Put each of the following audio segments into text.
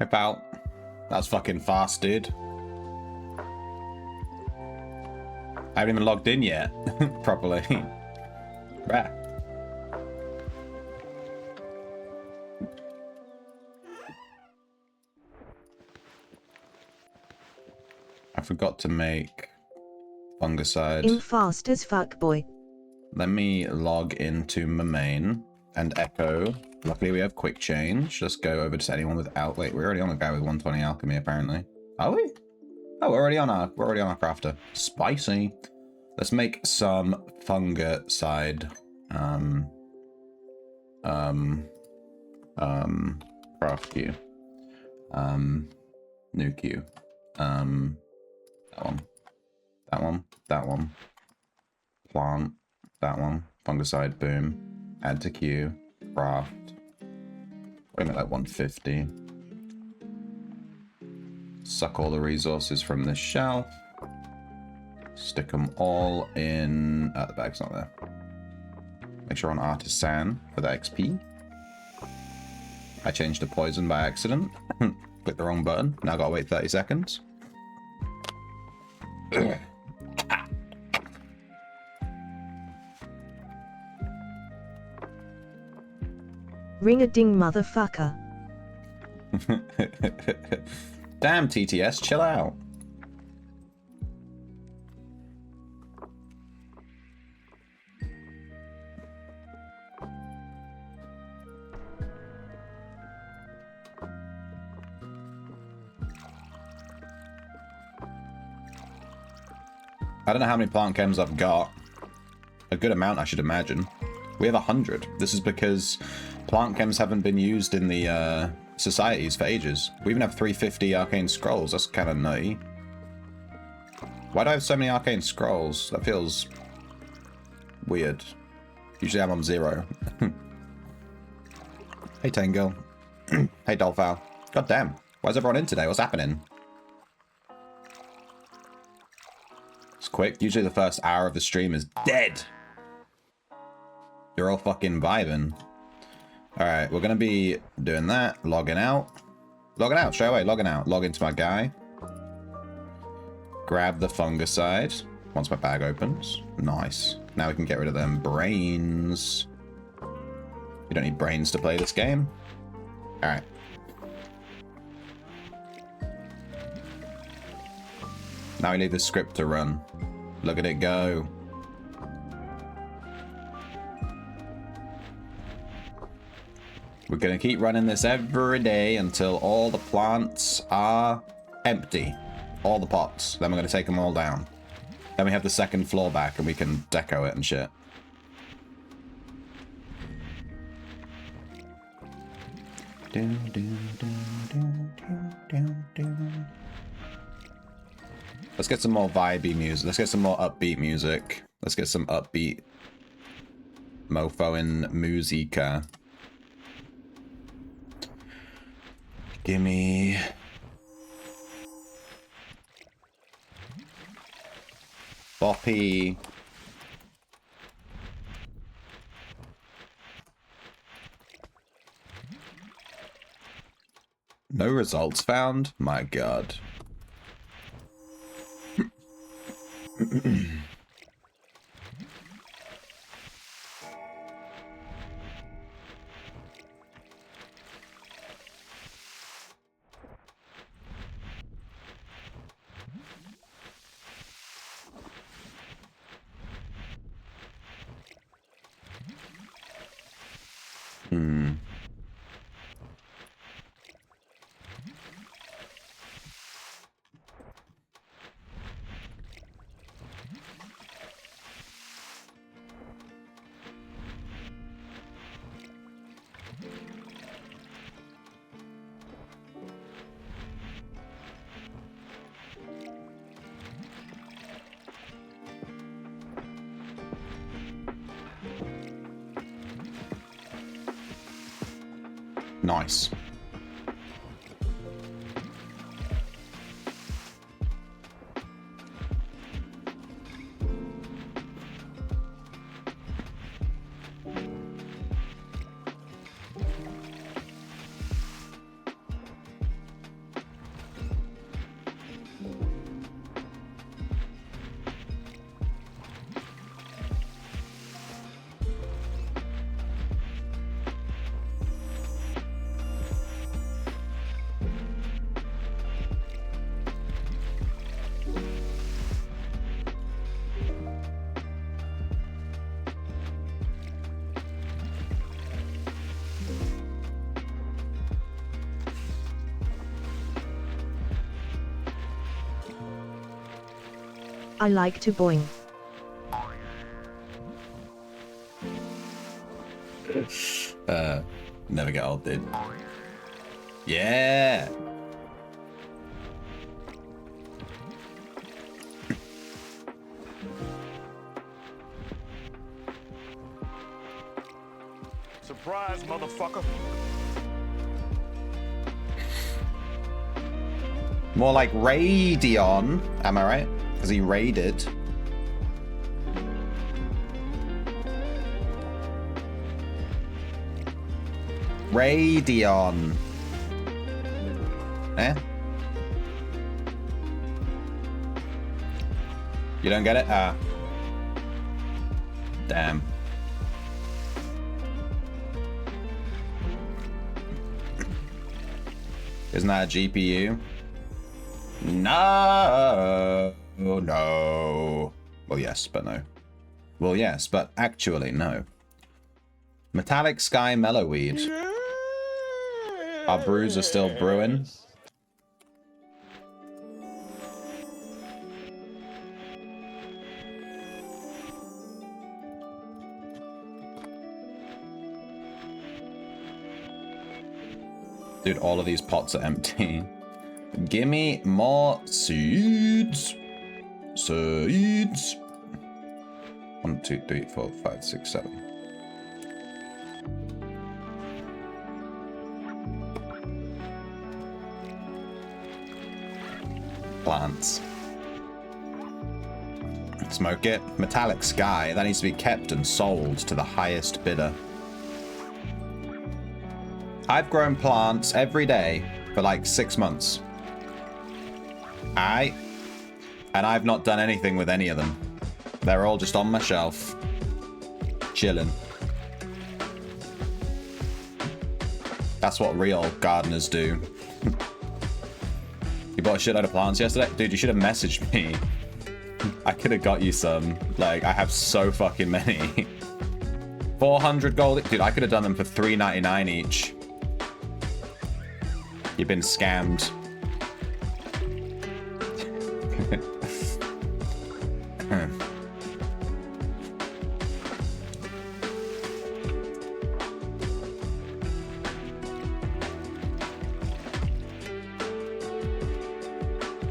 Rip out. That's fucking fast, dude. I haven't even logged in yet. Properly. Rare. I forgot to make fungicide. I'm fast as fuck, boy. Let me log into my main and echo. Luckily we have quick change. Let's go over to anyone without. Wait, we're already on a guy with 120 alchemy apparently. Are we? Oh, we're already on our crafter. Spicy. Let's make some fungicide. Craft queue. New queue. That one. Plant. That one. Fungicide, boom. Add to queue. Craft. We're gonna like 150. Suck all the resources from this shelf. Stick them all in... the bag's not there. Make sure on artisan for the XP. I changed to poison by accident. Click the wrong button. Now gotta wait 30 seconds. Ring a ding, motherfucker. Damn, TTS, chill out. I don't know how many plant chems I've got. A good amount, I should imagine. We have 100. This is because plant chems haven't been used in the societies for ages. We even have 350 arcane scrolls. That's kind of nutty. Why do I have so many arcane scrolls? That feels weird. Usually I'm on 0. Hey Tango. Hey Dolphal. God damn. Why is everyone in today? What's happening? It's quick. Usually the first hour of the stream is dead. You're all fucking vibing. Alright, we're gonna be doing that. Logging out. Logging out, straight away. Logging out. Log into my guy. Grab the fungicide. Once my bag opens. Nice. Now we can get rid of them brains. You don't need brains to play this game. Alright. Now we need the script to run. Look at it go. We're gonna keep running this every day until all the plants are empty. All the pots. Then we're gonna take them all down. Then we have the second floor back and we can deco it and shit. Let's get some more vibey music. Let's get some more upbeat music. Let's get some upbeat mofo in musica. Gimme. Boppy. No results found? My god. Nice. I like to boing. Never get old, dude. Yeah. Surprise, motherfucker. More like Radion, am I right? Because he raided. Radion. Eh? You don't get it? Ah. Damn. Isn't that a GPU? No. No. Well, yes, but no. Well, yes, but actually, no. Metallic Sky Mellowweed. Our brews are still brewing. Dude, all of these pots are empty. Gimme more seeds. Seeds. 1, 2, 3, 4, 5, 6, 7. Plants. Smoke it. Metallic Sky. That needs to be kept and sold to the highest bidder. I've grown plants every day for like 6 months. And I've not done anything with any of them. They're all just on my shelf. Chilling. That's what real gardeners do. You bought a shitload of plants yesterday? Dude, you should have messaged me. I could have got you some. Like, I have so fucking many. 400 gold. Dude, I could have done them for $3.99 each. You've been scammed.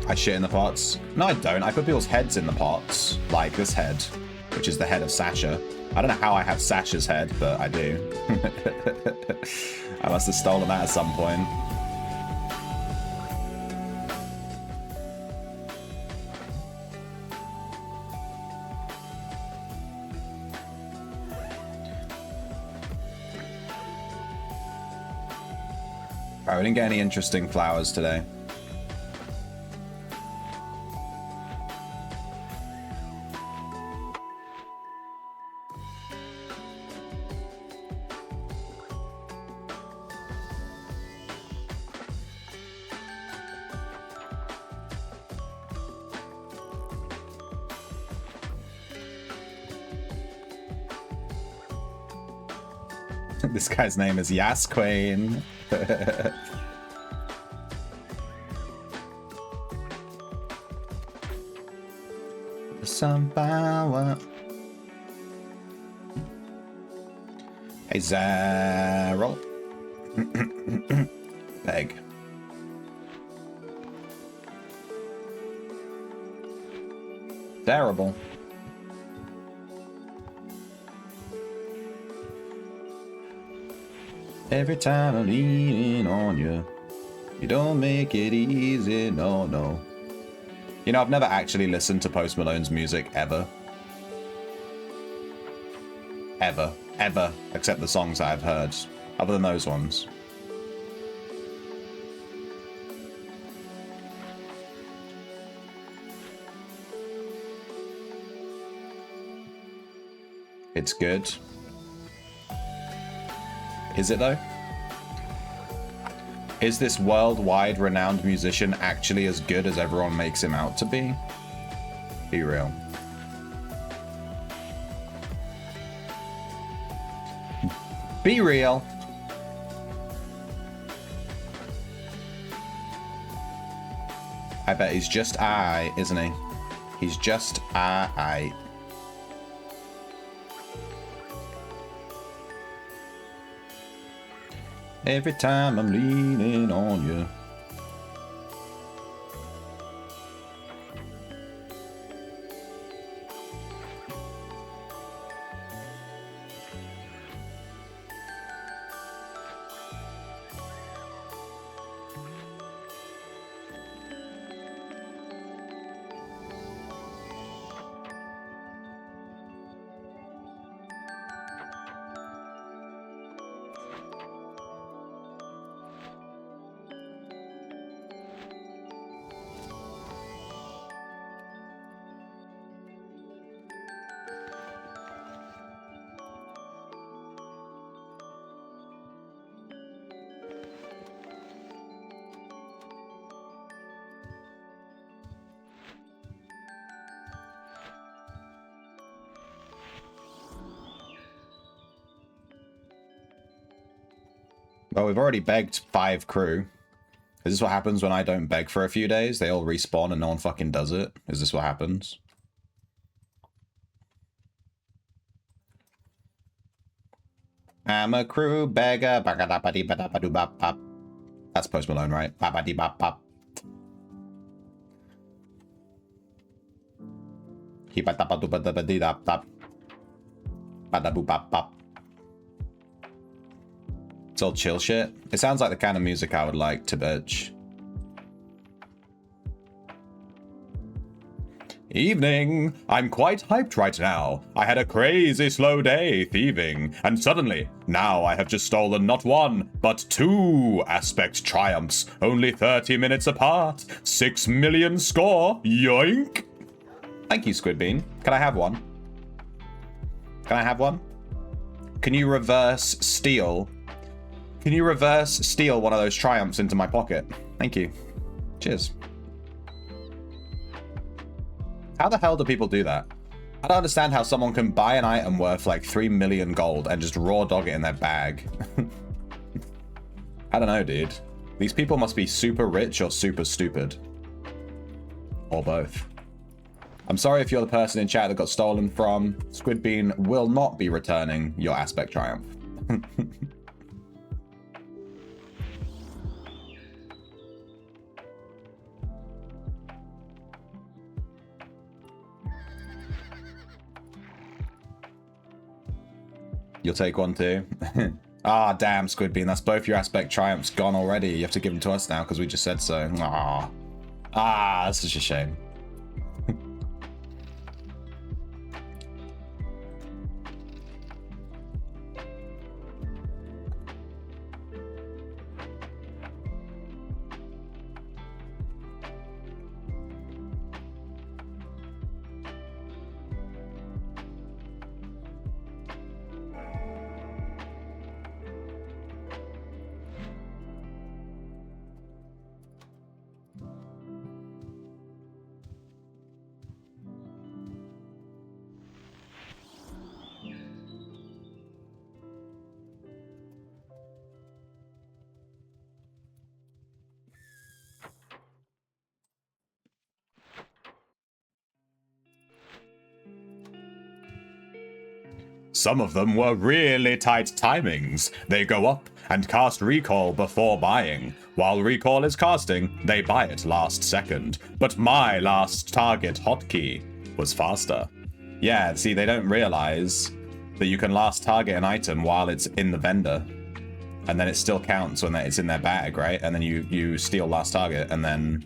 I shit in the pots. No, I don't. I put people's heads in the pots. Like this head, which is the head of Sasha. I don't know how I have Sasha's head, but I do. I must have stolen that at some point. Alright, we didn't get any interesting flowers today. This guy's name is Yas Queen. Some power. Hey, Zero. Peg. Terrible. Every time I'm leaning on you, you don't make it easy, no, no. You know, I've never actually listened to Post Malone's music, ever. Ever. Ever. Except the songs I've heard. Other than those ones. It's good. Is it though? Is this worldwide renowned musician actually as good as everyone makes him out to be? Be real. Be real. I bet he's just isn't he? He's just aight. Every time I'm leaning on you. Well, we've already begged 5 crew. Is this what happens when I don't beg for a few days? They all respawn and no one fucking does it? Is this what happens? I'm a crew beggar. That's Post Malone, right? It's all chill shit. It sounds like the kind of music I would like to bitch. Evening! I'm quite hyped right now. I had a crazy slow day thieving, and suddenly, now I have just stolen not 1, but 2 aspect triumphs, only 30 minutes apart. 6 million score, yoink! Thank you, Squidbean. Can I have one? Can I have one? Can you reverse steal? Can you reverse steal one of those triumphs into my pocket? Thank you. Cheers. How the hell do people do that? I don't understand how someone can buy an item worth like 3 million gold and just raw dog it in their bag. I don't know, dude. These people must be super rich or super stupid. Or both. I'm sorry if you're the person in chat that got stolen from. Squidbean will not be returning your aspect triumph. You'll take one too. Ah, damn, Squidbean. That's both your aspect triumphs gone already. You have to give them to us now because we just said so. Ah, that's such a shame. Some of them were really tight timings. They go up and cast recall before buying. While recall is casting, they buy it last second. But my last target hotkey was faster. Yeah, see, they don't realize that you can last target an item while it's in the vendor. And then it still counts when it's in their bag, right? And then you steal last target and then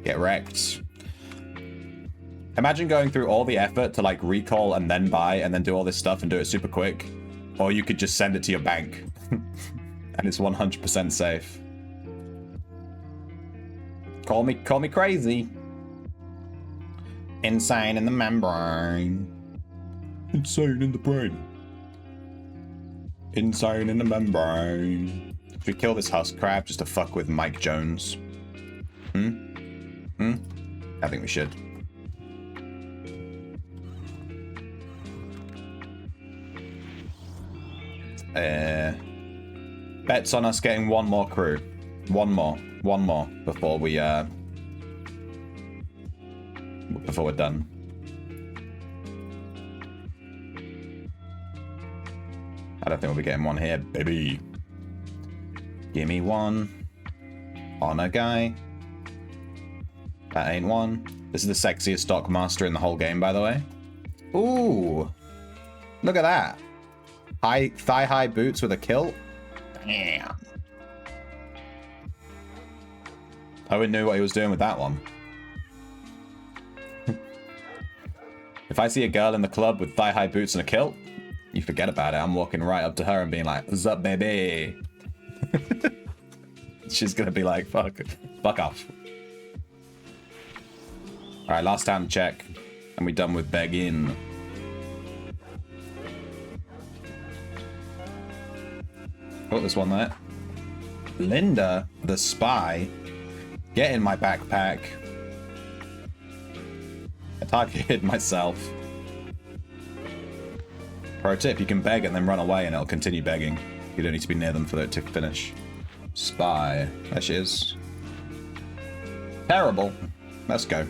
get wrecked. Imagine going through all the effort to like recall and then buy and then do all this stuff and do it super quick. Or you could just send it to your bank and it's 100% safe. Call me crazy. Insane in the membrane. Insane in the brain. Insane in the membrane. Should we kill this husk crab just to fuck with Mike Jones? I think we should. Bets on us getting one more crew. One more before we before we're done. I don't think we'll be getting one here, baby. Give me one. Honor guy. That ain't one. This is the sexiest stock master in the whole game, by the way. Ooh. Look at that. Thigh-high boots with a kilt. Damn. Owen knew what he was doing with that one. If I see a girl in the club with thigh-high boots and a kilt, you forget about it. I'm walking right up to her and being like, "What's up, baby?" She's gonna be like, fuck off. Alright, last time check. And we done with begging. Oh, there's one there. Linda, the spy. Get in my backpack. I targeted myself. Pro tip, you can beg and then run away and it'll continue begging. You don't need to be near them for it to finish. Spy. There she is. Terrible. Let's go.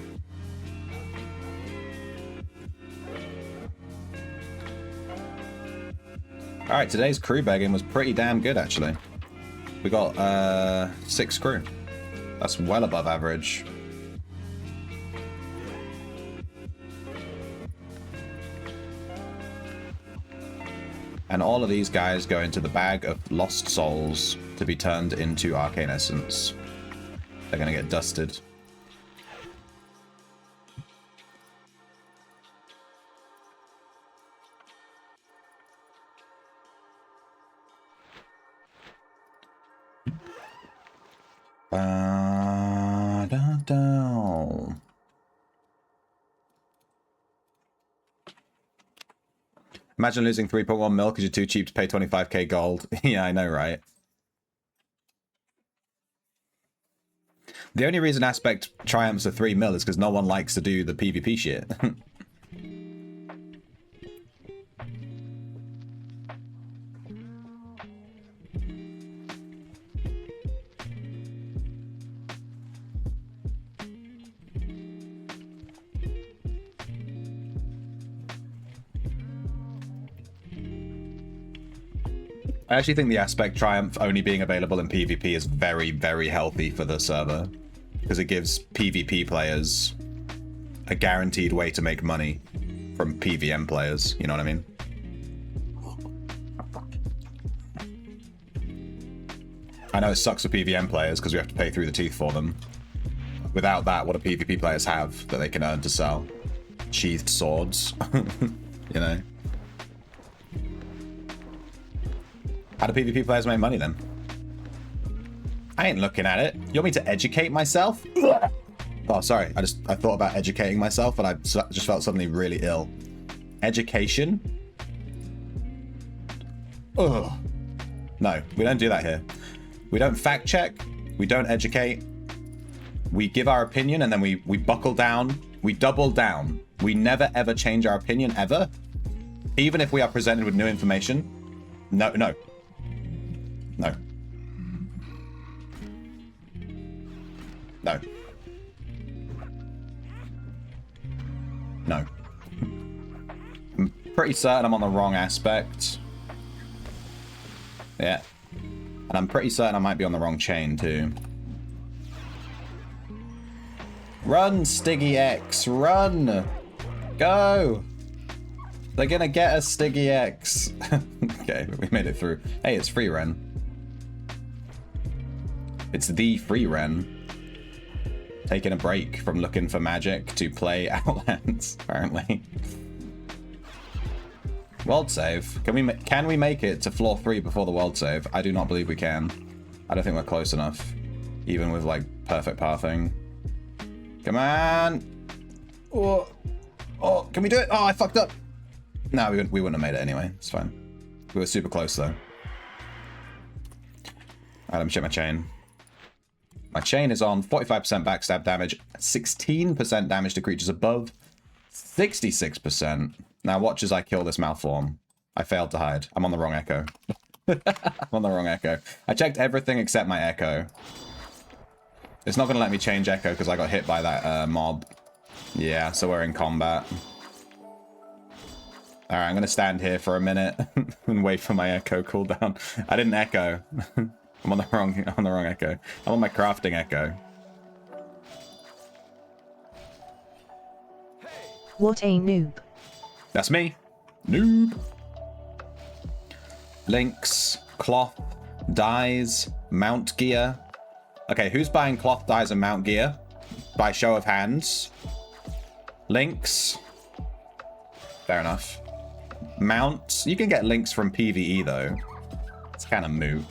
Alright, today's crew begging was pretty damn good, actually. We got 6 crew. That's well above average. And all of these guys go into the bag of lost souls to be turned into arcane essence. They're gonna get dusted. Imagine losing 3.1 mil because you're too cheap to pay 25k gold. Yeah, I know, right? The only reason Aspect triumphs are 3 mil is because no one likes to do the PvP shit. I actually think the Aspect Triumph only being available in PvP is very, very healthy for the server. Because it gives PvP players a guaranteed way to make money from PvM players. You know what I mean? I know it sucks for PvM players because we have to pay through the teeth for them. Without that, what do PvP players have that they can earn to sell? Sheathed swords. You know? How do PvP players make money then? I ain't looking at it. You want me to educate myself? Oh, sorry. I thought about educating myself, and I just felt suddenly really ill. Education? Ugh. No, we don't do that here. We don't fact check. We don't educate. We give our opinion, and then we buckle down. We double down. We never ever change our opinion, ever. Even if we are presented with new information. No, no. No. No. No. I'm pretty certain I'm on the wrong aspect. Yeah. And I'm pretty certain I might be on the wrong chain too. Run, Stiggy X, run! Go! They're gonna get us, Stiggy X. Okay, we made it through. Hey, it's free Ren. It's the free Ren. Taking a break from looking for magic to play Outlands, apparently. World save. Can we make it to floor 3 before the world save? I do not believe we can. I don't think we're close enough. Even with, like, perfect pathing. Come on! Oh, oh, can we do it? Oh, I fucked up! No, we wouldn't have made it anyway. It's fine. We were super close, though. Alright, let me check my chain. My chain is on 45% backstab damage, 16% damage to creatures above, 66%. Now watch as I kill this malform. I failed to hide. I'm on the wrong echo. I'm on the wrong echo. I checked everything except my echo. It's not going to let me change echo because I got hit by that mob. Yeah, so we're in combat. Alright, I'm gonna stand here for a minute and wait for my echo cooldown. I didn't echo. I'm on the wrong echo. I'm on my crafting echo. What a noob. That's me. Noob. Links, cloth, dyes, mount gear. Okay, who's buying cloth, dyes, and mount gear? By show of hands. Links. Fair enough. Mounts. You can get links from PvE, though. It's kind of moot.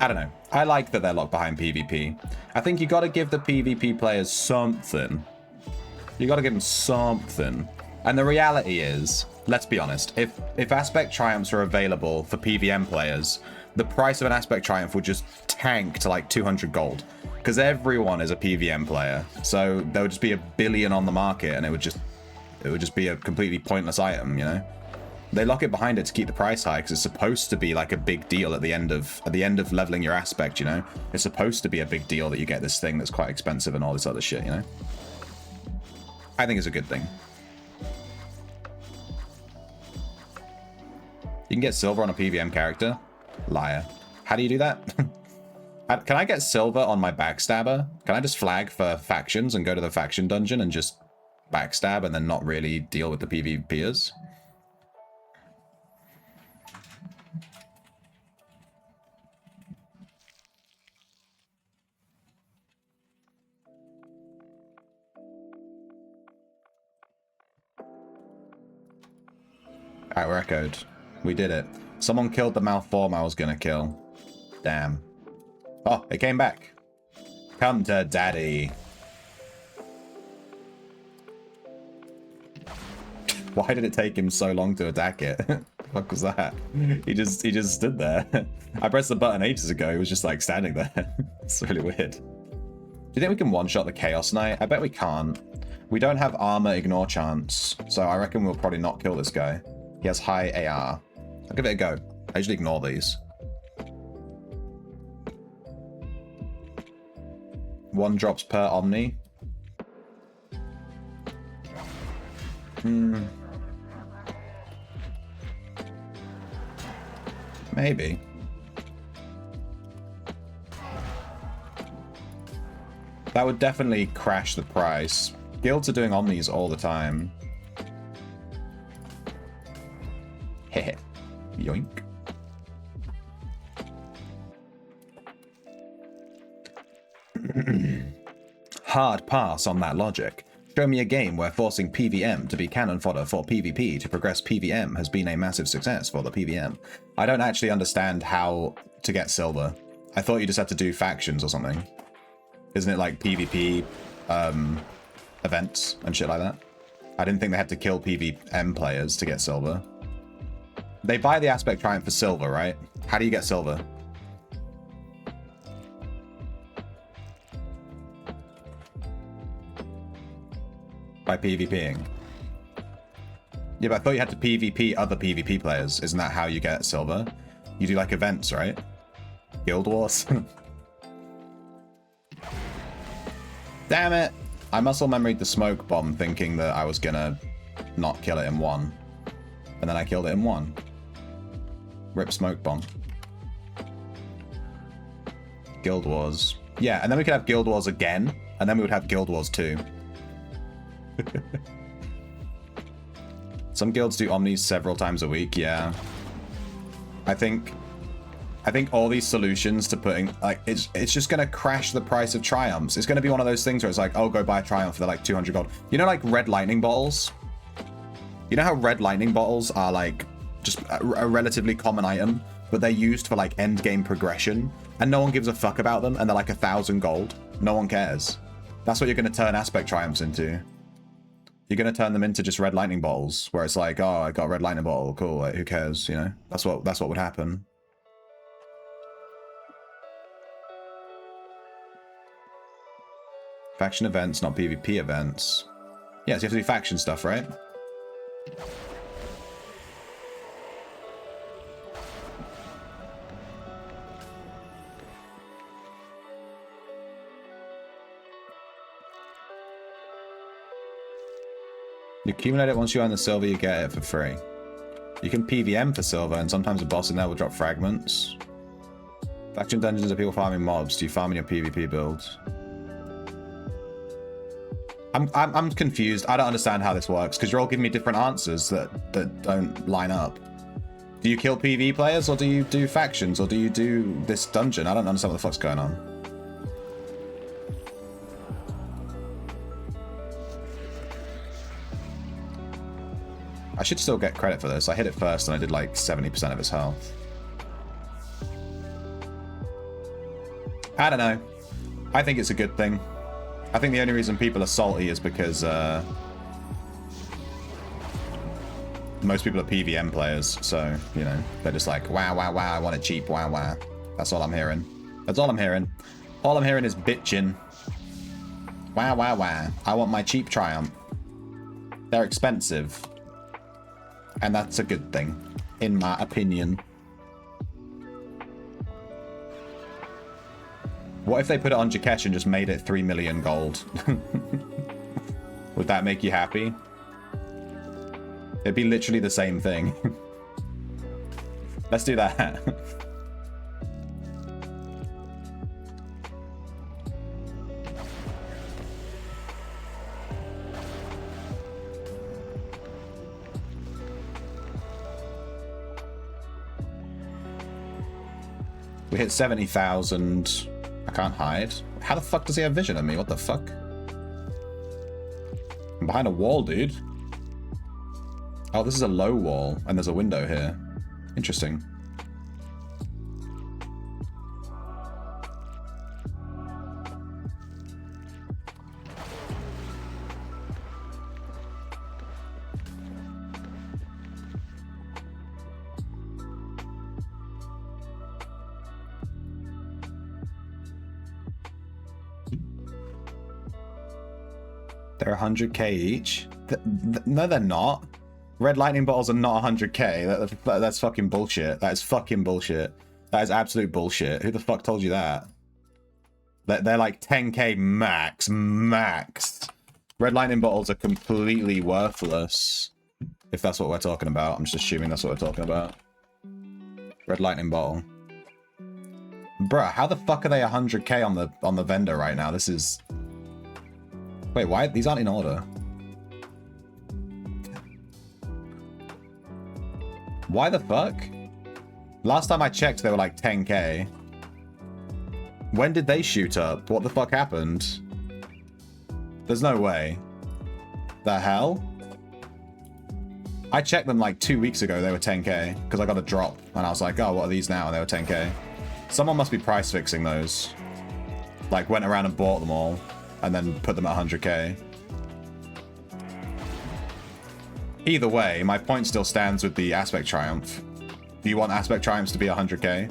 I don't know. I like that they're locked behind PvP. I think you got to give the PvP players something. You got to give them something. And the reality is, let's be honest, if Aspect Triumphs are available for PvM players, the price of an Aspect Triumph would just tank to like 200 gold. Because everyone is a PvM player. So there would just be a billion on the market and it would just be a completely pointless item, you know? They lock it behind it to keep the price high because it's supposed to be like a big deal at the end of leveling your Aspect, you know? It's supposed to be a big deal that you get this thing that's quite expensive and all this other shit, you know? I think it's a good thing. You can get silver on a PvM character? Liar. How do you do that? Can I get silver on my backstabber? Can I just flag for factions and go to the faction dungeon and just backstab and then not really deal with the PvPers? Alright, we're echoed. We did it. Someone killed the malform I was gonna kill. Damn. Oh, it came back. Come to daddy. Why did it take him so long to attack it? What was that? He just stood there. I pressed the button ages ago. He was just like standing there. It's really weird. Do you think we can one-shot the Chaos Knight? I bet we can't. We don't have armor ignore chance, so I reckon we'll probably not kill this guy. He has high AR. I'll give it a go. I usually ignore these. One drops per Omni. Maybe. That would definitely crash the price. Guilds are doing Omnis all the time. Heh. Yoink. Hard pass on that logic. Show me a game where forcing PvM to be cannon fodder for PvP to progress PvM has been a massive success for the PvM. I don't actually understand how to get silver. I thought you just had to do factions or something. Isn't it like PvP events and shit like that? I didn't think they had to kill PvM players to get silver. They buy the Aspect Triumph for silver, right? How do you get silver? By PvPing. Yeah, but I thought you had to PvP other PvP players. Isn't that how you get silver? You do like events, right? Guild Wars? Damn it! I muscle memoried the smoke bomb thinking that I was gonna not kill it in one. And then I killed it in one. Rip smoke bomb. Guild Wars. Yeah, and then we could have Guild Wars again, and then we would have Guild Wars 2. Some guilds do Omnis several times a week, yeah. I think all these solutions to putting, like, it's just gonna crash the price of Triumphs. It's gonna be one of those things where it's like, oh, go buy a Triumph for like 200 gold. You know, like red lightning bottles? You know how red lightning bottles are like just a relatively common item, but they're used for like end game progression, and no one gives a fuck about them, and they're like 1,000 gold. No one cares. That's what you're gonna turn Aspect Triumphs into. You're gonna turn them into just red lightning bottles, where it's like, oh, I got a red lightning bottle, cool, like, who cares, you know? That's what would happen. Faction events, not PvP events. Yeah, so you have to do faction stuff, right? You accumulate it once you earn the silver, you get it for free. You can PVM for silver, and sometimes a boss in there will drop fragments. Faction dungeons are people farming mobs. Do you farm in your PvP builds? I'm confused. I don't understand how this works, because you're all giving me different answers that don't line up. Do you kill PvE players, or do you do factions, or do you do this dungeon? I don't understand what the fuck's going on. I should still get credit for this. I hit it first and I did like 70% of his health. I don't know. I think it's a good thing. I think the only reason people are salty is because most people are PVM players. So, you know, they're just like, wow, wow, wow, I want it cheap, wow, wow. That's all I'm hearing. That's all I'm hearing. All I'm hearing is bitching. Wow, wow, wow. I want my cheap Triumph. They're expensive. And that's a good thing, in my opinion. What if they put it on Jakesh and just made it 3 million gold? Would that make you happy? It'd be literally the same thing. Let's do that. We hit 70,000. I can't hide. How the fuck does he have vision of me? What the fuck? I'm behind a wall, dude. Oh, this is a low wall, and there's a window here. Interesting. They're 100k each? No, they're not. Red lightning bottles are not 100k. That's fucking bullshit. That is fucking bullshit. That is absolute bullshit. Who the fuck told you that? They're like 10k max. Max. Red lightning bottles are completely worthless. If that's what we're talking about. I'm just assuming that's what we're talking about. Red lightning bottle. Bruh, how the fuck are they 100k on the vendor right now? This is... Wait, why? These aren't in order. Why the fuck? Last time I checked, they were like 10k. When did they shoot up? What the fuck happened? There's no way. The hell? I checked them like 2 weeks ago, they were 10k. Because I got a drop. And I was like, oh, what are these now? And they were 10k. Someone must be price fixing those. Like, went around and bought them all. And then put them at 100k. Either way, my point still stands with the Aspect Triumph. Do you want Aspect Triumphs to be 100k?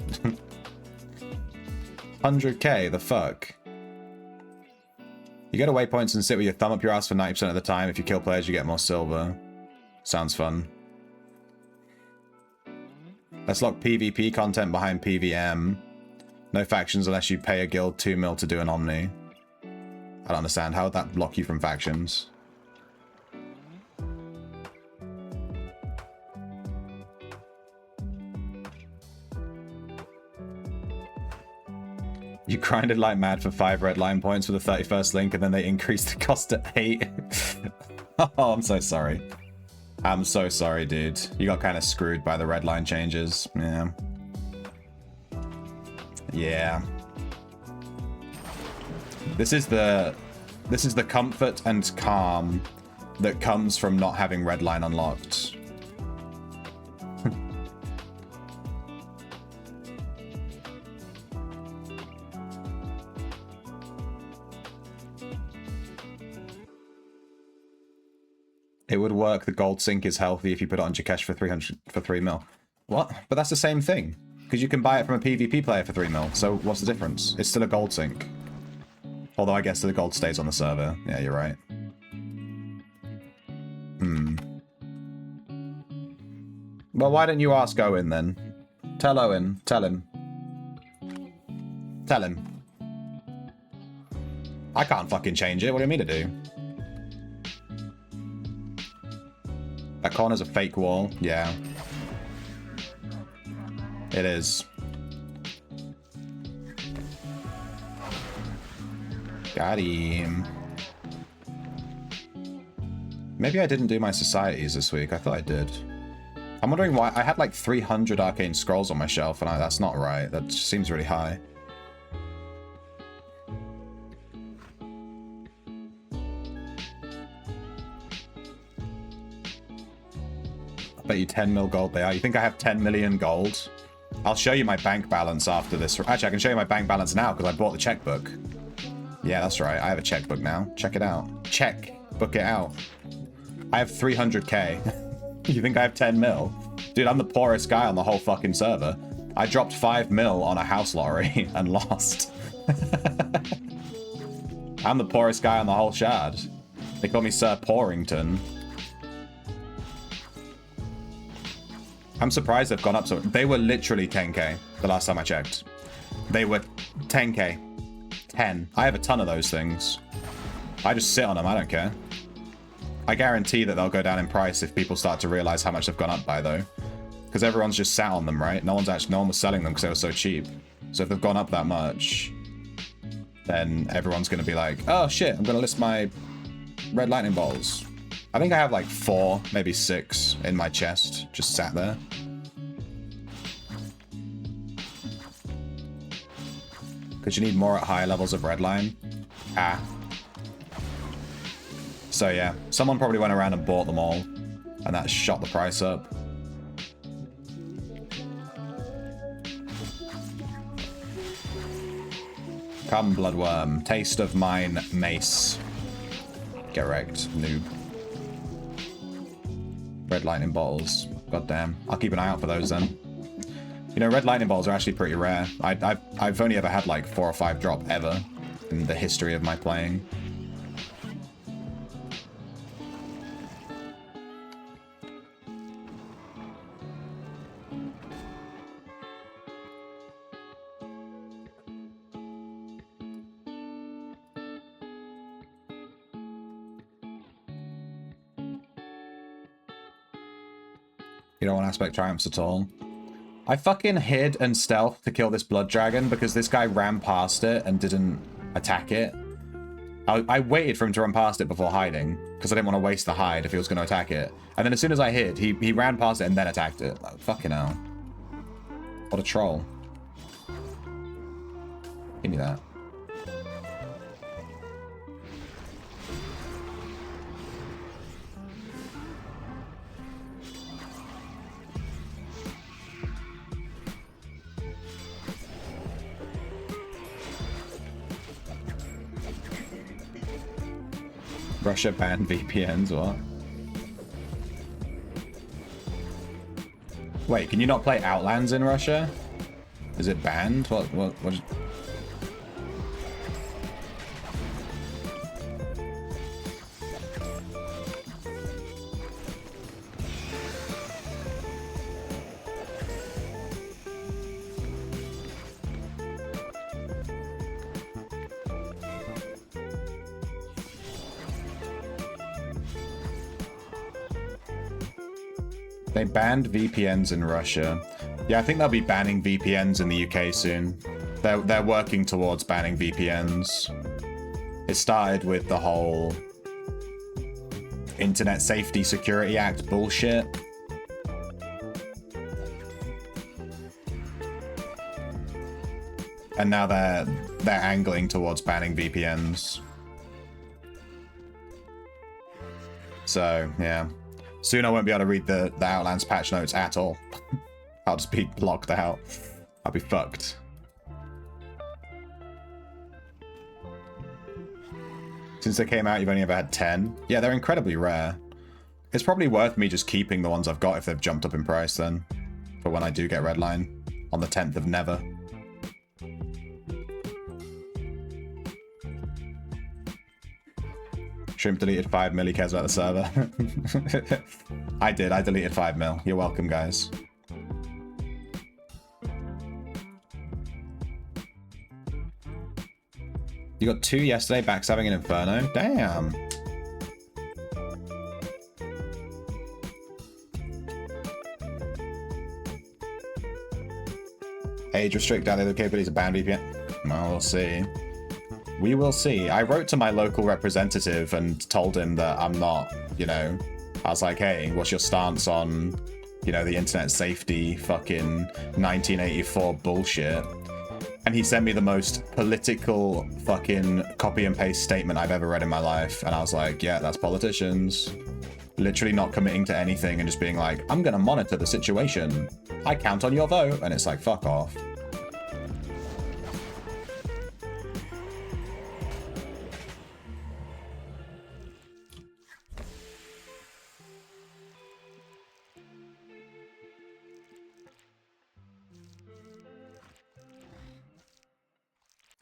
100k, the fuck? You get away points and sit with your thumb up your ass for 90% of the time. If you kill players, you get more silver. Sounds fun. Let's lock PvP content behind PVM. No factions unless you pay a guild 2 mil to do an Omni. I don't understand. How would that block you from factions? You grinded like mad for 5 red line points for the 31st link, and then they increased the cost to 8. Oh, I'm so sorry. I'm so sorry, dude. You got kind of screwed by the red line changes. Yeah. Yeah. This is the comfort and calm that comes from not having redline unlocked. It would work. The gold sink is healthy if you put it on Jakesh for 3 mil. What? But that's the same thing. Because you can buy it from a PvP player for 3 mil. So what's the difference? It's still a gold sink. Although I guess the gold stays on the server. Yeah, you're right. Well, why don't you ask Owen then? Tell Owen. Tell him. Tell him. I can't fucking change it. What do you mean to do? That corner's a fake wall. Yeah. It is. Got him. Maybe I didn't do my societies this week. I thought I did. I'm wondering why. I had like 300 arcane scrolls on my shelf, and that's not right. That seems really high. I bet you 10 mil gold they are. You think I have 10 million gold? I'll show you my bank balance after this. Actually, I can show you my bank balance now because I bought the checkbook. Yeah, that's right. I have a checkbook now. Check it out. Book it out. I have 300k. You think I have 10 mil? Dude, I'm the poorest guy on the whole fucking server. I dropped 5 mil on a house lottery and lost. I'm the poorest guy on the whole shard. They call me Sir Porrington. I'm surprised they've gone up so... They were literally 10k the last time I checked. They were 10k. 10. I have a ton of those things. I just sit on them, I don't care. I guarantee that they'll go down in price if people start to realize how much they've gone up by, though. Because everyone's just sat on them, right? No one was selling them because they were so cheap. So if they've gone up that much, then everyone's going to be like, oh shit, I'm going to list my red lightning bolts. I think I have like 4, maybe 6 in my chest, just sat there. Because you need more at higher levels of redline. Ah. So yeah, someone probably went around and bought them all, and that shot the price up. Come, bloodworm. Taste of mine mace. Get wrecked, noob. Red lightning bottles. God damn. I'll keep an eye out for those then. You know, red lightning balls are actually pretty rare. I've only ever had like 4 or 5 drop ever in the history of my playing. You don't want aspect triumphs at all. I fucking hid and stealth to kill this blood dragon because this guy ran past it and didn't attack it. I waited for him to run past it before hiding because I didn't want to waste the hide if he was going to attack it. And then as soon as I hid, he ran past it and then attacked it. Like, fucking hell. What a troll. Give me that. Russia banned VPNs, what? Wait, can you not play Outlands in Russia? Is it banned? What is... They banned VPNs in Russia. Yeah, I think they'll be banning VPNs in the UK soon. They're working towards banning VPNs. It started with the whole Internet Safety Security Act bullshit. And now they're angling towards banning VPNs. So, yeah. Soon I won't be able to read the Outlands patch notes at all. I'll just be blocked out. I'll be fucked. Since they came out, you've only ever had 10? Yeah, they're incredibly rare. It's probably worth me just keeping the ones I've got if they've jumped up in price then. For when I do get Redline. On the 10th of never. Shrimp deleted 5 mil, he cares about the server. I did, I deleted 5 mil. You're welcome, guys. You got 2 yesterday, backstabbing an Inferno? Damn. age restrict download capabilities of ban VPN? Well, we'll see. We will see. I wrote to my local representative and told him that I'm not, you know, I was like, hey, what's your stance on, you know, the internet safety fucking 1984 bullshit? And he sent me the most political fucking copy and paste statement I've ever read in my life. And I was like, yeah, that's politicians. Literally not committing to anything and just being like, I'm going to monitor the situation. I count on your vote. And it's like, fuck off.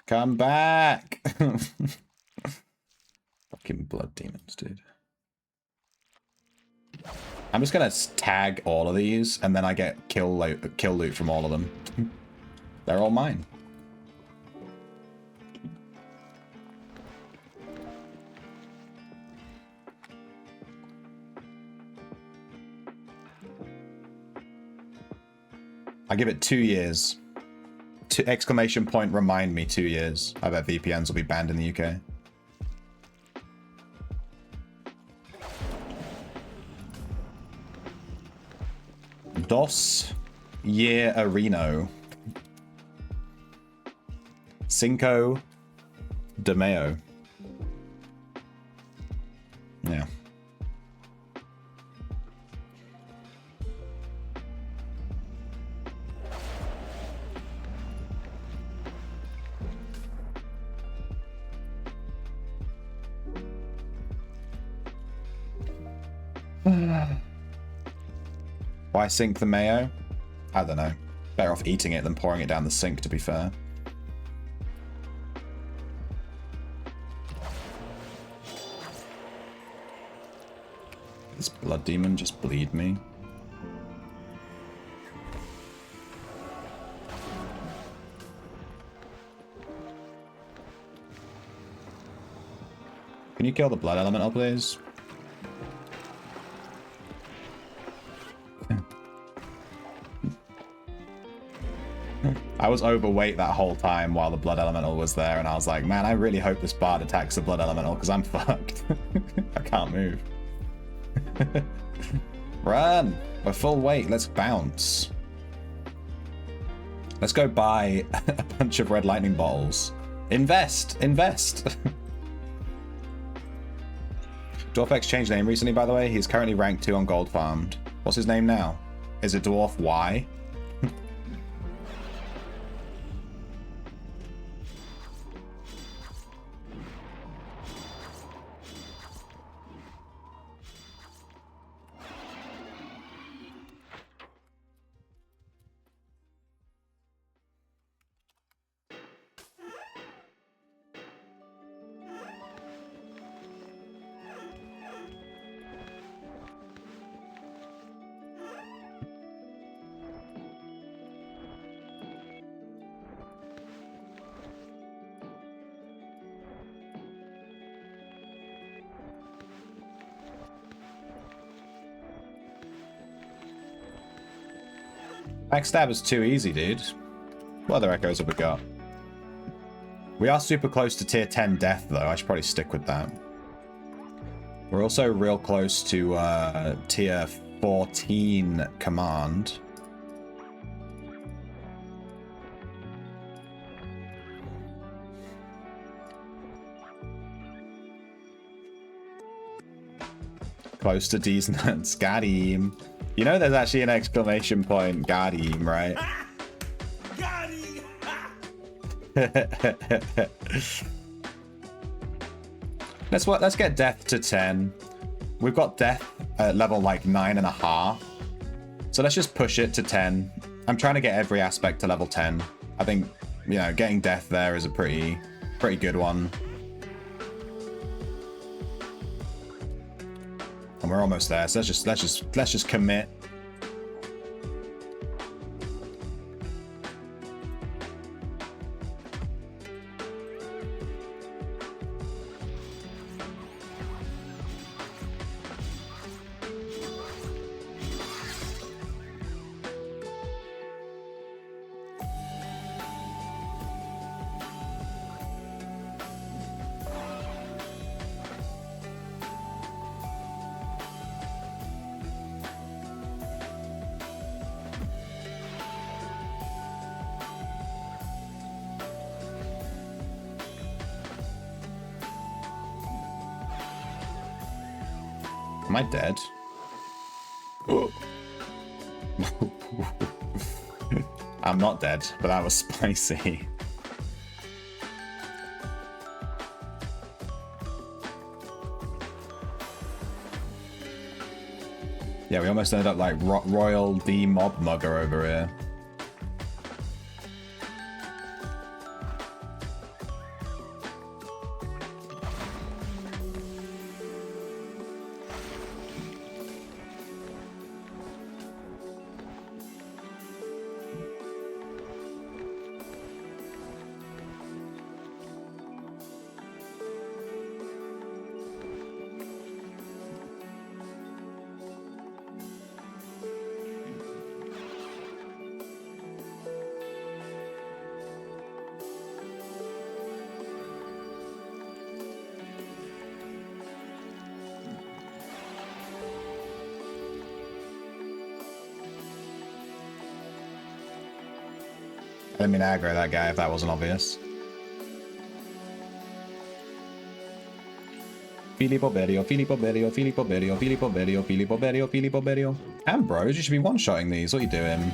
Come back! Fucking blood demons, dude. I'm just gonna tag all of these, and then I get kill loot from all of them. They're all mine. I give it 2 years. Exclamation point, remind me, 2 years. I bet VPNs will be banned in the UK. Dos Year Areno. Cinco de Mayo. Yeah. Why sink the mayo? I don't know. Better off eating it than pouring it down the sink, to be fair. This blood demon just bleed me. Can you kill the blood elemental, please? I was overweight that whole time while the blood elemental was there, and I was like, man, I really hope this bard attacks the blood elemental, because I'm fucked. I can't move. Run! We're full weight, let's bounce. Let's go buy a bunch of red lightning bottles. Invest! Invest! Dwarf X changed name recently, by the way. He's currently ranked 2 on Gold Farmed. What's his name now? Is it Dwarf Y? Backstab is too easy, dude. What other echoes have we got? We are super close to tier 10 death, though. I should probably stick with that. We're also real close to tier 14 command. Close to D's nuts. Got him. You know there's actually an exclamation point. Got him, right? Got him! Let's get death to 10. We've got death at level like 9.5. So let's just push it to 10. I'm trying to get every aspect to level 10. I think, you know, getting death there is a pretty good one. And we're almost there, so let's just commit. Am I dead? I'm not dead, but that was spicy. Yeah, we almost ended up like Royal D Mob Mugger over here. I didn't mean to aggro that guy if that wasn't obvious. Filippo Berio, Filippo Berio, Filippo Berio, Filippo Berio, Filippo Berio, Filippo Berio. Ambrose, you should be one-shotting these. What are you doing?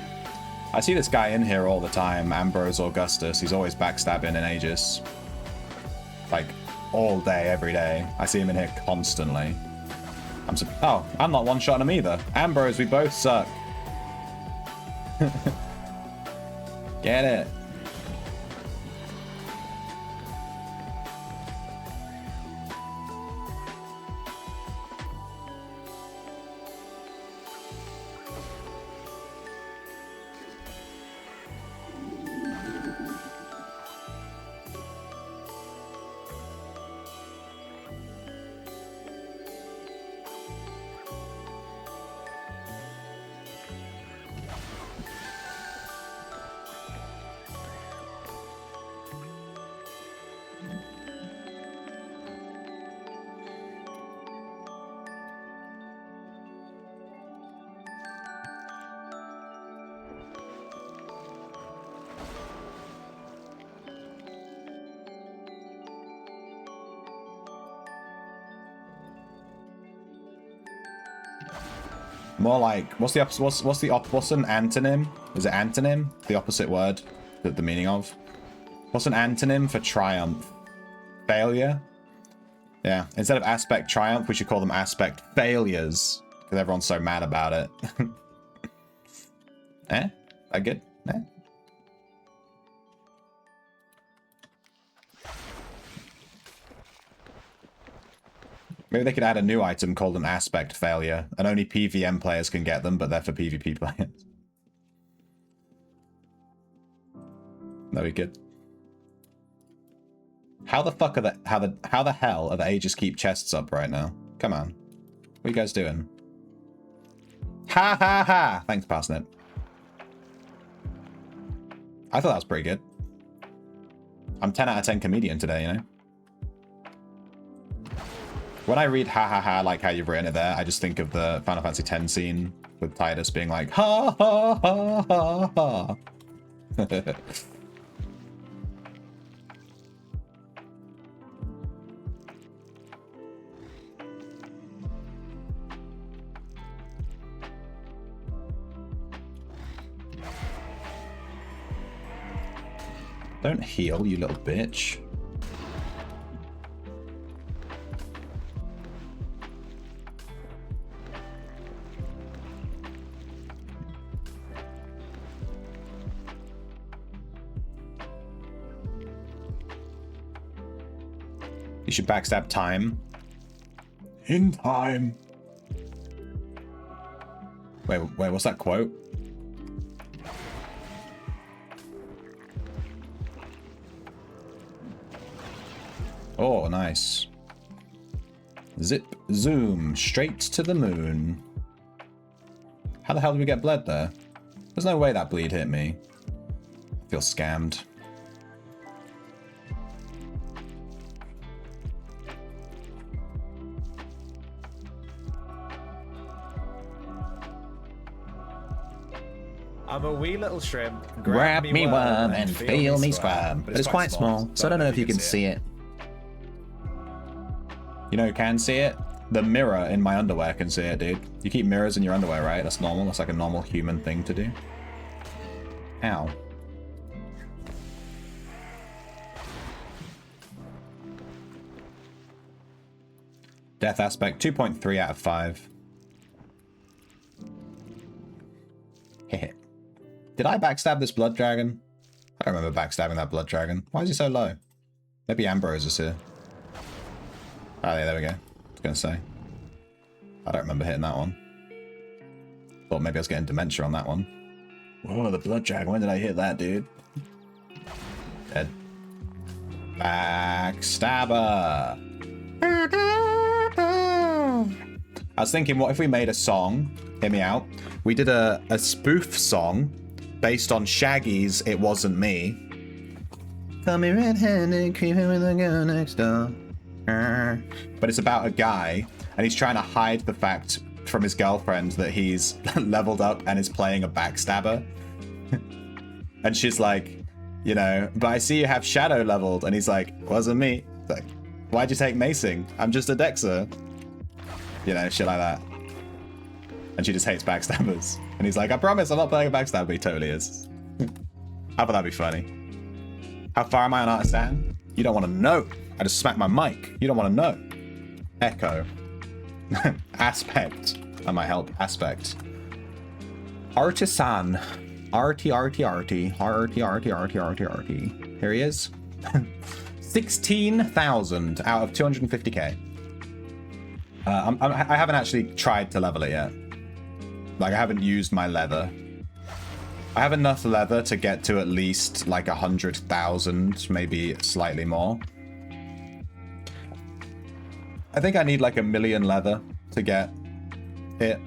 I see this guy in here all the time, Ambrose Augustus. He's always backstabbing in Aegis. Like, all day, every day. I see him in here constantly. Oh, I'm not one-shotting him either. Ambrose, we both suck. Get it. More like, what's an antonym? Is it antonym? The opposite word, the meaning of? What's an antonym for triumph? Failure? Yeah, instead of aspect triumph, we should call them aspect failures. Because everyone's so mad about it. Eh? That good? Eh? Maybe they could add a new item called an aspect failure, and only PVM players can get them, but they're for PvP players. That'd be good. How the fuck are how the hell are the Aegis keep chests up right now? Come on. What are you guys doing? Ha ha ha! Thanks, Parsnip. I thought that was pretty good. I'm 10 out of 10 comedian today, you know? When I read ha ha ha like how you've written it there, I just think of the Final Fantasy X scene with Tidus being like, ha ha ha ha ha. Don't heal, you little bitch. You should backstab time. In time. Wait, what's that quote? Oh, nice. Zip, zoom, straight to the moon. How the hell did we get bled there? There's no way that bleed hit me. I feel scammed. I'm a wee little shrimp. Grab me worm and feel me squirm. But it's quite small, so I don't know if you can see it. You know who can see it? The mirror in my underwear can see it, dude. You keep mirrors in your underwear, right? That's normal. That's like a normal human thing to do. Ow. Death aspect, 2.3 out of 5. Heh. Did I backstab this blood dragon? I don't remember backstabbing that blood dragon. Why is he so low? Maybe Ambrose is here. Oh yeah, there we go. I was gonna say. I don't remember hitting that one. Thought maybe I was getting dementia on that one. Whoa, the blood dragon. When did I hit that, dude? Dead. Backstabber. I was thinking, what if we made a song? Hear me out. We did a spoof song based on Shaggy's "It Wasn't Me." Call me red-handed, creeping with a girl next door. But it's about a guy, and he's trying to hide the fact from his girlfriend that he's leveled up and is playing a backstabber. And she's like, you know, but I see you have shadow leveled, and he's like, wasn't me. It's like, why'd you take macing? I'm just a Dexter. You know, shit like that. And she just hates backstabbers. And he's like, I promise I'm not playing a backstabber. He totally is. How about that be funny? How far am I on Artisan? You don't want to know. I just smacked my mic. You don't want to know. Echo. Aspect. That might help. Aspect. Artisan. Arty. Here he is. 16,000 out of 250k. I haven't actually tried to level it yet. Like, I haven't used my leather. I have enough leather to get to at least like 100,000, maybe slightly more. I think I need like 1 million leather to get it.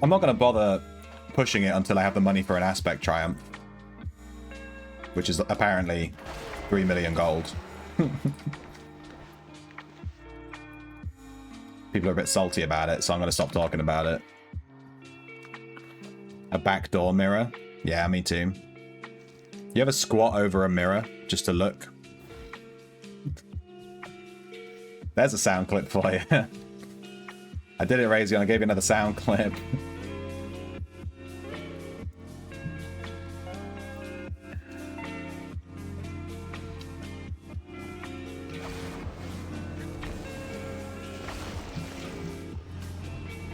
I'm not going to bother pushing it until I have the money for an aspect triumph, which is apparently 3 million gold. People are a bit salty about it, so I'm going to stop talking about it. A backdoor mirror? Yeah, me too. You ever squat over a mirror just to look? There's a sound clip for you. I did it, Razion. I gave you another sound clip.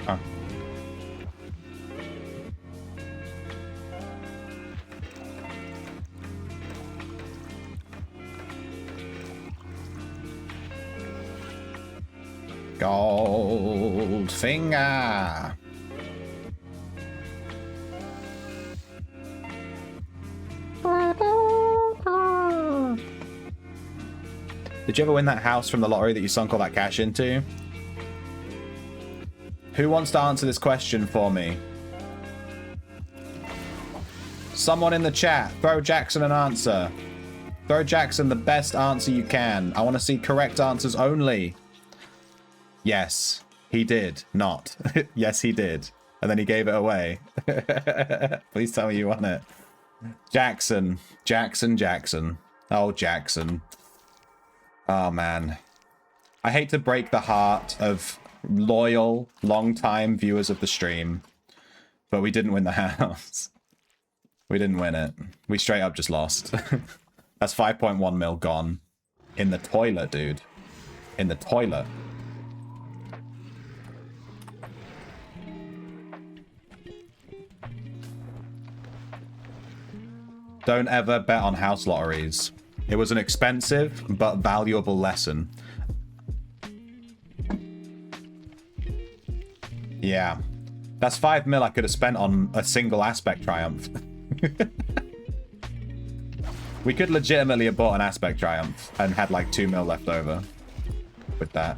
Oh. Goldfinger. Did you ever win that house from the lottery that you sunk all that cash into? Who wants to answer this question for me? Someone in the chat, throw Jackson an answer. Throw Jackson the best answer you can. I want to see correct answers only. Yes, he did not. Yes, he did. And then he gave it away. Please tell me you won it. Jackson. Jackson. Oh, Jackson. Oh, man. I hate to break the heart of loyal, long-time viewers of the stream, but we didn't win the house. We didn't win it. We straight up just lost. That's 5.1 mil gone. In the toilet, dude. In the toilet. Don't ever bet on house lotteries. It was an expensive but valuable lesson. Yeah. That's 5 mil I could have spent on a single aspect triumph. We could legitimately have bought an aspect triumph and had like 2 mil left over with that.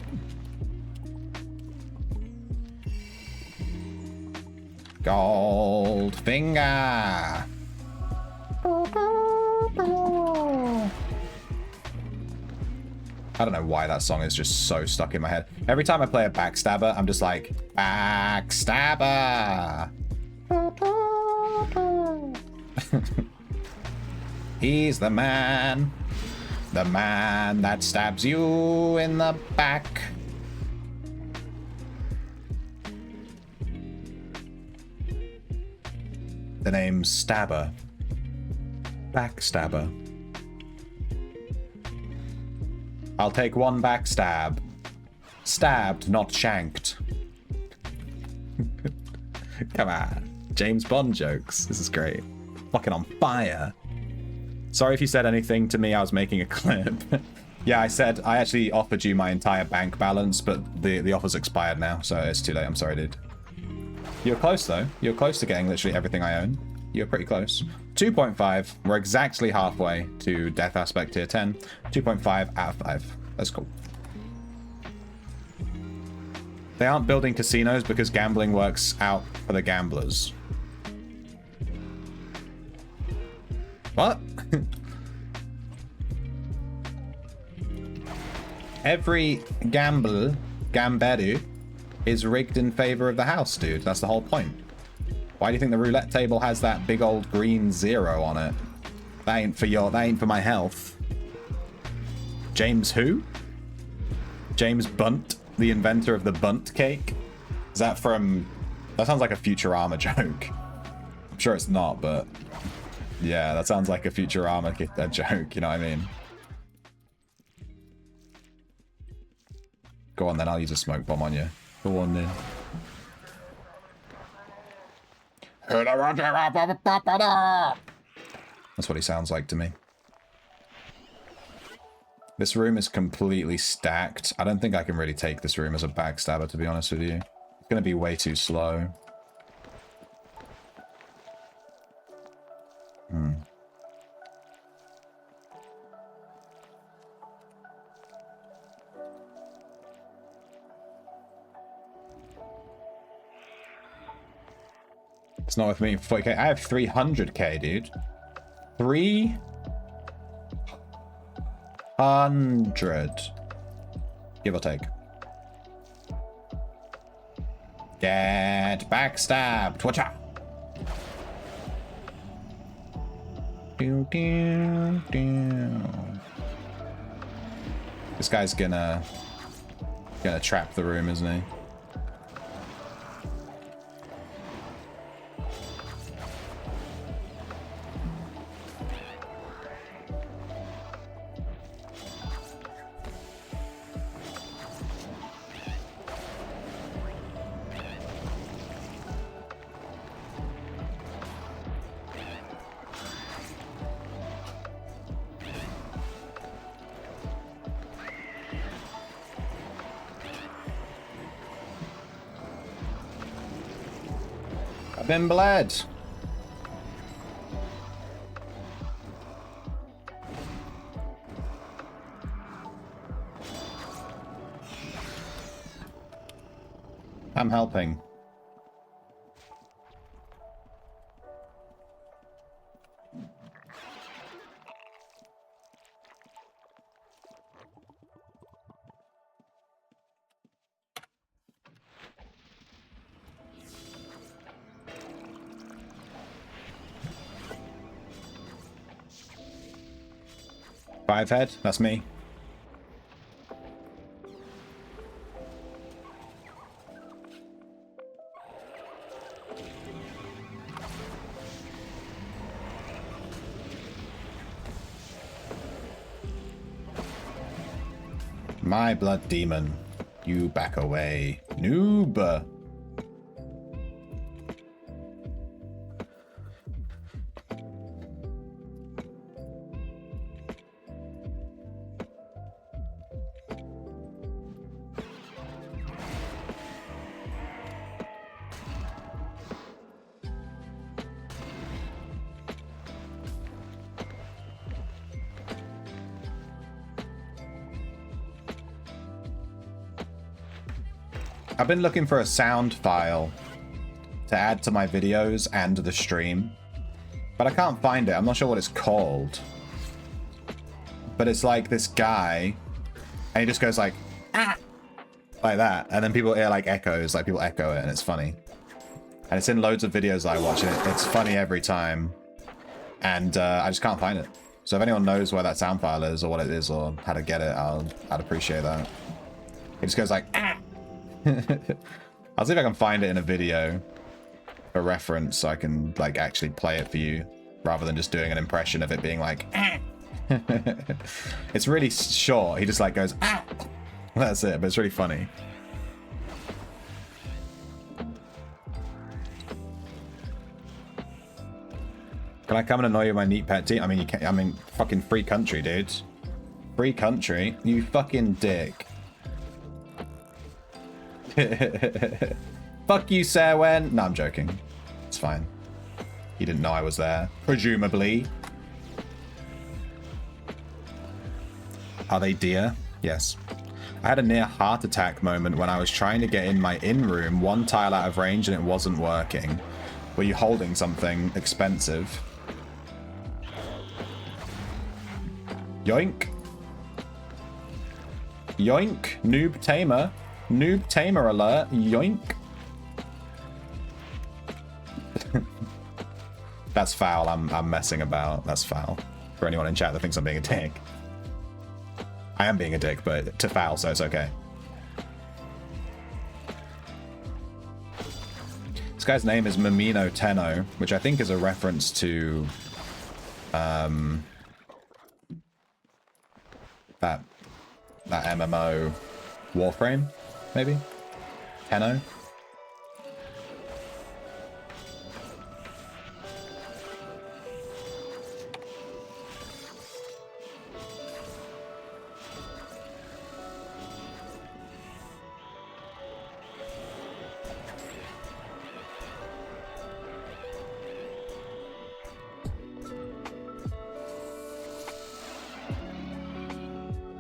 Goldfinger. I don't know why that song is just so stuck in my head. Every time I play a backstabber, I'm just like, backstabber. He's the man that stabs you in the back. the name Stabber. Backstabber. I'll take one backstab. Stabbed, not shanked. Come on. James Bond jokes. This is great. Fucking on fire. Sorry if you said anything to me. I was making a clip. Yeah, I actually offered you my entire bank balance, but the offer's expired now, so it's too late. I'm sorry, dude. You're close, though. You're close to getting literally everything I own. You're pretty close. 2.5. We're exactly halfway to Death Aspect Tier 10. 2.5 out of 5. That's cool. They aren't building casinos because gambling works out for the gamblers. What? Every gamberu is rigged in favor of the house, dude. That's the whole point. Why do you think the roulette table has that big old green 0 on it? That ain't for my health. James who? James Bunt, the inventor of the Bunt cake? Is that from... That sounds like a Futurama joke. I'm sure it's not, but... Yeah, that sounds like a Futurama joke, you know what I mean? Go on then, I'll use a smoke bomb on you. Go on then. That's what he sounds like to me. This room is completely stacked. I don't think I can really take this room as a backstabber, to be honest with you. It's going to be way too slow. It's not with me for 40k. I have 300k, dude. 300. Give or take. Get backstabbed. Watch out. This guy's gonna trap the room, isn't he? Been bled. I'm helping. Five head, that's me. My blood demon, you back away, noob. I've been looking for a sound file to add to my videos and the stream, but I can't find it. I'm not sure what it's called. But it's like this guy, and he just goes like, ah! Like that, and then people hear like echoes, like people echo it, and it's funny. And it's in loads of videos I watch, and it's funny every time. And I just can't find it. So if anyone knows where that sound file is, or what it is, or how to get it, I'd appreciate that. He just goes like, ah! I'll see if I can find it in a video. a reference so I can like actually play it for you rather than just doing an impression of it being like it's really short. He just like goes ah. That's it, but it's really funny. Can I come and annoy you with my neat pet team? I mean, you can't. I mean, fucking free country, dude. Free country? You fucking dick. Fuck you, Sarwen. No, I'm joking. It's fine. He didn't know I was there. Presumably. Are they deer? Yes. I had a near heart attack moment when I was trying to get in my in-room, one tile out of range, and it wasn't working. Were you holding something expensive? Yoink. Yoink. Noob tamer. Noob tamer alert. Yoink. That's foul. I'm messing about. That's foul. For anyone in chat that thinks I'm being a dick. I am being a dick, but to foul, so it's okay. This guy's name is Mimino Tenno, which I think is a reference to that MMO Warframe, maybe? Tenno?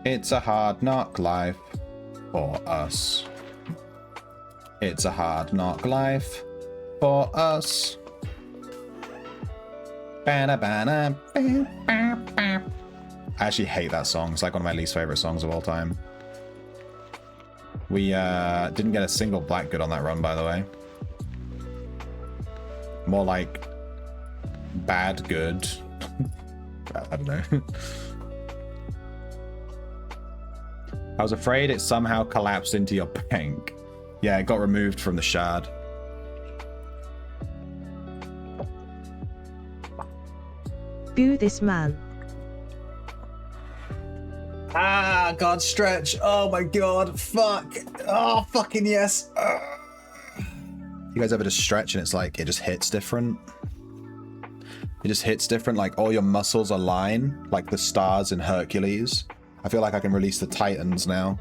It's a hard knock life for us. It's a hard knock life for us. I actually hate that song. It's like one of my least favorite songs of all time. We didn't get a single black good on that run, by the way. More like bad good. I don't know. I was afraid it somehow collapsed into your bank. Yeah, it got removed from the shard. Boo this man. Ah, God, stretch. Oh my God, fuck. Oh, fucking yes. You guys ever just stretch and it's like, it just hits different? It just hits different, like all your muscles align, like the stars in Hercules. I feel like I can release the Titans now.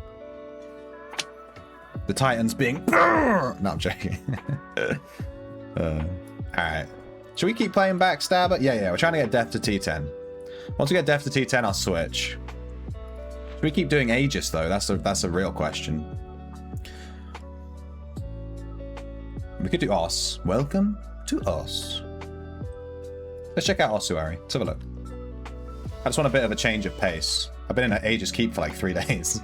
The Titans being... No, I'm joking. Alright. Should we keep playing Backstabber? Yeah, we're trying to get Death to T10. Once we get Death to T10, I'll switch. Should we keep doing Aegis, though? That's a real question. We could do Os. Welcome to Os. Let's check out Ossuary. Let's have a look. I just want a bit of a change of pace. I've been in an Aegis Keep for like 3 days.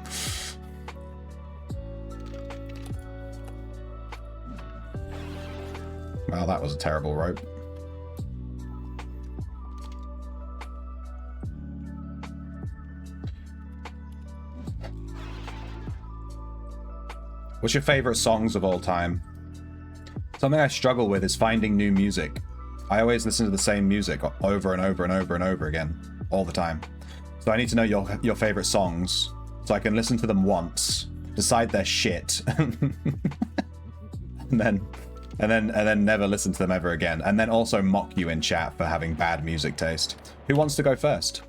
Wow, that was a terrible rope. What's your favorite songs of all time? Something I struggle with is finding new music. I always listen to the same music over and over and over and over again, all the time. So I need to know your favorite songs so I can listen to them once, decide they're shit, and then never listen to them ever again, and then also mock you in chat for having bad music taste. Who wants to go first?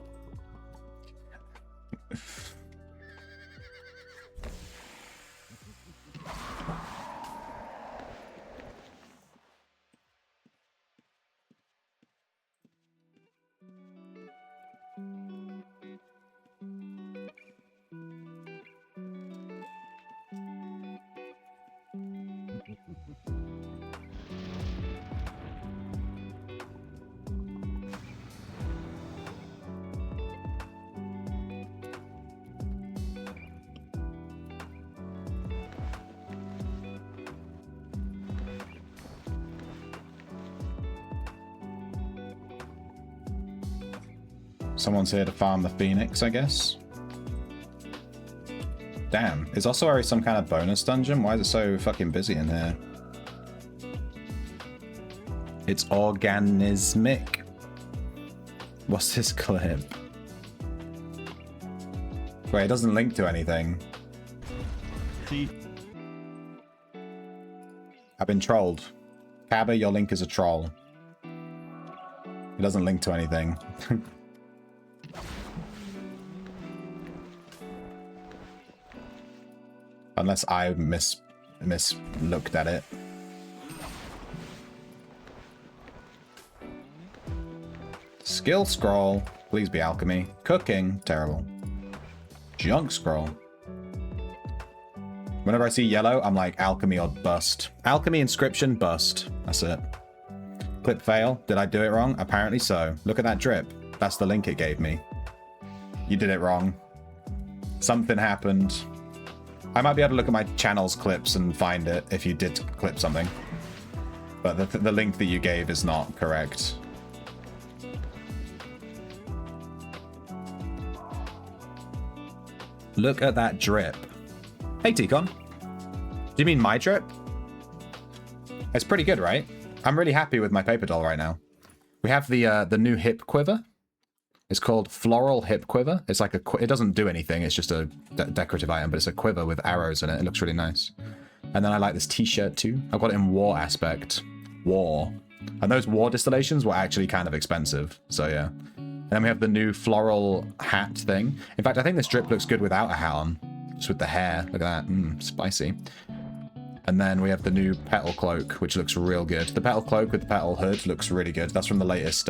Someone's here to farm the Phoenix, I guess. Damn, is Ossuary some kind of bonus dungeon? Why is it so fucking busy in here? It's organismic. What's this clip? Wait, it doesn't link to anything. See. I've been trolled. Cabba, your link is a troll. It doesn't link to anything. Unless I looked at it. Skill scroll. Please be alchemy. Cooking. Terrible. Junk scroll. Whenever I see yellow, I'm like alchemy or bust. Alchemy, inscription, bust. That's it. Clip fail. Did I do it wrong? Apparently so. Look at that drip. That's the link it gave me. You did it wrong. Something happened. I might be able to look at my channel's clips and find it if you did clip something. But the link that you gave is not correct. Look at that drip. Hey, Tikon. Do you mean my drip? It's pretty good, right? I'm really happy with my paper doll right now. We have the new hip quiver. It's called Floral Hip Quiver. It's like it doesn't do anything. It's just a decorative item, but it's a quiver with arrows in it. It looks really nice. And then I like this t-shirt too. I've got it in war aspect. War. And those war distillations were actually kind of expensive. So yeah. And then we have the new floral hat thing. In fact, I think this drip looks good without a hat on. Just with the hair. Look at that. Spicy. And then we have the new petal cloak, which looks real good. The petal cloak with the petal hood looks really good. That's from the latest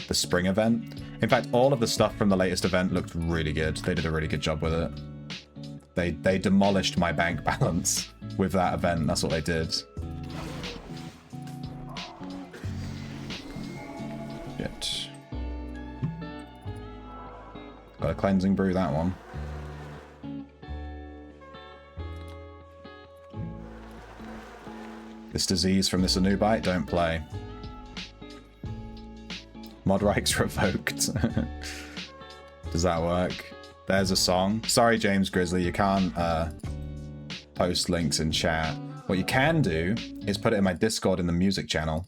the spring event. In fact, all of the stuff from the latest event looked really good. They did a really good job with it. They demolished my bank balance with that event. That's what they did. Shit. Got a cleansing brew, that one. This disease from this Anubite, don't play. Modrike's revoked. Does that work? There's a song. Sorry, James Grizzly, you can't post links in chat. What you can do is put it in my Discord in the music channel.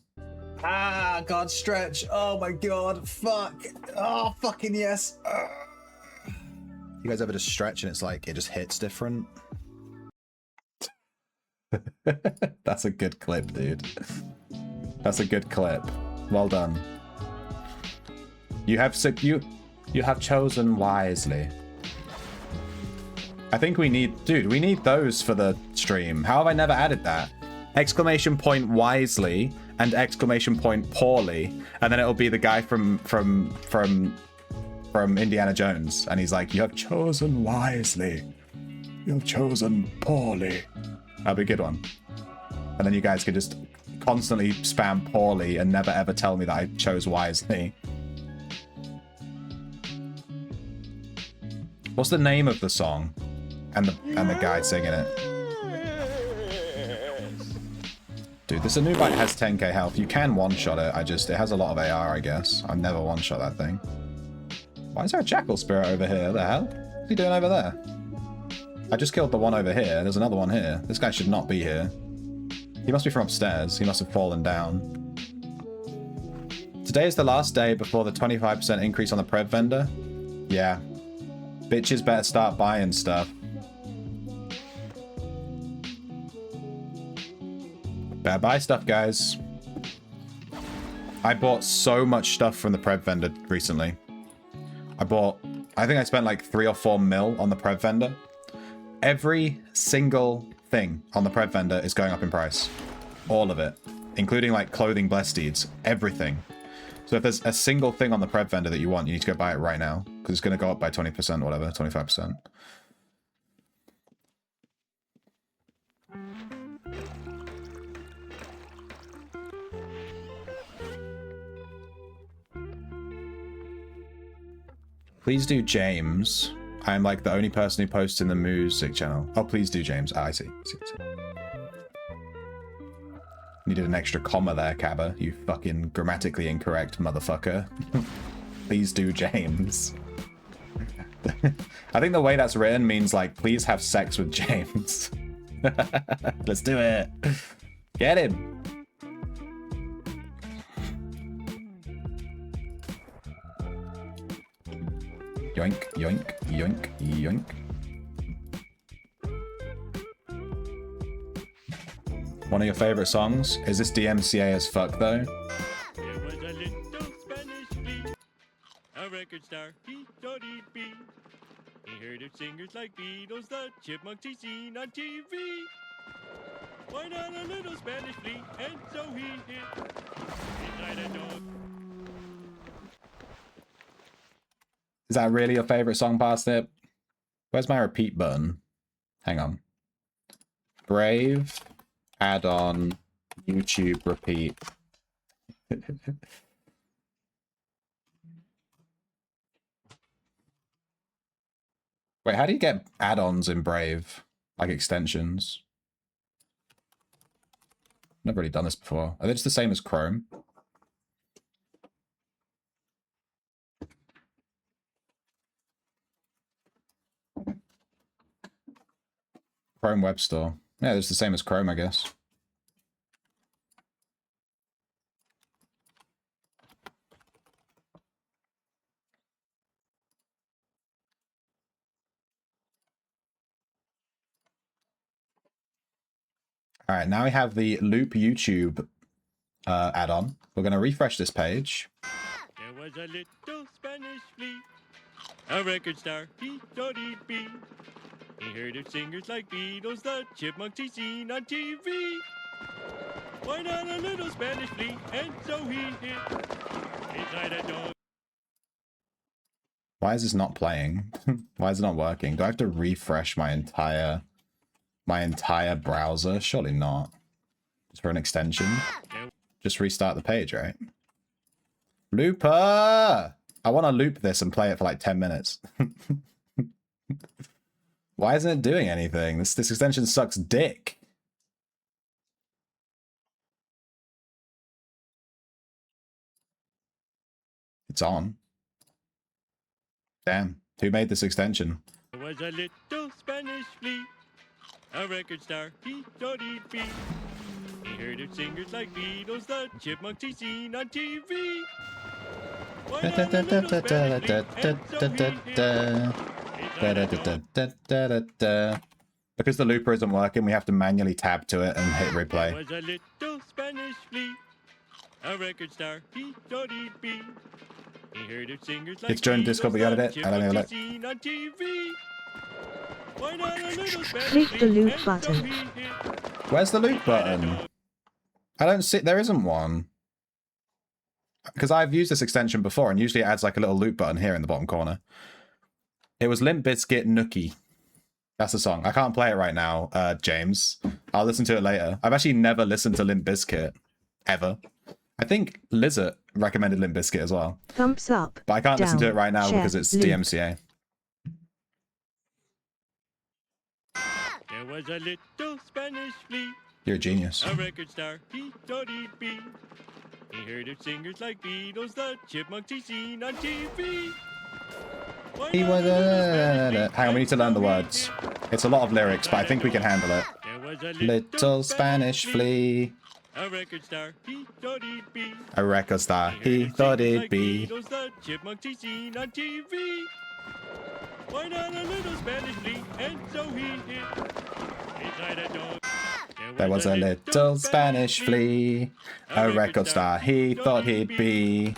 Ah, God, stretch. Oh my God, fuck. Oh, fucking yes. You guys ever just stretch and it's like, it just hits different? That's a good clip, dude. That's a good clip. Well done. You have chosen wisely. I think we need, dude, we need those for the stream. How have I never added that? Exclamation point wisely and exclamation point poorly, and then it'll be the guy from Indiana Jones, and he's like, "You have chosen wisely. You have chosen poorly." That'd be a good one. And then you guys could just constantly spam poorly and never ever tell me that I chose wisely. What's the name of the song? And the guy singing it. Dude, this Anubite has 10k health. You can one-shot it. It has a lot of AR, I guess. I've never one-shot that thing. Why is there a jackal spirit over here? What the hell? What's he doing over there? I just killed the one over here. There's another one here. This guy should not be here. He must be from upstairs. He must have fallen down. Today is the last day before the 25% increase on the Prev vendor. Yeah. Bitches better start buying stuff. Better buy stuff, guys. I bought so much stuff from the Prev vendor recently. I think I spent like 3 or 4 mil on the Prev vendor. Every single thing on the Prev vendor is going up in price. All of it. Including like clothing blessed deeds. Everything. So if there's a single thing on the Prev vendor that you want, you need to go buy it right now. Because it's going to go up by 20%, whatever, 25%. Please do James. I'm like the only person who posts in the music channel. Oh, please do James. Ah, I see. Needed an extra comma there, Cabba. You fucking grammatically incorrect motherfucker. Please do James. I think the way that's written means like, please have sex with James. Let's do it. Get him. Yoink, yoink, yoink, yoink. One of your favorite songs? Is this DMCA as fuck though? There was a little Spanish flea, a record star, he thought he'd be. He heard of singers like Beatles, the Chipmunks he seen on TV. Why not a little Spanish flea? And so he hid inside a dog. Is that really your favorite song, Parsnip? Where's my repeat button? Hang on. Brave, add-on, YouTube, repeat. Wait, how do you get add-ons in Brave? Like extensions? Never really done this before. Are they just the same as Chrome? Chrome Web Store. Yeah, it's the same as Chrome, I guess. All right, now we have the Loop YouTube add-on. We're going to refresh this page. There was a little Spanish flea, a record star, he thought he'd be. He heard of singers like Beatles, the Chipmunks he seen on TV. Why not a little Spanish flea? And so he hid inside a dog. Why is this not playing? Why is it not working? Do I have to refresh my entire browser? Surely not. Just for an extension. Just restart the page, right? Looper! I want to loop this and play it for like 10 minutes. Why isn't it doing anything? This extension sucks dick. It's on. Damn. Who made this extension? There was a little Spanish flea, a record star, he thought he'd be. He heard of singers like Beatles, the Chipmunks he seen on TV. Why not a little Spanish flea? And so he hid inside a dog. Because the looper isn't working, we have to manually tab to it and hit There replay. was a little Spanish flea, a record star, he thought he'd be. He heard of singers like It's joined Discord, but you added Beatles, it. I don't know Chipmunks that. he seen on TV. Why not a little Spanish Click the flea? loop And so button. he hid Where's the loop inside a button? dog. I don't see, there isn't one. Because I've used this extension before, and usually it adds like a little loop button here in the bottom corner. It was Limp Bizkit Nookie. That's the song. I can't play it right now, James. I'll listen to it later. I've actually never listened to Limp Bizkit. Ever. I think Lizard recommended Limp Bizkit as well. Thumbs up. But I can't listen to down, it right now share, because it's loop. DMCA. There was a little Spanish flea, You're a genius. a record star, he thought he'd be. He heard of singers like Beatles, the Chipmunks he seen on TV. Why He not was a little Spanish flea? Hang on, we need to learn the And so he words. hid It's a lot of lyrics, but I think we can handle it. There was a Little Spanish flea, a record star, he thought he'd be. a record star, He he heard of thought singers it'd like be. Beatles, the Chipmunks he seen on TV. Why not a little Spanish flea? And so he hid inside a dog. There was a little Spanish flea, a record star, he thought he'd be.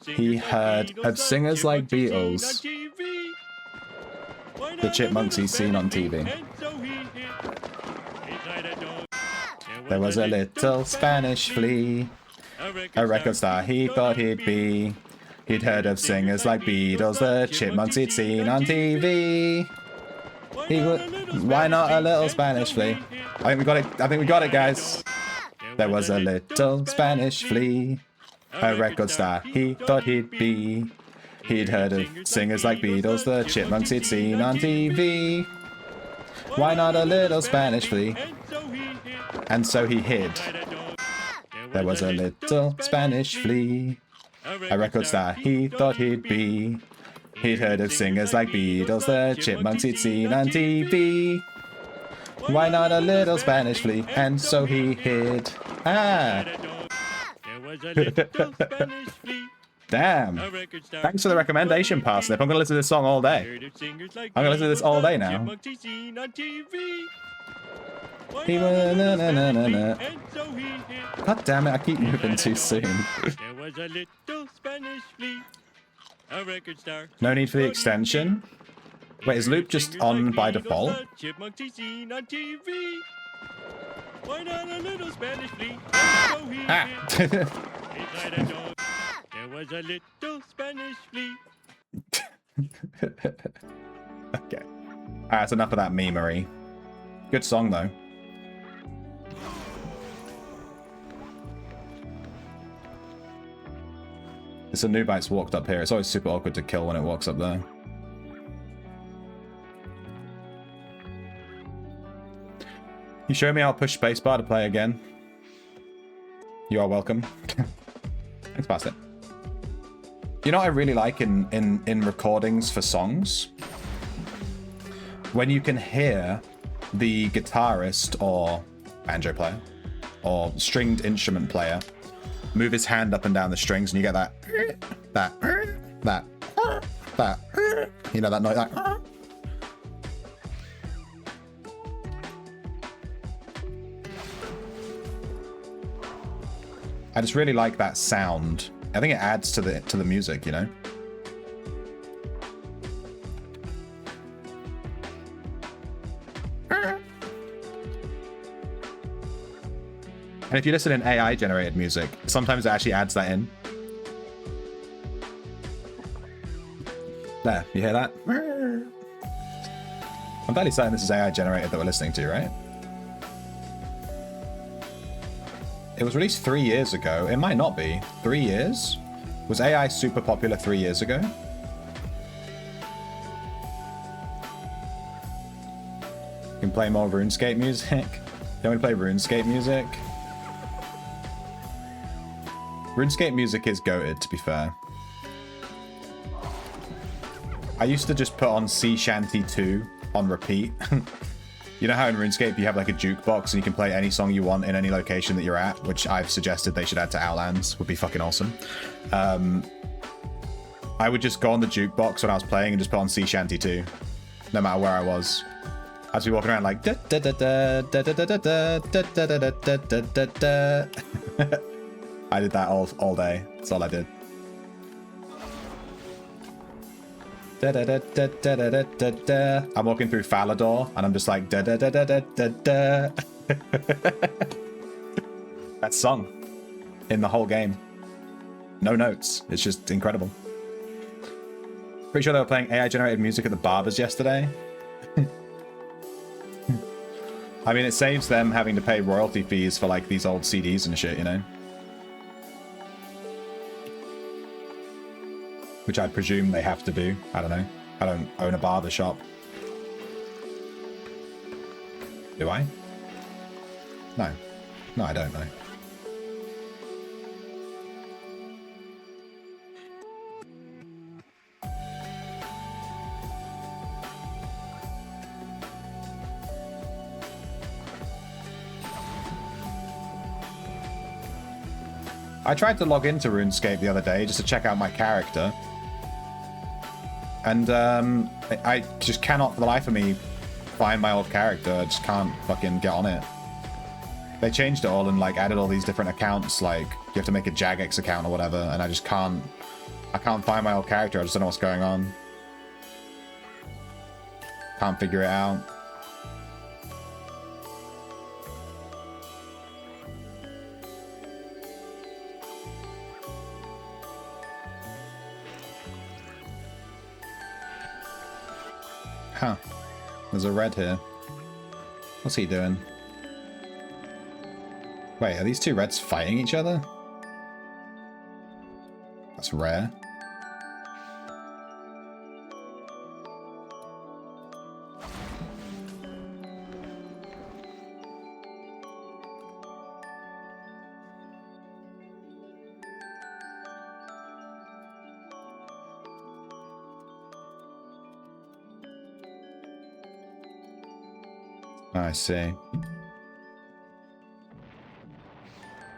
He heard of singers like Beatles, the Chipmunks he's seen on TV. There was a little Spanish flea, a record star, he thought he'd be. He'd heard of singers like Beatles, the Chipmunks he'd seen on TV. He would. Why not a little Spanish flea? I think we got it. I think we got it, guys. There was a little Spanish flea, a record star, he thought he'd be. He'd heard of singers like Beatles, the Chipmunks he'd seen on TV. Why not a little Spanish flea? And so he hid. There was a little Spanish flea, a record star, he thought he'd be. He'd heard of singers like Beatles, the Chipmunks he'd seen on TV. Why not a little Spanish flea? And so he hid. Ah! There was a little Spanish flea, Damn. A record star. Thanks for the recommendation, Parsnip. I'm going to listen to this song all day. Heard of singers like I'm gonna listen to this all day now. Chipmunks he's seen on TV. Why He not a went, na, little na, na, na, Spanish na. flea? And so he hit. God damn it, I keep moving too soon. There was a little Spanish flea, a record star. No need for the extension. Wait, is loop just on by default? Chipmunks he's seen on TV. Why not a little Spanish flea? And so he Ah. hit. Inside a dog, there was a little Spanish flea. Okay. Alright, that's enough of that memery. Good song, though. It's a new bite's walked up here. It's always super awkward to kill when it walks up there. You show me how to push spacebar to play again. You are welcome. Thanks, Bastard. You know what I really like in recordings for songs? When you can hear the guitarist or banjo player or stringed instrument player move his hand up and down the strings, and you get that, you know, that noise, that. I just really like that sound. I think it adds to the music, you know. And if you listen in AI generated music, sometimes it actually adds that in. There, you hear that? I'm fairly certain this is AI generated that we're listening to, right? It was released 3 years ago. It might not be. 3 years? Was AI super popular 3 years ago? You can play more RuneScape music. Can we play RuneScape music? RuneScape music is goated, to be fair. I used to just put on Sea Shanty 2 on repeat. You know how in RuneScape you have like a jukebox and you can play any song you want in any location that you're at, which I've suggested they should add to Outlands. Would be fucking awesome. I would just go on the jukebox when I was playing and just put on Sea Shanty 2, no matter where I was. I'd be walking around like da da da da da da da da da da da da da da. I did that all day. That's all I did. Da, da, da, da, da, da, da, da. I'm walking through Falador and I'm just like da da da da da da da. That song in the whole game. No notes. It's just incredible. Pretty sure they were playing AI generated music at the barbers yesterday. I mean, it saves them having to pay royalty fees for like these old CDs and shit, you know? Which I presume they have to do. I don't know. I don't own a barber shop. Do I? No. No, I don't know. I tried to log into RuneScape the other day just to check out my character. And I just cannot for the life of me find my old character. I just can't fucking get on it. They changed it all and like added all these different accounts, like you have to make a Jagex account or whatever, and I just can't find my old character. I just don't know what's going on. Can't figure it out. Huh. There's a red here. What's he doing? Wait, are these two reds fighting each other? That's rare. I see. Are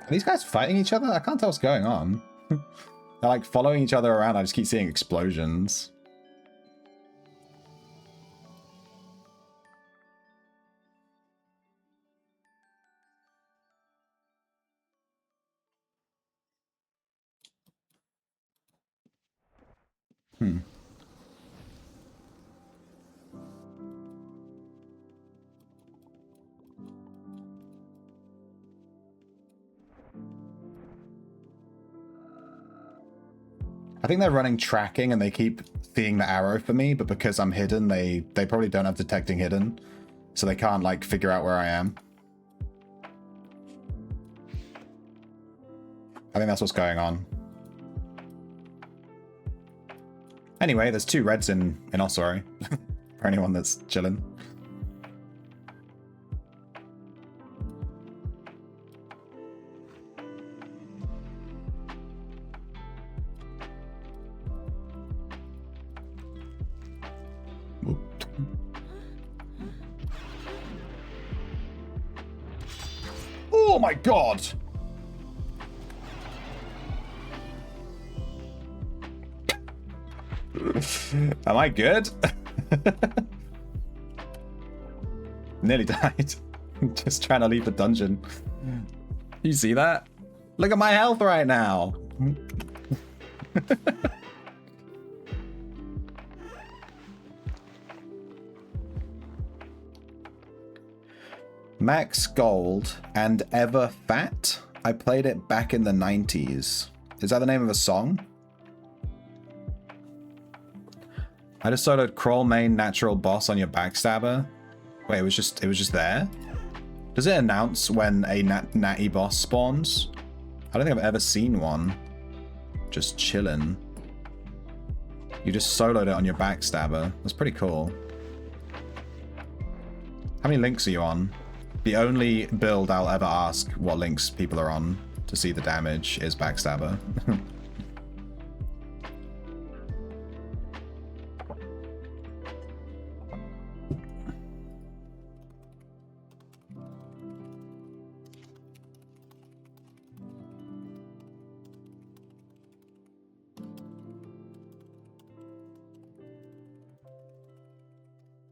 these guys fighting each other? I can't tell what's going on. They're like following each other around. I just keep seeing explosions. Hmm. I think they're running tracking and they keep seeing the arrow for me, but because I'm hidden, they probably don't have detecting hidden, so they can't like figure out where I am. I think that's what's going on. Anyway, there's 2 reds in Ossuary for anyone that's chilling. Oh my god! Am I good? Nearly died. Just trying to leave the dungeon. You see that? Look at my health right now. Max Gold and Ever Fat. I played it back in the 90s. Is that the name of a song? I just soloed Crawl Main Natural Boss on your Backstabber. Wait, it was just there? Does it announce when a natty boss spawns? I don't think I've ever seen one. Just chillin'. You just soloed it on your Backstabber. That's pretty cool. How many links are you on? The only build I'll ever ask what links people are on to see the damage is Backstabber.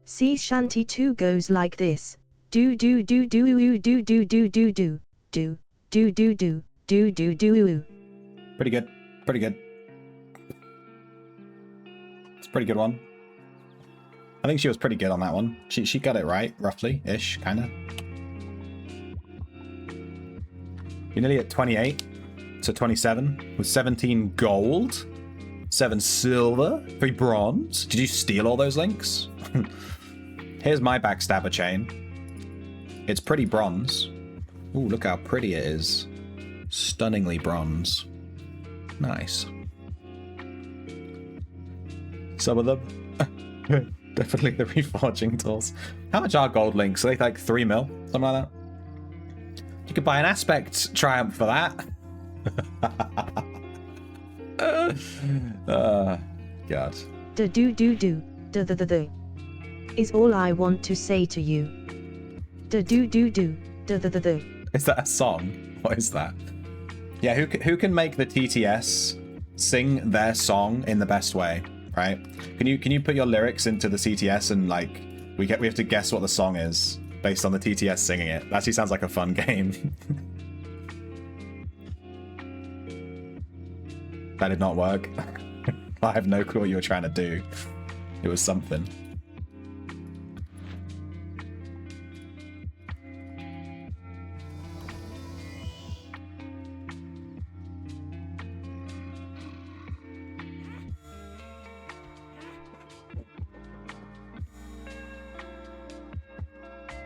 Sea Shanty 2 goes like this. Do do do do do do do do do do do do do do do do do. Pretty good. Pretty good. It's a pretty good one. I think she was pretty good on that one. She got it right, roughly, ish, kinda. You're nearly at 28 to 27 with 17 gold, 7 silver, 3 bronze. Did you steal all those links? Here's my Backstabber chain. It's pretty bronze. Ooh, look how pretty it is. Stunningly bronze. Nice. Some of them. Definitely the reforging tools. How much are gold links? Are they like 3 mil? Something like that? You could buy an Aspect Triumph for that. God. Do do do do do do do do is all I want to say to you. Do do do do do do do do. Is that a song? What is that? Yeah, who can make the TTS sing their song in the best way, right? Can you put your lyrics into the CTS and like we have to guess what the song is based on the TTS singing it? That actually sounds like a fun game. That did not work. I have no clue what you were trying to do. It was something.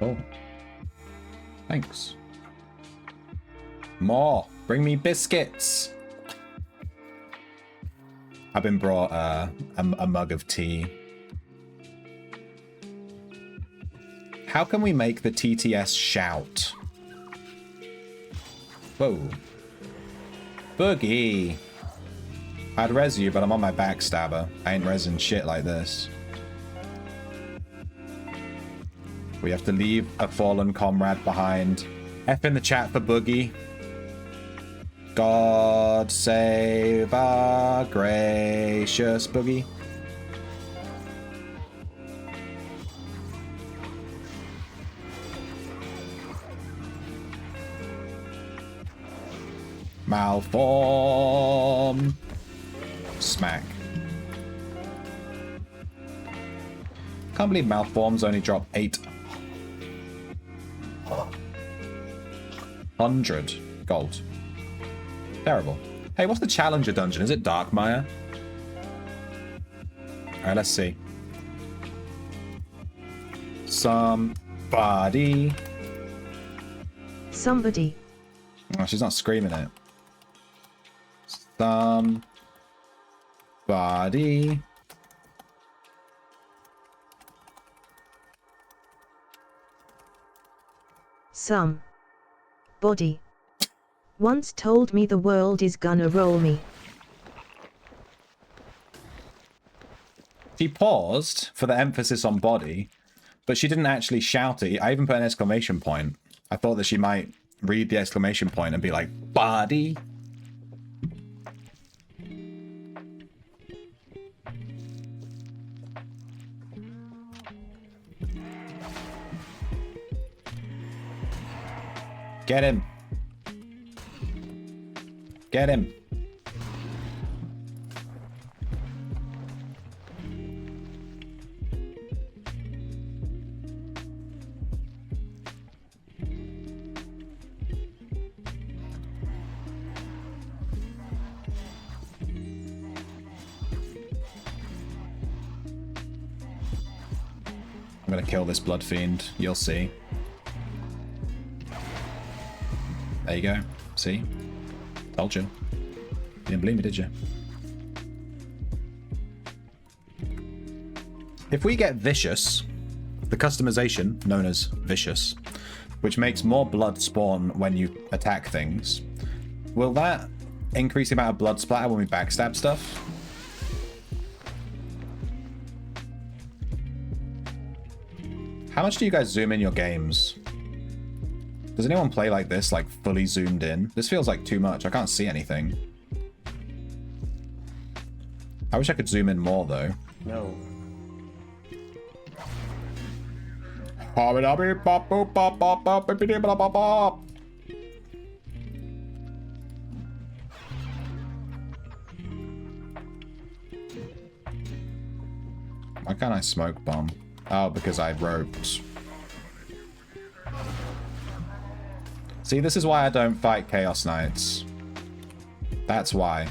Oh. Thanks. More. Bring me biscuits. I've been brought a mug of tea. How can we make the TTS shout? Whoa. Boogie. I'd res you, but I'm on my Backstabber. I ain't resin shit like this. We have to leave a fallen comrade behind. F in the chat for Boogie. God save our gracious boogie. Malform. Smack. Can't believe Malforms only drop 800 gold. Terrible. Hey, what's the Challenger dungeon? Is it Darkmire? Alright, let's see. Somebody. Somebody. Oh, she's not screaming it. Somebody. Some body once told me the world is gonna roll me. She paused for the emphasis on body, but she didn't actually shout it. I even put an exclamation point. I thought that she might read the exclamation point and be like, body. Get him. Get him. I'm gonna kill this blood fiend. You'll see. There you go. See? Told you. You didn't believe me, did you? If we get Vicious, the customization known as Vicious, which makes more blood spawn when you attack things, will that increase the amount of blood splatter when we backstab stuff? How much do you guys zoom in your games? Does anyone play like this, like fully zoomed in? This feels like too much. I can't see anything. I wish I could zoom in more though. No. Why can't I smoke bomb? Oh, because I roped. See, this is why I don't fight Chaos Knights. That's why.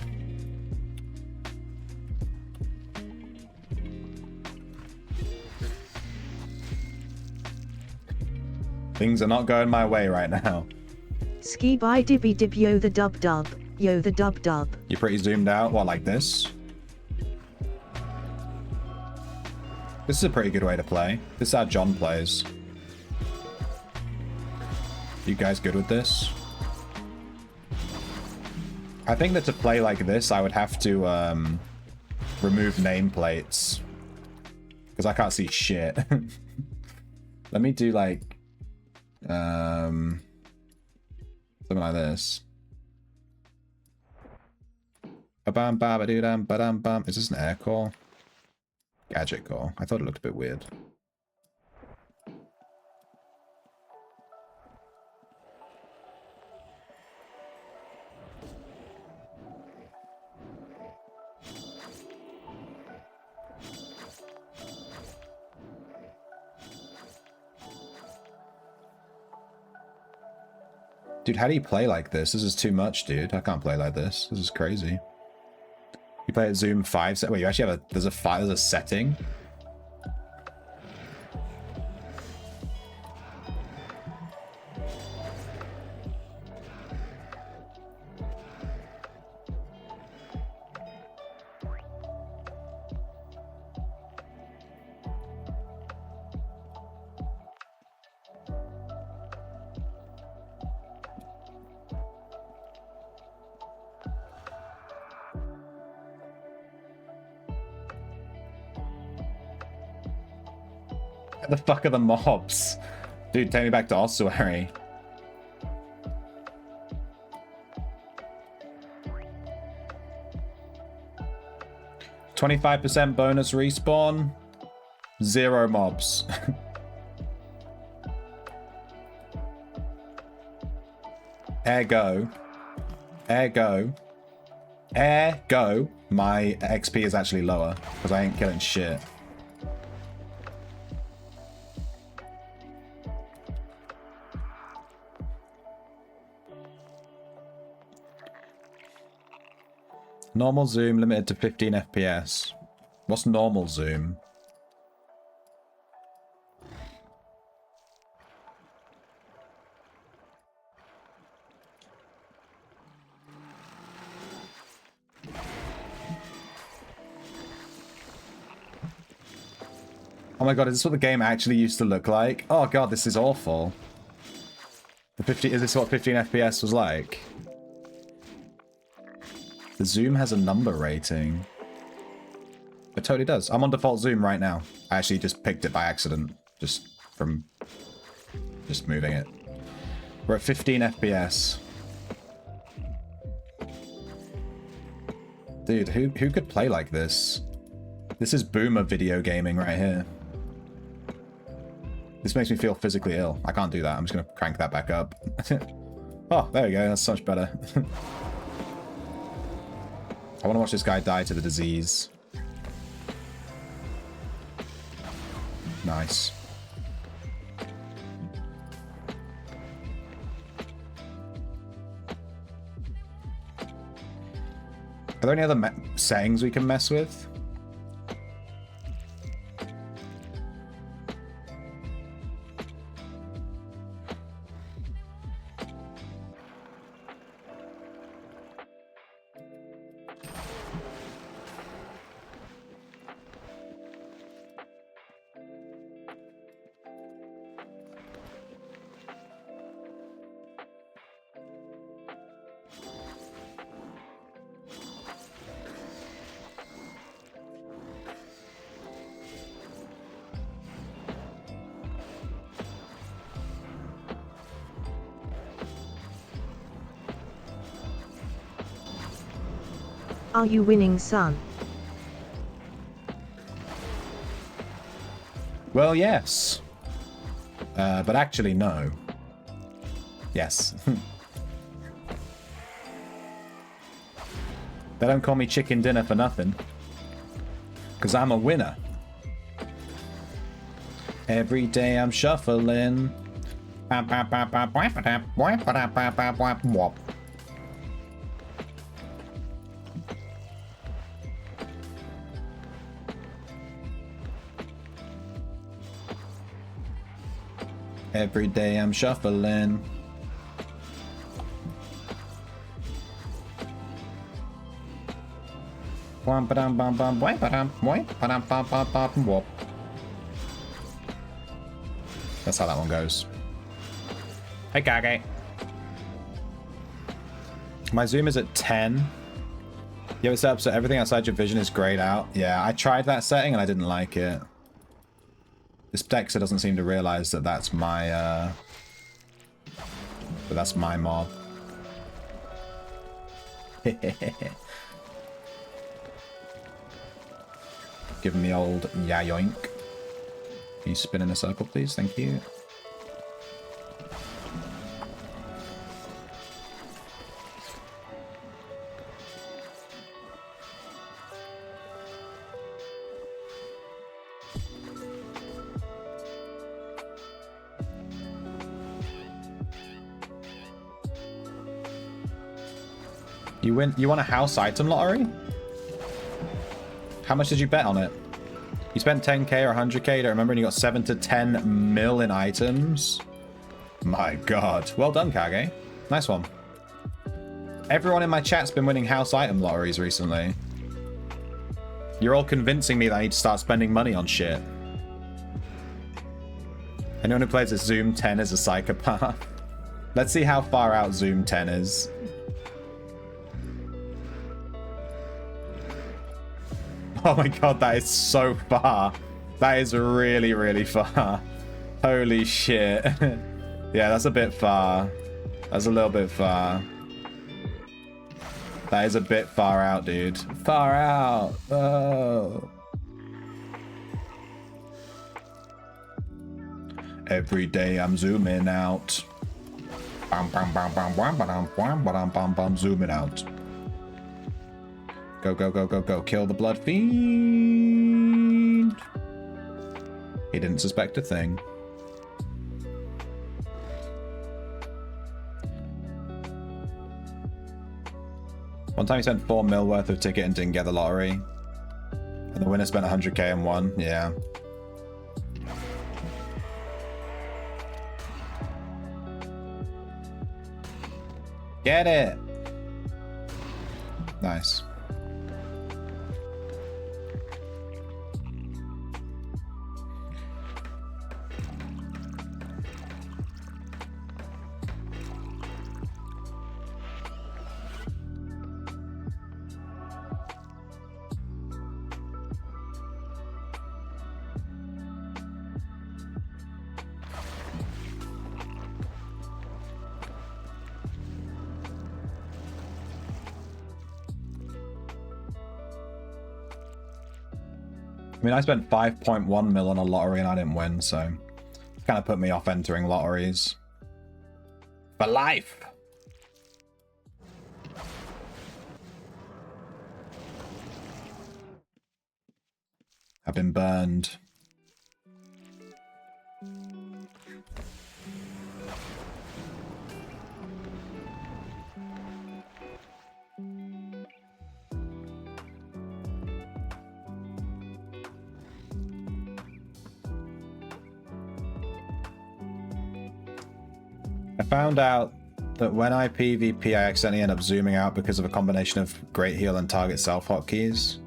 Things are not going my way right now. Ski by dibby dib yo the dub dub. Yo the dub dub. You're pretty zoomed out. What, like this? This is a pretty good way to play. This is how John plays. You guys good with this? I think that to play like this, I would have to remove nameplates. Because I can't see shit. Let me do like... something like this. Ba-bam, ba-ba-doo-dam, ba-dam, bam. Is this an air core? Gadget core. I thought it looked a bit weird. Dude, how do you play like this? This is too much, dude. I can't play like this. This is crazy. You play at Zoom 5 set. Wait, you actually have a there's a setting? The fuck are the mobs? Dude, take me back to ossuary. 25% bonus respawn. 0 mobs. Ergo, my XP is actually lower because I ain't killing shit. Normal zoom limited to 15 FPS. What's normal zoom? Oh my god, is this what the game actually used to look like? Oh god, this is awful. Is this what 15 FPS was like? The zoom has a number rating. It totally does. I'm on default zoom right now. I actually just picked it by accident. Just moving it. We're at 15 FPS. Dude, who could play like this? This is boomer video gaming right here. This makes me feel physically ill. I can't do that. I'm just going to crank that back up. Oh, there we go. That's so much better. I want to watch this guy die to the disease. Nice. Are there any other settings we can mess with? Are you winning, son? Well, yes. But actually, no. Yes. They don't call me chicken dinner for nothing. Because I'm a winner. Every day I'm shuffling. Every day I'm shuffling. That's how that one goes. Hey, Kage. My zoom is at 10. You have it set up so everything outside your vision is grayed out. Yeah, I tried that setting and I didn't like it. This Dexter doesn't seem to realize that that's my, mob. Give him the old yayoink. Can you spin in a circle, please? Thank you. You won a house item lottery? How much did you bet on it? You spent 10k or 100k, I don't remember, and you got 7 to 10 mil in items? My god. Well done, Kage. Nice one. Everyone in my chat's been winning house item lotteries recently. You're all convincing me that I need to start spending money on shit. Anyone who plays at Zoom 10 is a psychopath. Let's see how far out Zoom 10 is. Oh my god, that is so far. That is really, really far. Holy shit. Yeah, that's a bit far. That's a little bit far. That is a bit far out, dude. Far out. Oh. Every day I'm zooming out. Bam, bam, bam, bam, bam, bam, bam, bam, bam, bam, zooming out. Go, go, go, go, go. Kill the blood fiend. He didn't suspect a thing. One time he spent 4 mil worth of ticket and didn't get the lottery. And the winner spent 100k and won. Yeah. Get it! Nice. I mean, I spent 5.1 mil on a lottery and I didn't win, so it kind of put me off entering lotteries. For life! I've been burned. I found out that when I PvP, I accidentally end up zooming out because of a combination of Great Heal and Target Self hotkeys.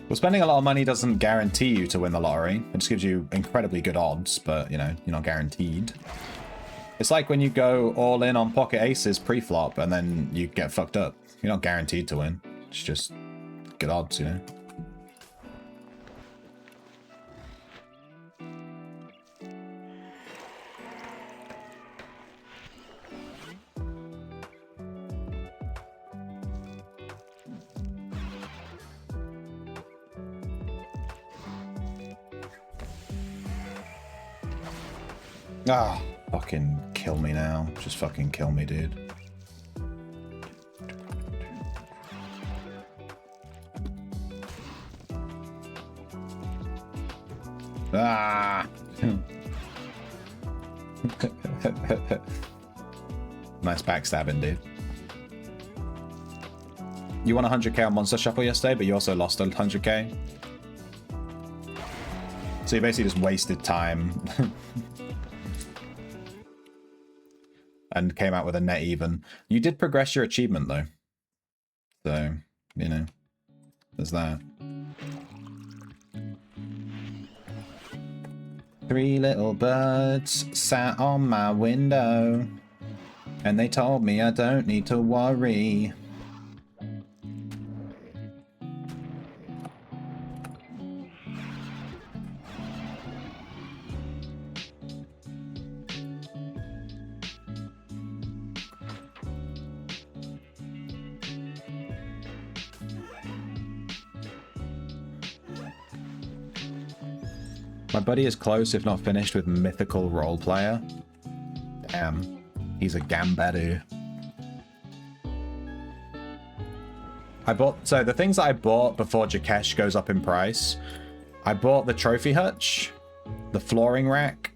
Well, spending a lot of money doesn't guarantee you to win the lottery. It just gives you incredibly good odds, but, you know, you're not guaranteed. It's like when you go all in on pocket aces pre-flop and then you get fucked up. You're not guaranteed to win. It's just good odds, you know? Ah, fucking kill me now. Just fucking kill me, dude. Ah! Nice backstabbing, dude. You won 100k on Monster Shuffle yesterday, but you also lost 100k. So you basically just wasted time. And came out with a net even. You did progress your achievement, though. So, you know, there's that. 3 little birds sat on my window, and they told me I don't need to worry. My buddy is close, if not finished, with Mythical Role Player. Damn, he's a Gambadu. So the things that I bought before Jakesh goes up in price, I bought the Trophy Hutch, the Flooring Rack,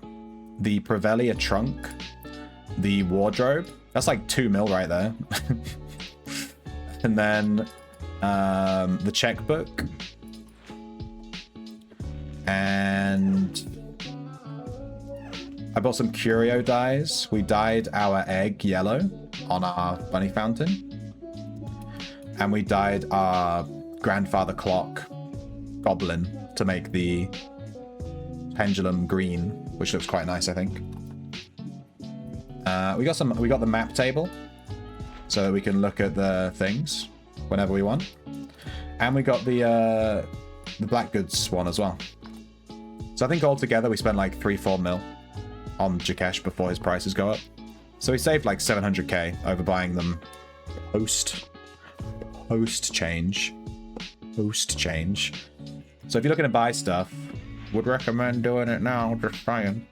the Prevelia Trunk, the Wardrobe. That's like 2 mil right there. And then the Checkbook. And I bought some curio dyes. We dyed our egg yellow on our bunny fountain. And we dyed our grandfather clock goblin to make the pendulum green, which looks quite nice, I think. We got the map table, so that we can look at the things whenever we want. And we got the black goods one as well. So I think altogether we spent like 3-4 mil on Jakesh before his prices go up. So we saved like 700k over buying them post change. So if you're looking to buy stuff, would recommend doing it now, just saying.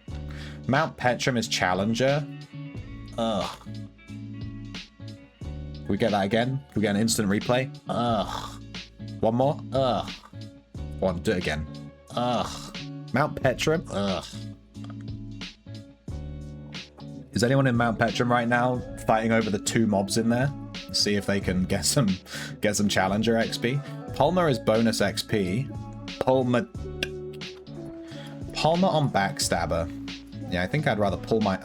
Mount Petrum is Challenger. Ugh. Can we get that again? Can we get an instant replay? Ugh. One more? Ugh. One, do it again. Ugh. Mount Petrum? Ugh. Is anyone in Mount Petrum right now fighting over the 2 mobs in there? See if they can get some Challenger XP. Palmer is bonus XP. Palmer on Backstabber. Yeah, I think I'd rather pull my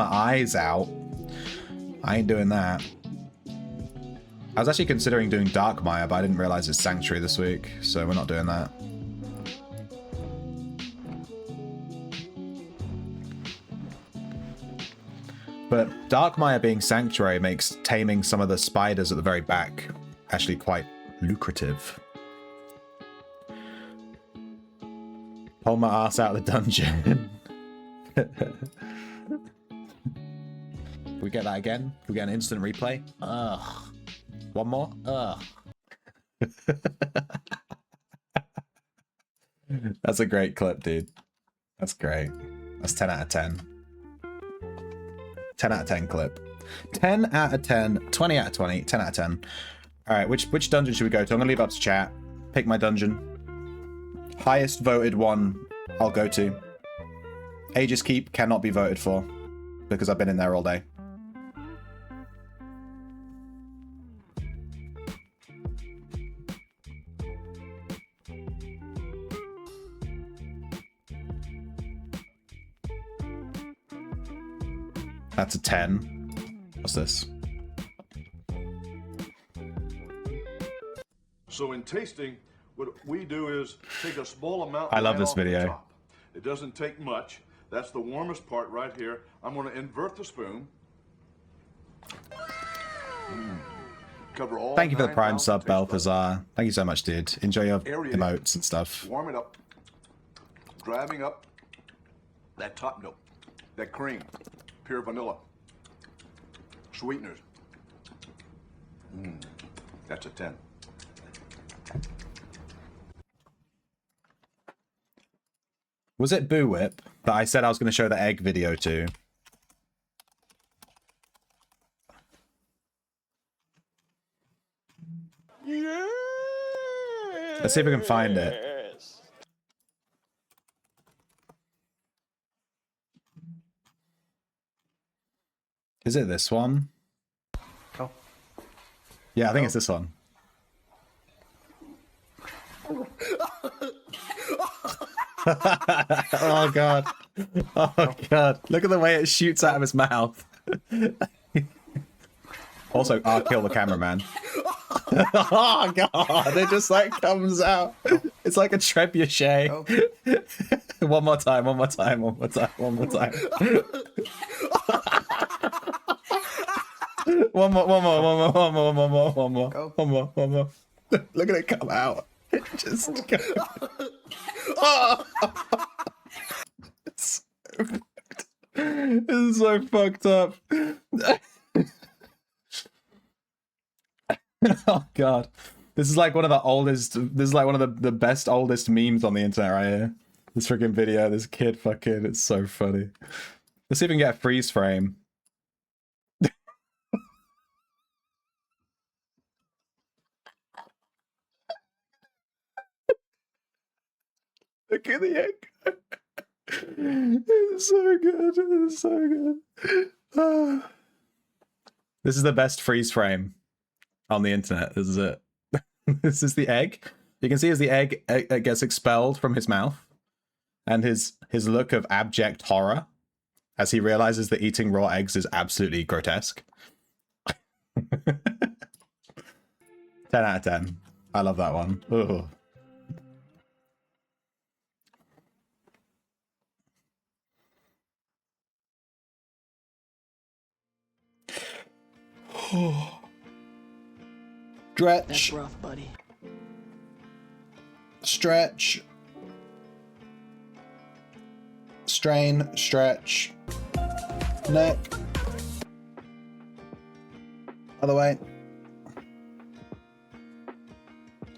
eyes out. I ain't doing that. I was actually considering doing Darkmire, but I didn't realize it's Sanctuary this week, so we're not doing that. But Darkmire being Sanctuary makes taming some of the spiders at the very back actually quite lucrative. Pull my ass out of the dungeon. Can we get that again? Can we get an instant replay? Ugh. One more? Ugh. That's a great clip, dude. That's great. That's 10 out of 10. 10 out of 10 clip. 10 out of 10, 20 out of 20, 10 out of 10. Alright, which dungeon should we go to? I'm gonna leave up to chat. Pick my dungeon. Highest voted one I'll go to. Aegis Keep cannot be voted for because I've been in there all day. That's a 10. What's this? So in tasting, what we do is take a small amount. I love right this off the video. top. It doesn't take much. That's the warmest part right here. I'm going to invert the spoon. Cover all. Thank you for the 9 Prime ounce sub, taste buds. Balthazar. Thank you so much, dude. Enjoy your Aerate. emotes and stuff. Warm it up. Driving up that top note, that cream, pure vanilla, sweeteners. That's a 10. Was it Boo Whip that I said I was going to show the egg video to? Yes. Let's see if we can find it. Is it this one? Oh. Yeah, I think it's this one. Oh god. Oh god. Look at the way it shoots out of his mouth. Also, I'll kill the cameraman. Oh god, it just like comes out. It's like a trebuchet. Oh. One more time, one more time, one more time, one more time. One more, one more, one more, one more, one more, one more, one more, one more. Look at it come out. It just goes. Oh! It's so fucked. This is so fucked up. Oh god. This is like one of the oldest, this is like one of the best oldest memes on the internet right here. This freaking video, this kid fucking, it's so funny. Let's see if we can get a freeze frame. Look at the egg. It's so good. It's so good. Ah. This is the best freeze frame on the internet. This is it. This is the egg. You can see as the egg gets expelled from his mouth, and his look of abject horror as he realizes that eating raw eggs is absolutely grotesque. 10 out of 10. I love that one. Ugh. Stretch. That's rough, buddy. Stretch. Strain, stretch. Neck. Other way.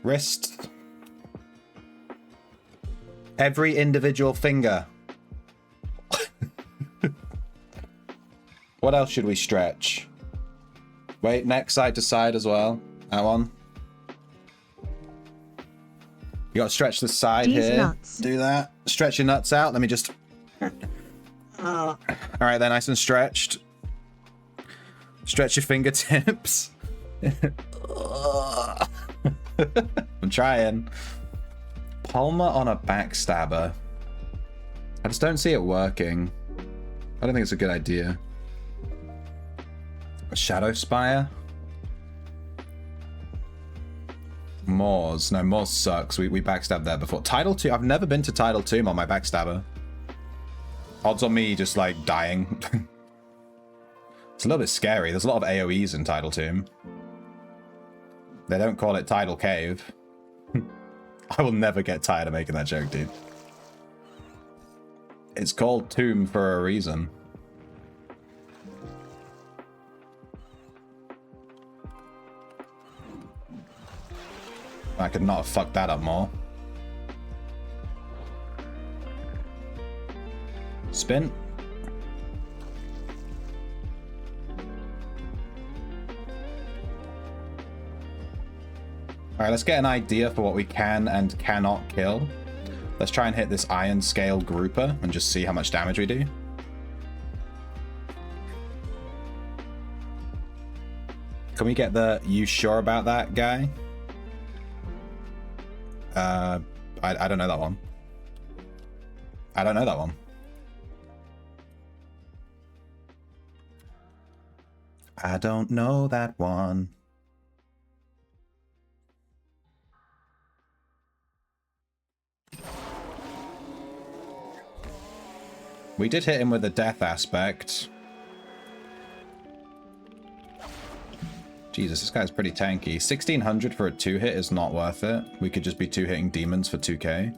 Wrist. Every individual finger. What else should we stretch? Wait, neck side to side as well. That one. You gotta stretch the side These here. nuts. Do that. Stretch your nuts out. Let me just... Alright, they're nice and stretched. Stretch your fingertips. I'm trying. Palmer on a backstabber. I just don't see it working. I don't think it's a good idea. A Shadow Spire? Moors. No, Moors sucks. We backstabbed there before. Tidal Tomb. I've never been to Tidal Tomb on my backstabber. Odds on me just, like, dying. It's a little bit scary. There's a lot of AoEs in Tidal Tomb. They don't call it Tidal Cave. I will never get tired of making that joke, dude. It's called Tomb for a reason. I could not have fucked that up more. Spin. Alright, let's get an idea for what we can and cannot kill. Let's try and hit this Iron Scale Grouper and just see how much damage we do. Can we get the "you sure about that" guy? I don't know that one. I don't know that one. I don't know that one. We did hit him with the death aspect. Jesus, this guy's pretty tanky. 1600 for a 2-hit is not worth it. We could just be 2-hitting demons for 2k.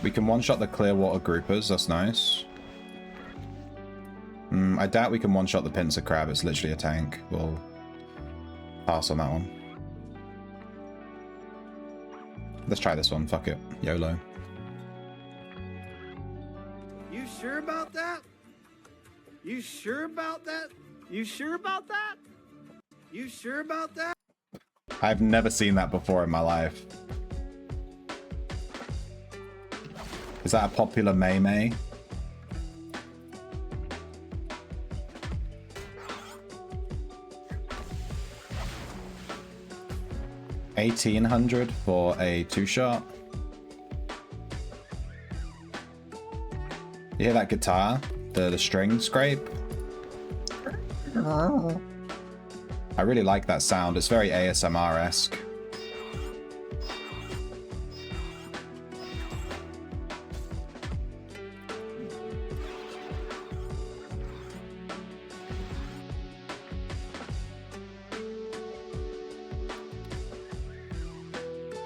We can one-shot the Clearwater Groupers, that's nice. I doubt we can one-shot the Pincer Crab, it's literally a tank. We'll pass on that one. Let's try this one, fuck it. YOLO. You sure about that? You sure about that? You sure about that? You sure about that? I've never seen that before in my life. Is that a popular May? 1800 for a 2-shot. You hear that guitar? The string scrape? I really like that sound. It's very ASMR-esque.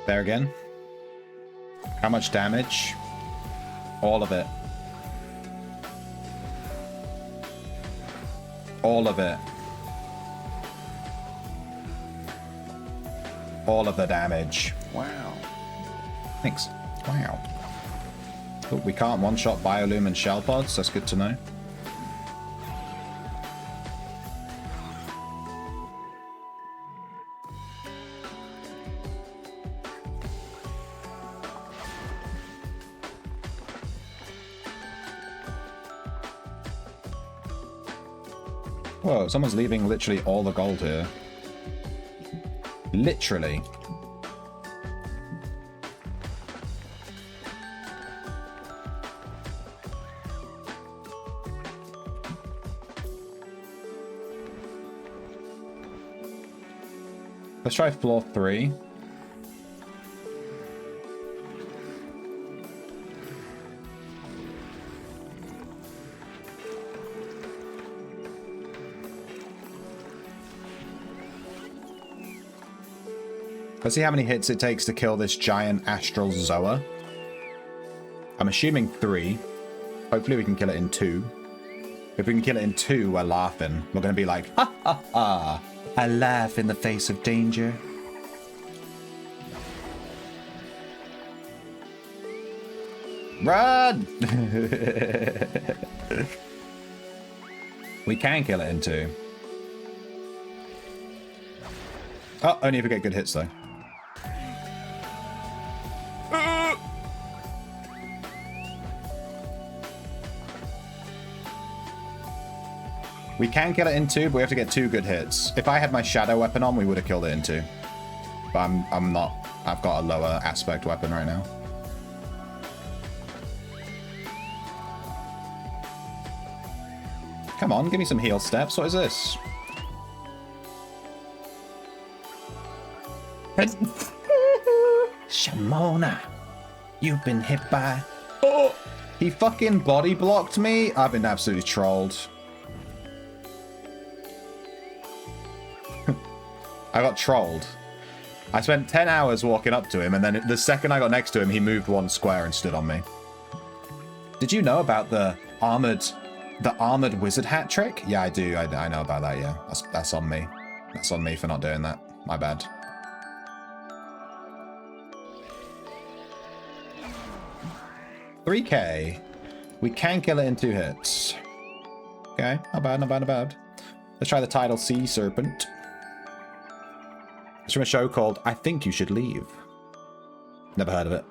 There again. How much damage? All of it. All of it. All of the damage. Wow. Thanks. Wow. Look, we can't one-shot Biolume and Shell Pods. That's good to know. Whoa, someone's leaving literally all the gold here. Literally. Let's try floor 3. Let's see how many hits it takes to kill this giant astral Zoa. I'm assuming 3. Hopefully we can kill it in 2. If we can kill it in 2, we're laughing. We're going to be like, ha ha ha. I laugh in the face of danger. Run! We can kill it in 2. Oh, only if we get good hits though. We can kill it in 2, but we have to get 2 good hits. If I had my shadow weapon on, we would have killed it in 2. But I'm not. I've got a lower aspect weapon right now. Come on, give me some heal steps. What is this? Shamona, you've been hit by... Oh! He fucking body blocked me? I've been absolutely trolled. I got trolled. I spent 10 hours walking up to him, and then the second I got next to him, he moved 1 square and stood on me. Did you know about the armored wizard hat trick? Yeah, I do. I know about that, yeah. That's on me. That's on me for not doing that. My bad. $3K. We can kill it in 2 hits. Okay, not bad, not bad, not bad. Let's try the tidal sea serpent. It's from a show called I Think You Should Leave. Never heard of it.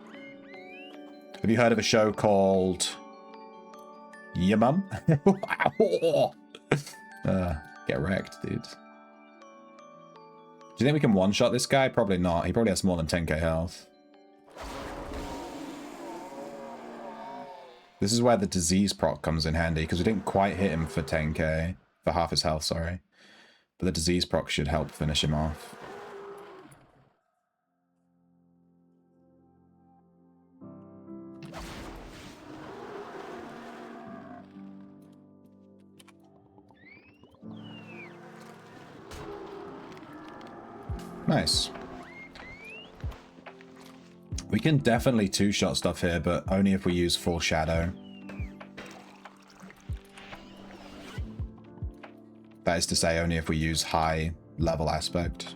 Have you heard of a show called Your Mum? Get wrecked, dude. Do you think we can one-shot this guy? Probably not. He probably has more than 10k health. This is where the disease proc comes in handy, because we didn't quite hit him for 10k. For half his health, sorry. But the disease proc should help finish him off. Nice. We can definitely two-shot stuff here, but only if we use full shadow. That is to say, only if we use high level aspect.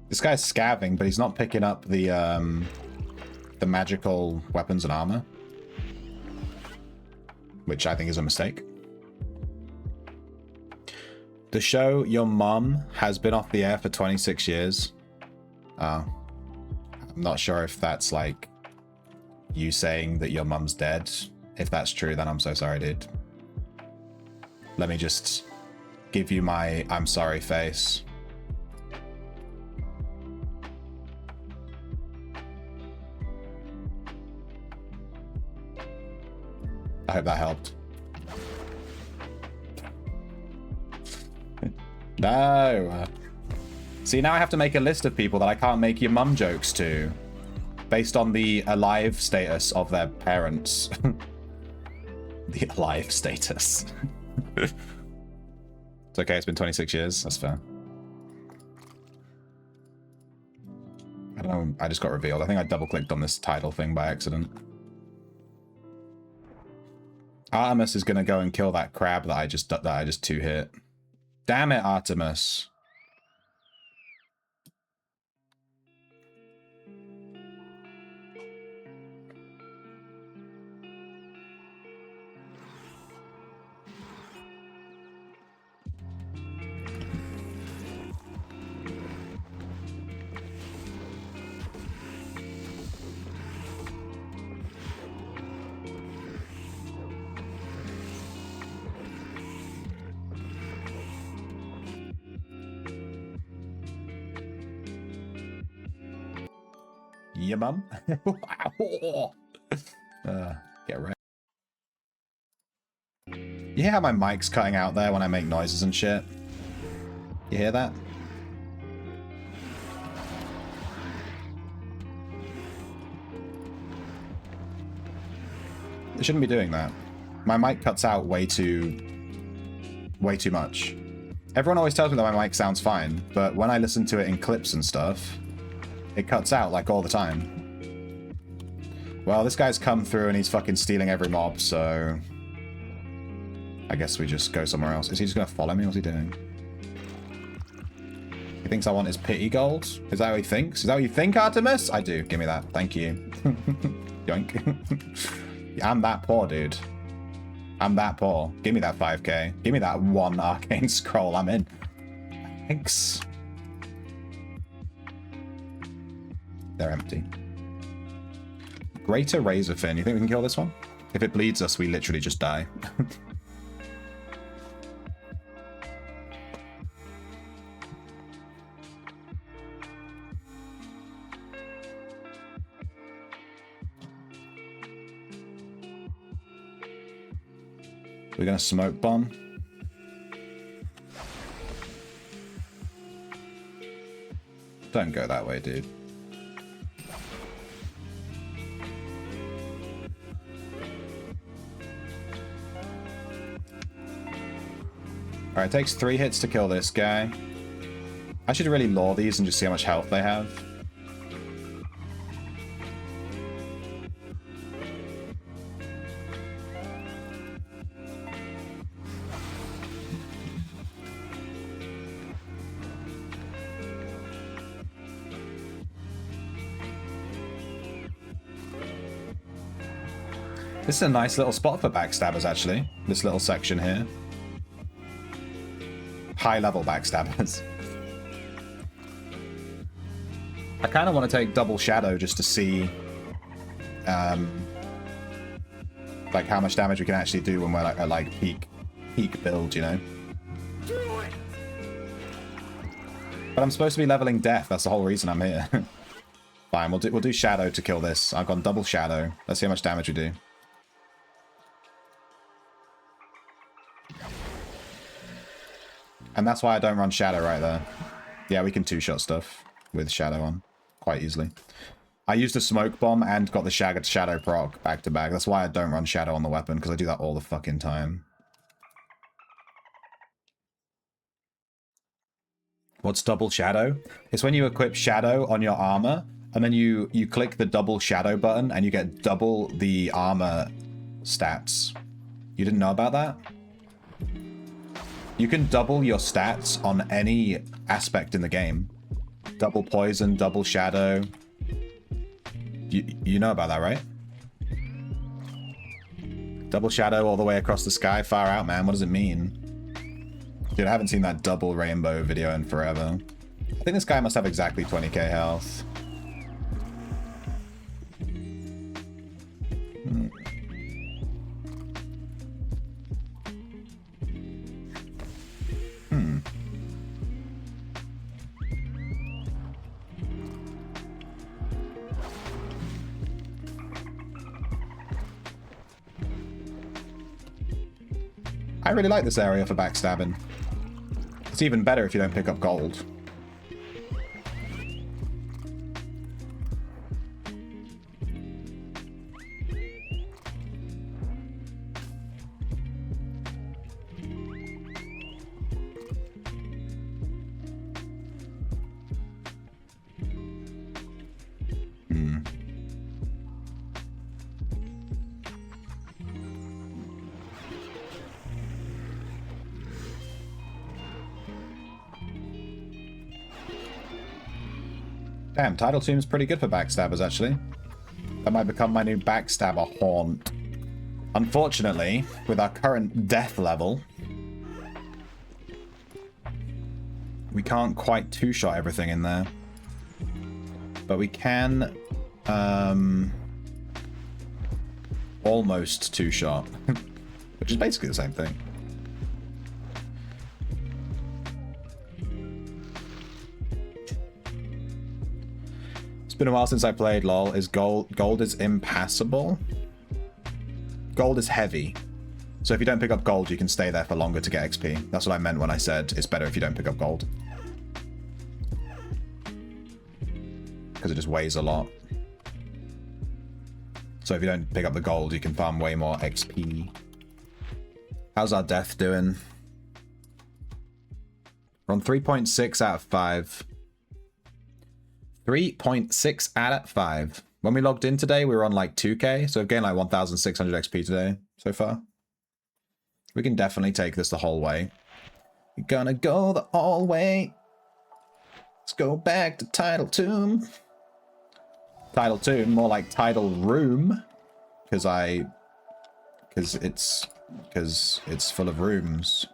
This guy's scavving, but he's not picking up the magical weapons and armor, which I think is a mistake. The show Your Mum has been off the air for 26 years. I'm not sure if that's like you saying that your mum's dead. If that's true, then I'm so sorry, dude. Let me just give you my I'm sorry face. I hope that helped. No. See, now I have to make a list of people that I can't make your mum jokes to, based on the alive status of their parents. The alive status. It's okay, it's been 26 years. That's fair. I don't know, I just got revealed. I think I double-clicked on this title thing by accident. Artemis is gonna go and kill that crab that I just two-hit. Damn it, Artemis. Yeah, mum. Get right. You hear how my mic's cutting out there when I make noises and shit? You hear that? It shouldn't be doing that. My mic cuts out way too much. Everyone always tells me that my mic sounds fine, but when I listen to it in clips and stuff, it cuts out like all the time. Well, this guy's come through and he's fucking stealing every mob, so I guess we just go somewhere else. Is he just gonna follow me? What's he doing? He thinks I want his pity gold? Is that what he thinks? Is that what you think, Artemis? I do. Give me that. Thank you. Yoink. I'm that poor, dude. I'm that poor. Give me that 5k. Give me that one arcane scroll. I'm in. Thanks. They're empty. Greater Razor Fin. You think we can kill this one? If it bleeds us, we literally just die. We're gonna smoke bomb. Don't go that way, dude. Alright, it takes 3 hits to kill this guy. I should really lure these and just see how much health they have. This is a nice little spot for backstabbers, actually. This little section here. High-level backstabbers. I kind of want to take double shadow just to see, like how much damage we can actually do when we're like at like peak build, you know. But I'm supposed to be leveling death. That's the whole reason I'm here. Fine, we'll do shadow to kill this. I've gone double shadow. Let's see how much damage we do. And that's why I don't run Shadow right there. Yeah, we can two-shot stuff with Shadow on quite easily. I used a Smoke Bomb and got the Shadow proc back-to-back. That's why I don't run Shadow on the weapon, because I do that all the fucking time. What's double Shadow? It's when you equip Shadow on your armor, and then you click the double Shadow button, and you get double the armor stats. You didn't know about that? You can double your stats on any aspect in the game. Double poison, double shadow. You know about that, right? Double shadow all the way across the sky, far out, man. What does it mean? Dude, I haven't seen that double rainbow video in forever. I think this guy must have exactly 20k health. I really like this area for backstabbing. It's even better if you don't pick up gold. Damn, Tidal Tomb's pretty good for backstabbers, actually. That might become my new backstabber haunt. Unfortunately, with our current death level, we can't quite two-shot everything in there. But we can almost two-shot, which is basically the same thing. been a while since I played, lol. Is gold is impassable? Gold is heavy. So if you don't pick up gold, you can stay there for longer to get XP. That's what I meant when I said it's better if you don't pick up gold. Because it just weighs a lot. So if you don't pick up the gold, you can farm way more XP. How's our death doing? We're on 3.6 out of 5. 3.6 out of 5. When we logged in today, we were on like 2k. So we've gained like 1,600 XP today so far. We can definitely take this the whole way. We're gonna go the whole way. Let's go back to Tidal Tomb. Tidal Tomb, more like Tidal Room. Because it's full of rooms.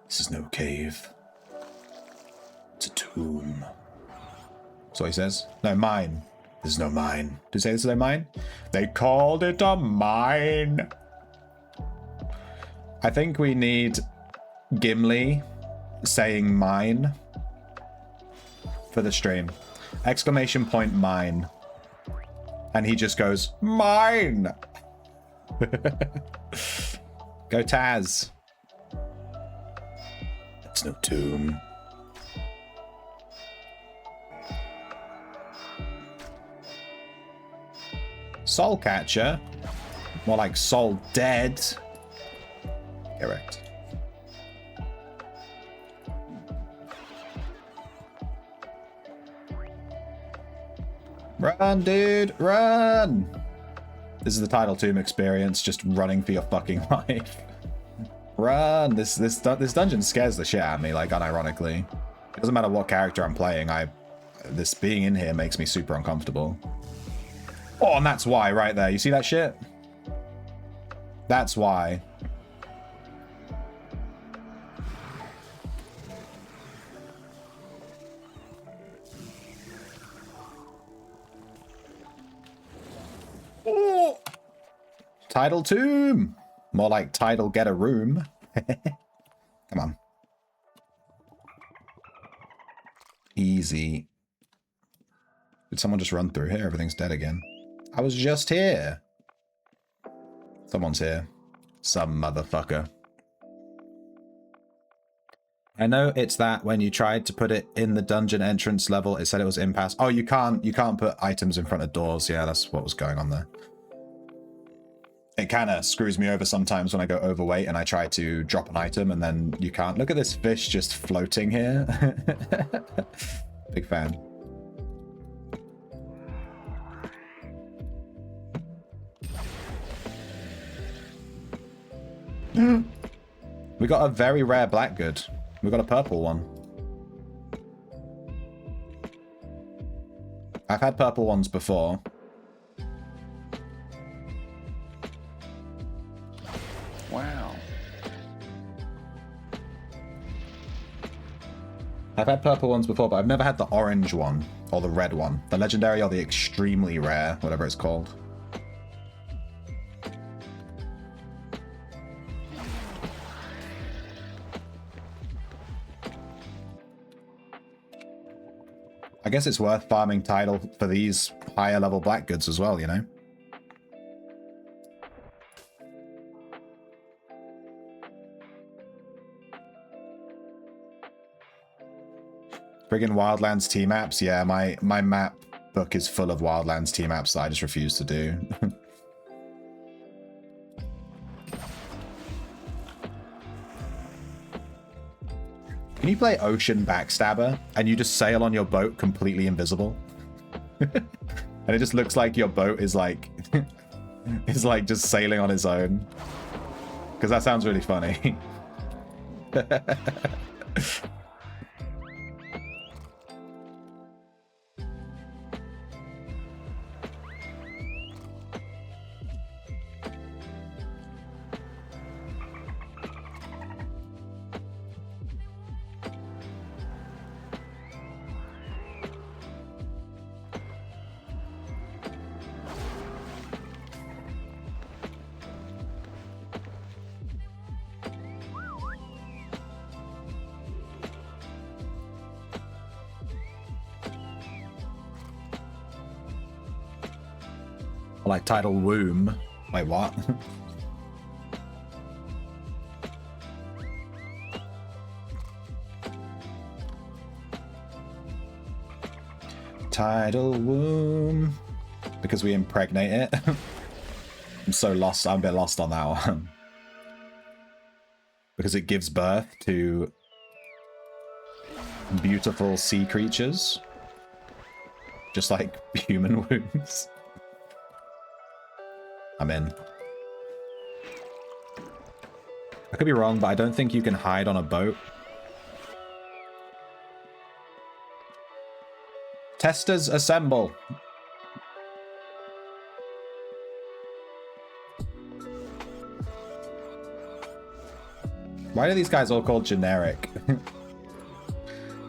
This is no cave. It's a tomb. That's what he says. No, mine. This is no mine. Did you say this is no mine? They called it a mine. I think we need Gimli saying mine for the stream. Exclamation point mine. And he just goes, mine! Go Taz. It's no tomb. Soul Catcher? More like Soul Dead. Correct. Run, dude, run! This is the Tidal Tomb experience, just running for your fucking life. Run! This dungeon scares the shit out of me, like, unironically. It doesn't matter what character I'm playing, this being in here makes me super uncomfortable. Oh, and that's why, right there. You see that shit? That's why. Oh! Tidal Tomb. More like Tidal Get a Room. Come on. Easy. Did someone just run through here? Everything's dead again. I was just here. Someone's here. Some motherfucker. I know it's that when you tried to put it in the dungeon entrance level, it said it was impasse. Oh, you can't put items in front of doors. Yeah, that's what was going on there. It kind of screws me over sometimes when I go overweight and I try to drop an item and then you can't. Look at this fish just floating here. Big fan. We got a very rare Blackgood. We got a purple one. I've had purple ones before. Wow. I've had purple ones before, but I've never had the orange one or the red one. The legendary or the extremely rare, whatever it's called. I guess it's worth farming Tidal for these higher level Blackgoods as well, you know? Friggin' Wildlands T-maps? Yeah, my map book is full of Wildlands T-maps that I just refuse to do. Can you play Ocean Backstabber and you just sail on your boat completely invisible? And it just looks like your boat is like is like just sailing on its own. Because that sounds really funny. Like tidal womb. Wait, what? Tidal womb. Because we impregnate it. I'm so lost. I'm a bit lost on that one. Because it gives birth to beautiful sea creatures. Just like human wombs. I'm in. I could be wrong, but I don't think you can hide on a boat. Testers assemble. Why are these guys all called generic?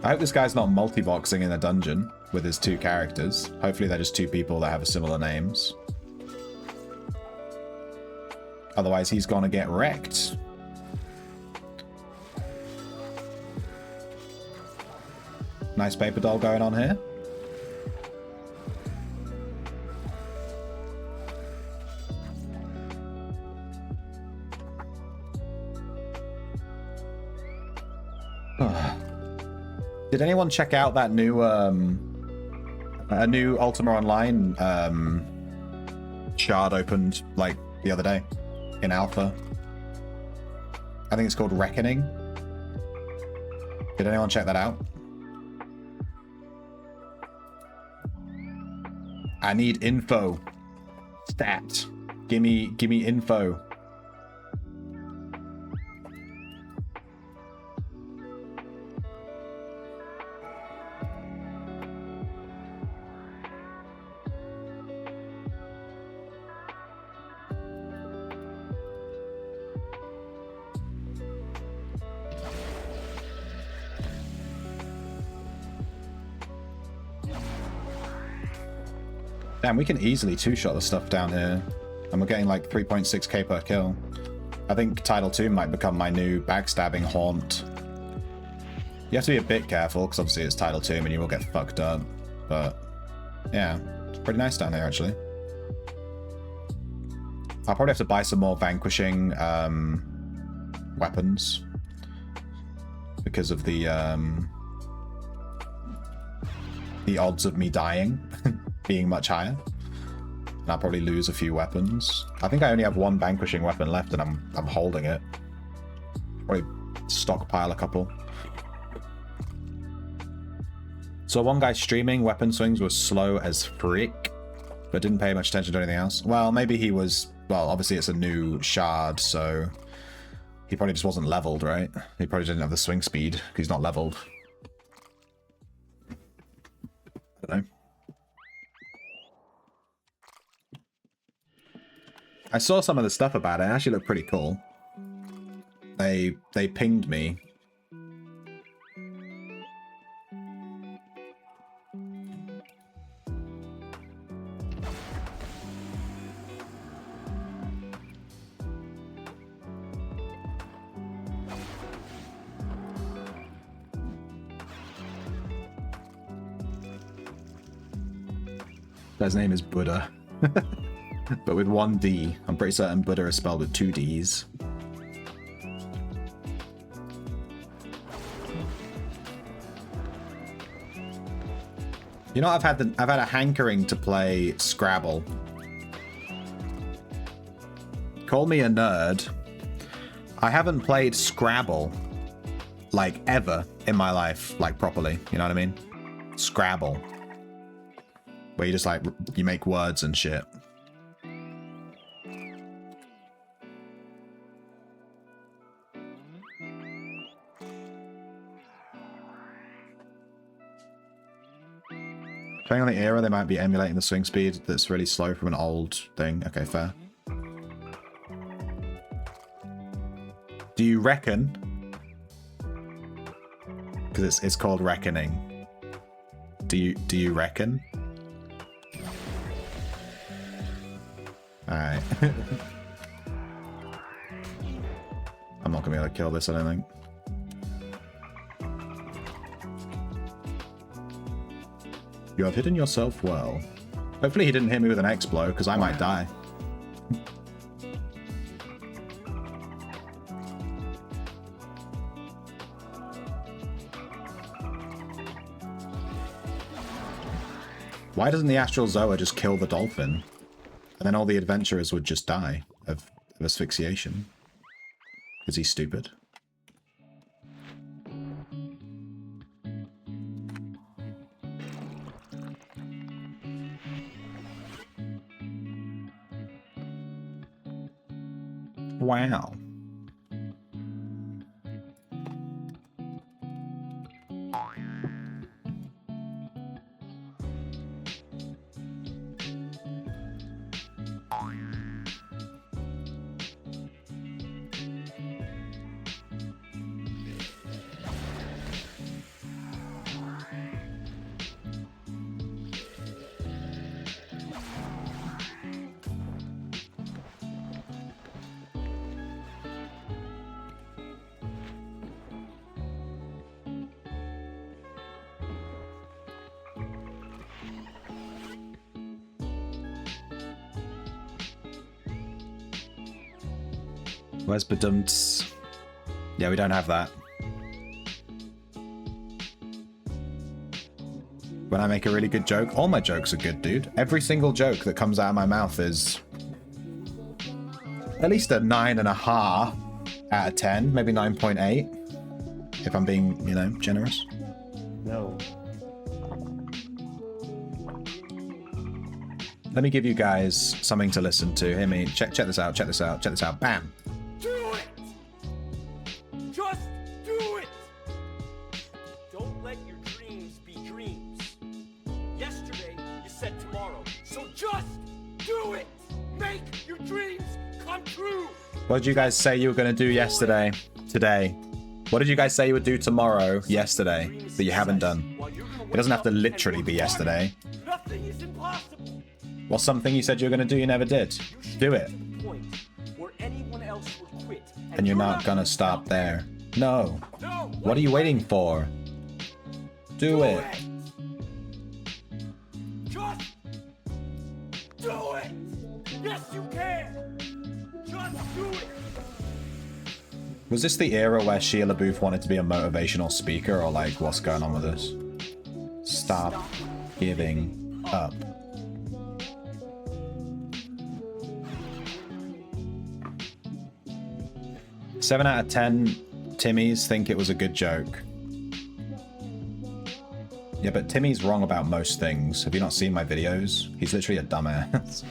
I hope this guy's not multi-boxing in a dungeon with his two characters. Hopefully they're just two people that have similar names. Otherwise he's gonna get wrecked. Nice paper doll going on here. Did anyone check out that new a new Ultima Online shard opened like the other day in alpha? I think it's called Reckoning. Did anyone check that out? I need info. Stat. Gimme info. Damn, we can easily two-shot the stuff down here. And we're getting like 3.6k per kill. I think Tidal 2 might become my new backstabbing haunt. You have to be a bit careful, because obviously it's Tidal 2 and you will get fucked up. But, yeah. It's pretty nice down here, actually. I'll probably have to buy some more vanquishing weapons. Because of the odds of me dying being much higher. And I'll probably lose a few weapons. I think I only have one vanquishing weapon left and I'm holding it. Probably stockpile a couple. So one guy streaming weapon swings was slow as frick, but didn't pay much attention to anything else. Well, maybe he was, well, obviously it's a new shard, so he probably just wasn't leveled, right? He probably didn't have the swing speed because he's not leveled. I don't know. I saw some of the stuff about it. It actually looked pretty cool. They pinged me. His name is Buddha. But with one D. I'm pretty certain Buddha is spelled with two Ds. You know, I've had a hankering to play Scrabble. Call me a nerd. I haven't played Scrabble like ever in my life, like properly. You know what I mean? Scrabble. Where you just like, you make words and shit. Depending on the era, they might be emulating the swing speed that's really slow from an old thing. Okay, fair. Do you reckon? Because it's called Reckoning. Do you reckon? Alright. I'm not gonna be able to kill this, I don't think. You have hidden yourself well. Hopefully he didn't hit me with an X-blow, because I might die. Why doesn't the Astral Zoa just kill the dolphin? And then all the adventurers would just die of asphyxiation. Is he stupid? Wow. Where's Badumts? Yeah, we don't have that. When I make a really good joke, all my jokes are good, dude. Every single joke that comes out of my mouth is at least a 9.5 out of 10, maybe 9.8, if I'm being, you know, generous. No. Let me give you guys something to listen to. Hear me. Check this out. Check this out. Check this out. Bam. Do it! Just do it! Don't let your dreams be dreams. Yesterday, you said tomorrow. So just do it! Make your dreams come true! What did you guys say you were going to do yesterday? Today? What did you guys say you would do tomorrow? Yesterday? That you haven't done? It doesn't have to literally be yesterday. Nothing is impossible. What's something you said you were going to do you never did? Do it. And you're not gonna stop there. No. What are you waiting for? Do it. Just do it. Yes, you can. Just do it. Was this the era where Shia LaBeouf wanted to be a motivational speaker, or like what's going on with this? Stop giving up. Seven out of 10 Timmys think it was a good joke. Yeah, but Timmy's wrong about most things. Have you not seen my videos? He's literally a dumbass.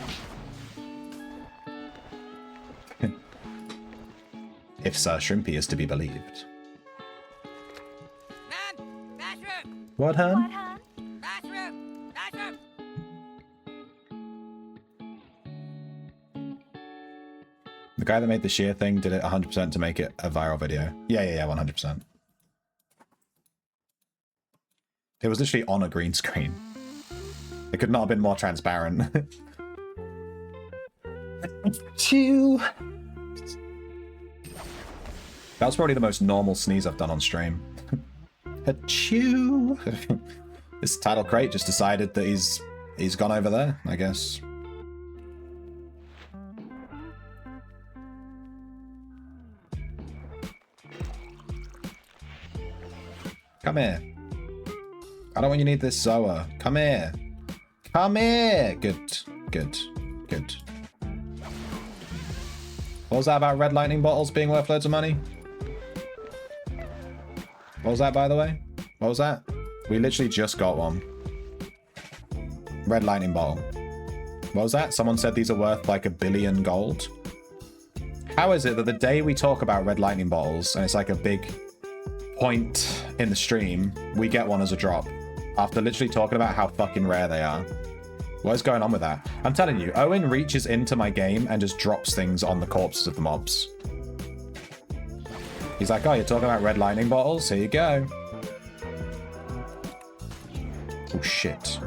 If Sir Shrimpy is to be believed. Man, bathroom! What, hun? What, hun? Bathroom! Bathroom! The guy that made the sheer thing did it 100% to make it a viral video. Yeah, 100%. It was literally on a green screen. It could not have been more transparent. Chew. That was probably the most normal sneeze I've done on stream. Achoo! This title crate just decided that he's gone over there, I guess. Come here. I don't want you to need this Zoa. Come here. Come here! Good. Good. Good. What was that about red lightning bottles being worth loads of money? What was that, by the way? What was that? We literally just got one. Red lightning bottle. What was that? Someone said these are worth like $1 billion gold. How is it that the day we talk about red lightning bottles, and it's like a big point in the stream, we get one as a drop? After literally talking about how fucking rare they are. What is going on with that? I'm telling you, Owen reaches into my game and just drops things on the corpses of the mobs. He's like, oh, you're talking about red lightning bottles? Here you go. Oh, shit.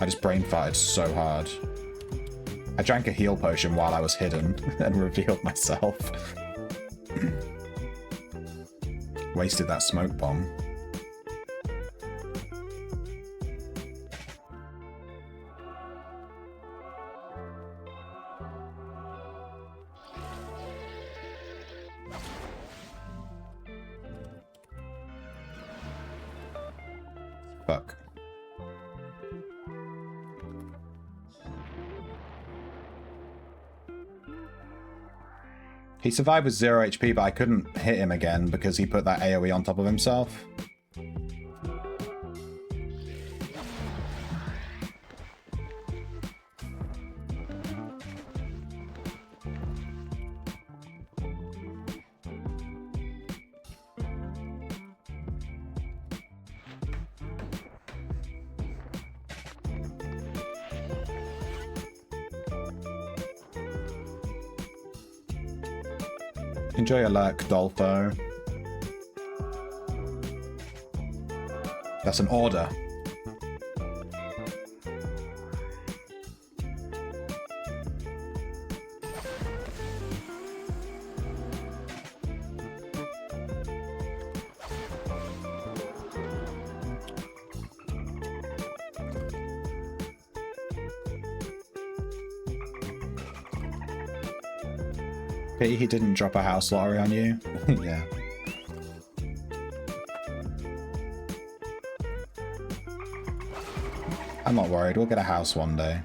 I just brain farted so hard. I drank a heal potion while I was hidden and revealed myself. Wasted that smoke bomb. Fuck. He survived with 0 HP, but I couldn't hit him again because he put that AoE on top of himself. Enjoy your luck, Dolfo. That's an order. Pity he didn't drop a house lottery on you. Yeah. I'm not worried, we'll get a house one day.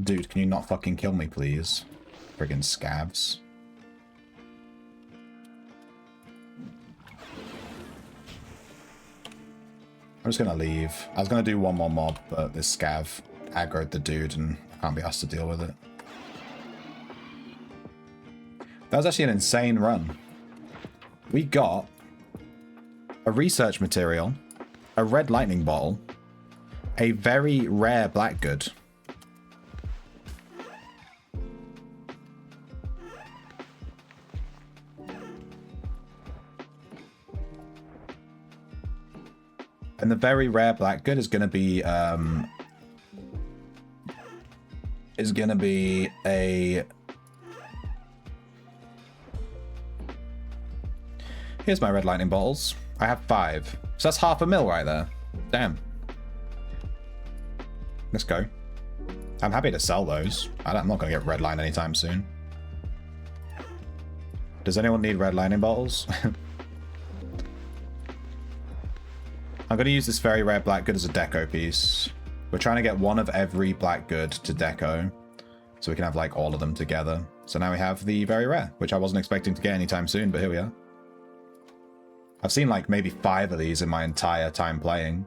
Dude, can you not fucking kill me, please? Friggin' scabs. I'm just gonna leave. I was gonna do one more mob, but this scav aggroed the dude and I can't be asked to deal with it. That was actually an insane run. We got a research material, a red lightning bottle, a very rare blackgood. And the very rare blackgood is gonna be a. Here's my red lightning bottles. I have 5, so that's $500,000 right there. Damn. Let's go. I'm happy to sell those. I'm not gonna get red line anytime soon. Does anyone need red lightning bottles? I'm going to use this very rare blackgood as a deco piece. We're trying to get one of every blackgood to deco, so we can have like all of them together. So now we have the very rare, which I wasn't expecting to get anytime soon, but here we are. I've seen like maybe 5 of these in my entire time playing.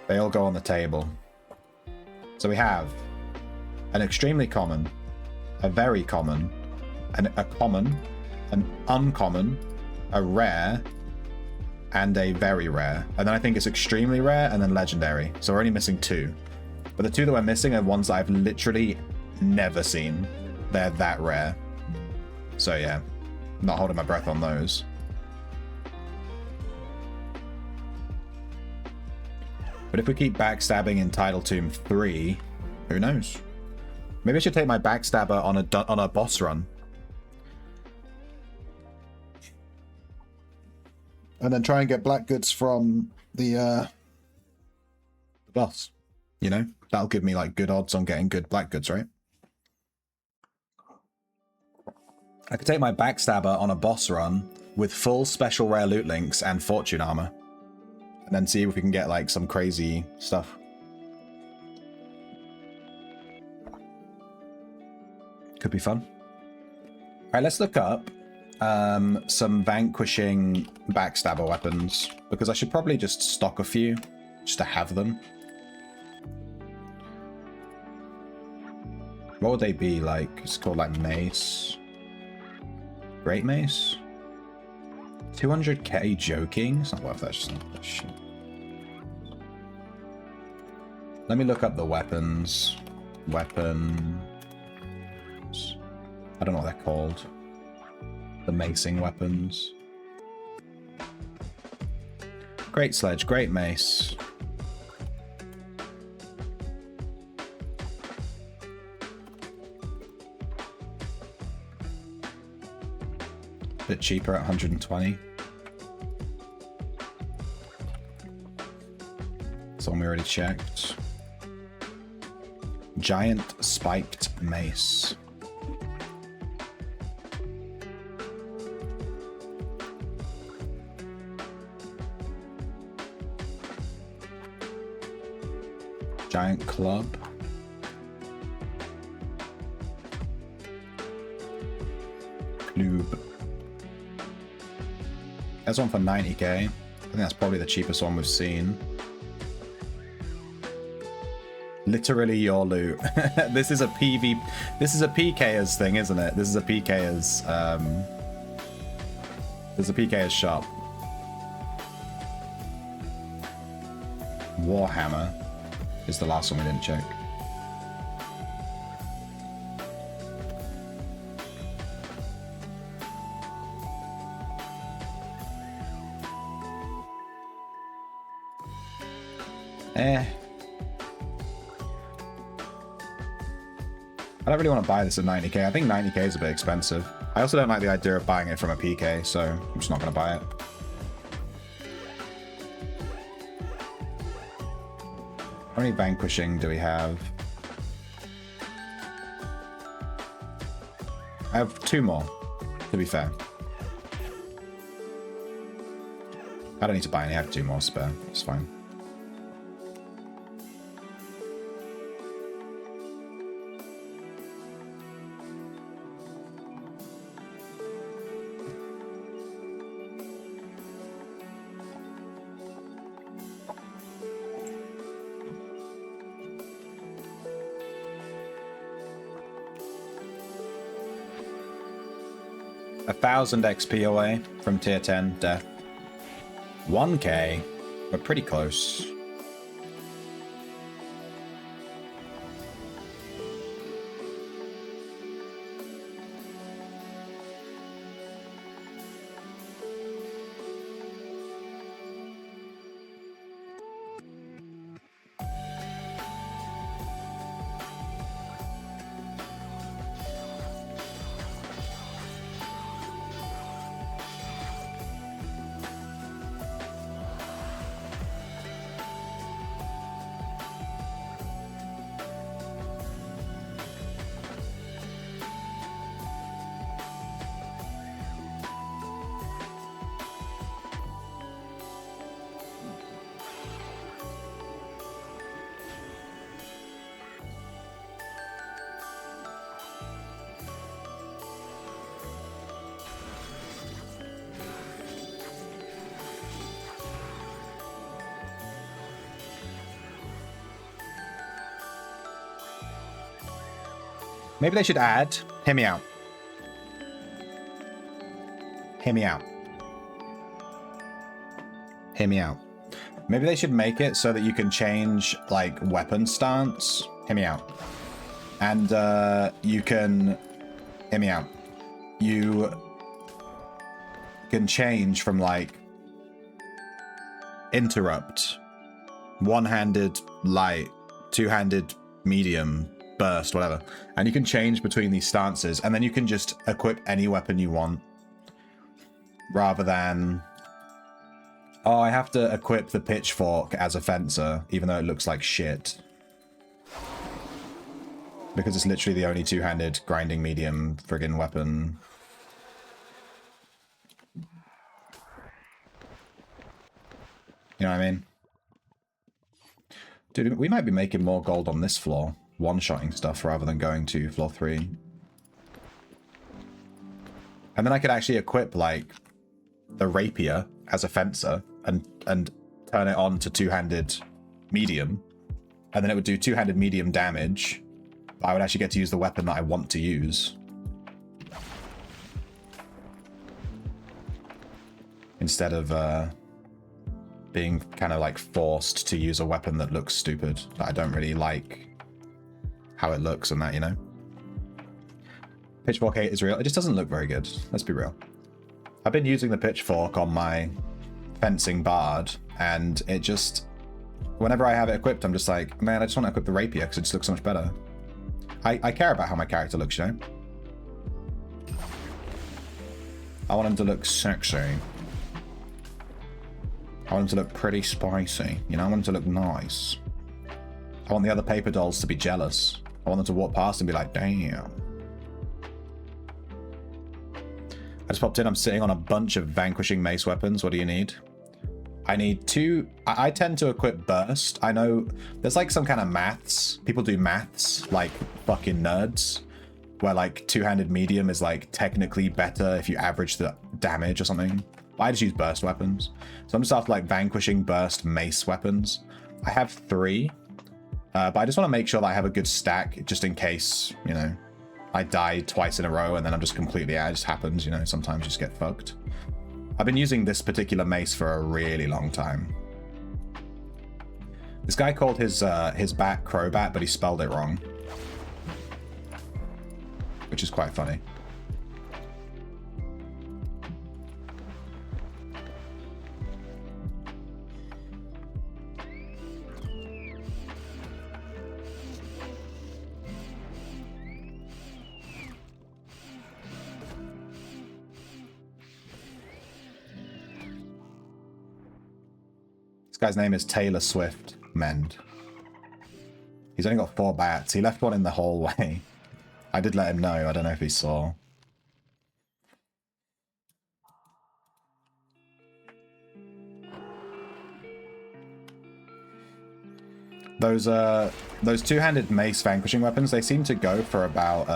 They all go on the table. So we have an extremely common, a very common, a common, an uncommon, a rare, and a very rare. And then I think it's extremely rare and then legendary. So we're only missing 2. But the 2 that we're missing are ones that I've literally never seen. They're that rare. So yeah, not holding my breath on those. But if we keep backstabbing in Tidal Tomb 3, who knows? Maybe I should take my backstabber on a boss run. And then try and get black goods from the boss. You know? That'll give me like good odds on getting good black goods, right? I could take my backstabber on a boss run with full special rare loot links and fortune armor. And then see if we can get like some crazy stuff. Could be fun. All right, let's look up some vanquishing backstabber weapons, because I should probably just stock a few just to have them. What would they be like? It's called like mace. Great mace? 200k joking? It's not worth that shit. Let me look up the weapons. Weapons. I don't know what they're called. The macing weapons. Great sledge, great mace. Bit cheaper at 120. It's one we already checked. Giant spiked mace. Giant club. Club. There's one for 90k. I think that's probably the cheapest one we've seen. Literally your loot. This is a PV. This is a PKers thing, isn't it? This is a PKers. There's a PKers shop. Warhammer is the last one we didn't check. I don't really want to buy this at 90k. I think 90k is a bit expensive. I also don't like the idea of buying it from a PK, so I'm just not going to buy it. How many vanquishing do we have? I have 2 more, to be fair. I don't need to buy any, I have 2 more spare. It's fine. A 1000 XP away from tier 10 death. 1k. We're pretty close. Maybe they should add... Hear me out. Hear me out. Hear me out. Maybe they should make it so that you can change, like, weapon stance. Hear me out. And, you can... Hear me out. You can change from, like... Interrupt. One-handed light. Two-handed medium. Burst, whatever, and you can change between these stances, and then you can just equip any weapon you want rather than, oh, I have to equip the pitchfork as a fencer even though it looks like shit because it's literally the only two-handed grinding medium friggin' weapon. You know what I mean? Dude, we might be making more gold on this floor one-shotting stuff rather than going to floor 3. And then I could actually equip, like, the rapier as a fencer and turn it on to two-handed medium. And then it would do two-handed medium damage. But I would actually get to use the weapon that I want to use. Instead of being kind of, like, forced to use a weapon that looks stupid. That I don't really like how it looks and that, you know? Pitchfork 8 is real. It just doesn't look very good. Let's be real. I've been using the pitchfork on my fencing bard, and it just... Whenever I have it equipped, I'm just like, man, I just want to equip the rapier because it just looks so much better. I care about how my character looks, you know? I want him to look sexy. I want him to look pretty spicy. You know, I want him to look nice. I want the other paper dolls to be jealous. I want them to walk past and be like, damn. I just popped in. I'm sitting on a bunch of vanquishing mace weapons. What do you need? I need 2. I tend to equip burst. I know there's like some kind of maths. People do maths like fucking nerds. Where like 2-handed medium is like technically better if you average the damage or something. But I just use burst weapons. So I'm just after like vanquishing burst mace weapons. I have 3. But I just want to make sure that I have a good stack just in case, you know, I die twice in a row and then I'm just completely out. It just happens, you know, sometimes you just get fucked. I've been using this particular mace for a really long time. This guy called his bat Crobat, but he spelled it wrong. Which is quite funny. This guy's name is Taylor Swift Mend. He's only got 4 bats. He left one in the hallway. I did let him know. I don't know if he saw. Those 2-handed mace vanquishing weapons, they seem to go for about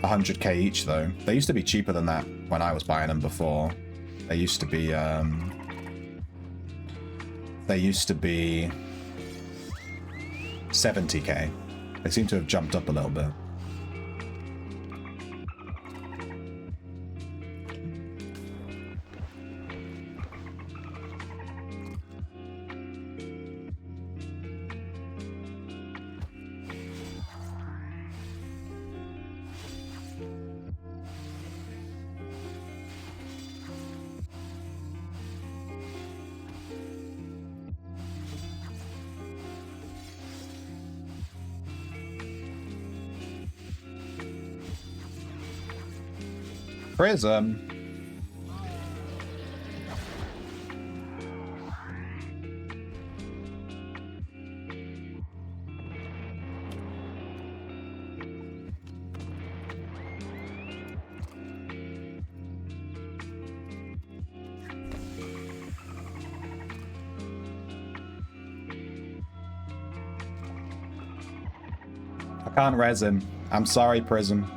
100k each though. They used to be cheaper than that when I was buying them before. They used to be 70k. They seem to have jumped up a little bit. Prism. I can't res him. I'm sorry, Prism.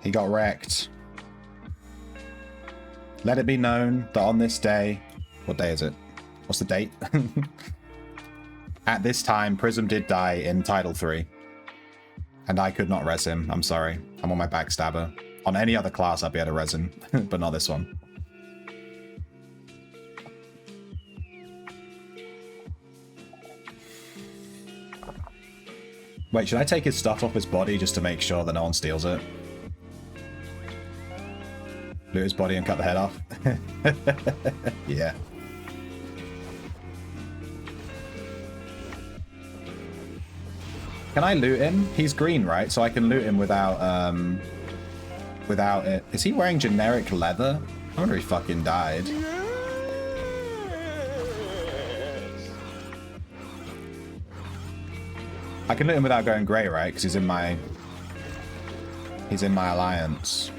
He got wrecked. Let it be known that on this day... What day is it? What's the date? At this time, Prism did die in Title 3. And I could not res him. I'm sorry. I'm on my backstabber. On any other class, I'd be able to res him. But not this one. Wait, should I take his stuff off his body just to make sure that no one steals it? Loot his body and cut the head off? Yeah. Can I loot him? He's green, right? So I can loot him without, without it. Is he wearing generic leather? I wonder if he fucking died. I can loot him without going grey, right? Because he's in my alliance.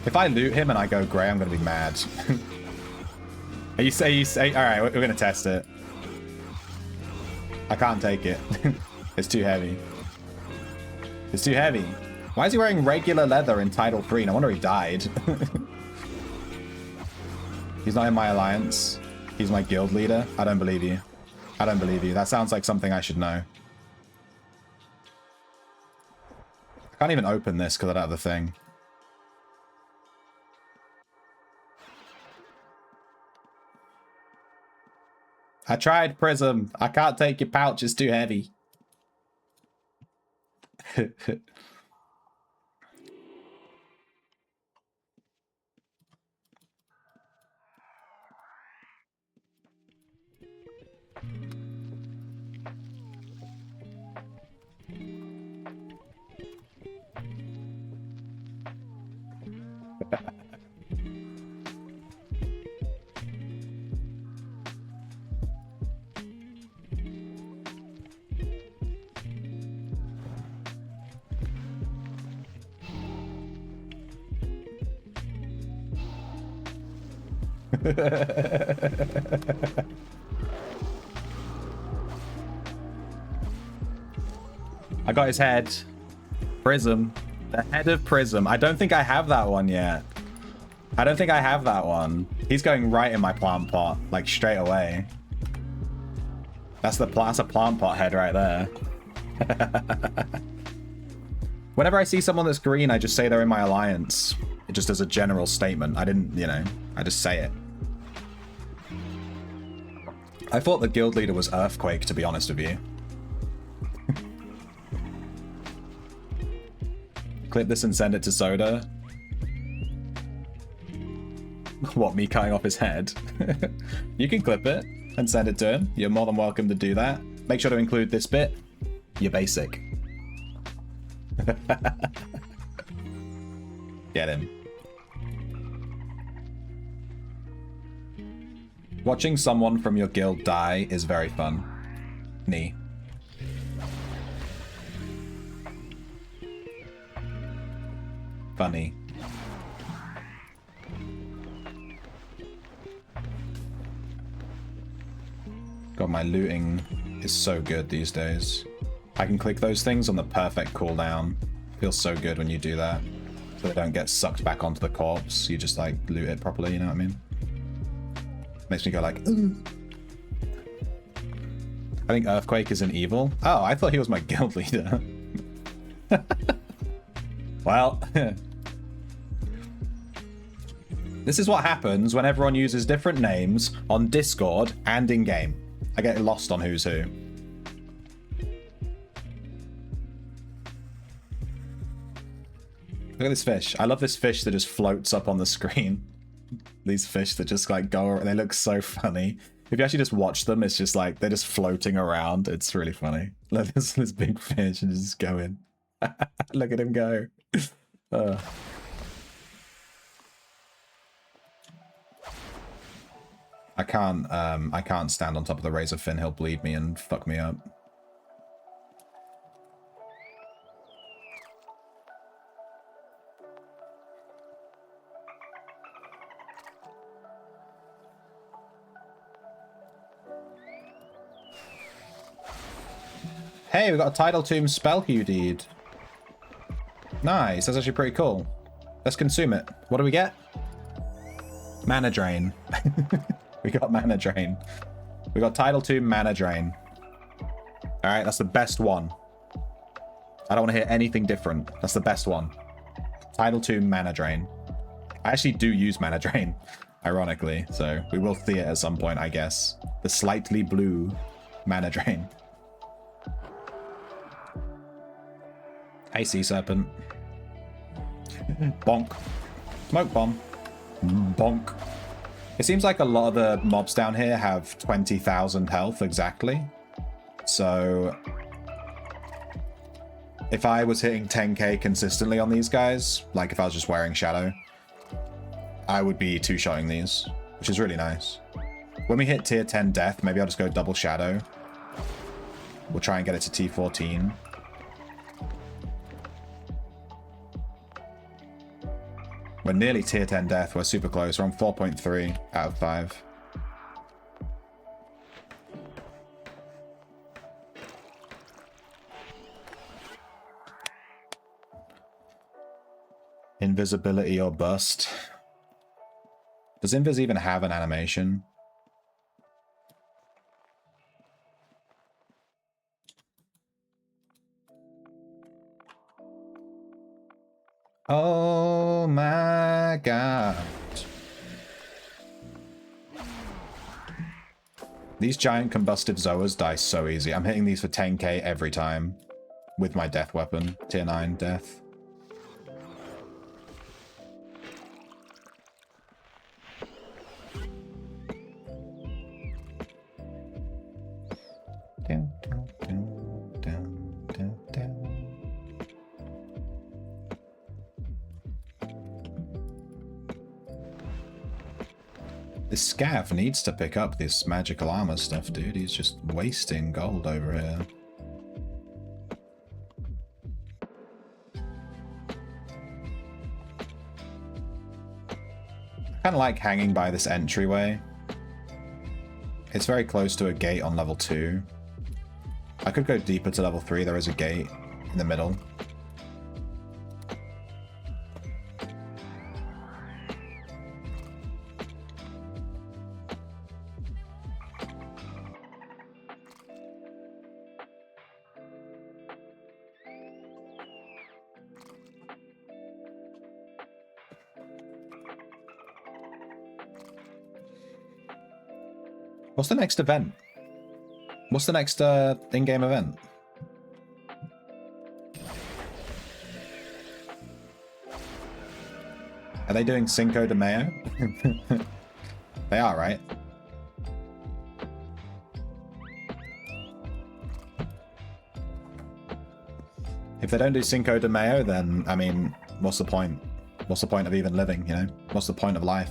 If I loot him and I go grey, I'm gonna be mad. you say, alright, we're gonna test it. I can't take it. It's too heavy. It's too heavy. Why is he wearing regular leather in Title 3? No wonder he died. He's not in my alliance. He's my guild leader. I don't believe you. I don't believe you. That sounds like something I should know. I can't even open this because I don't have the thing. I tried, Prism. I can't take your pouch. It's too heavy. I got his head. Prism. The head of Prism. I don't think I have that one yet. I don't think I have that one. He's going right in my plant pot, like straight away. That's a plant pot head right there. Whenever I see someone that's green, I just say they're in my alliance. It just as a general statement. I didn't, you know, I just say it. I thought the guild leader was Earthquake, to be honest with you. Clip this and send it to Soda. What, me cutting off his head? You can clip it and send it to him. You're more than welcome to do that. Make sure to include this bit. You're basic. Get him. Watching someone from your guild die is very fun. Knee. Funny. God, my looting is so good these days. I can click those things on the perfect cooldown. Feels so good when you do that. So they don't get sucked back onto the corpse. You just like loot it properly, you know what I mean? Makes me go like, ooh. I think Earthquake is an evil. Oh, I thought he was my guild leader. Well, this is what happens when everyone uses different names on Discord and in-game. I get lost on who's who. Look at this fish. I love this fish that just floats up on the screen. These fish that just like go, they look so funny. If you actually just watch them, it's just like, they're just floating around. It's really funny. Look at this big fish and just going. Look at him go. I can't stand on top of the razor fin. He'll bleed me and fuck me up. Hey, we got a Tidal Tomb spell queue deed. Nice, that's actually pretty cool. Let's consume it. What do we get? Mana Drain. We got Mana Drain. We got Tidal Tomb Mana Drain. Alright, that's the best one. I don't want to hear anything different. That's the best one. Tidal Tomb Mana Drain. I actually do use Mana Drain, ironically, so we will see it at some point, I guess. The slightly blue Mana Drain. Hey, Sea Serpent. Bonk. Smoke bomb. Bonk. It seems like a lot of the mobs down here have 20,000 health exactly. So if I was hitting 10k consistently on these guys, like if I was just wearing Shadow, I would be two-shotting these, which is really nice. When we hit tier 10 death, maybe I'll just go double Shadow. We'll try and get it to T14. We're nearly tier 10 death. We're super close. We're on 4.3 out of 5. Invisibility or bust. Does Invis even have an animation? Oh my god. These giant combustive Zoas die so easy. I'm hitting these for 10k every time with my death weapon. Tier 9 death. Down, down, down, down, down, down. This Scav needs to pick up this magical armor stuff, dude. He's just wasting gold over here. Kind of like hanging by this entryway. It's very close to a gate on level 2. I could go deeper to level 3. There is a gate in the middle. What's the next event? What's the next in-game event? Are they doing Cinco de Mayo? They are, right? If they don't do Cinco de Mayo, then, I mean, what's the point? What's the point of even living, you know? What's the point of life?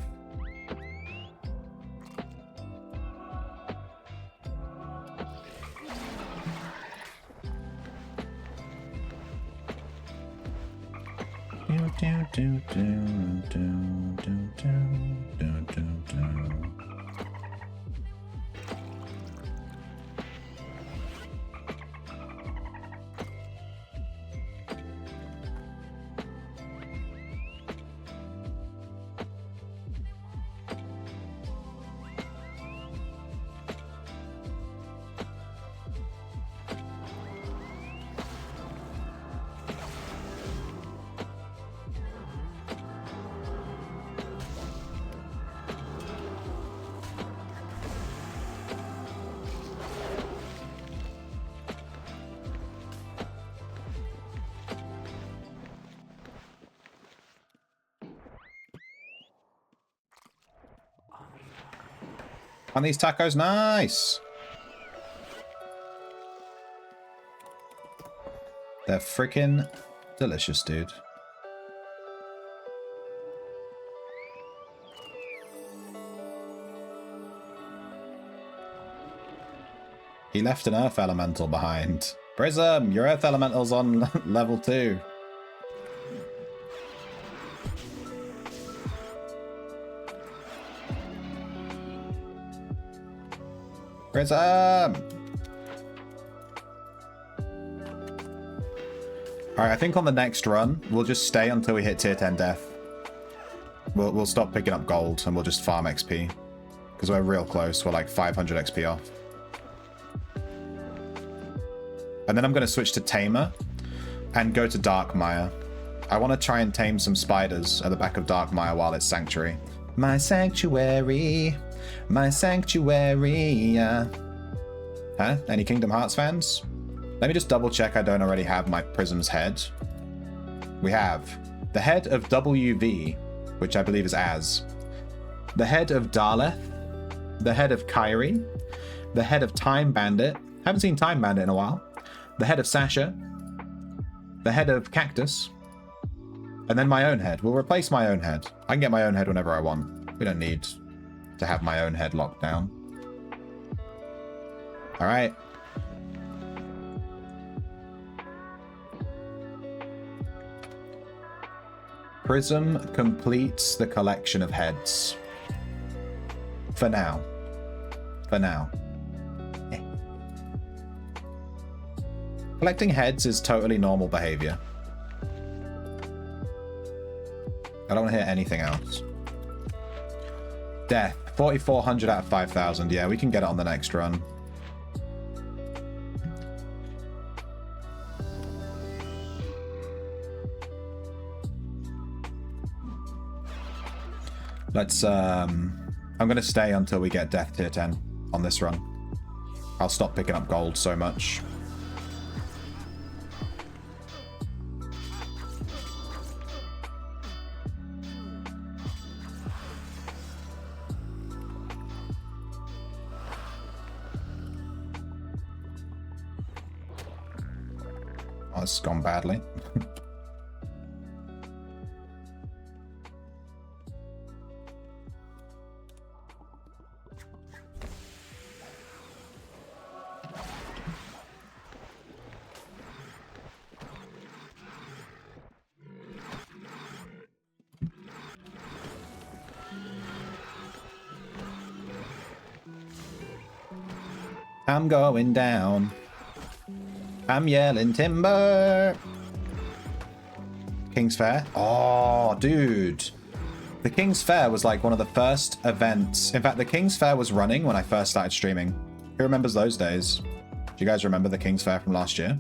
On these tacos, nice. They're freaking delicious, dude. He left an earth elemental behind. Prism, your earth elemental's on level 2. Prism! Alright, I think on the next run, we'll just stay until we hit tier 10 death. We'll stop picking up gold and we'll just farm XP. Because we're real close, we're like 500 XP off. And then I'm going to switch to Tamer and go to Darkmire. I want to try and tame some spiders at the back of Darkmire while it's Sanctuary. My sanctuary, my sanctuary. Huh? Any Kingdom Hearts fans? Let me just double check I don't already have my Prism's head. We have the head of WV, which I believe is Az. The head of Daleth. The head of Kyrie. The head of Time Bandit. Haven't seen Time Bandit in a while. The head of Sasha. The head of Cactus. And then my own head. We'll replace my own head. I can get my own head whenever I want. We don't need to have my own head locked down. Alright. Prism completes the collection of heads. For now. For now. Collecting heads is totally normal behavior. I don't want to hear anything else. Death. 4,400 out of 5,000. Yeah, we can get it on the next run. Let's, I'm going to stay until we get Death tier 10 on this run. I'll stop picking up gold so much. Oh, this has gone badly. I'm going down. I'm yelling timber. King's Fair? Oh, dude. The King's Fair was like one of the first events. In fact, the King's Fair was running when I first started streaming. Who remembers those days? Do you guys remember the King's Fair from last year?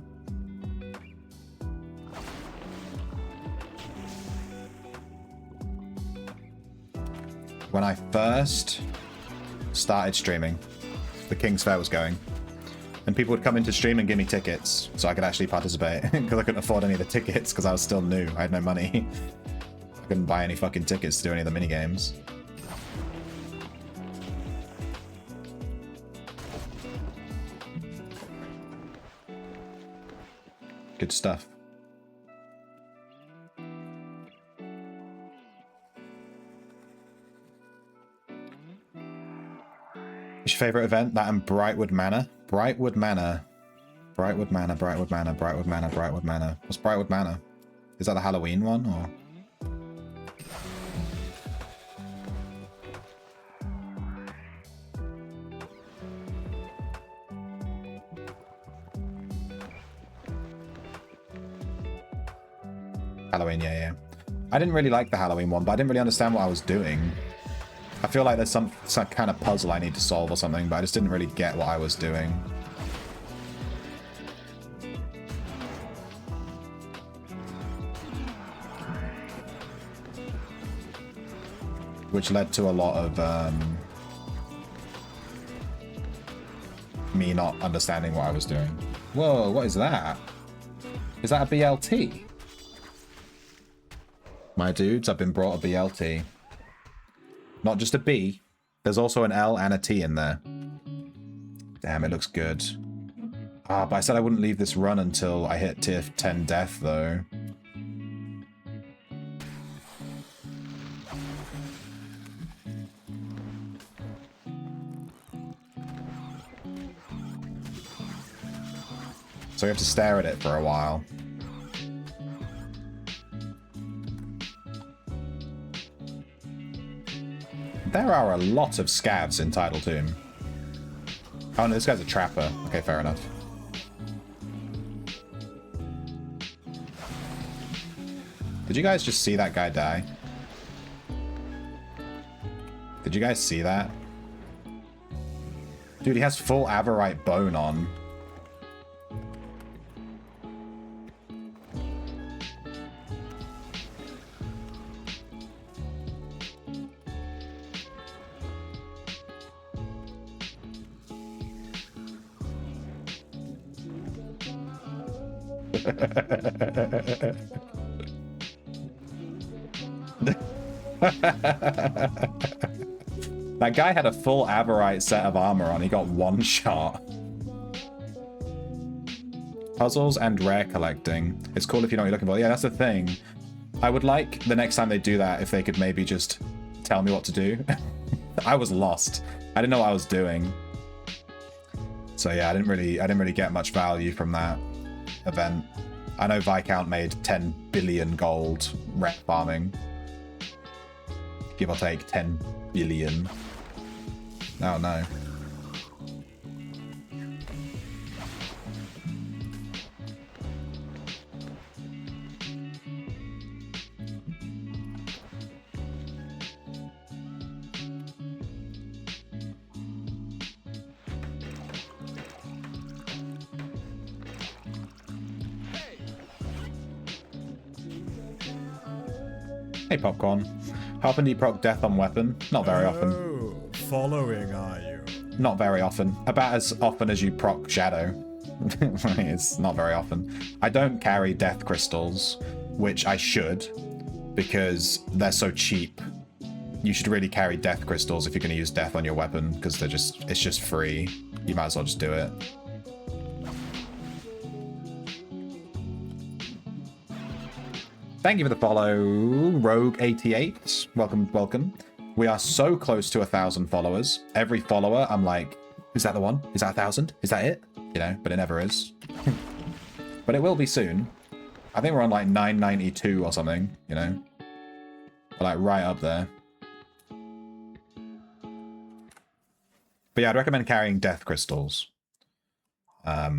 When I first started streaming, the King's Fair was going. And people would come into stream and give me tickets so I could actually participate because I couldn't afford any of the tickets because I was still new. I had no money. I couldn't buy any fucking tickets to do any of the mini games. Good stuff. What's your favorite event? That and Brightwood Manor. Brightwood Manor. Brightwood Manor, Brightwood Manor, Brightwood Manor, Brightwood Manor. What's Brightwood Manor? Is that the Halloween one or? Halloween, yeah. I didn't really like the Halloween one, but I didn't really understand what I was doing. I feel like there's some kind of puzzle I need to solve or something, but I just didn't really get what I was doing. Which led to a lot of me not understanding what I was doing. Whoa, what is that? Is that a BLT? My dudes, I've been brought a BLT. Not just a B. There's also an L and a T in there. Damn, it looks good. Ah, but I said I wouldn't leave this run until I hit tier 10 death, though. So we have to stare at it for a while. There are a lot of scavs in Tidal Tomb. Oh no, this guy's a trapper. Okay, fair enough. Did you guys just see that guy die? Did you guys see that? Dude, he has full Averite bone on. That guy had a full Averite set of armor on. He got one shot. Puzzles and rare collecting. It's cool if you know what you're looking for. Yeah, that's the thing. I would like the next time they do that if they could maybe just tell me what to do. I was lost. I didn't know what I was doing. So yeah, I didn't really get much value from that event. I know Viscount made 10 billion gold rep farming. Give or take 10 billion. Oh no. Hey Popcorn. How often do you proc death on weapon? Not very often. Oh, following are you? Not very often. About as often as you proc Shadow. It's not very often. I don't carry death crystals, which I should, because they're so cheap. You should really carry death crystals if you're going to use death on your weapon, because it's just free. You might as well just do it. Thank you for the follow, Rogue88. Welcome, welcome. We are so close to 1,000 followers. Every follower, I'm like, is that the one? Is that 1,000? Is that it? You know, but it never is. But it will be soon. I think we're on like 992 or something, you know? We're like right up there. But yeah, I'd recommend carrying death crystals. I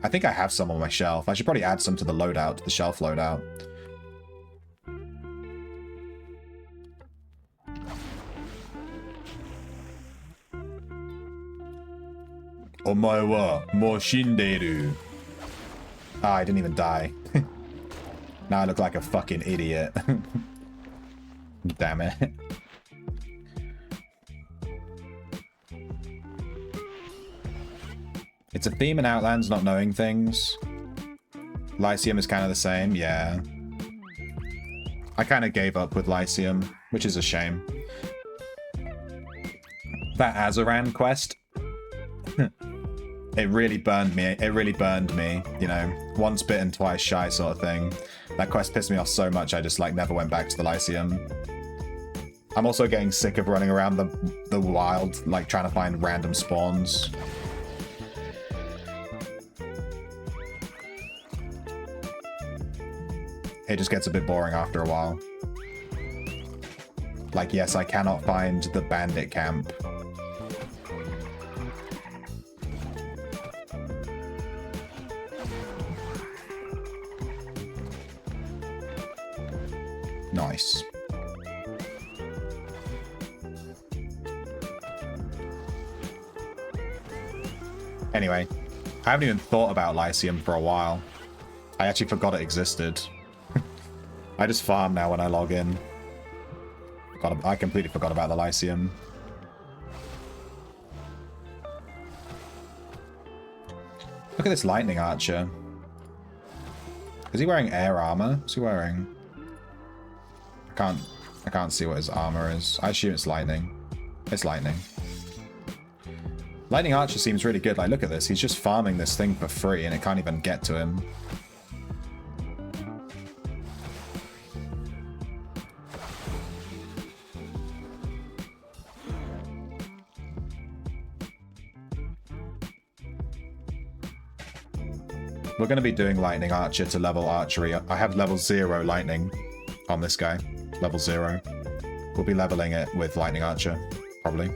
think I have some on my shelf. I should probably add some to the loadout, to the shelf loadout. Omae wa mou shinderu. Ah, I didn't even die. Now I look like a fucking idiot. Damn it. It's a theme in Outlands, not knowing things. Lyceum is kind of the same, yeah. I kind of gave up with Lyceum, which is a shame. That Azaran quest, it really burned me. It really burned me, you know, once bitten, twice shy sort of thing. That quest pissed me off so much, I just like never went back to the Lyceum. I'm also getting sick of running around the wild, like trying to find random spawns. It just gets a bit boring after a while. Like, yes, I cannot find the bandit camp. Nice. Anyway, I haven't even thought about Lyceum for a while. I actually forgot it existed. I just farm now when I log in. I completely forgot about the Lyceum. Look at this lightning archer. Is he wearing air armor? What's he wearing? I can't see what his armor is. I assume it's lightning. It's lightning. Lightning archer seems really good. Like, look at this. He's just farming this thing for free and it can't even get to him. We're going to be doing lightning archer to level archery. I have level 0 lightning on this guy. Level 0. We'll be leveling it with lightning archer, probably.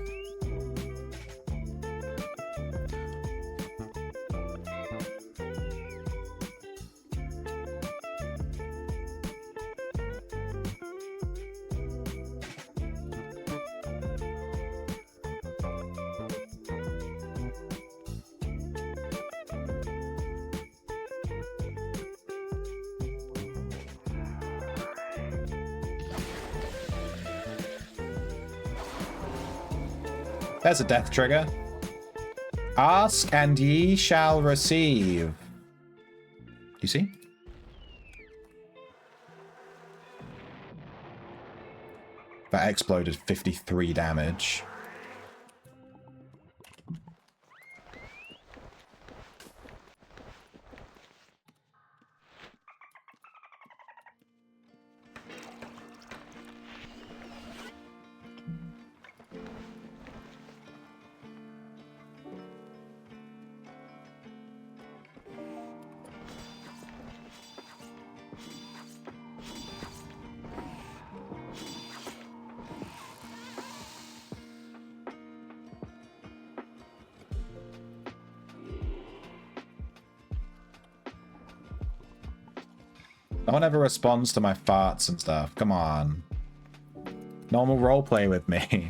There's a death trigger. Ask and ye shall receive. You see? That exploded 53 damage. No one ever responds to my farts and stuff. Come on. Normal roleplay with me.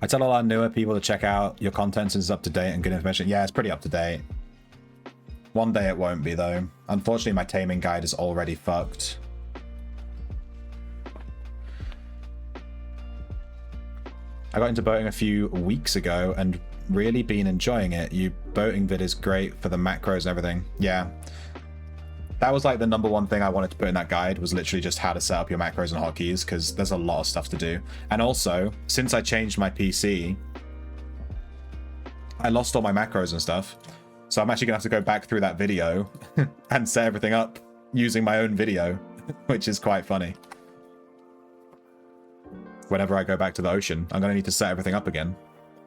I tell all our newer people to check out your content since it's up to date and good information. Yeah, it's pretty up to date. One day it won't be, though. Unfortunately, my taming guide is already fucked. I got into boating a few weeks ago and really been enjoying it. Your boating vid is great for the macros and everything. Yeah. That was like the #1 thing I wanted to put in that guide, was literally just how to set up your macros and hotkeys, because there's a lot of stuff to do. And also, since I changed my PC, I lost all my macros and stuff. So I'm actually going to have to go back through that video and set everything up using my own video, which is quite funny. Whenever I go back to the ocean, I'm going to need to set everything up again.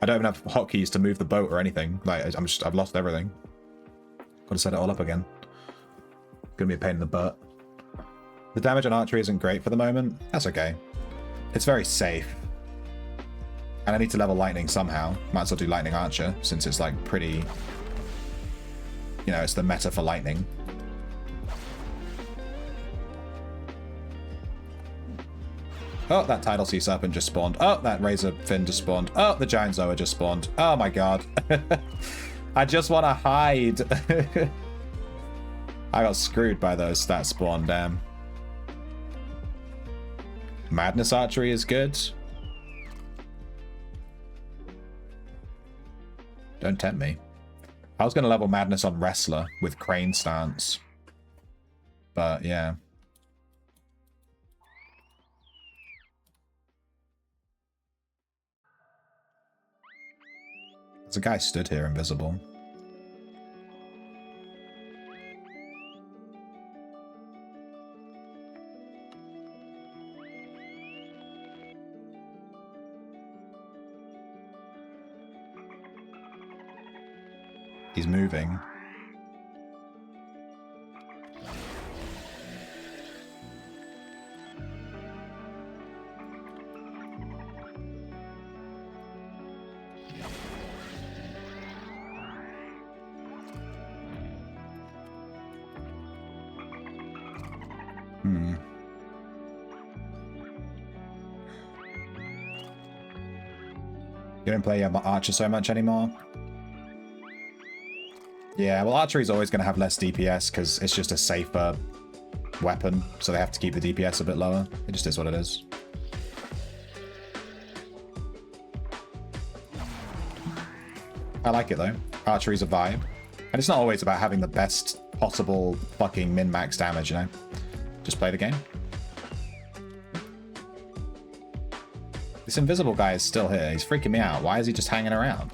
I don't even have hotkeys to move the boat or anything. Like, I've lost everything. Got to set it all up again. Gonna be a pain in the butt. The damage on archery isn't great for the moment. That's okay. It's very safe. And I need to level lightning somehow. Might as well do lightning archer, since it's like pretty... You know, it's the meta for lightning. Oh, that tidal sea serpent just spawned. Oh, that razor fin just spawned. Oh, the giant zoa just spawned. Oh my god. I just want to hide. I got screwed by those that spawn, damn. Madness archery is good. Don't tempt me. I was going to level madness on wrestler with crane stance. But yeah. There's a guy stood here invisible. He's moving. You don't play Archer so much anymore? Yeah, well, archery's always going to have less DPS because it's just a safer weapon, so they have to keep the DPS a bit lower. It just is what it is. I like it though. Archery's a vibe. And it's not always about having the best possible fucking min-max damage, you know? Just play the game. This invisible guy is still here. He's freaking me out. Why is he just hanging around?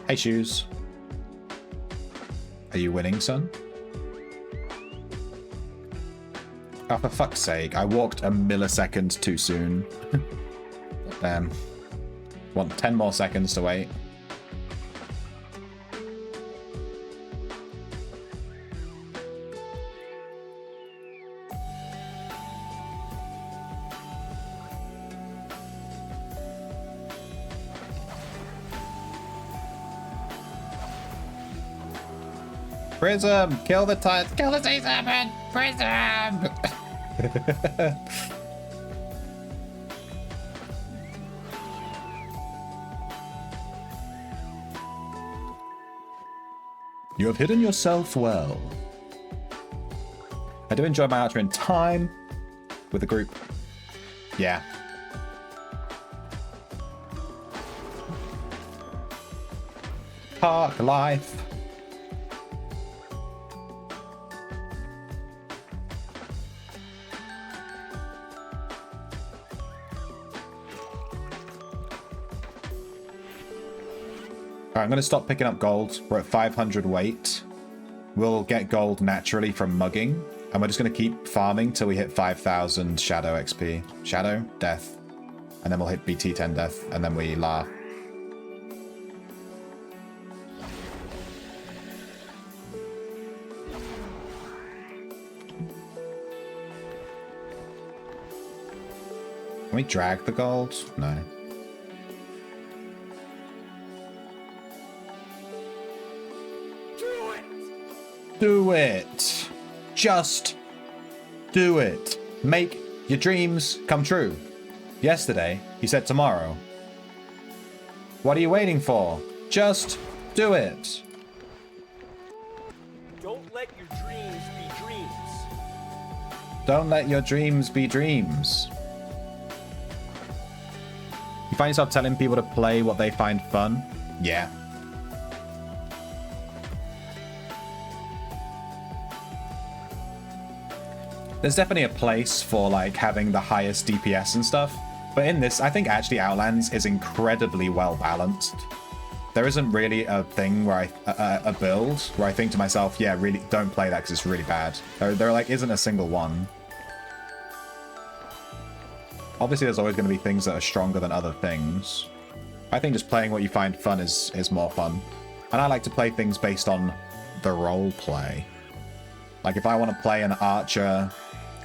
Hey, Shoes. Are you winning, son? Oh, for fuck's sake. I walked a millisecond too soon. Damn. Want 10 more seconds to wait. Prism! Kill the sea serpent! Prism! You have hidden yourself well. I do enjoy my archer in time with a group. Yeah. Park life. Alright, I'm going to stop picking up gold. We're at 500 weight. We'll get gold naturally from mugging. And we're just going to keep farming till we hit 5,000 shadow XP. Shadow, death. And then we'll hit BT10 death. And then we laugh. Can we drag the gold? No. Do it. Just do it. Make your dreams come true. Yesterday, he said tomorrow. What are you waiting for? Just do it. Don't let your dreams be dreams. Don't let your dreams be dreams. You find yourself telling people to play what they find fun? Yeah. There's definitely a place for like having the highest DPS and stuff, but in this, I think actually Outlands is incredibly well balanced. There isn't really a thing where a build where I think to myself, yeah, really don't play that because it's really bad. There like isn't a single one. Obviously, there's always going to be things that are stronger than other things. I think just playing what you find fun is more fun, and I like to play things based on the role play. Like if I want to play an archer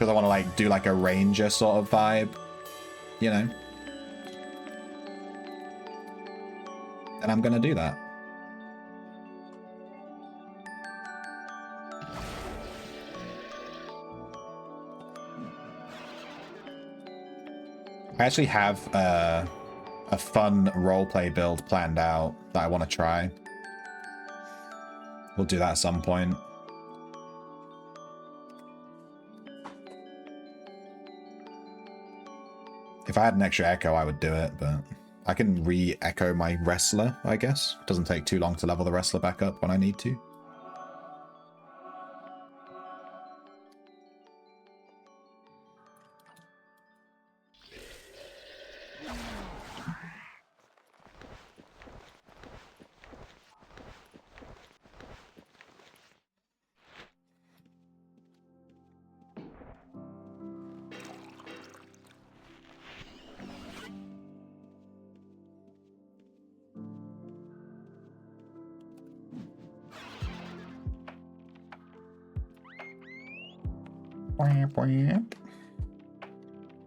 because I want to like do like a ranger sort of vibe, you know. And I'm gonna do that. I actually have a fun roleplay build planned out that I want to try. We'll do that at some point. If I had an extra echo, I would do it, but I can re-echo my wrestler, I guess. It doesn't take too long to level the wrestler back up when I need to.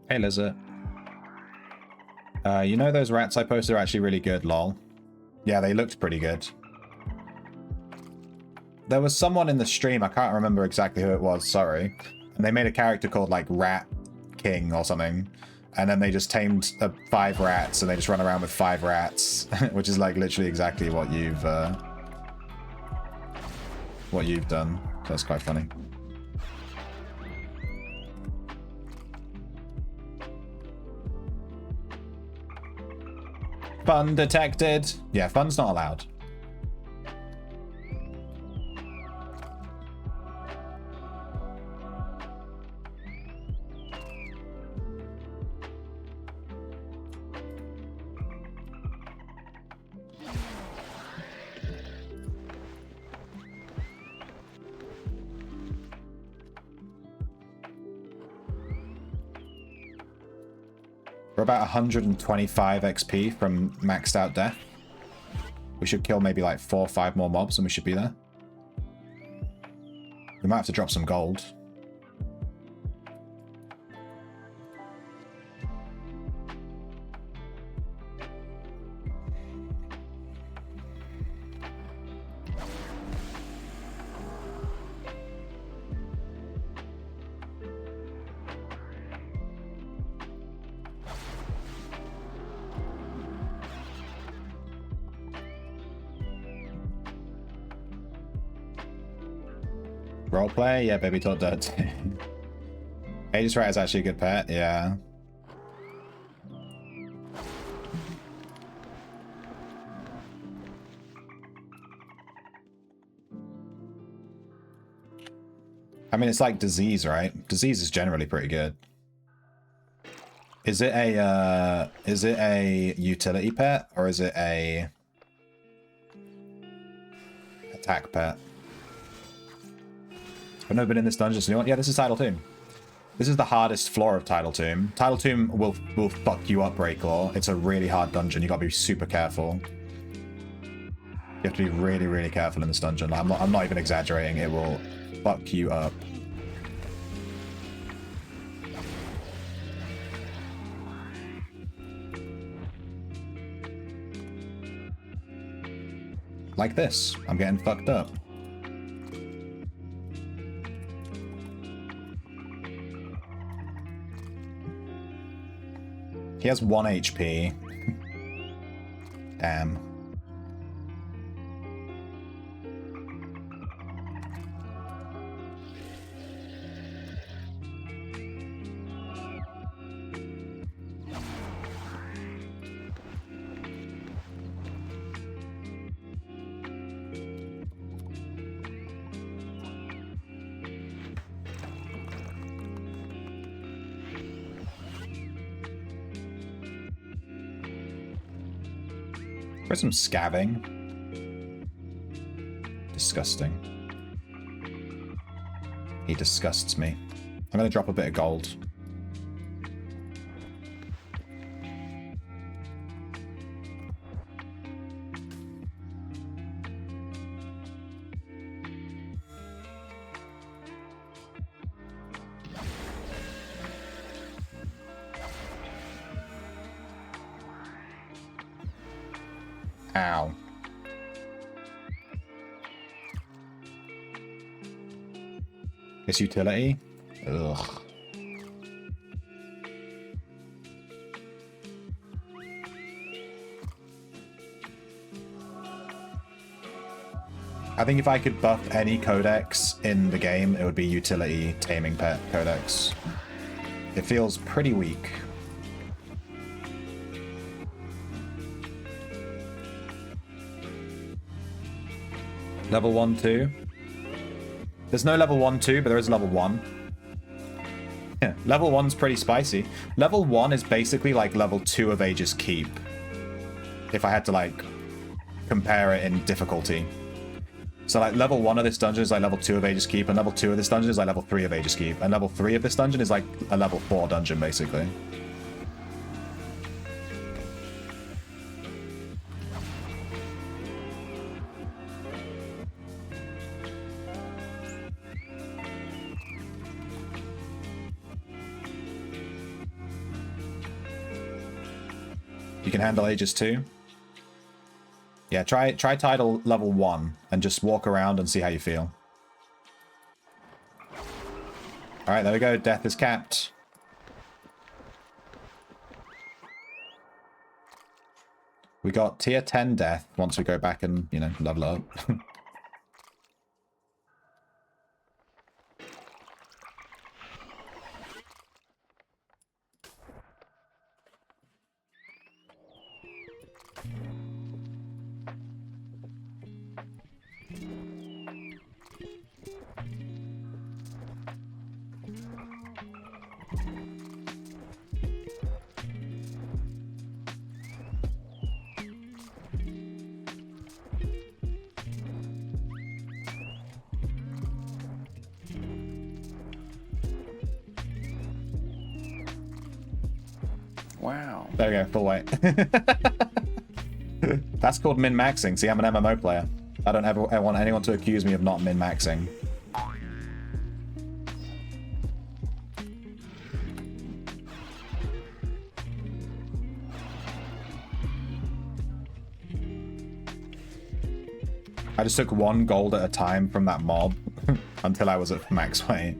Hey, Lizard. You know those rats I posted are actually really good, lol. Yeah, they looked pretty good. There was someone in the stream, I can't remember exactly who it was, sorry. And they made a character called, like, Rat King or something. And then they just tamed 5 rats, and they just run around with 5 rats. Which is, like, literally exactly what you've done. So that's quite funny. Fun detected. Yeah, fun's not allowed. We're about 125 XP from maxed out death. We should kill maybe like 4 or 5 more mobs and we should be there. We might have to drop some gold. Roleplay? Yeah, baby taught dirt. Aegis Rat is actually a good pet, yeah. I mean, it's like disease, right? Disease is generally pretty good. Is it a utility pet or is it a attack pet? I've never been in this dungeon, so you know what? Yeah, this is Tidal Tomb. This is the hardest floor of Tidal Tomb. Tidal Tomb will fuck you up, Breaklaw. It's a really hard dungeon. You gotta be super careful. You have to be really, really careful in this dungeon. Like, I'm not even exaggerating. It will fuck you up. Like this. I'm getting fucked up. He has 1 HP. Damn. For some scabbing. Disgusting. He disgusts me. I'm gonna drop a bit of gold. Ow. This utility? Ugh. I think if I could buff any codex in the game, it would be utility taming pet codex. It feels pretty weak. Level 1, 2. There's no level 1, 2, but there is level 1. Yeah, level 1's pretty spicy. Level 1 is basically like level 2 of Aegis Keep. If I had to like compare it in difficulty. So like level 1 of this dungeon is like level 2 of Aegis Keep, and level 2 of this dungeon is like level 3 of Aegis Keep, and level 3 of this dungeon is like a level 4 dungeon basically. You can handle Aegis 2. Yeah, try title level 1 and just walk around and see how you feel. Alright, there we go. Death is capped. We got tier 10 death once we go back and, you know, level up. Wow. There we go, full weight. That's called min-maxing. See, I'm an MMO player. I don't ever want anyone to accuse me of not min-maxing. I just took 1 gold at a time from that mob until I was at max weight.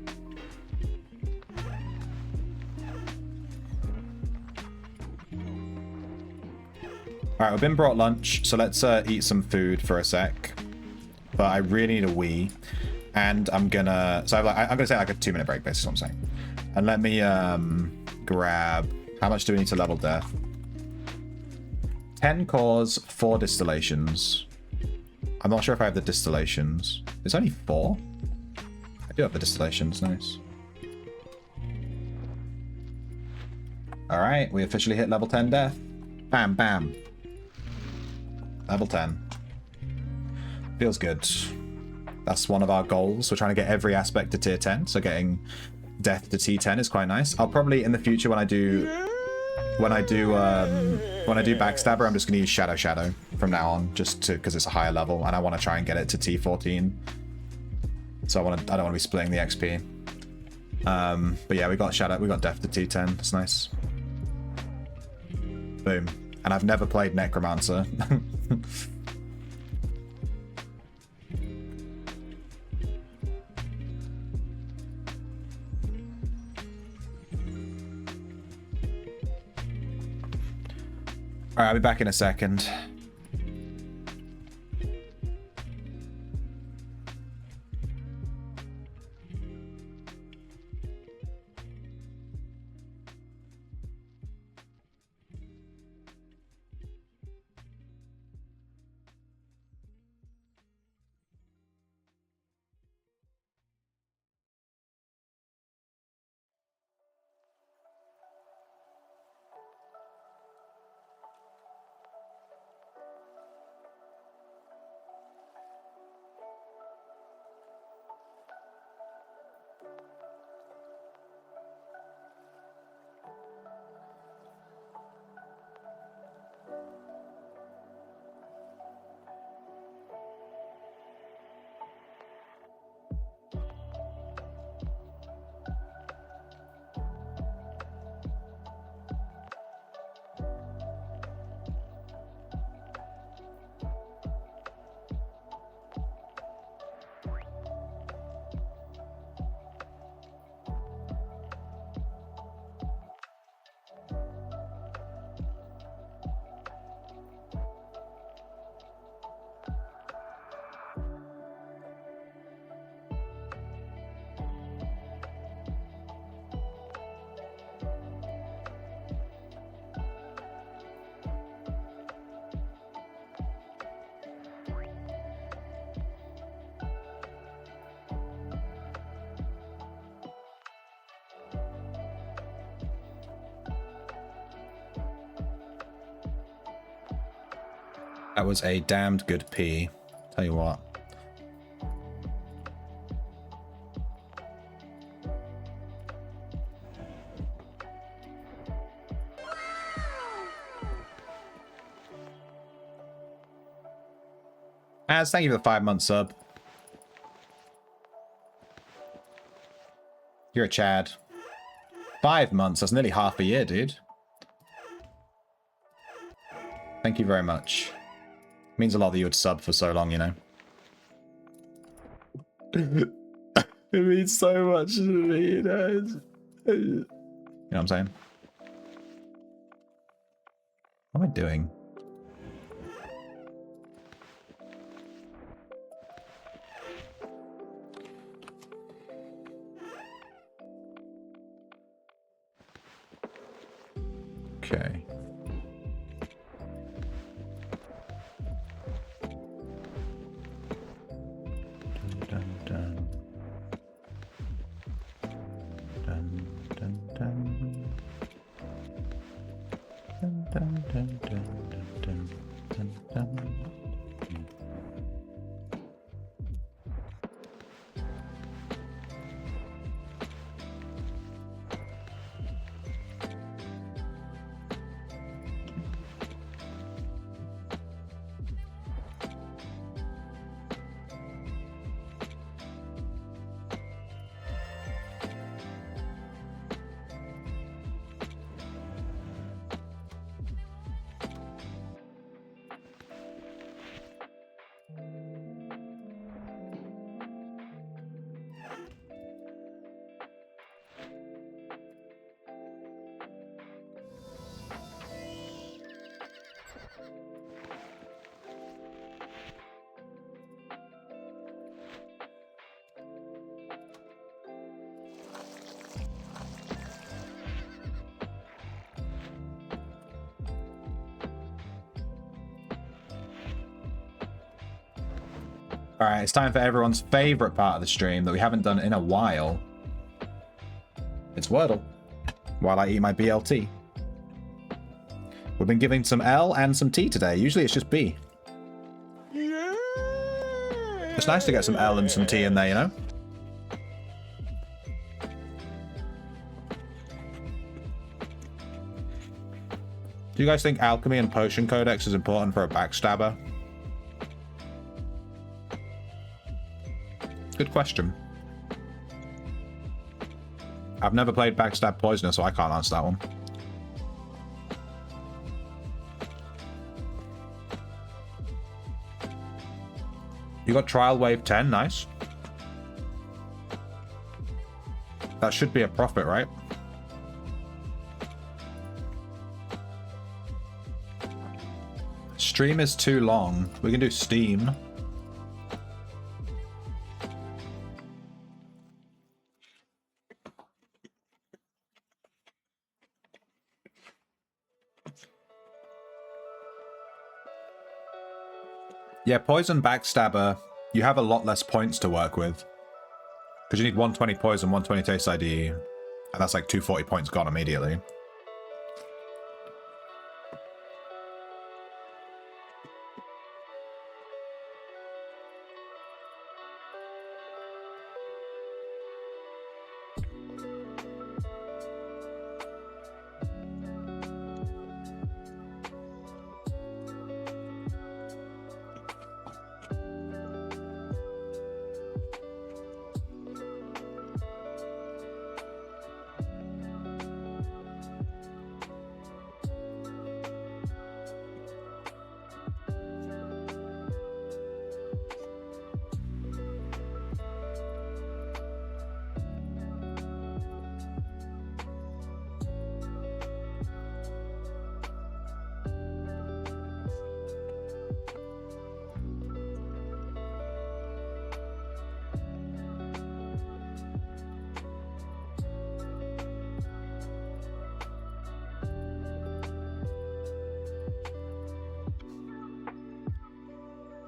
Alright, we've been brought lunch, so let's eat some food for a sec. But I really need a wee. And I'm gonna... So I'm gonna take like a 2-minute break, basically, is what I'm saying. And let me grab... How much do we need to level death? 10 cores, 4 distillations. I'm not sure if I have the distillations. There's only 4? I do have the distillations, nice. Alright, we officially hit level 10 death. Bam, bam. Level 10. Feels good. That's one of our goals. We're trying to get every aspect to tier 10, so getting death to T10 is quite nice. I'll probably in the future when I do Backstabber, I'm just gonna use Shadow from now on, just to because it's a higher level and I want to try and get it to T14. So I don't want to be splitting the XP. But yeah, we got death to T10. That's nice. Boom. And I've never played Necromancer. Alright, I'll be back in a second. That was a damned good pee. Tell you what. Az, thank you for the 5-month sub. You're a Chad. 5 months, that's nearly half a year, dude. Thank you very much. Means a lot that you would sub for so long, you know. It means so much to me, you know. You know what I'm saying? What am I doing? Okay. Dun, dun, dun. Dun, dun, dun. Dun, dun, dun, dun, dun, dun, dun, dun. Alright, it's time for everyone's favourite part of the stream that we haven't done in a while. It's Wordle, while I eat my BLT. We've been giving some L and some T today. Usually it's just B. It's nice to get some L and some T in there, you know? Do you guys think alchemy and potion codex is important for a backstabber? Good question. I've never played Backstab Poisoner, so I can't answer that one. You got Trial Wave 10, nice. That should be a profit, right? Stream is too long. We can do Steam. Yeah, Poison Backstabber, you have a lot less points to work with. Because you need 120 Poison, 120 Taste ID, and that's like 240 points gone immediately.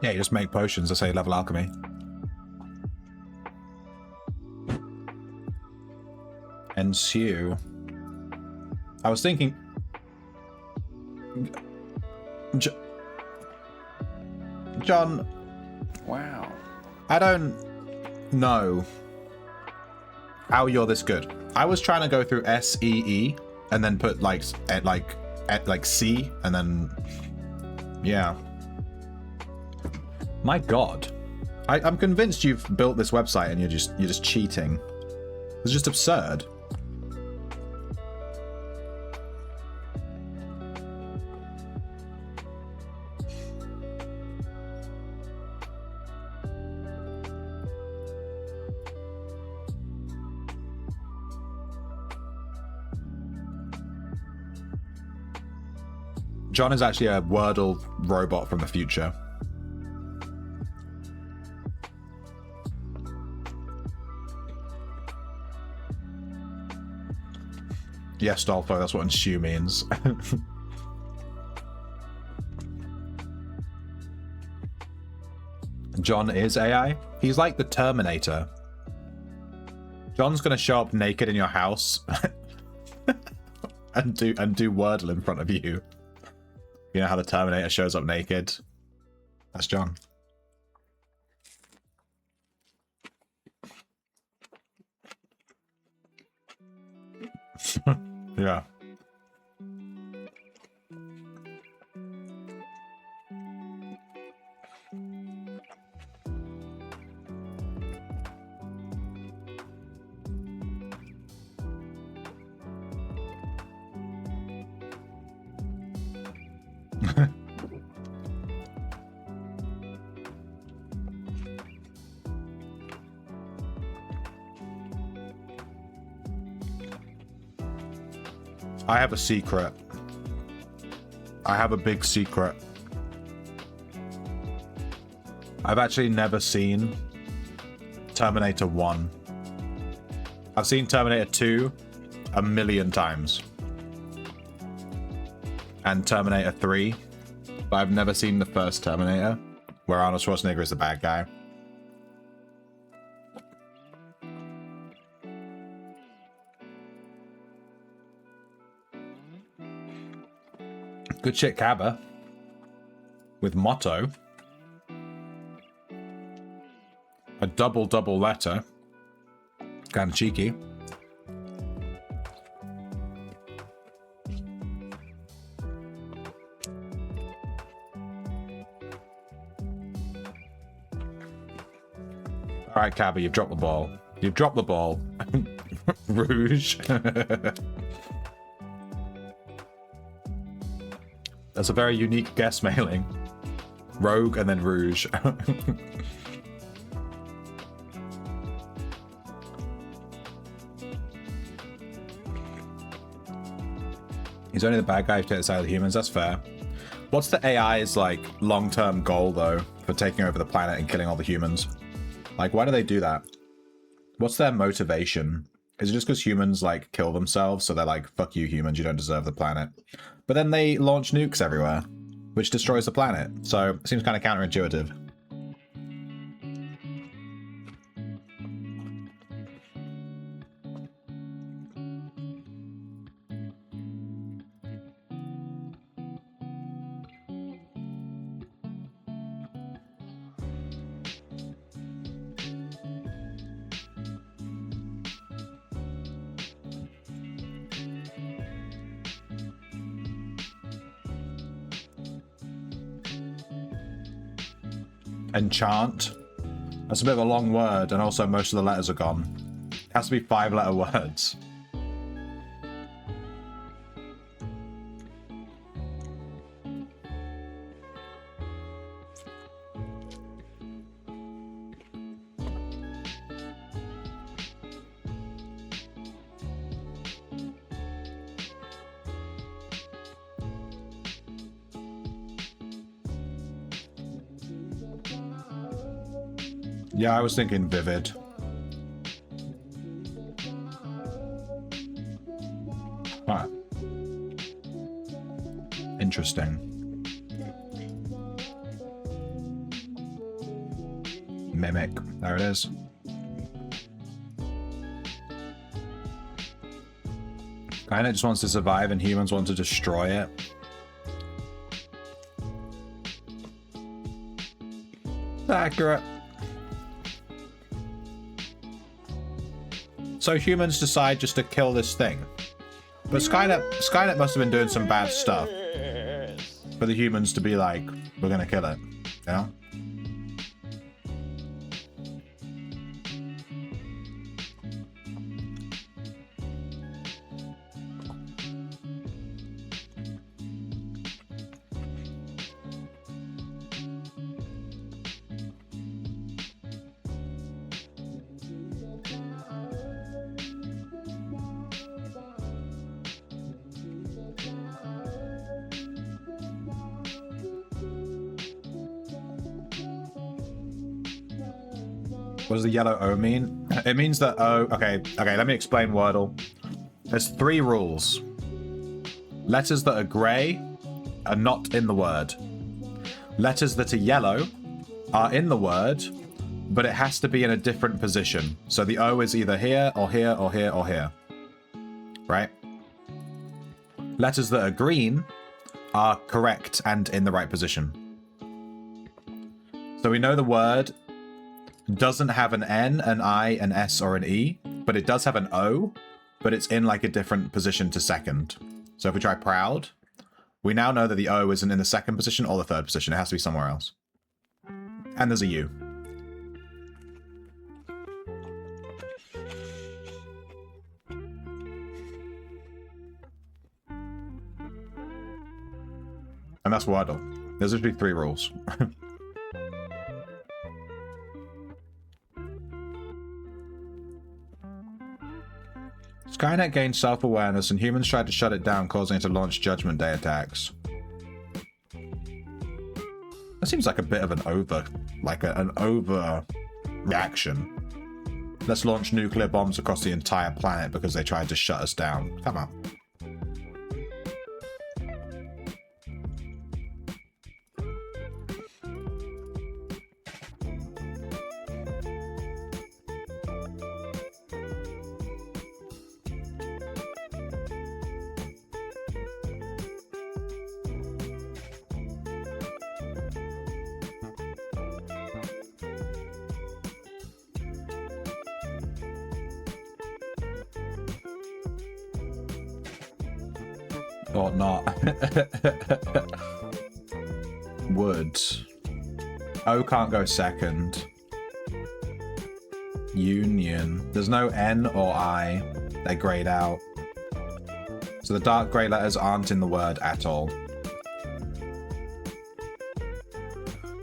Yeah, you just make potions to say level alchemy. Ensue. I was thinking... John, Wow. I don't know how you're this good. I was trying to go through SEE and then put like C and then yeah. My God, I'm convinced you've built this website and you're just cheating. It's just absurd. John is actually a Wordle robot from the future. Yes, Dolpho, that's what ensue means. John is AI? He's like the Terminator. John's gonna show up naked in your house and do Wordle in front of you. You know how the Terminator shows up naked? That's John. Yeah. I have a secret. I have a big secret. I've actually never seen Terminator 1. I've seen Terminator 2 a million times. And Terminator 3. But I've never seen the first Terminator, where Arnold Schwarzenegger is the bad guy. Good shit, Cabba. With motto. A double letter. Kind of cheeky. Alright, Cabba, you've dropped the ball. You've dropped the ball. Rouge. That's a very unique guest mailing. Rogue and then Rouge. He's only the bad guy who takes out the humans, that's fair. What's the AI's like long-term goal though for taking over the planet and killing all the humans? Like, why do they do that? What's their motivation? Is it just because humans like kill themselves, so they're like, fuck you humans, you don't deserve the planet? But then they launch nukes everywhere, which destroys the planet. So it seems kind of counterintuitive. Enchant. That's a bit of a long word, and also most of the letters are gone. It has to be 5-letter words. Yeah, I was thinking vivid. Huh. Interesting. Mimic. There it is. Kinda just wants to survive and humans want to destroy it. accurate. So humans decide just to kill this thing. But Skynet must have been doing some bad stuff for the humans to be like, we're gonna kill it. You know? What does the yellow O mean? It means that O... Okay, let me explain Wordle. There's 3 rules. Letters that are grey are not in the word. Letters that are yellow are in the word, but it has to be in a different position. So the O is either here, or here, or here, or here. Right? Letters that are green are correct and in the right position. So we know the word doesn't have an N, an I, an S, or an E, but it does have an O, but it's in like a different position to second. So if we try proud, we now know that the O isn't in the second position or the third position. It has to be somewhere else. And there's a U. And that's Wordle. There's usually 3 rules. Skynet gained self-awareness and humans tried to shut it down, causing it to launch Judgment Day attacks. That seems like a bit of an over reaction. Let's launch nuclear bombs across the entire planet because they tried to shut us down. Come on. Or not. Would. O can't go second. Union. There's no N or I. They're grayed out. So the dark grey letters aren't in the word at all.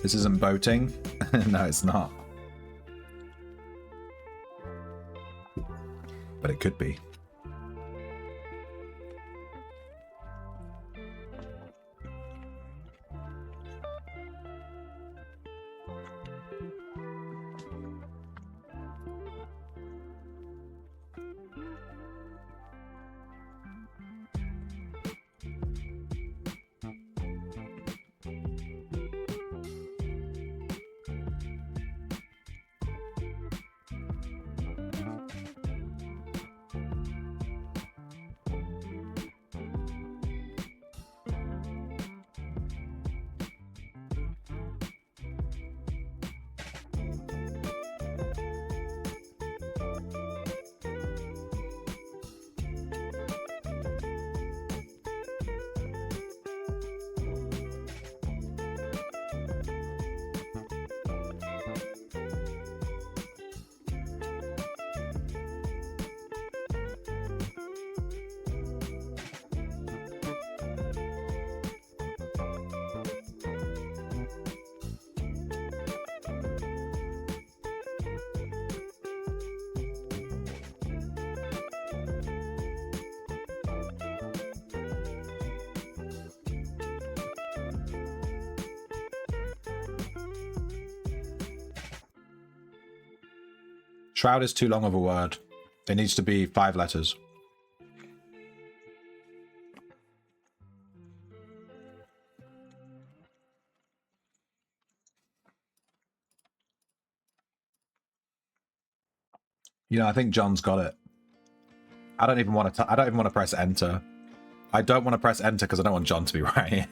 This isn't boating. No, it's not. But it could be. Shroud is too long of a word. It needs to be 5 letters. You know, I think John's got it. I don't even want to press enter. I don't want to press enter because I don't want John to be right.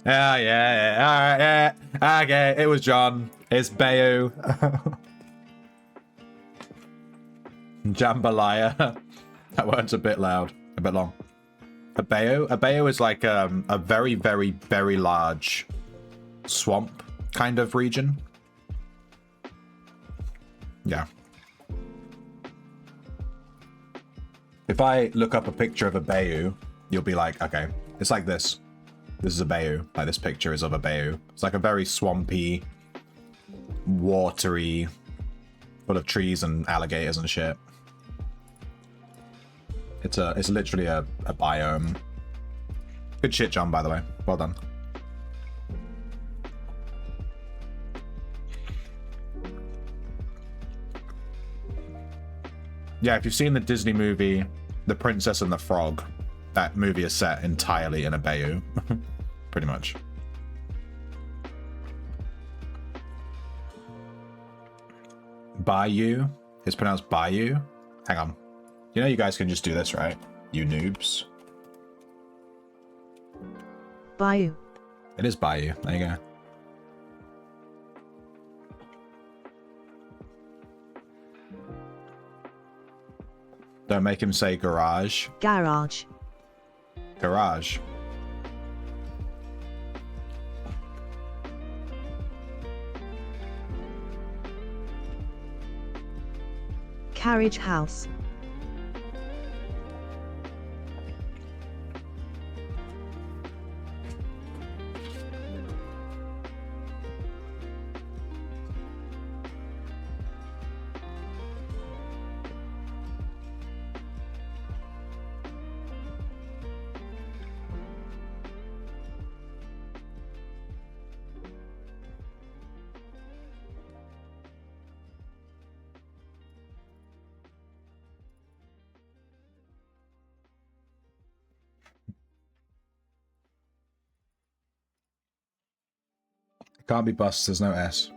Yeah, yeah. All right, yeah. Okay, it was John. It's Bayou. Jambalaya. That word's a bit loud. A bit long. A bayou? A bayou is like a very, very, very large swamp kind of region. Yeah. If I look up a picture of a bayou, you'll be like, okay, it's like this. This is a bayou. Like this picture is of a bayou. It's like a very swampy, watery, full of trees and alligators and shit. It's literally a biome. Good shit, John, by the way. Well done. Yeah, if you've seen the Disney movie The Princess and the Frog, that movie is set entirely in a bayou. Pretty much. Bayou? It's pronounced Bayou? Hang on. You know you guys can just do this, right? You noobs. Bayou. It is Bayou. There you go. Don't make him say garage. Garage. Garage. Carriage house. It can't be bus, there's no S.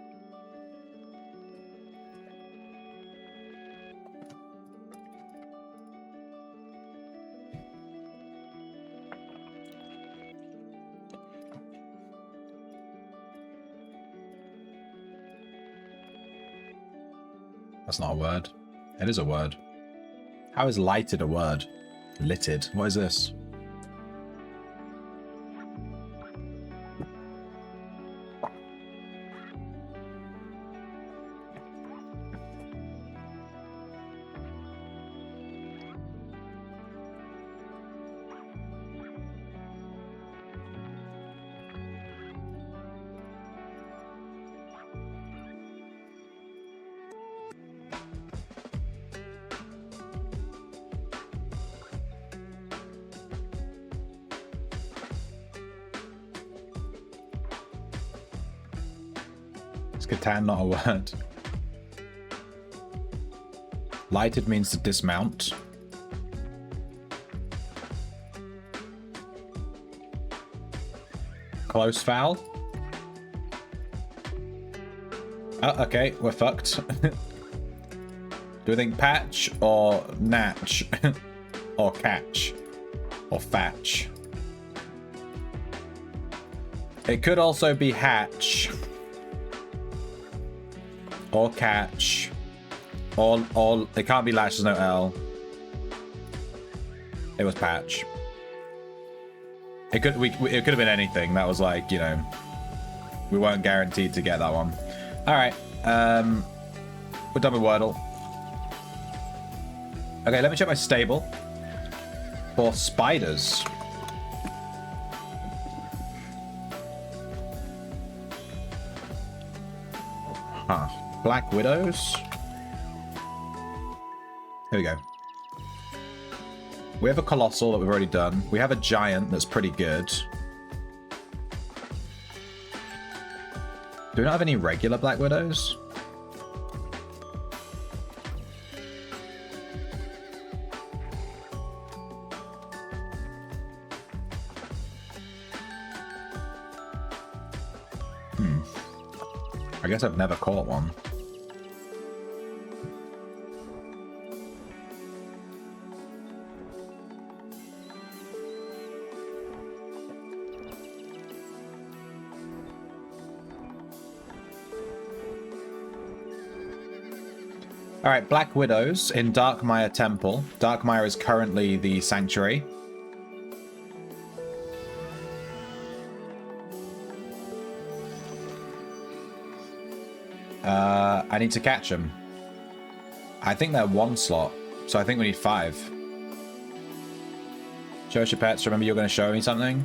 That's not a word. It is a word. How is lighted a word? Litted. What is this? Catan, not a word. Lighted means to dismount. Close foul. Oh, okay, we're fucked. Do we think patch or natch? Or catch? Or fatch? It could also be hatch. Or catch. Or it can't be latch, there's no L. It was patch. It could have been anything. That was like, you know, we weren't guaranteed to get that one. Alright. We're done with Wordle. Okay, let me check my stable for spiders. Huh. Black Widows. Here we go. We have a Colossal that we've already done. We have a Giant that's pretty good. Do we not have any regular Black Widows? I guess I've never caught one. Alright, Black Widows in Darkmire Temple. Darkmire is currently the sanctuary. I need to catch them. I think they're 1 slot, so I think we need 5. Show us your pets. Remember you're going to show me something?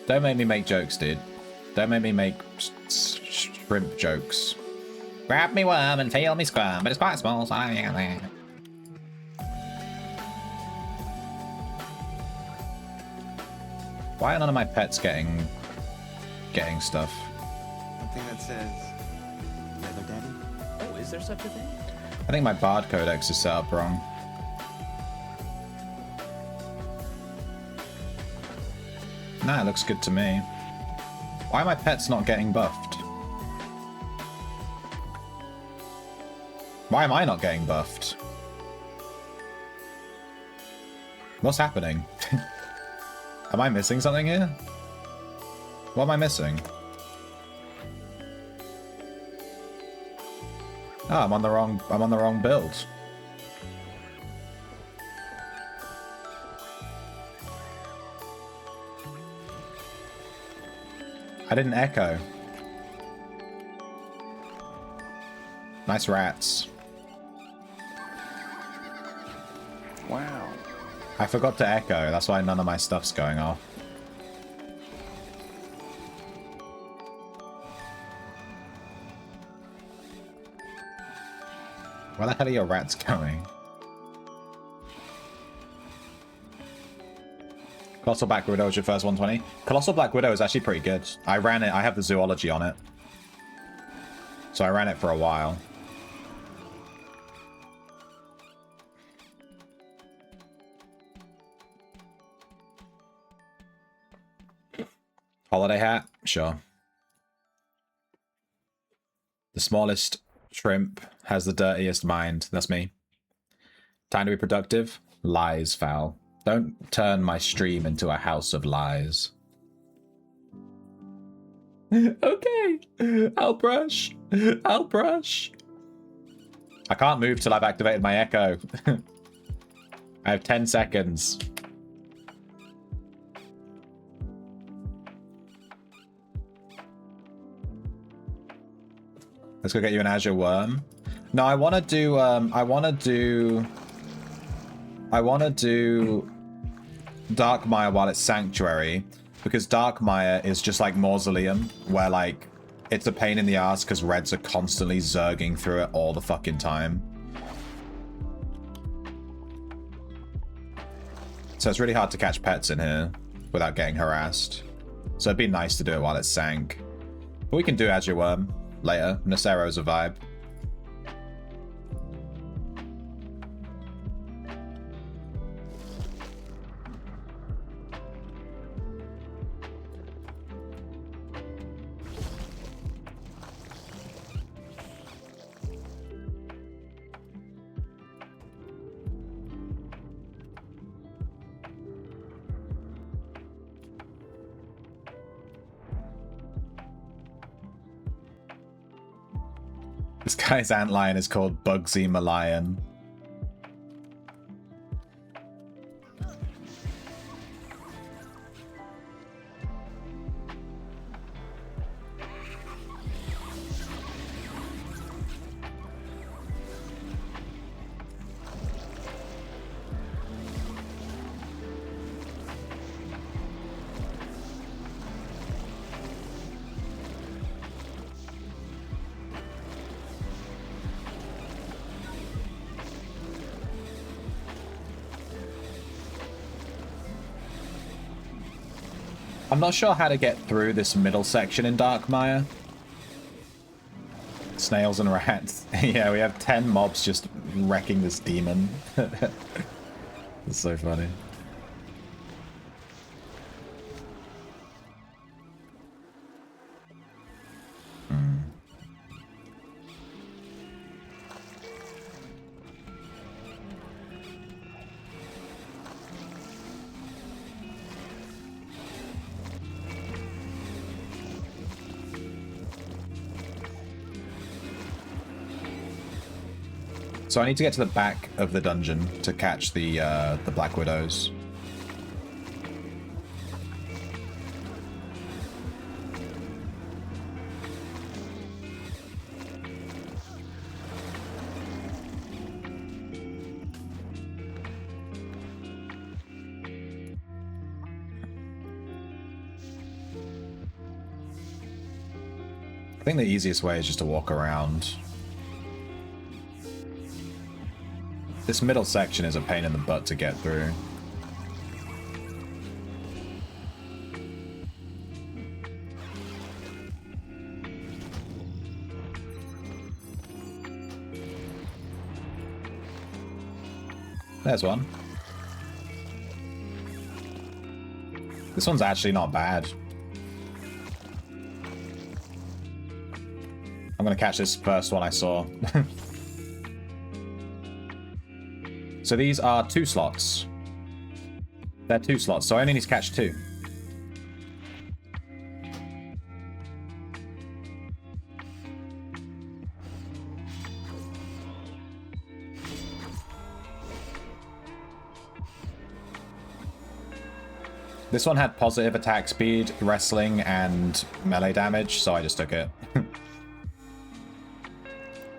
Don't make me make jokes, dude. Don't make me make shrimp jokes. Grab me worm and feel me squirm, but it's quite small, so I don't get there. Why are none of my pets getting stuff? Something that says Leather Daddy? Oh, is there such a thing? I think my Bard Codex is set up wrong. Nah, it looks good to me. Why are my pets not getting buffed? Why am I not getting buffed? What's happening? Am I missing something here? What am I missing? Oh, I'm on the wrong build. I didn't echo. Nice rats. Wow. I forgot to echo, that's why none of my stuff's going off. Where the hell are your rats going? Colossal Black Widow is your first 120. Colossal Black Widow is actually pretty good. I ran it, I have the zoology on it. So I ran it for a while. Holiday hat? Sure. The smallest shrimp has the dirtiest mind. That's me. Time to be productive? Lies, foul. Don't turn my stream into a house of lies. Okay. I'll brush. I'll brush. I can't move till I've activated my echo. I have 10 seconds. Let's go get you an Azure Worm. No, I want to do, I want to do Darkmire while it's Sanctuary, because Darkmire is just like Mausoleum, where like, it's a pain in the ass because Reds are constantly zerging through it all the fucking time. So it's really hard to catch pets in here without getting harassed. So it'd be nice to do it while it's Sank. But we can do Azure Worm later. Nacero's a vibe. This guy's antlion is called Bugsy Malayan. I'm not sure how to get through this middle section in Darkmire. Snails and rats. Yeah, we have 10 mobs just wrecking this demon. It's so funny. So I need to get to the back of the dungeon to catch the Black Widows. I think the easiest way is just to walk around. This middle section is a pain in the butt to get through. There's one. This one's actually not bad. I'm gonna catch this first one I saw. So these are 2 slots. They're 2 slots, so I only need to catch 2. This one had positive attack speed, wrestling, and melee damage, so I just took it.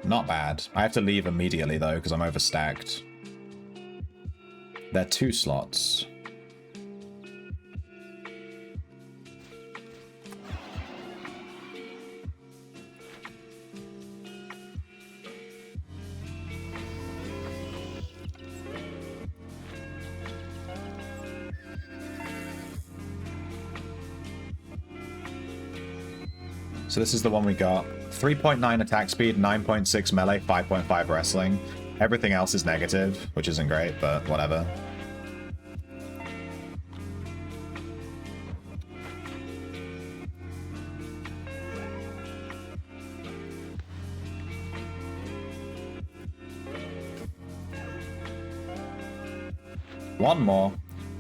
Not bad. I have to leave immediately, though, because I'm overstacked. They're 2 slots. So this is the one we got. 3.9 attack speed, 9.6 melee, 5.5 wrestling. Everything else is negative, which isn't great, but whatever. One more.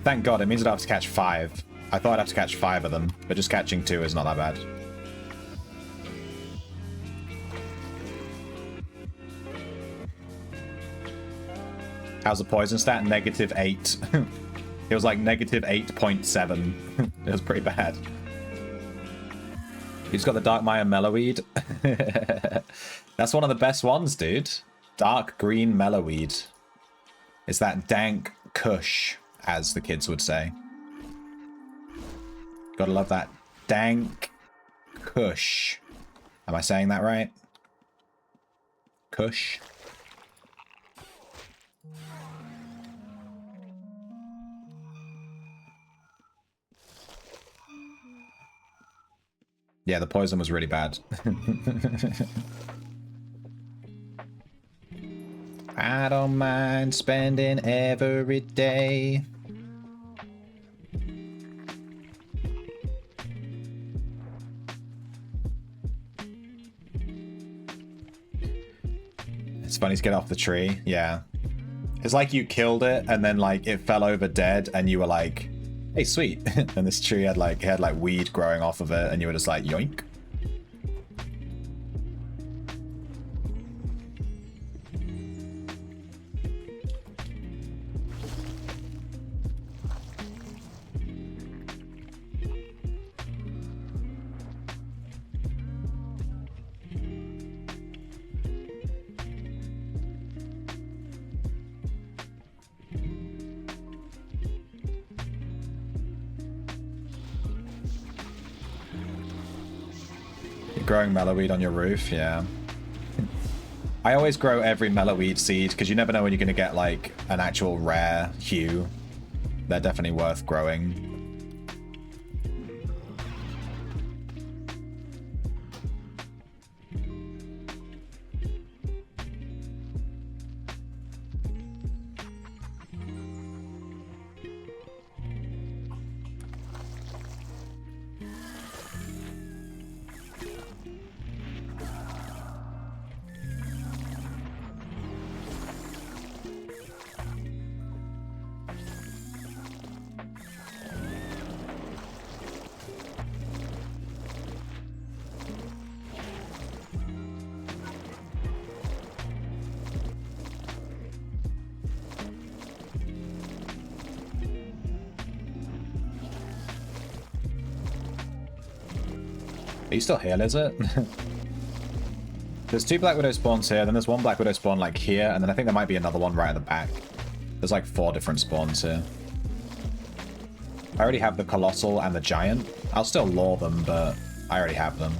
Thank God, it means I'd have to catch 5. I thought I'd have to catch 5 of them, but just catching 2 is not that bad. How's the poison stat? -8. It was like -8.7. It was pretty bad. He's got the Dark Maya Mellowweed. That's one of the best ones, dude. Dark green Mellowweed. It's that dank kush, as the kids would say. Gotta love that dank kush. Am I saying that right? Kush? Yeah, the poison was really bad. I don't mind spending every day. It's funny to get off the tree, yeah. It's like you killed it and then like it fell over dead and you were like, hey, sweet. And this tree had like weed growing off of it and you were just like, yoink. Growing mellowweed on your roof, yeah. I always grow every mellowweed seed because you never know when you're going to get like an actual rare hue. They're definitely worth growing. Are you still here, Lizard? There's 2 Black Widow spawns here, then there's 1 Black Widow spawn like here, and then I think there might be another one right at the back. There's like 4 different spawns here. I already have the Colossal and the Giant. I'll still lure them, but I already have them.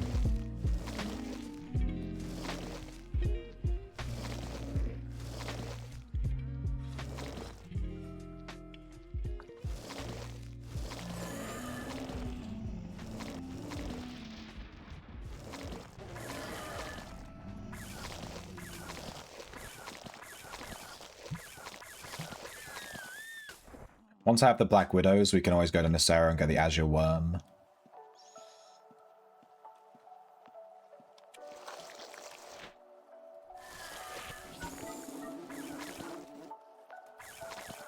Once I have the Black Widows, we can always go to Nacera and get the Azure Worm.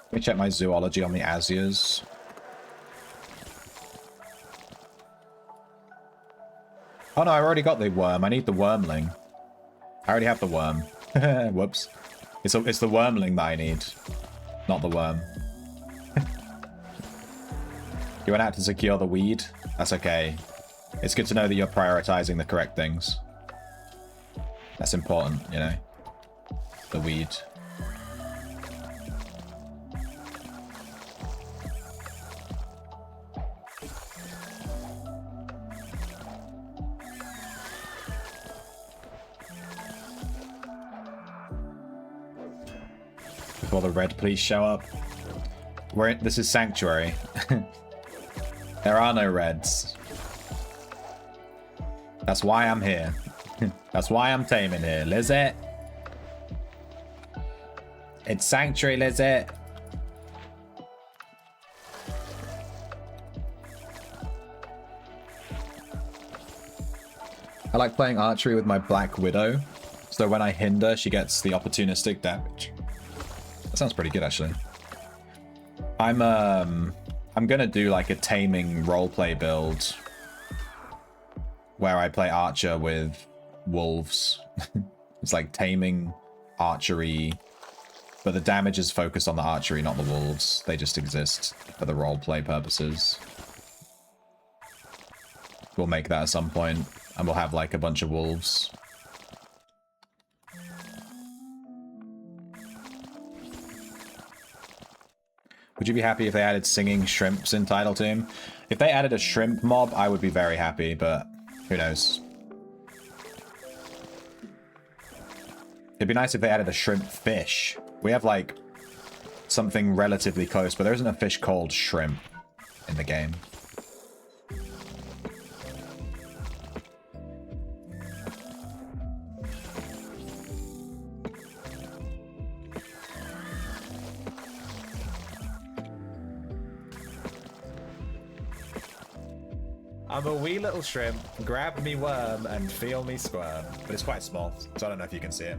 Let me check my zoology on the Azures. Oh no, I already got the worm. I need the wormling. I already have the worm. Whoops. It's the wormling that I need, not the worm. You went out to secure the weed? That's okay. It's good to know that you're prioritizing the correct things. That's important, you know? The weed. Before the red police show up. This is Sanctuary. There are no reds. That's why I'm here. That's why I'm taming here. Lizzie. It's Sanctuary, Lizzie. I like playing archery with my Black Widow. So when I hinder, she gets the opportunistic damage. That sounds pretty good, actually. I'm gonna do like a taming roleplay build where I play archer with wolves. It's like taming archery, but the damage is focused on the archery, not the wolves. They just exist for the roleplay purposes. We'll make that at some point, and we'll have like a bunch of wolves. Would you be happy if they added singing shrimps in Title Team? If they added a shrimp mob, I would be very happy, but who knows? It'd be nice if they added a shrimp fish. We have, like, something relatively close, but there isn't a fish called shrimp in the game. I'm a wee little shrimp, grab me worm and feel me squirm. But it's quite small, so I don't know if you can see it.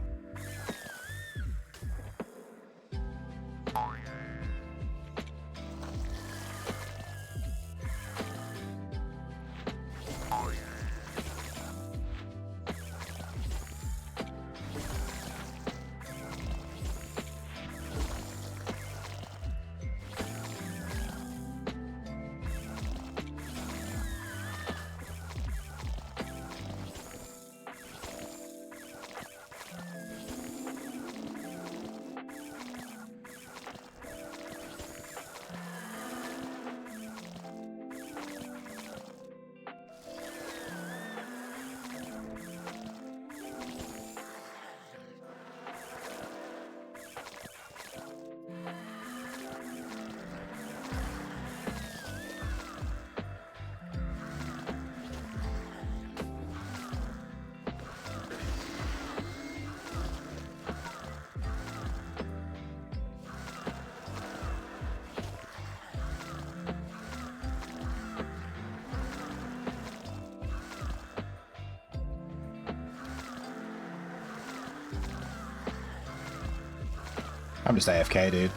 I'm just AFK, dude.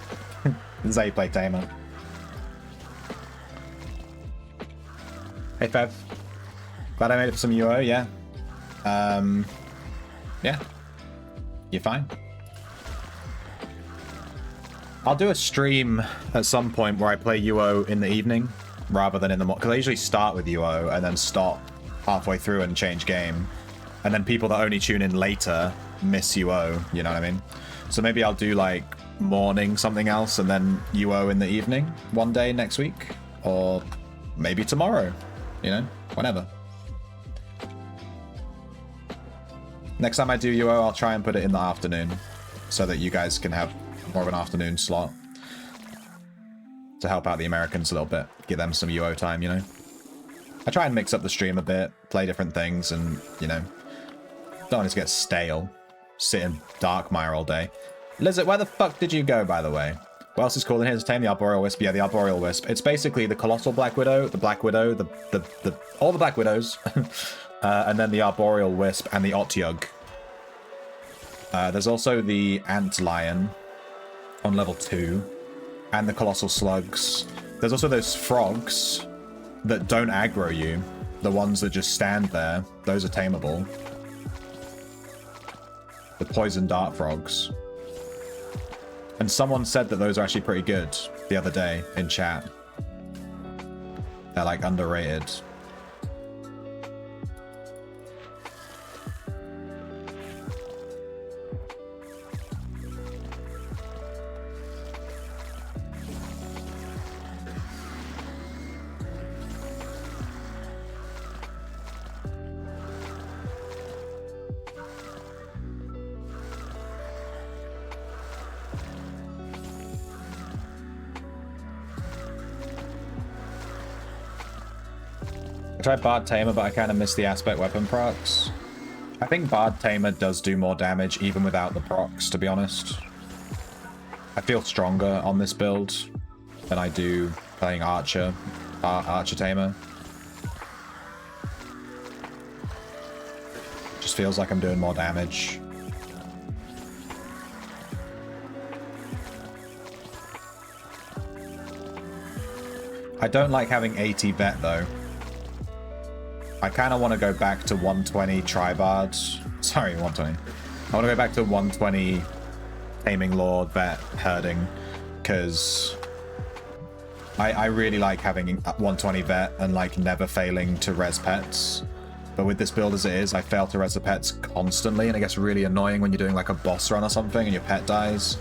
This is how you play Tamer. Hey, Fev. Glad I made it for some UO, yeah. Yeah. You're fine. I'll do a stream at some point where I play UO in the evening rather than in the morning, because I usually start with UO and then stop halfway through and change game. And then people that only tune in later miss UO, you know what I mean? So maybe I'll do like morning something else and then UO in the evening one day next week. Or maybe tomorrow, you know, whenever. Next time I do UO, I'll try and put it in the afternoon so that you guys can have more of an afternoon slot to help out the Americans a little bit, give them some UO time, you know. I try and mix up the stream a bit, play different things, and, you know, don't want it to get stale. Sit in Darkmire all day. Lizard, where the fuck did you go, by the way? What else is cool in here to tame the Arboreal Wisp? Yeah, the Arboreal Wisp. It's basically the Colossal Black Widow, the Black Widow, all the Black Widows, and then the Arboreal Wisp and the Otyug. There's also the Ant Lion on level 2, and the Colossal Slugs. There's also those frogs that don't aggro you, the ones that just stand there. Those are tameable. The poison dart frogs. And someone said that those are actually pretty good the other day in chat. They're like underrated. I tried Bard Tamer, but I kind of missed the aspect weapon procs. I think Bard Tamer does do more damage even without the procs, to be honest. I feel stronger on this build than I do playing Archer, Archer Tamer. Just feels like I'm doing more damage. I don't like having 80 vet though. I kind of want to go back to 120 Tribard. Sorry, 120. I want to go back to 120 Taming Lord vet herding, because I really like having 120 vet and like never failing to res pets. But with this build as it is, I fail to res the pets constantly, and it gets really annoying when you're doing like a boss run or something and your pet dies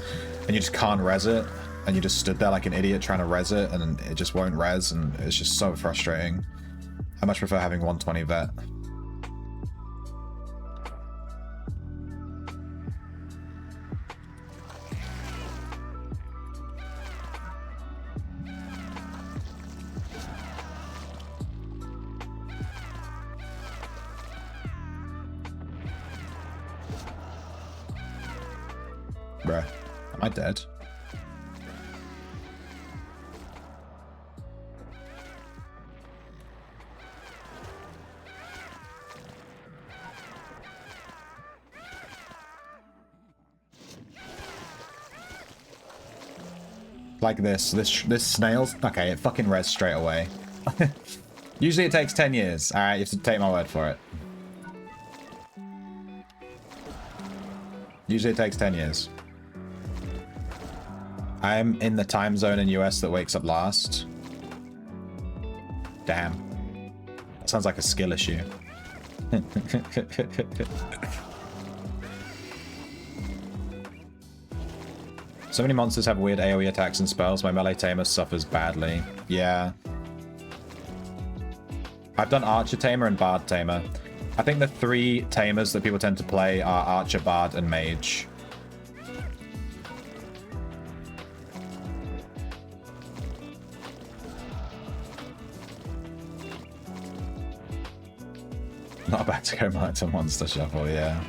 and you just can't res it, and you just stood there like an idiot trying to res it and it just won't res, and it's just so frustrating. I much prefer having 120 vet. Bruh, am I dead? Like this snail's... Okay, it fucking res straight away. Usually it takes 10 years. Alright, you have to take my word for it. Usually it takes 10 years. I'm in the time zone in US that wakes up last. Damn. That sounds like a skill issue. So many monsters have weird AoE attacks and spells. My melee tamer suffers badly. Yeah. I've done Archer Tamer and Bard Tamer. I think the 3 tamers that people tend to play are Archer, Bard, and Mage. Not about to go back to Monster Shuffle, yeah.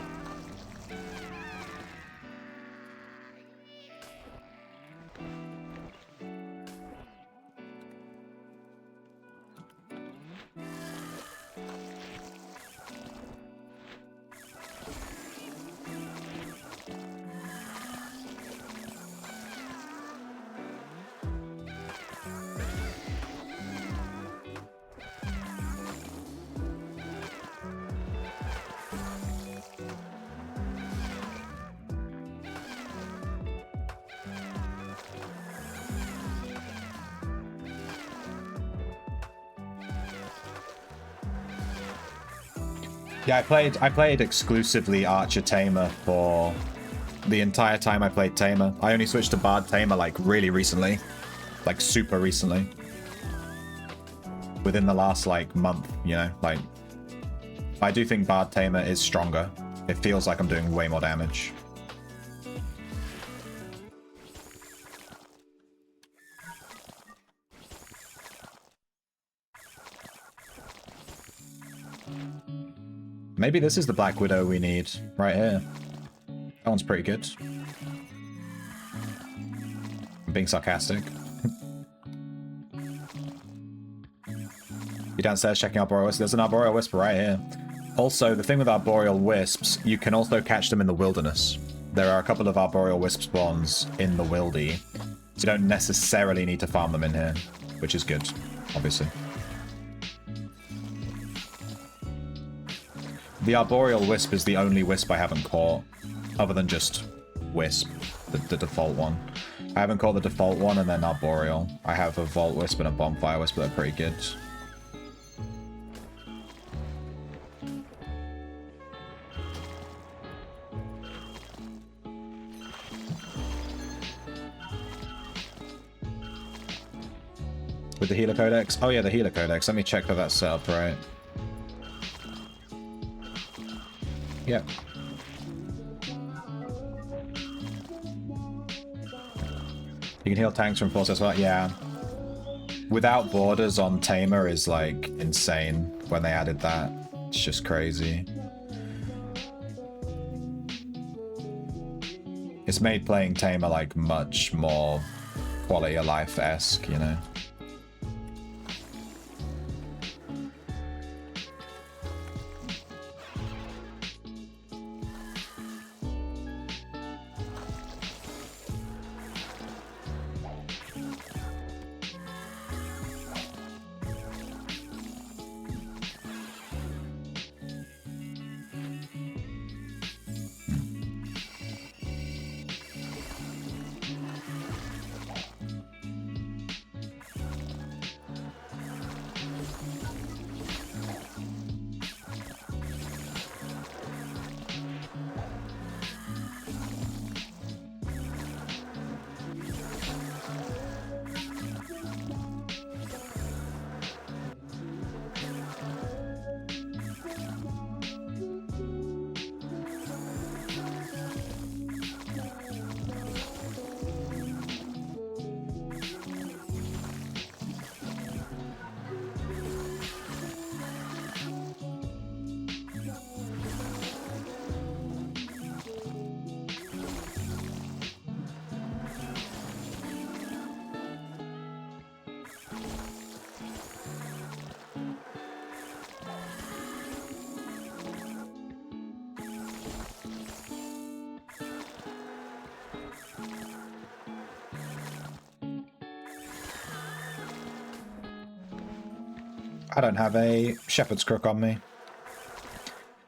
Yeah, I played exclusively Archer Tamer for the entire time I played Tamer. I only switched to Bard Tamer like really recently. Like super recently. Within the last like month, you know, like I do think Bard Tamer is stronger. It feels like I'm doing way more damage. Maybe this is the Black Widow we need right here. That one's pretty good. I'm being sarcastic. You're downstairs checking Arboreal Wisp. There's an Arboreal Wisp right here. Also, the thing with Arboreal Wisps, you can also catch them in the wilderness. There are a couple of Arboreal Wisp spawns in the wildy, so you don't necessarily need to farm them in here, which is good, obviously. The Arboreal Wisp is the only Wisp I haven't caught, other than just Wisp, the default one. I haven't caught the default one and then Arboreal. I have a Vault Wisp and a Bonfire Wisp, but they're pretty good. With the Healer Codex? Oh yeah, the Healer Codex. Let me check that that's set up right. Yep. You can heal tanks from force as well. Yeah. Without borders on Tamer is like insane when they added that. It's just crazy. It's made playing Tamer like much more quality of life-esque, you know? I don't have a Shepherd's Crook on me.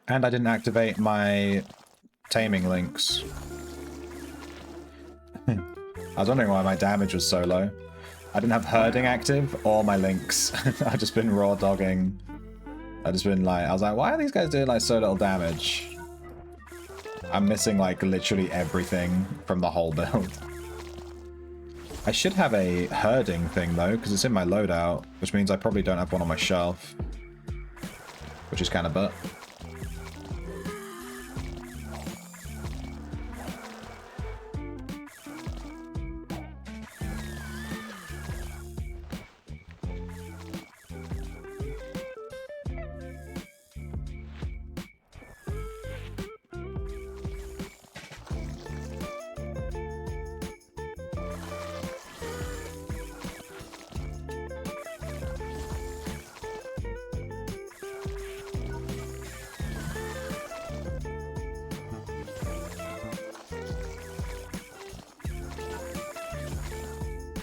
And I didn't activate my taming links. I was wondering why my damage was so low. I didn't have herding active or my links. I've just been raw dogging. I was like, why are these guys doing like so little damage? I'm missing like literally everything from the whole build. I should have a herding thing though, because it's in my loadout, which means I probably don't have one on my shelf. Which is kind of butt.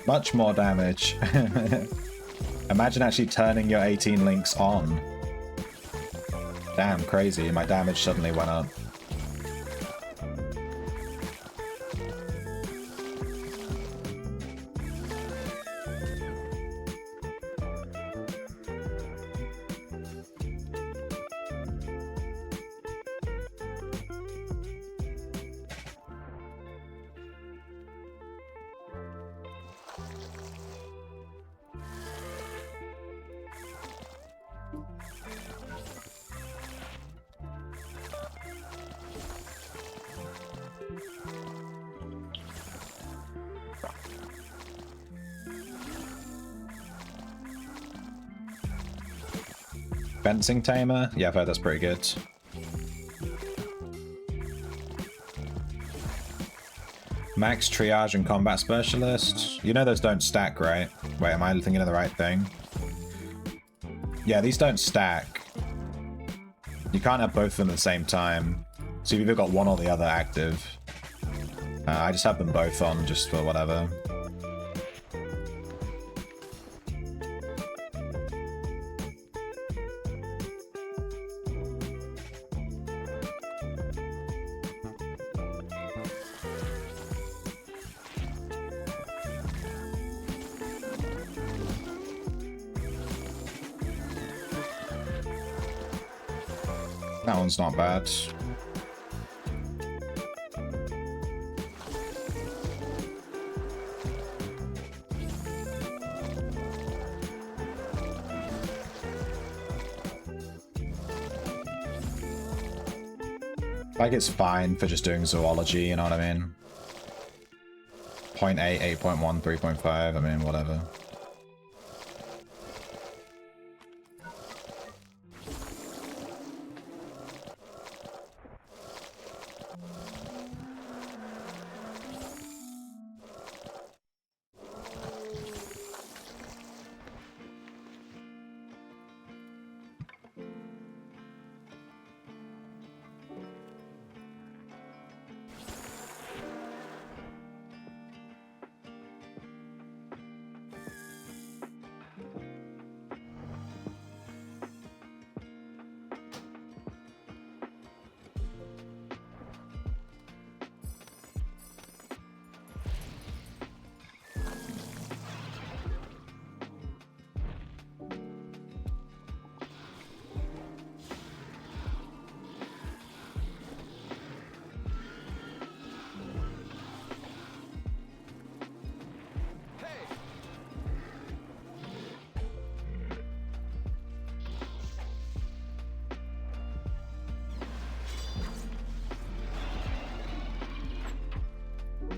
Much more damage. Imagine actually turning your 18 links on. Damn, crazy. My damage suddenly went up. Fencing Tamer? Yeah, I've heard that's pretty good. Max Triage and Combat Specialist. You know those don't stack, right? Wait, am I thinking of the right thing? Yeah, these don't stack. You can't have both of them at the same time. So you've either got one or the other active. I just have them both on just for whatever. That one's not bad. Like, it's fine for just doing zoology, you know what I mean? 0.8, 8.1, 3.5, I mean, whatever.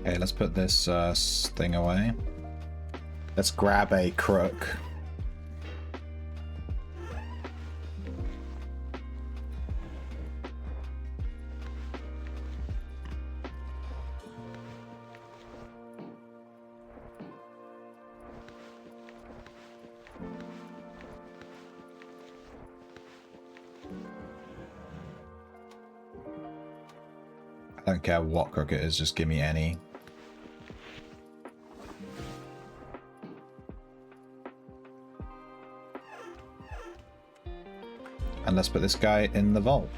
Okay, let's put this thing away. Let's grab a crook. I don't care what crook it is, just give me any. And let's put this guy in the vault.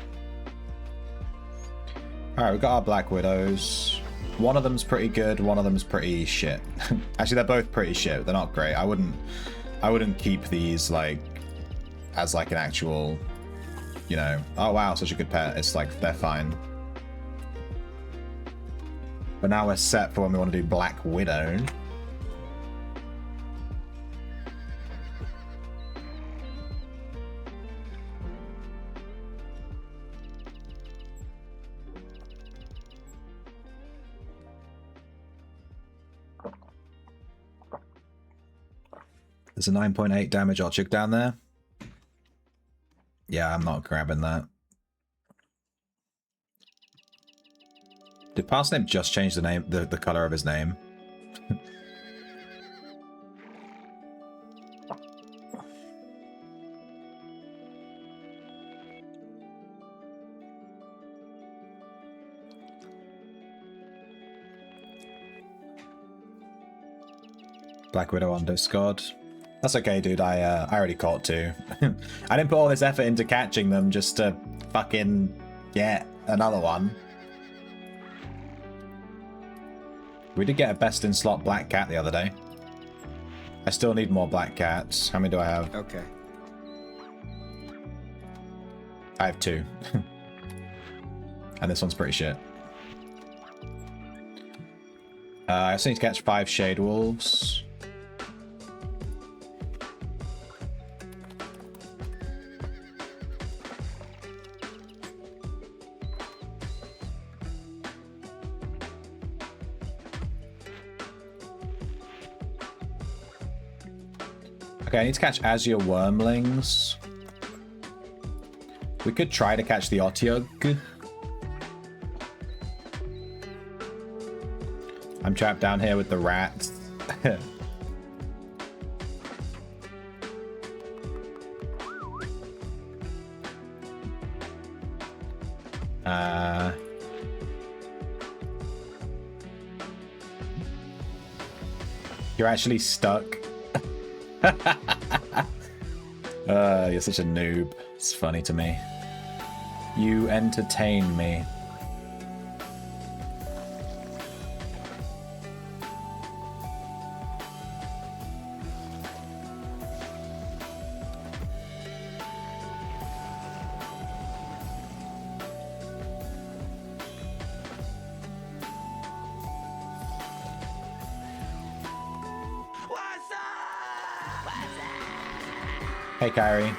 Alright, we've got our Black Widows. One of them's pretty good, one of them's pretty shit. Actually, they're both pretty shit. They're not great. I wouldn't keep these like as like an actual, you know, oh wow, such a good pet. It's like they're fine. But now we're set for when we want to do Black Widow. There's a 9.8 damage Archik down there. Yeah, I'm not grabbing that. Did Parsnip just change the name, the color of his name? Black Widow on Discord. That's okay, dude. I already caught two. I didn't put all this effort into catching them just to fucking get another one. We did get a best in slot black cat the other day. I still need more black cats. How many do I have? Okay. I have two. And this one's pretty shit. I also need to catch 5 Shade Wolves. Okay, I need to catch Azure Wormlings. We could try to catch the Otyugh. I'm trapped down here with the rats. You're actually stuck. You're such a noob. It's funny to me. You entertain me. Hey, Kyrie.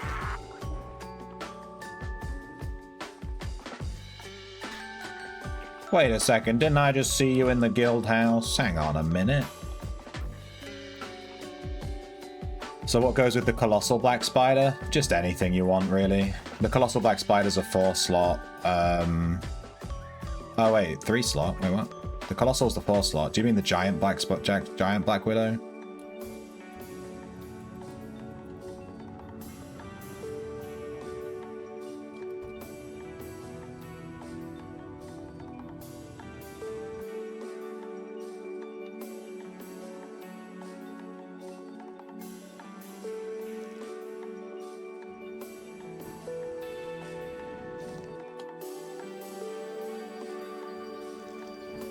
Wait a second, didn't I just see you in the guild house? Hang on a minute. So what goes with the Colossal Black Spider? Just anything you want, really. The Colossal Black Spider's a 4-slot. Oh wait, 3-slot? Wait, what? The Colossal's the 4-slot. Do you mean the Giant Black Widow?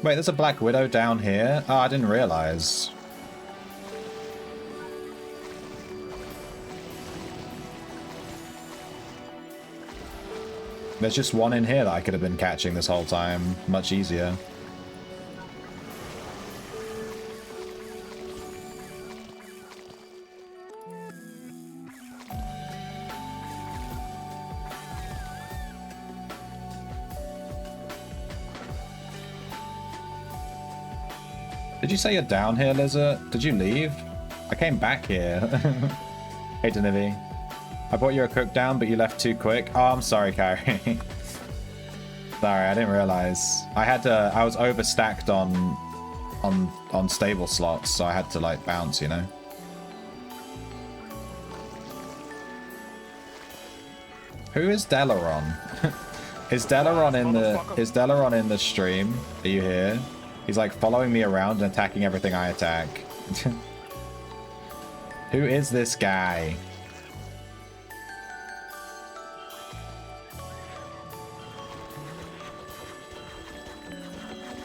Wait, there's a Black Widow down here? Oh, I didn't realize. There's just one in here that I could have been catching this whole time. Much easier. Did you say you're down here, Lizard? Did you leave? I came back here. Hey, Denivi. I brought you a cook down, but you left too quick. Oh, I'm sorry, Carrie. Sorry, I didn't realize. I was overstacked on stable slots, so I had to like bounce, you know. Who is Delaron? Is Delaron in the stream? Are you here? He's like following me around and attacking everything I attack. Who is this guy?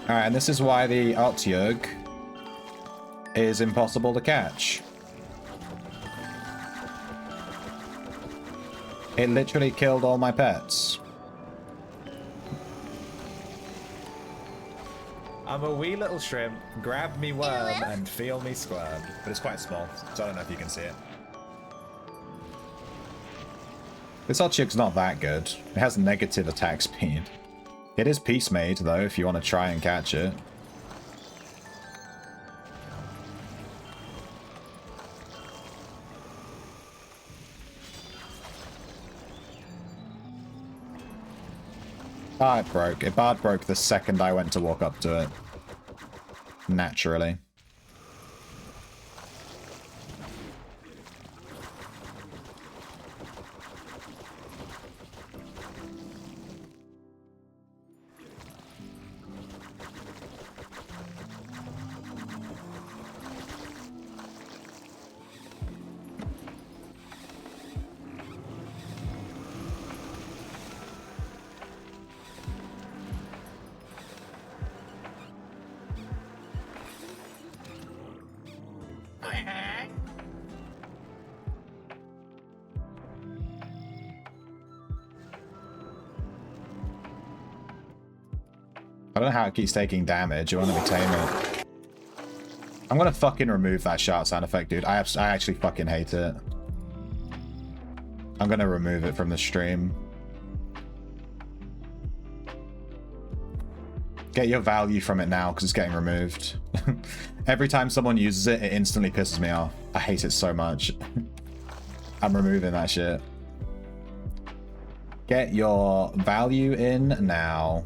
Alright, and this is why the Otyugh is impossible to catch. It literally killed all my pets. I'm a wee little shrimp, grab me worm and feel me squirm. But it's quite small, so I don't know if you can see it. This Otyugh's not that good. It has negative attack speed. It is peace made though, if you want to try and catch it. Ah, it broke. It bard broke the second I went to walk up to it. Naturally. I don't know how it keeps taking damage. You want to tame it. I'm gonna fucking remove that shout sound effect, dude. I actually fucking hate it. I'm gonna remove it from the stream. Get your value from it now, because it's getting removed. Every time someone uses it, it instantly pisses me off. I hate it so much. I'm removing that shit. Get your value in now.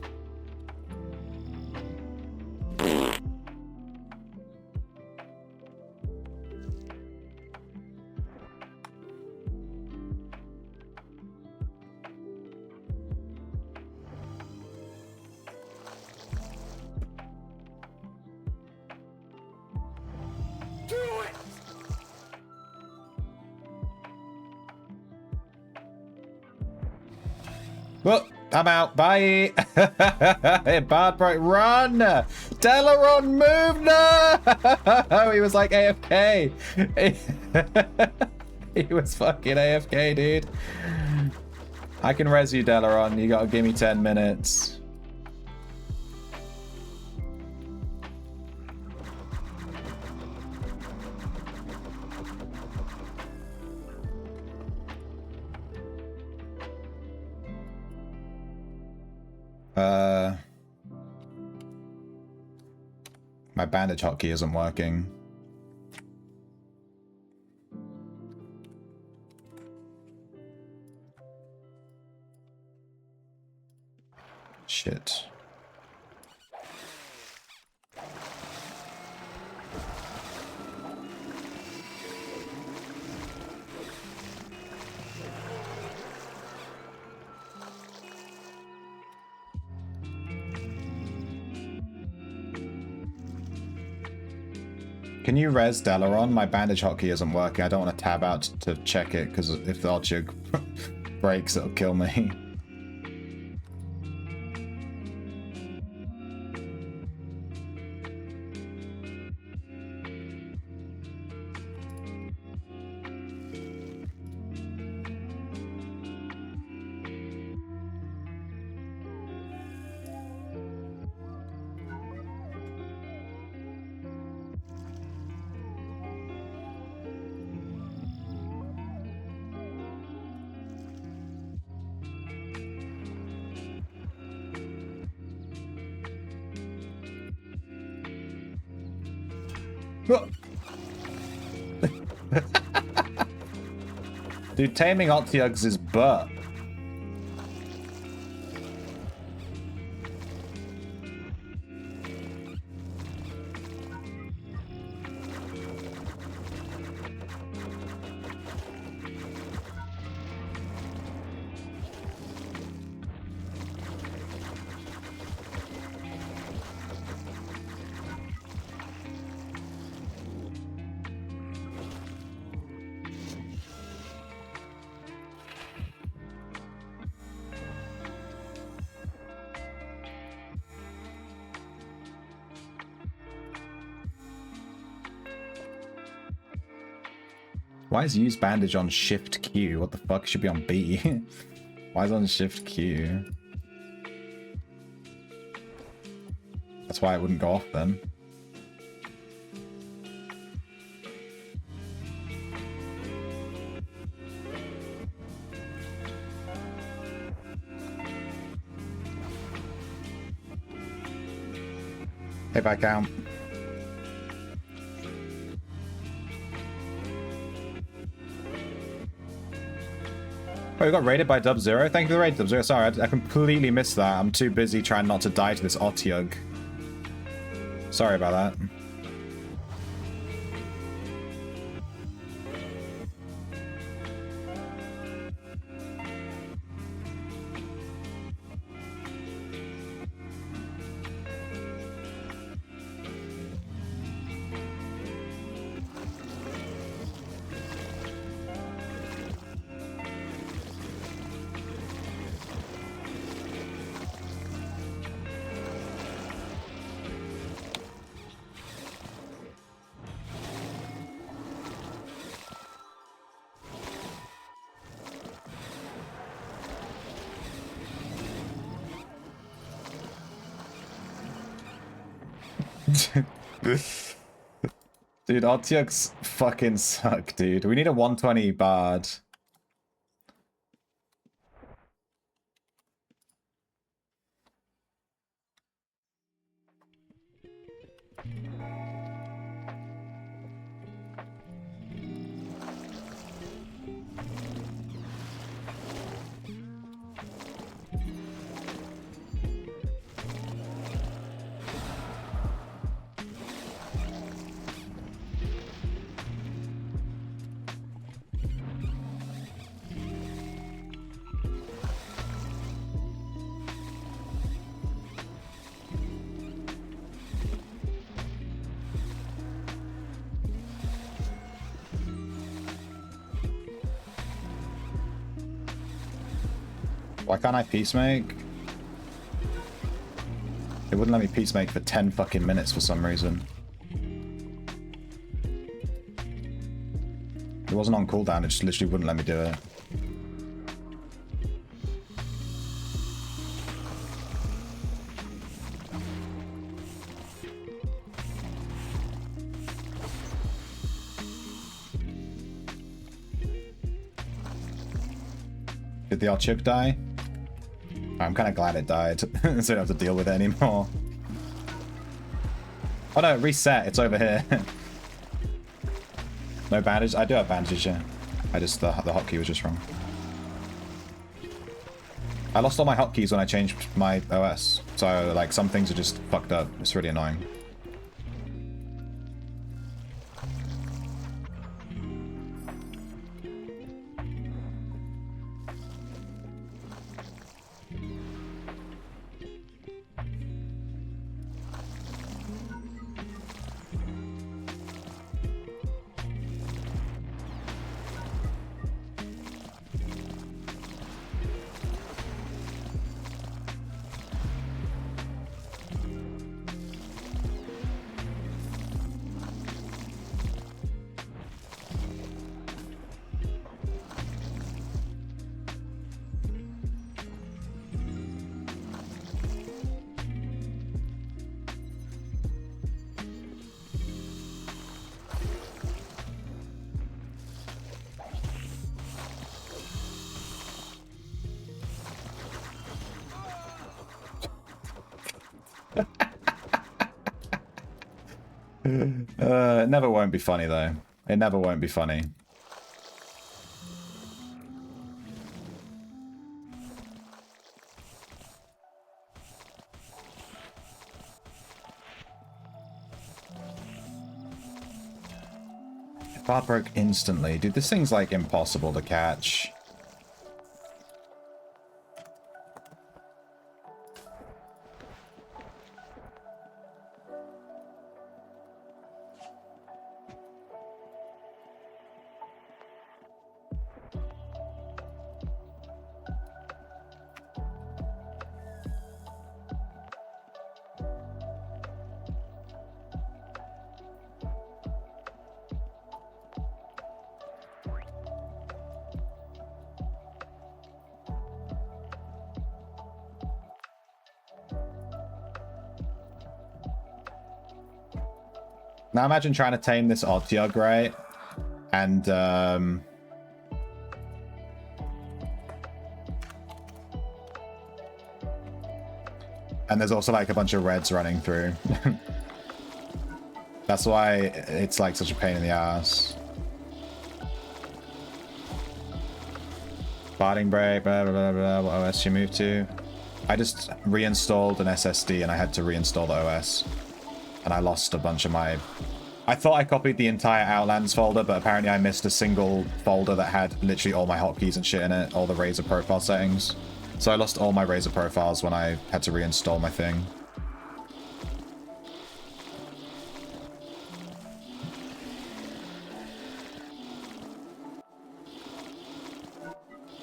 Do it! Well, I'm out. Bye. Hey, Bard Bright, run! Delaron, move! No! He was like AFK. He was fucking AFK, dude. I can res you, Delaron. You gotta give me 10 minutes. My bandage hotkey isn't working. Shit. Can you res Delaron? My bandage hotkey isn't working. I don't want to tab out to check it, because if the Archig breaks, it'll kill me. Dude, taming Otyugs is butt. Why is use bandage on shift Q? What the fuck? It should be on B. Why is it on shift Q? That's why it wouldn't go off then. Hey, back out. Oh, you got raided by Dub Zero? Thank you for the raid, Dub Zero. Sorry, I completely missed that. I'm too busy trying not to die to this Otyug. Sorry about that. Dude, Otyugs fucking suck, dude. We need a 120 bard. Why can't I peacemake? It wouldn't let me peacemake for 10 fucking minutes for some reason. It wasn't on cooldown, it just literally wouldn't let me do it. Did the chip die? I'm kind of glad it died, so I don't have to deal with it anymore. Oh no, reset, it's over here. No bandage? I do have bandages, yeah. I just, the hotkey was just wrong. I lost all my hotkeys when I changed my OS. So, like, some things are just fucked up. It's really annoying. It never won't be funny, though. It never won't be funny. Bard broke instantly. Dude, this thing's, like, impossible to catch. Now imagine trying to tame this Otyugh, right? And, and there's also like a bunch of reds running through. That's why it's like such a pain in the ass. Barding break, blah, blah, blah, blah. What OS you move to? I just reinstalled an SSD and I had to reinstall the OS. And I lost a bunch of my... I thought I copied the entire Outlands folder, but apparently I missed a single folder that had literally all my hotkeys and shit in it, all the Razer profile settings. So I lost all my Razer profiles when I had to reinstall my thing.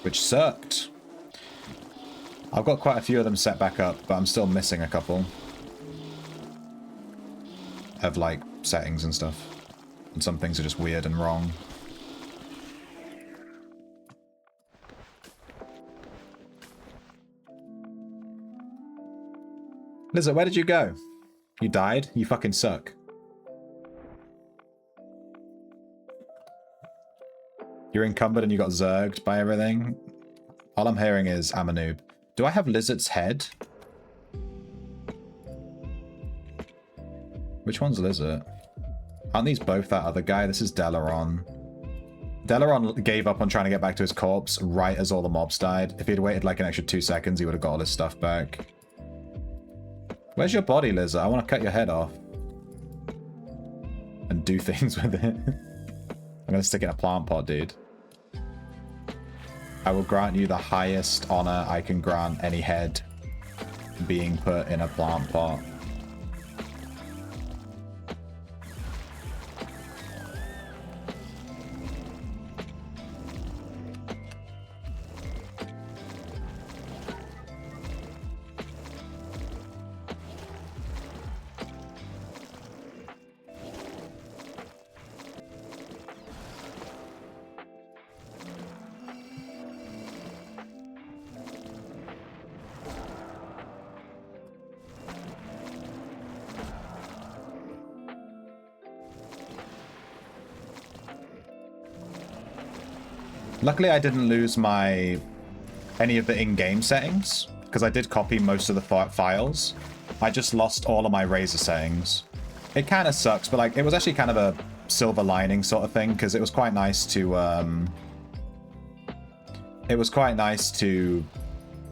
Which sucked. I've got quite a few of them set back up, but I'm still missing a couple. Of like settings and stuff, and some things are just weird and wrong. Lizard, where did you go? You died? You fucking suck. You're encumbered and you got zerged by everything. All I'm hearing is I'm a noob. Do I have Lizard's head? Which one's Lizard? Aren't these both that other guy? This is Delaron. Delaron gave up on trying to get back to his corpse right as all the mobs died. If he'd waited like an extra 2 seconds, he would have got all his stuff back. Where's your body, Lizard? I want to cut your head off. And do things with it. I'm going to stick it in a plant pot, dude. I will grant you the highest honor I can grant any head being put in a plant pot. Luckily, I didn't lose any of the in-game settings, because I did copy most of the files. I just lost all of my Razer settings. It kind of sucks, but like it was actually kind of a silver lining sort of thing, because it was quite nice to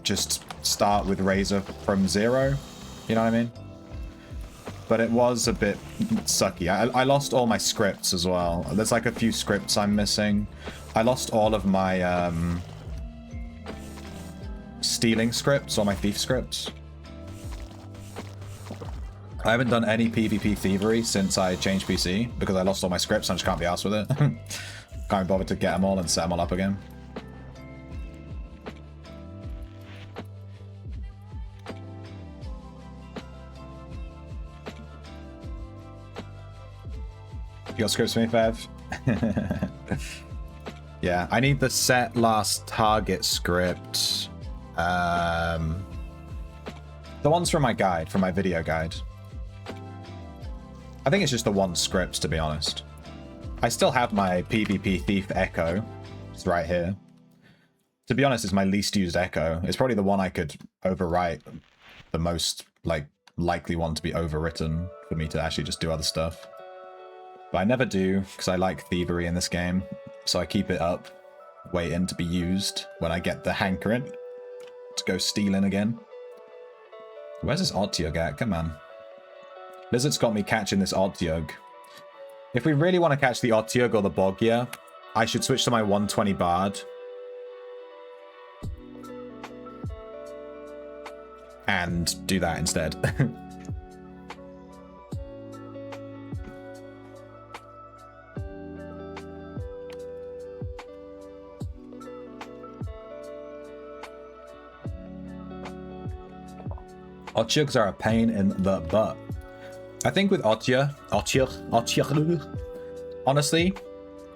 just start with Razer from zero. You know what I mean? But it was a bit sucky. I lost all my scripts as well. There's like a few scripts I'm missing. I lost all of my stealing scripts, all my thief scripts. I haven't done any PvP thievery since I changed PC because I lost all my scripts and I just can't be arsed with it. Can't be bothered to get them all and set them all up again. You got scripts for me, Fev? Yeah, I need the set last target script. The ones from my guide, from my video guide. I think it's just the one script, to be honest. I still have my PvP Thief Echo. It's right here. To be honest, it's my least used Echo. It's probably the one I could overwrite. The most, like, likely one to be overwritten for me to actually just do other stuff. But I never do, because I like thievery in this game. So I keep it up, waiting to be used when I get the hankering to go stealing again. Where's this Otyug at? Come on. Lizard's got me catching this Otyug. If we really want to catch the Otyug or the Bogia, I should switch to my 120 Bard. And do that instead. Otyugs are a pain in the butt. I think with Otyug, honestly,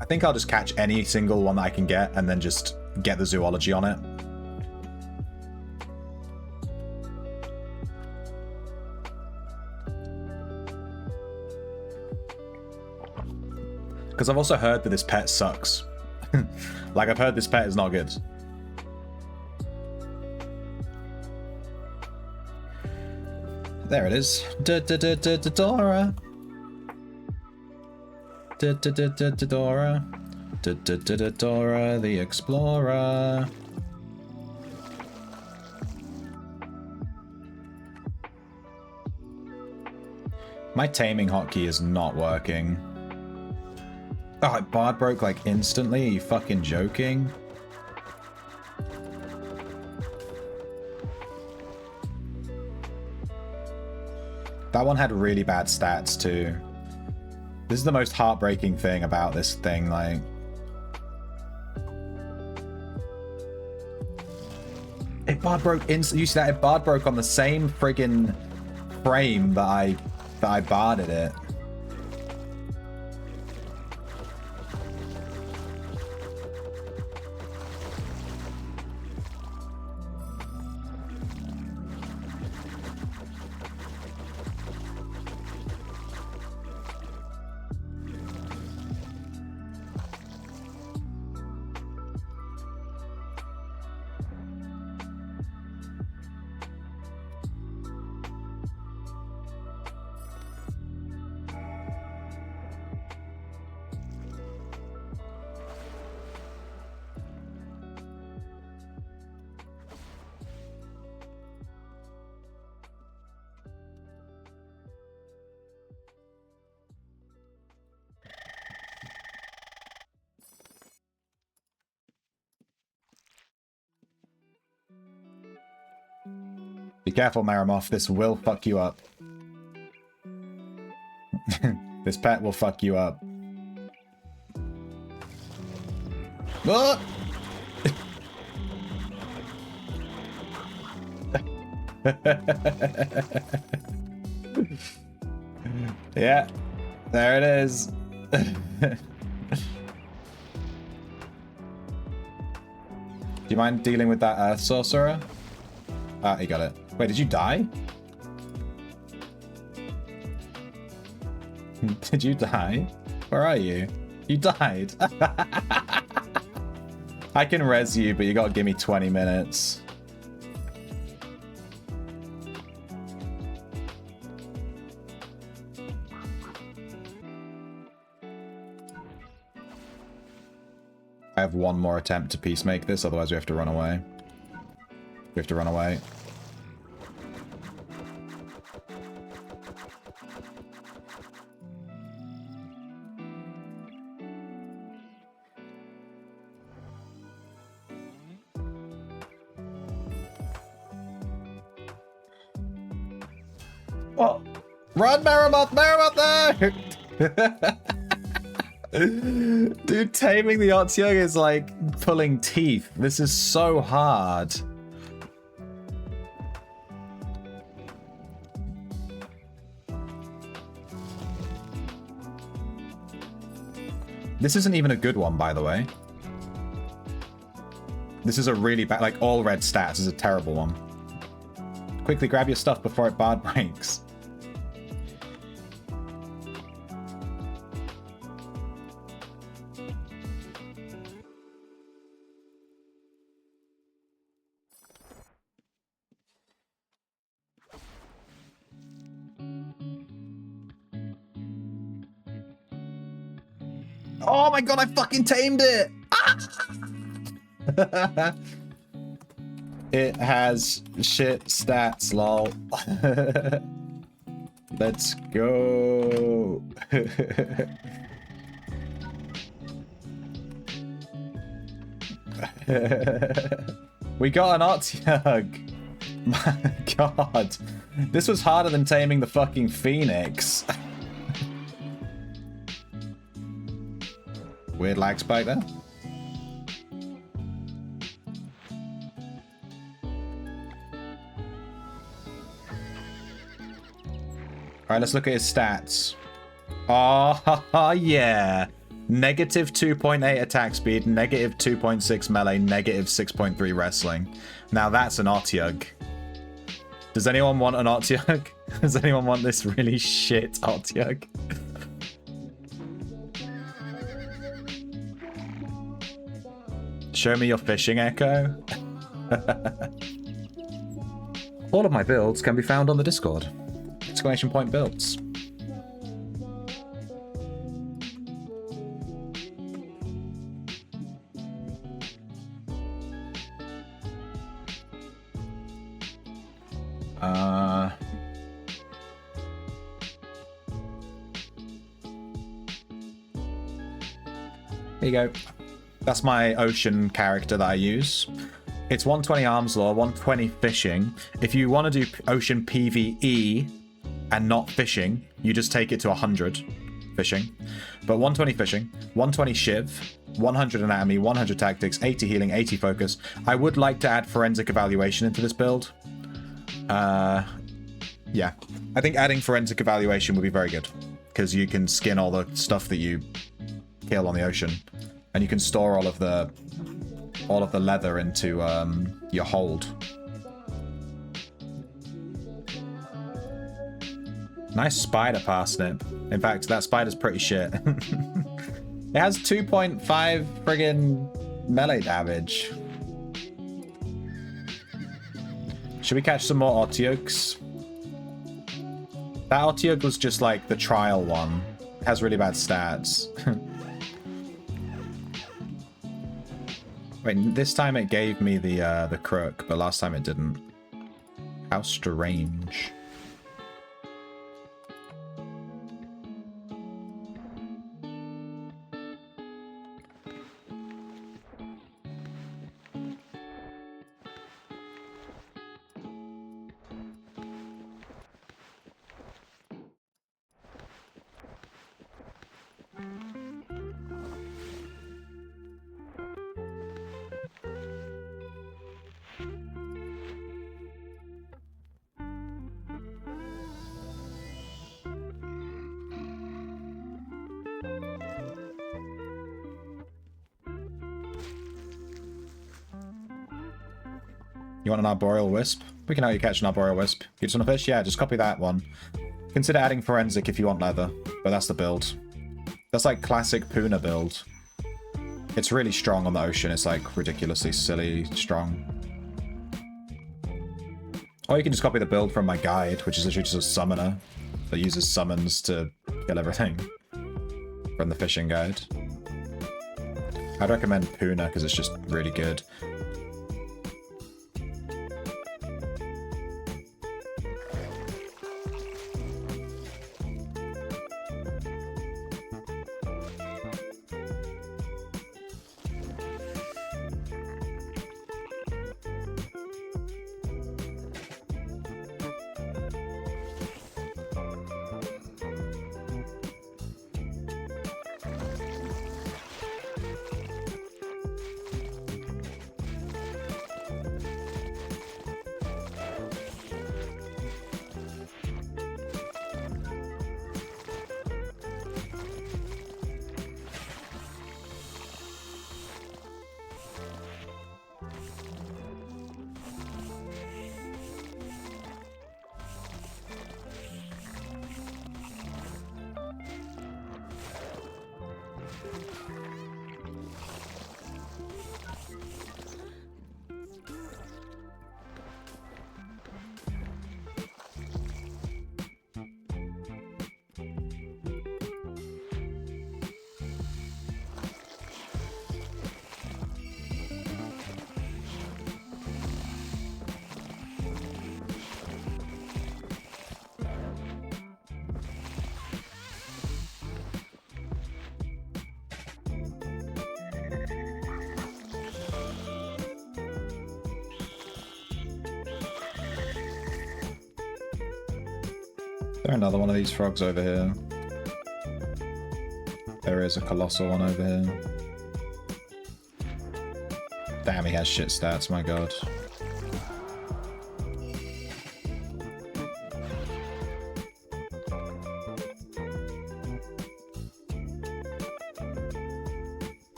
I think I'll just catch any single one that I can get and then just get the zoology on it. Because I've also heard that this pet sucks. Like, I've heard this pet is not good. There it is. Dora. Dora. Dora the Explorer. My taming hotkey is not working. Oh, it Bard broke like instantly? Are you fucking joking? That one had really bad stats too. This is the most heartbreaking thing about this thing, like... It Bard broke instantly. You see that? It Bard broke on the same friggin' frame that I barded it. Be careful, Maramoth. This will fuck you up. This pet will fuck you up. Ah! Yeah, there it is. Do you mind dealing with that Earth Sorcerer? Ah, he got it. Wait, did you die? Did you die? Where are you? You died. I can res you, but you gotta give me 20 minutes. I have one more attempt to peacemake this, otherwise we have to run away. We have to run away. Oh, run, Maramoth! Maramoth there! Dude, taming the Otyugh is like pulling teeth. This is so hard. This isn't even a good one, by the way. This is a really bad, like, all red stats is a terrible one. Quickly grab your stuff before it bard breaks. Oh my god, I fucking tamed it! Ah! It has shit stats, lol. Let's go. We got an Otyugh. My god. This was harder than taming the fucking Phoenix. Weird lag spike there. Alright, let's look at his stats. Oh, yeah. Negative 2.8 attack speed, negative 2.6 melee, negative 6.3 wrestling. Now that's an Otyugh. Does anyone want an Otyugh? Does anyone want this really shit Otyugh? Show me your fishing, Echo. All of my builds can be found on the Discord. Exclamation point builds. There you go. That's my ocean character that I use. It's 120 arms law, 120 fishing. If you want to do ocean PvE and not fishing, you just take it to 100 fishing. But 120 fishing, 120 shiv, 100 anatomy, 100 tactics, 80 healing, 80 focus. I would like to add forensic evaluation into this build. Yeah. I think adding forensic evaluation would be very good, because you can skin all the stuff that you kill on the ocean, and you can store all of the leather into your hold. Nice spider parsnip. In fact, that spider's pretty shit. It has 2.5 friggin' melee damage. Should we catch some more Otyughs? That Otyugh was just like the trial one. It has really bad stats. Wait, this time it gave me the crook, but last time it didn't. How strange. You want an arboreal wisp? We can help you catch an arboreal wisp. You just want a fish? Yeah, just copy that one. Consider adding forensic if you want leather, but that's the build. That's like classic Puna build. It's really strong on the ocean. It's like ridiculously silly strong. Or you can just copy the build from my guide, which is literally just a summoner that uses summons to kill everything from the fishing guide. I'd recommend Puna because it's just really good. There another one of these frogs over here. There is a colossal one over here. Damn, he has shit stats, my god.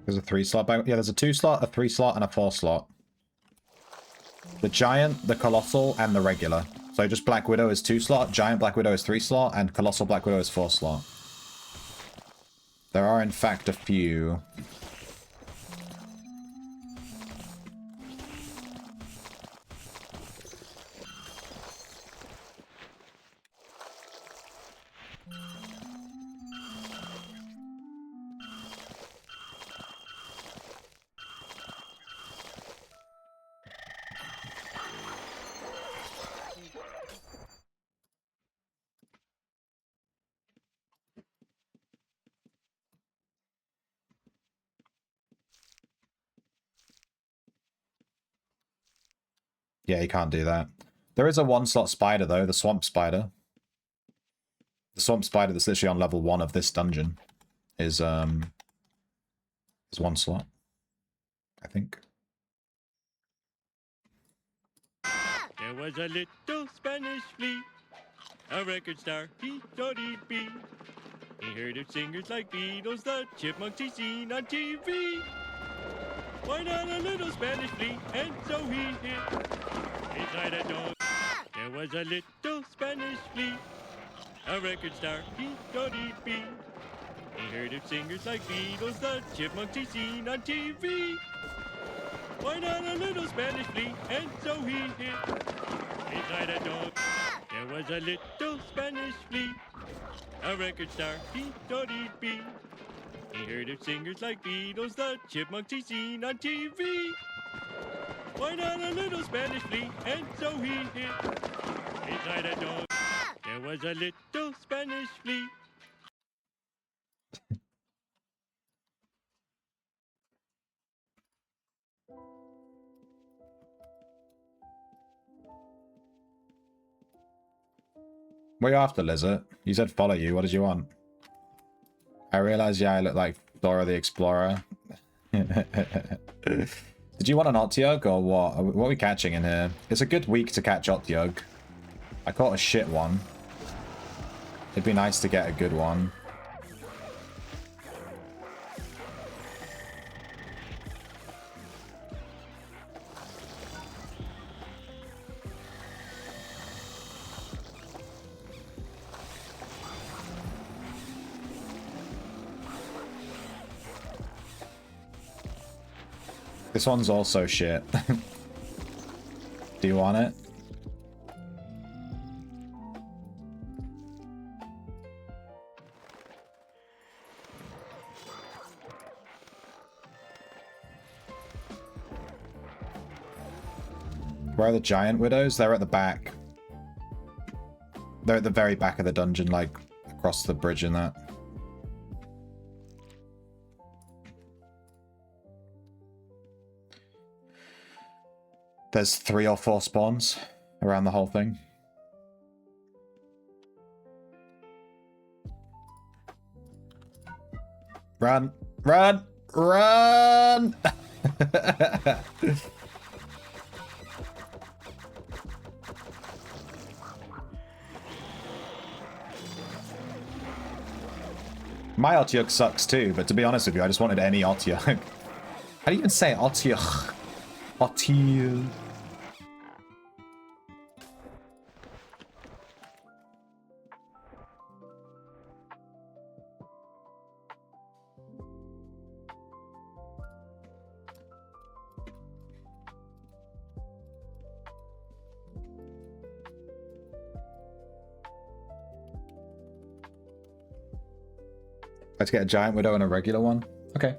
There's a 3-slot bank. Yeah, there's a 2-slot, a 3-slot, and a 4-slot. The giant, the colossal, and the regular. So just Black Widow is 2-slot, giant Black Widow is 3-slot, and colossal Black Widow is 4-slot. There are in fact a few. Yeah, you can't do that. There is a 1-slot spider, though, the swamp spider. The swamp spider that's literally on level 1 of this dungeon is 1 slot, I think. There was a little Spanish flea, a record star, he thought he'd be. He heard of singers like Beatles, the chipmunks he seen on TV. Why not a little Spanish flea, and so he hid inside a dog. There was a little Spanish flea, a record star, he thought he'd be. He heard of singers like Beatles, the chipmunks he seen on TV. Why not a little Spanish flea, and so he hid inside a dog. There was a little Spanish flea, a record star, he thought he'd be. He heard of singers like Beatles, the chipmunks he seen on TV. Why not a little Spanish flea, and so he hid inside a dog. There was a little Spanish flea. What are you after, Lizard? You said follow you. What did you want? I realize, yeah, I look like Dora the Explorer. Did you want an Otyug or what? What are we catching in here? It's a good week to catch Otyug. I caught a shit one. It'd be nice to get a good one. This one's also shit. Do you want it? Where are the giant widows? They're at the back. They're at the very back of the dungeon, like across the bridge and that. There's 3 or 4 spawns around the whole thing. Run! Run! Run! My Otyug sucks too, but to be honest with you, I just wanted any Otyug. How do you even say Otyug? Otyug. Let's get a giant widow and a regular one. Okay.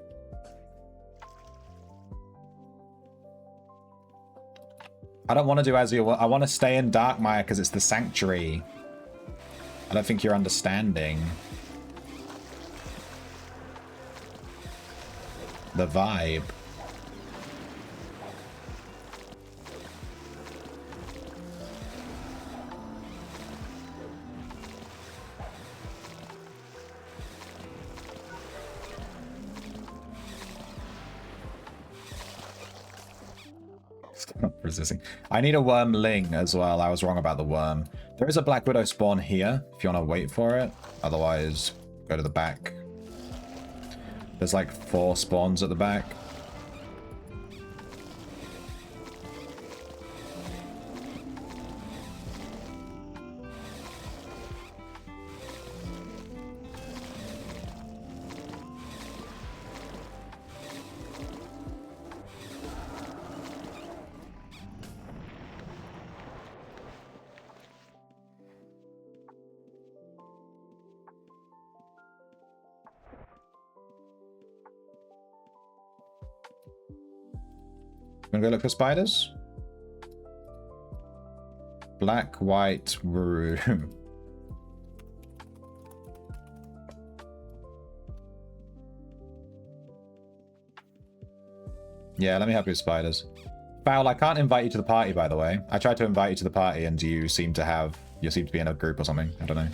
I don't want to do Azure. I want to stay in Darkmire because it's the sanctuary. I don't think you're understanding the vibe. Stop resisting. I need a worm ling as well. I was wrong about the worm. There is a Black Widow spawn here if you want to wait for it. Otherwise, go to the back. There's like 4 spawns at the back. Wanna go look for spiders? Black, white, room. Yeah, let me help you with spiders. Foul, I can't invite you to the party, by the way. I tried to invite you to the party and you seem to be in a group or something. I don't know.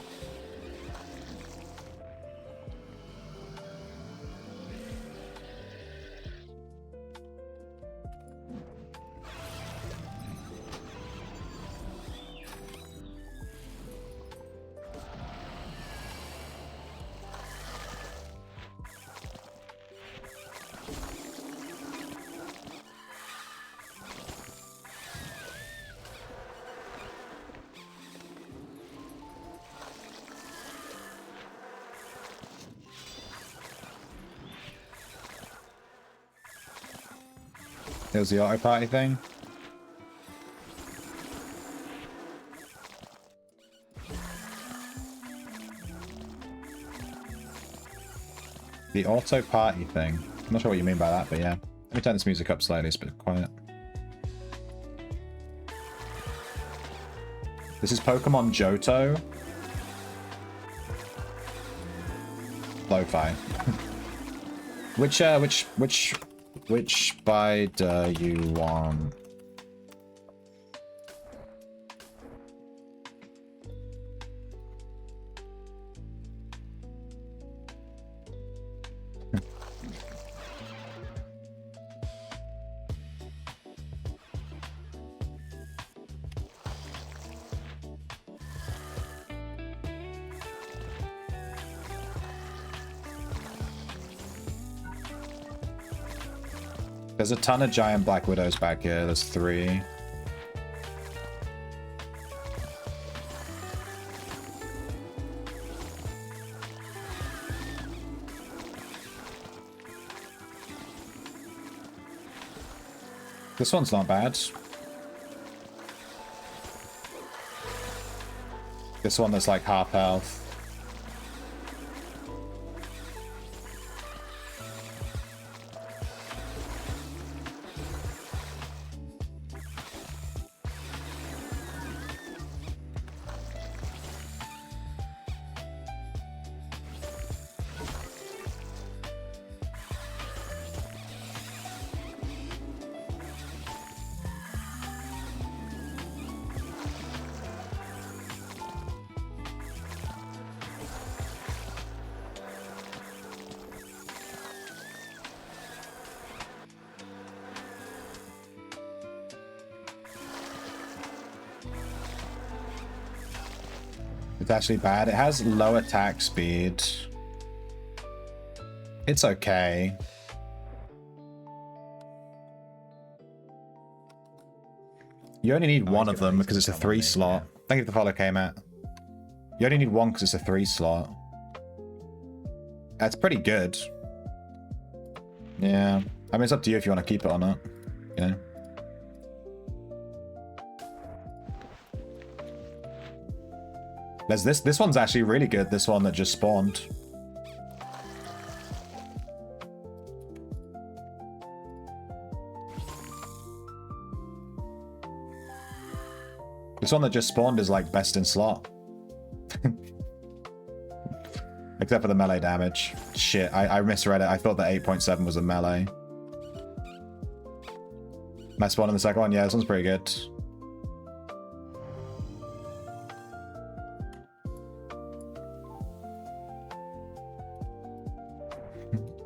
It was the auto party thing. The auto party thing. I'm not sure what you mean by that, but yeah. Let me turn this music up slightly, it's a bit quiet. This is Pokemon Johto. Lo-fi. Which spider you want? There's a ton of giant black widows back here. There's 3. This one's not bad. This one that's like half health. It's actually bad. It has low attack speed. It's okay. You only need one of them because it's a 3 slot. Thank you for the follow, K-Matt. You only need one because it's a 3 slot. That's pretty good. Yeah. I mean, it's up to you if you want to keep it or not. You know? There's this one's actually really good, this one that just spawned. This one that just spawned is like best in slot. Except for the melee damage. Shit, I misread it. I thought that 8.7 was a melee. Am I spawning the second one? Yeah, this one's pretty good.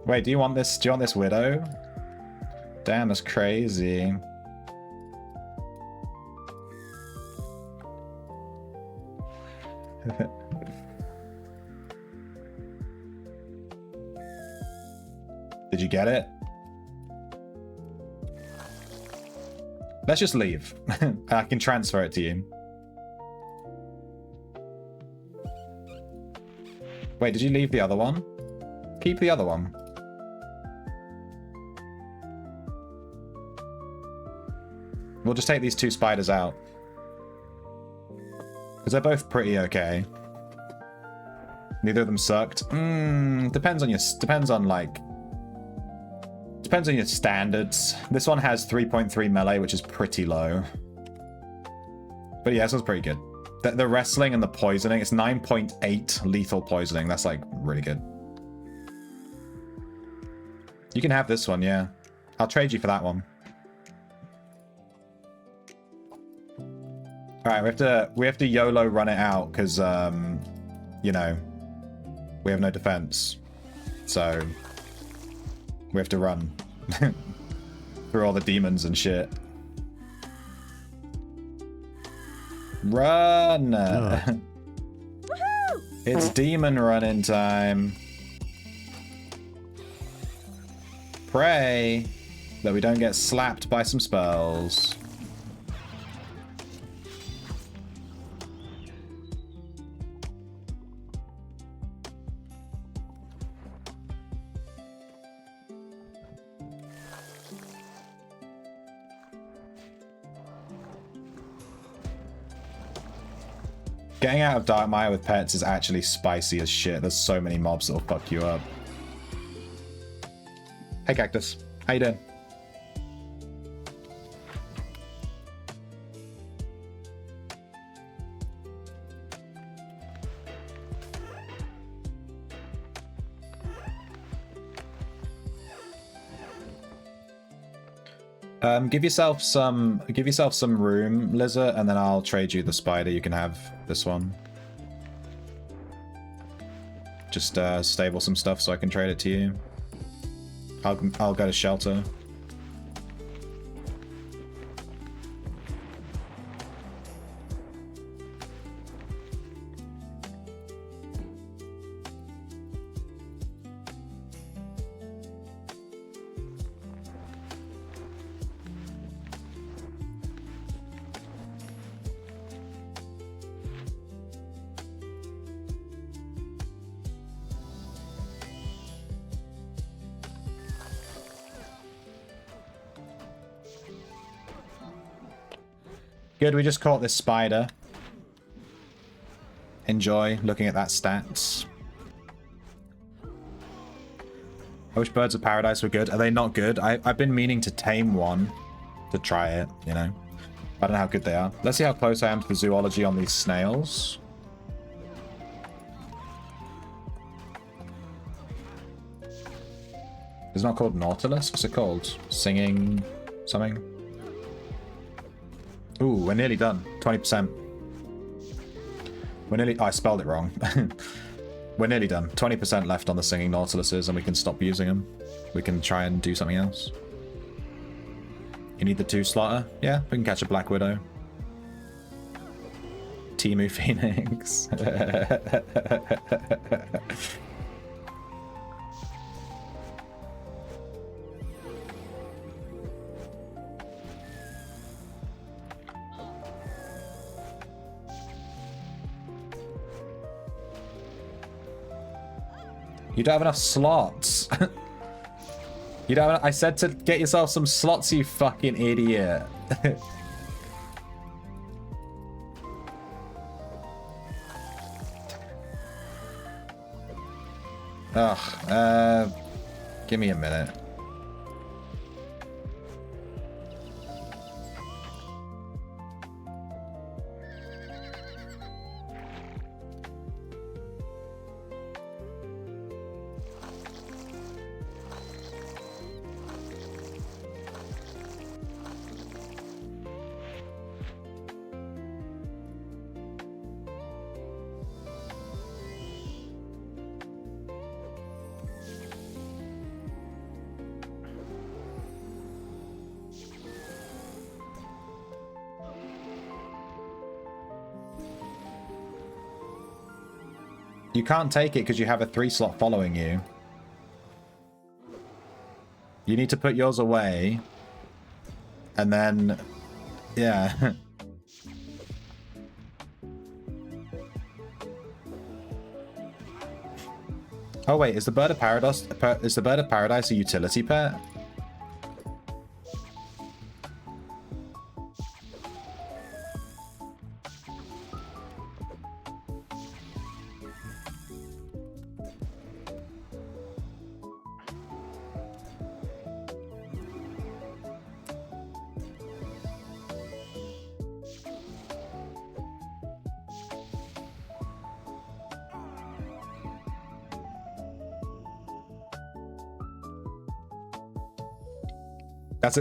Wait, do you want this? Do you want this widow? Damn, that's crazy. Did you get it? Let's just leave. I can transfer it to you. Wait, did you leave the other one? Keep the other one. We'll just take these 2 spiders out. Because they're both pretty okay. Neither of them sucked. Depends on your standards. This one has 3.3 melee, which is pretty low. But yeah, this one's pretty good. The wrestling and the poisoning, it's 9.8 lethal poisoning. That's like really good. You can have this one, yeah. I'll trade you for that one. Alright, we have to YOLO run it out because you know, we have no defense. So we have to run through all the demons and shit. Run! It's demon running time. Pray that we don't get slapped by some spells. Getting out of Darkmire with pets is actually spicy as shit. There's so many mobs that'll fuck you up. Hey Cactus, how you doing? Give yourself some room, Lizard, and then I'll trade you the spider. You can have this one. Just stable some stuff so I can trade it to you. I'll go to shelter. Good, we just caught this spider. Enjoy looking at that stats. I wish Birds of Paradise were good. Are they not good? I've been meaning to tame one to try it, you know. I don't know how good they are. Let's see how close I am to the zoology on these snails. It's not called Nautilus. What's it called? Singing something? Ooh, we're nearly done. 20%. We're nearly... Oh, I spelled it wrong. We're nearly done. 20% left on the singing Nautiluses, and we can stop using them. We can try and do something else. You need the 2 slaughter? Yeah, we can catch a Black Widow. Timu Phoenix. You don't have enough slots. You don't have, I said to get yourself some slots, you fucking idiot. Ugh, give me a minute. You can't take it because you have a 3-slot following you. You need to put yours away. And then... Yeah. Oh wait, is the Bird of Paradise a utility pet?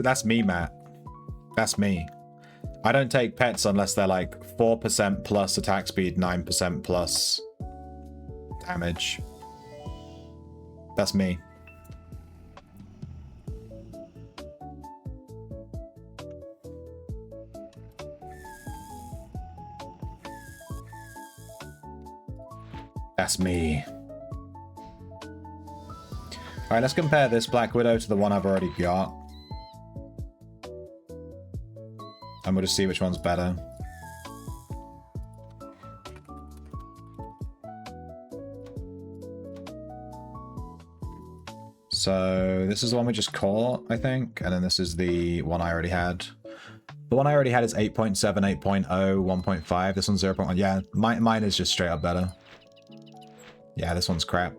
That's me, Matt. That's me. I don't take pets unless they're like 4% plus attack speed, 9% plus damage. That's me. That's me. Alright, let's compare this Black Widow to the one I've already got. And we'll just see which one's better. So this is the one we just caught, I think. And then this is the one I already had. The one I already had is 8.7, 8.0, 1.5. This one's 0.1. Yeah, mine is just straight up better. Yeah, this one's crap.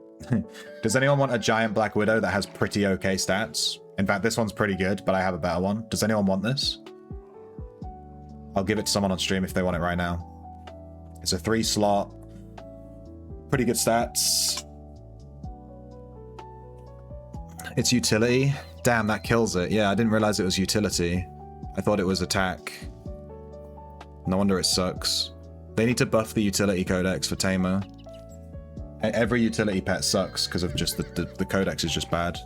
Does anyone want a giant Black Widow that has pretty okay stats? In fact, this one's pretty good, but I have a better one. Does anyone want this? I'll give it to someone on stream if they want it right now. It's a 3-slot. Pretty good stats. It's utility. Damn, that kills it. Yeah, I didn't realize it was utility. I thought it was attack. No wonder it sucks. They need to buff the utility codex for Tamer. Every utility pet sucks because of just the codex is just bad.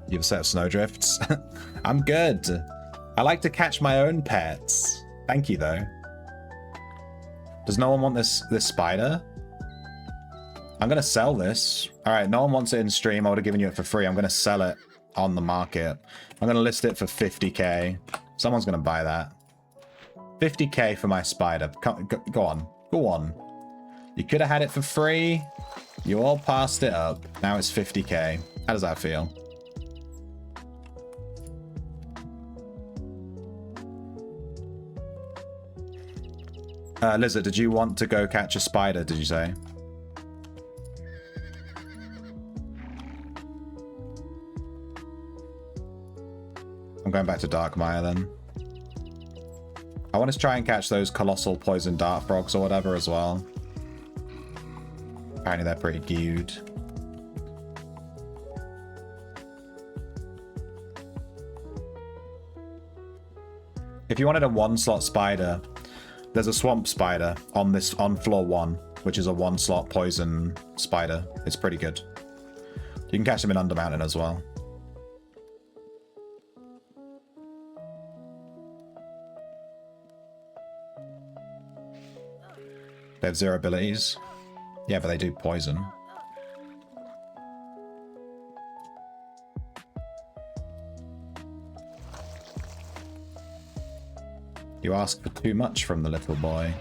You have a set of snowdrifts? I'm good. I like to catch my own pets. Thank you, though. Does no one want this spider? I'm going to sell this. All right, no one wants it in stream. I would have given you it for free. I'm going to sell it on the market. I'm going to list it for 50k. Someone's going to buy that. 50k for my spider. Go on. Go on. You could have had it for free. You all passed it up. Now it's 50k. How does that feel? Lizard, did you want to go catch a spider, did you say? I'm going back to Darkmire then. I want to try and catch those colossal poison dart frogs or whatever as well. Apparently they're pretty cute. If you wanted a 1-slot spider, there's a swamp spider on floor 1, which is a 1-slot poison spider. It's pretty good. You can catch them in Undermountain as well. They have 0 abilities. Yeah, but they do poison. You ask for too much from the little boy.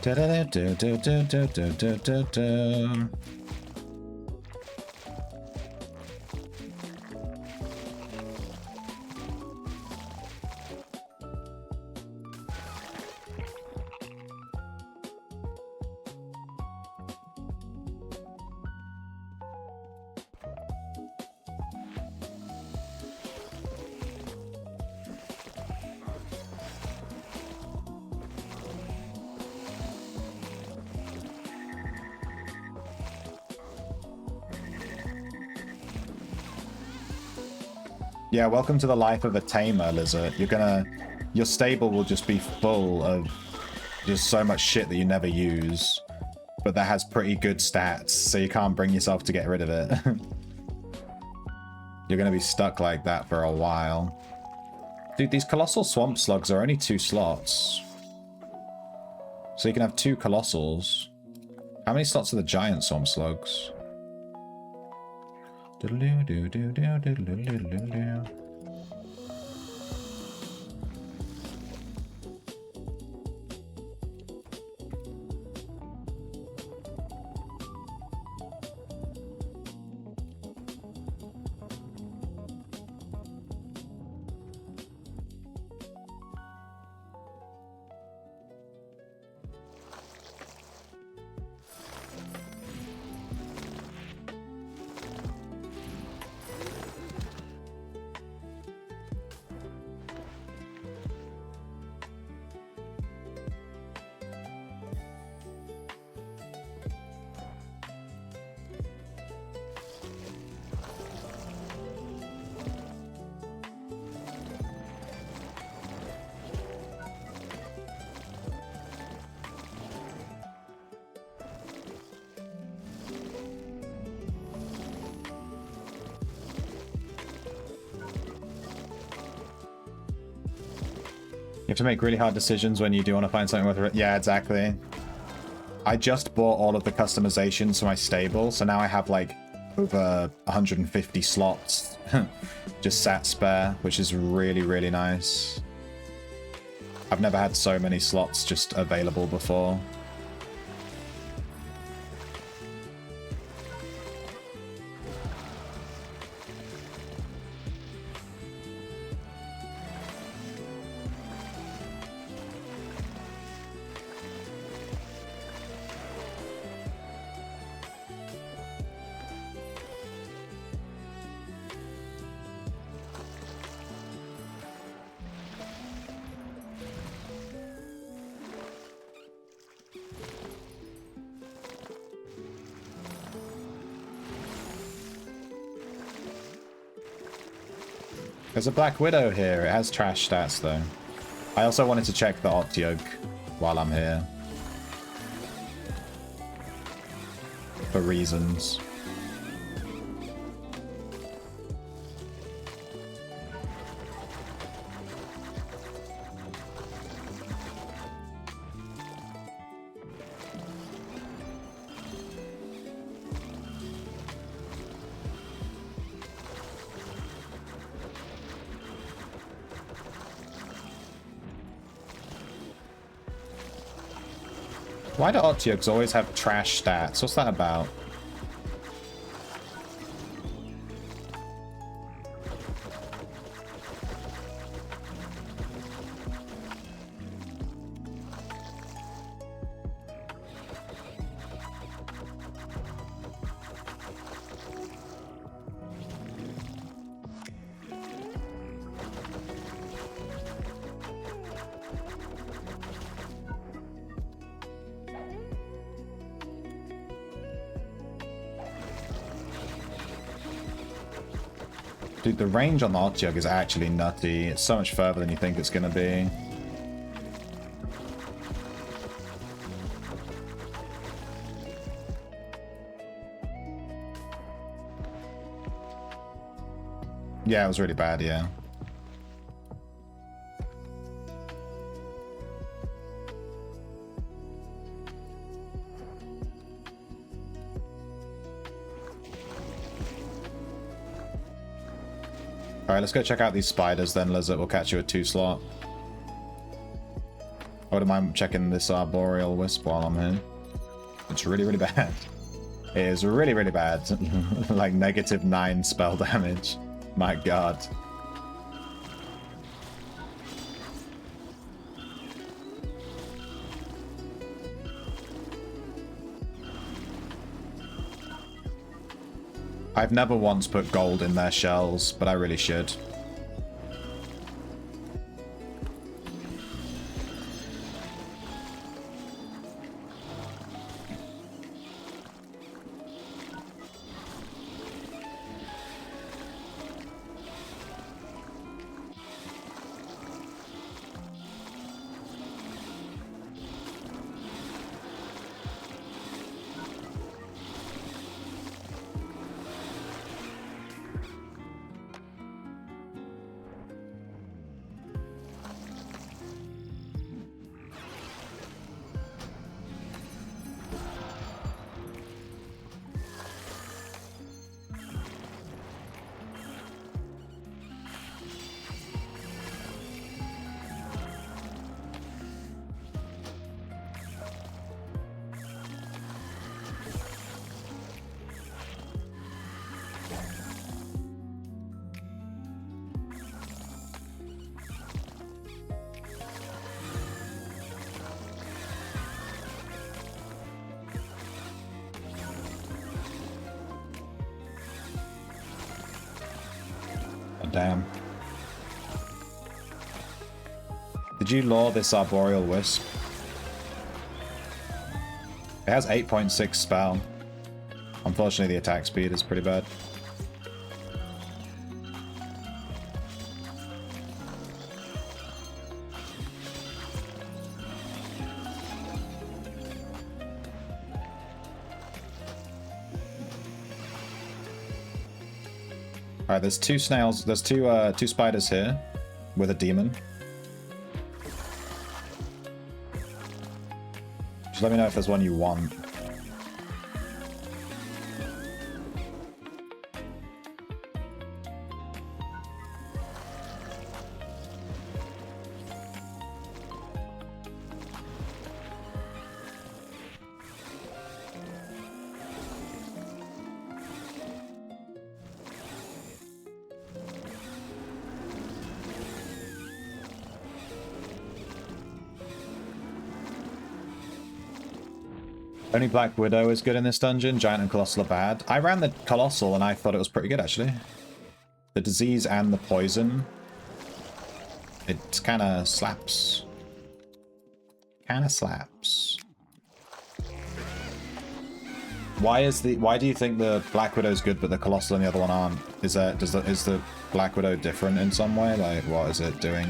Da da da da da da da da da. Yeah, welcome to the life of a tamer, Lizard. Your stable will just be full of just so much shit that you never use, but that has pretty good stats, so you can't bring yourself to get rid of it. You're gonna be stuck like that for a while. Dude, these colossal swamp slugs are only 2 slots. So you can have 2 colossals. How many slots are the giant swamp slugs? You have to make really hard decisions when you do want to find something worth it. Yeah, exactly. I just bought all of the customizations for my stable, so now I have like over 150 slots just sat spare, which is really, really nice. I've never had so many slots just available before. There's a Black Widow here. It has trash stats, though. I also wanted to check the Octyoke while I'm here. For reasons. Why do Otyugs always have trash stats? What's that about? Dude, the range on the Otyug is actually nutty. It's so much further than you think it's gonna be. Yeah, it was really bad, yeah. Alright, let's go check out these spiders then, Lizard. We'll catch you at 2 slot. I wouldn't mind checking this Arboreal Wisp while I'm here. It's really, really bad. It is really, really bad. Like -9 spell damage. My god. I've never once put gold in their shells, but I really should. Damn. Did you lure this Arboreal Wisp? It has 8.6 spell. Unfortunately, the attack speed is pretty bad. Alright, there's 2 snails. There's two spiders here with a demon. Just let me know if there's one you want. Only Black Widow is good in this dungeon. Giant and Colossal are bad. I ran the Colossal and I thought it was pretty good, actually. The disease and the poison. It kind of slaps. Kind of slaps. Why do you think the Black Widow is good but the Colossal and the other one aren't? Is the Black Widow different in some way? Like, what is it doing?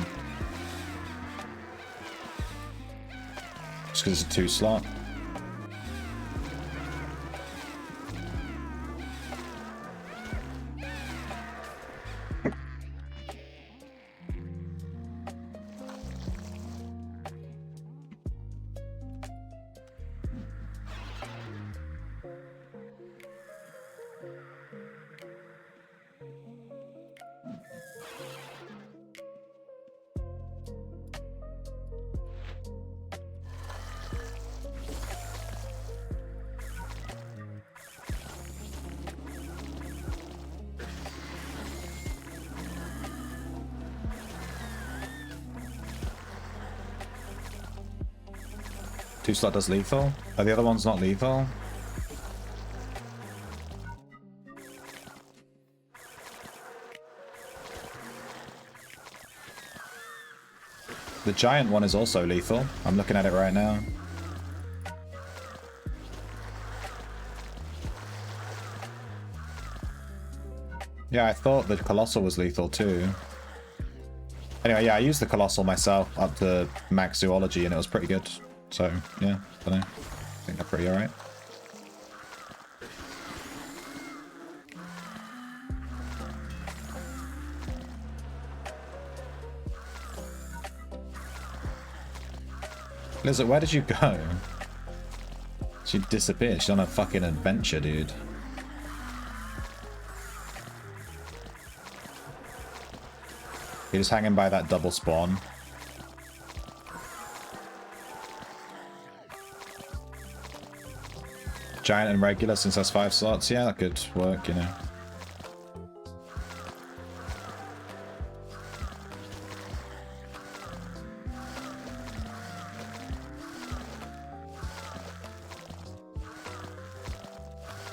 Just because it's a 2 slot? 2-slot does lethal? Are the other ones not lethal? The giant one is also lethal. I'm looking at it right now. Yeah, I thought the Colossal was lethal too. Anyway, yeah, I used the Colossal myself up to max zoology and it was pretty good. So, yeah, I don't know. I think they're pretty alright. Lizard, where did you go? She disappeared. She's on a fucking adventure, dude. You're just hanging by that double spawn. Giant and regular since that's 5 slots. Yeah, that could work, you know.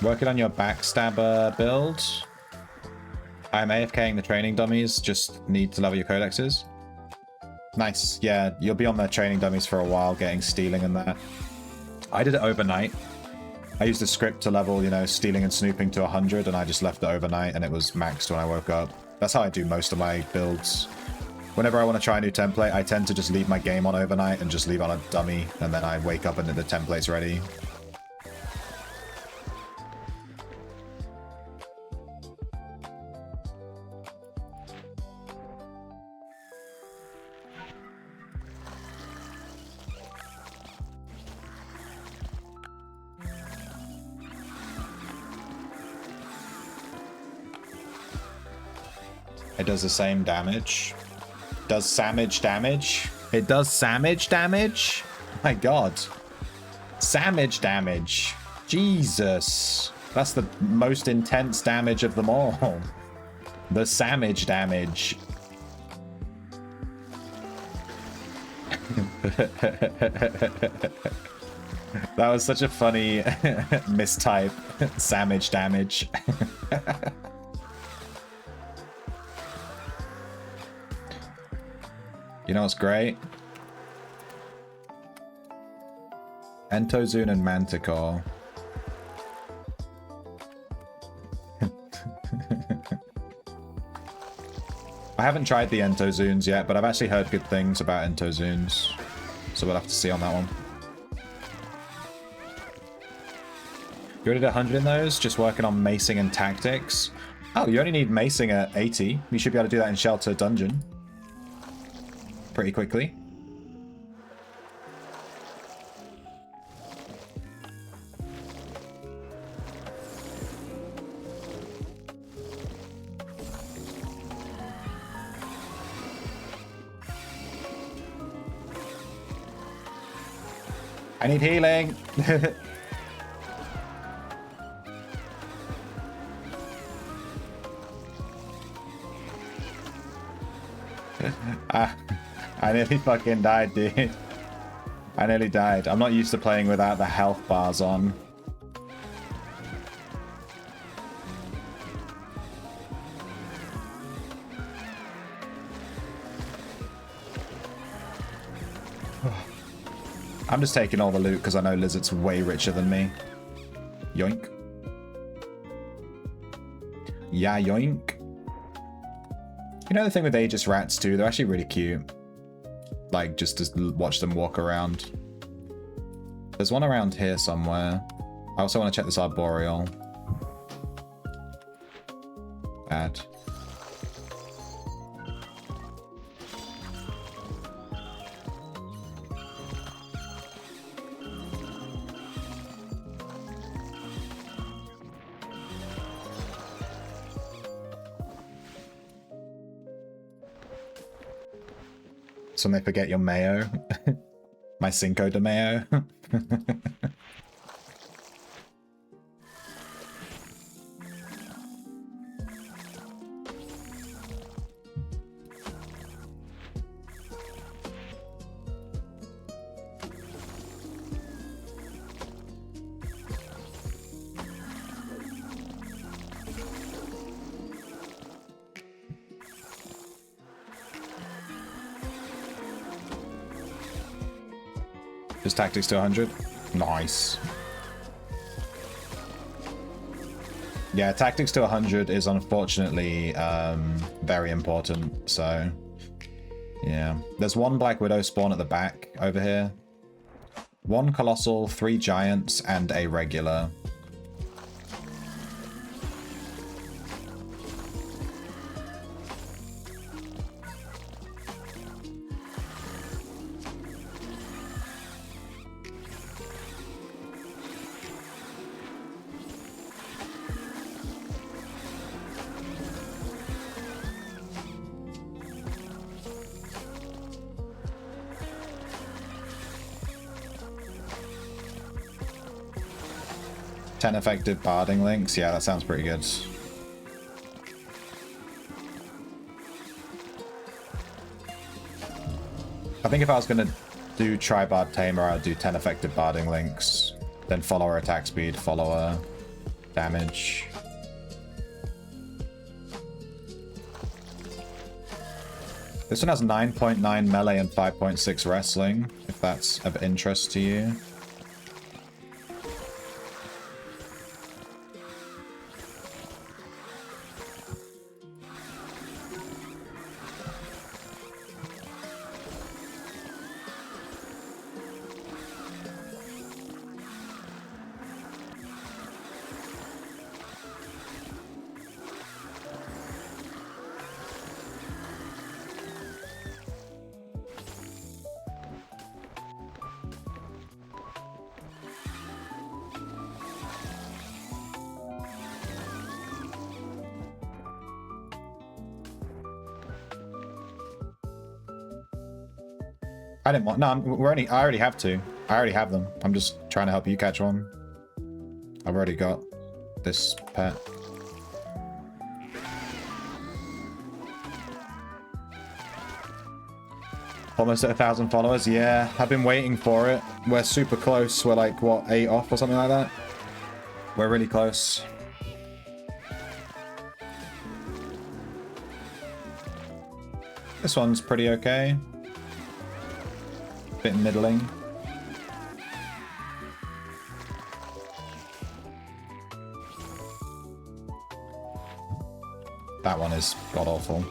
Working on your backstabber build. I'm AFKing the training dummies, just need to level your codexes. Nice, yeah, you'll be on the training dummies for a while, getting stealing and that. I did it overnight. I used a script to level, you know, stealing and snooping to 100, and I just left it overnight, and it was maxed when I woke up. That's how I do most of my builds. Whenever I want to try a new template, I tend to just leave my game on overnight and just leave on a dummy, and then I wake up and the template's ready. It does the same damage. Does Samage damage? It does Samage damage? My god. Samage damage. Jesus. That's the most intense damage of them all. The Samage damage. That was such a funny mistype. Samage damage. You know what's great? Entozune and Manticore. I haven't tried the Entozunes yet, but I've actually heard good things about Entozunes. So we'll have to see on that one. You already did 100 in those? Just working on macing and tactics? Oh, you only need macing at 80. You should be able to do that in Shelter Dungeon. Pretty quickly. I need healing. I nearly fucking died, dude. I nearly died. I'm not used to playing without the health bars on. I'm just taking all the loot because I know Lizard's way richer than me. Yoink. Yeah, yoink. You know the thing with Aegis rats too? They're actually really cute. Like, just to watch them walk around. There's one around here somewhere. I also want to check this arboreal. Bad. So they forget your mayo. My Cinco de Mayo. Just tactics to 100. Nice. Yeah, tactics to 100 is unfortunately very important, so yeah. There's one Black Widow spawn at the back over here. 1 Colossal, 3 Giants, and a regular. Ten effective barding links. Yeah, that sounds pretty good. I think if I was going to do Tribard Tamer, I'd do 10 effective barding links. Then follow her attack speed, follow her damage. This one has 9.9 melee and 5.6 wrestling, if that's of interest to you. I didn't want. No, I already have 2. I already have them. I'm just trying to help you catch one. I've already got this pet. Almost at 1,000 followers. Yeah, I've been waiting for it. We're super close. We're like, what, 8 off or something like that? We're really close. This one's pretty okay. Bit middling. That one is god awful.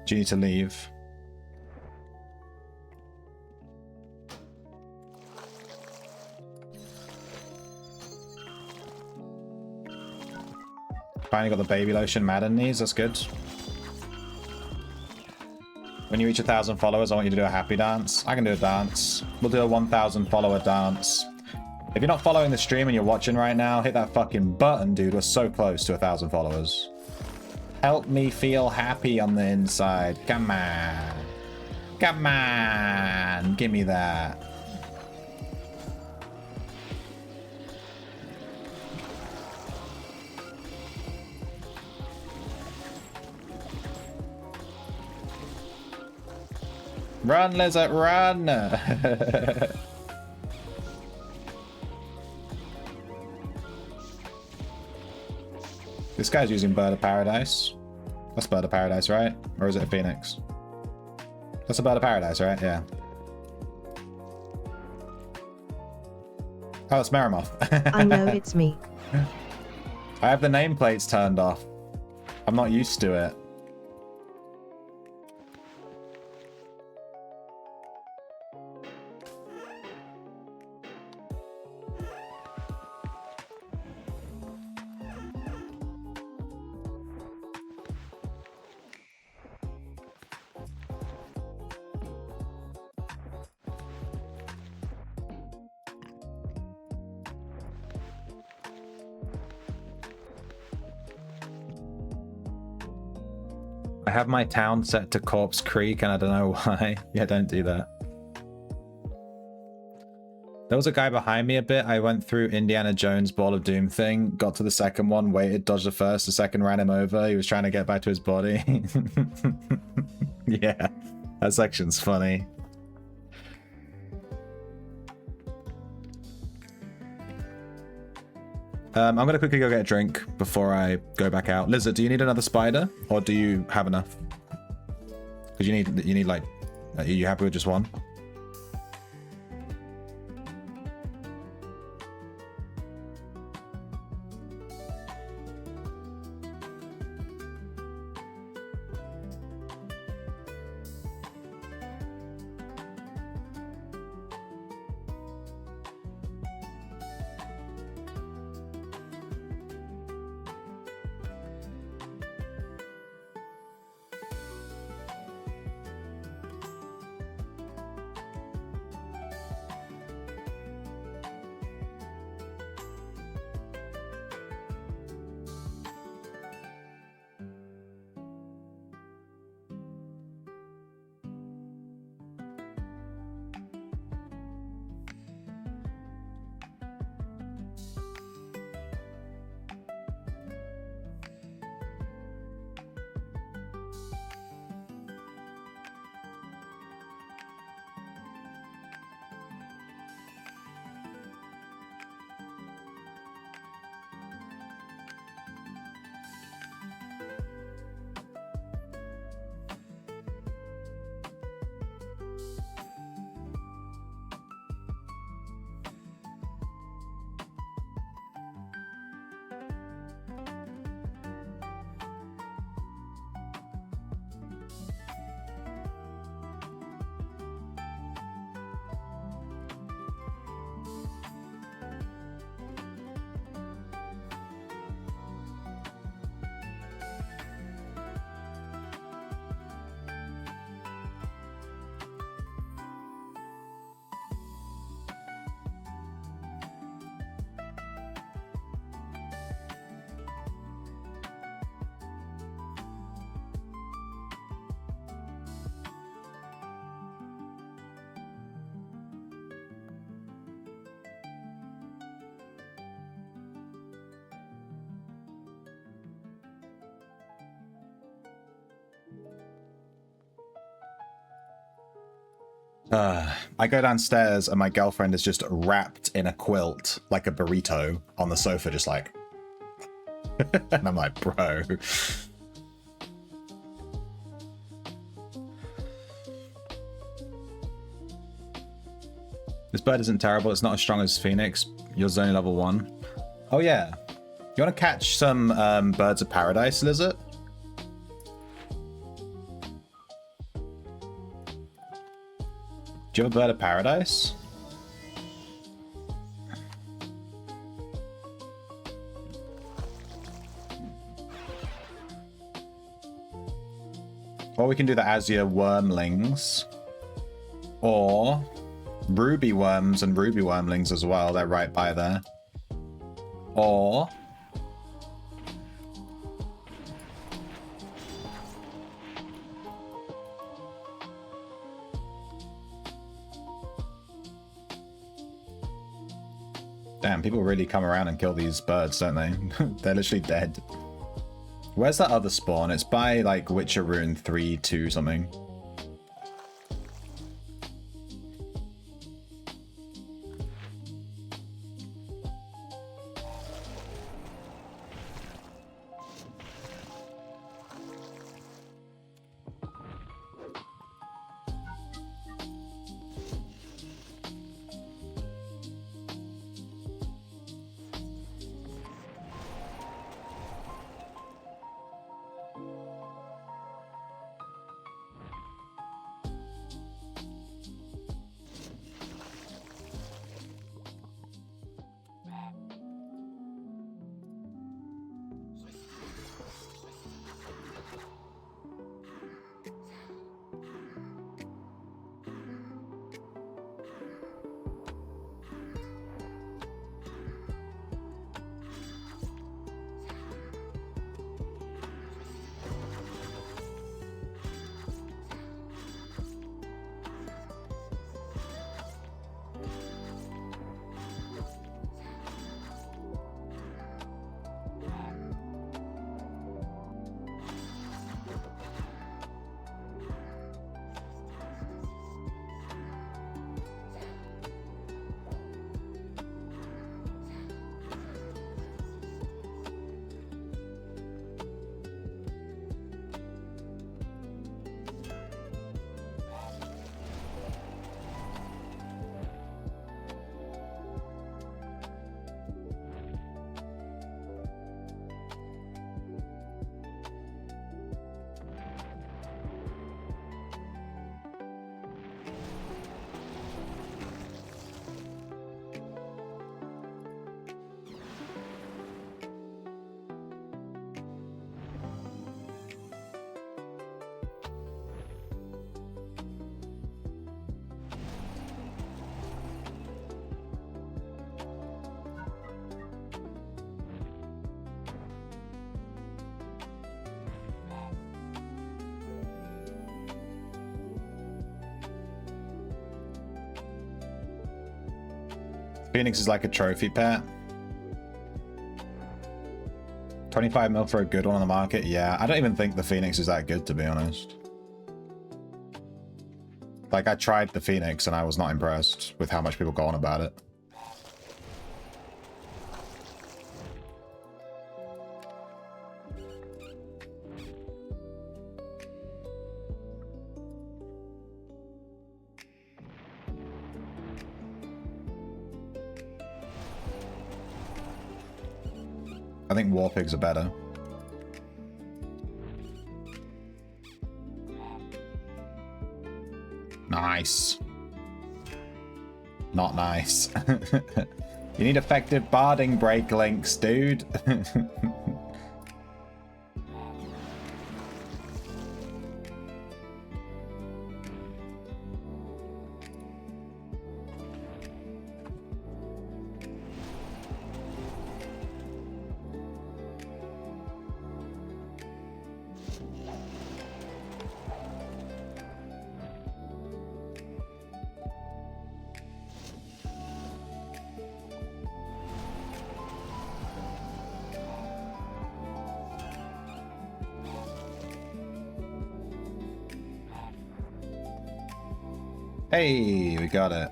Do you need to leave? Finally got the baby lotion Madden needs, that's good. When you reach 1,000 followers, I want you to do a happy dance. I can do a dance. We'll do a 1,000 follower dance. If you're not following the stream and you're watching right now, hit that fucking button, dude. We're so close to 1,000 followers. Help me feel happy on the inside. Come on. Come on. Give me that. Run, lizard, run! This guy's using Bird of Paradise. That's Bird of Paradise, right? Or is it a Phoenix? That's a Bird of Paradise, right? Yeah. Oh, it's Merimoth. I know it's me. I have the nameplates turned off. I'm not used to it. have my town set to Corpse Creek and I don't know why. Yeah, don't do that. There was a guy behind me a bit. I went through Indiana Jones Ball of Doom thing, got to the second one, waited, dodged the first, the second ran him over. He was trying to get back to his body. Yeah, that section's funny. I'm gonna quickly go get a drink before I go back out. Lizard, do you need another spider, or do you have enough? Because you need like, are you happy with just one? I go downstairs and my girlfriend is just wrapped in a quilt like a burrito on the sofa, just like, and I'm like, bro. This bird isn't terrible. It's not as strong as Phoenix. Yours is only level 1. Oh yeah. You want to catch some birds of paradise, Lizard? Do you have a bird of paradise? Or we can do the azure wormlings. Or ruby worms and ruby wormlings as well. They're right by there. Or damn, people really come around and kill these birds, don't they? They're literally dead. Where's that other spawn? It's by, like, Witcher Rune 3-2 something. Phoenix is like a trophy pet. 25 mil for a good one on the market? Yeah, I don't even think the Phoenix is that good, to be honest. Like, I tried the Phoenix and I was not impressed with how much people go on about it. I think war pigs are better. Nice. Not nice. You need effective barding break links, dude. Hey, we got it.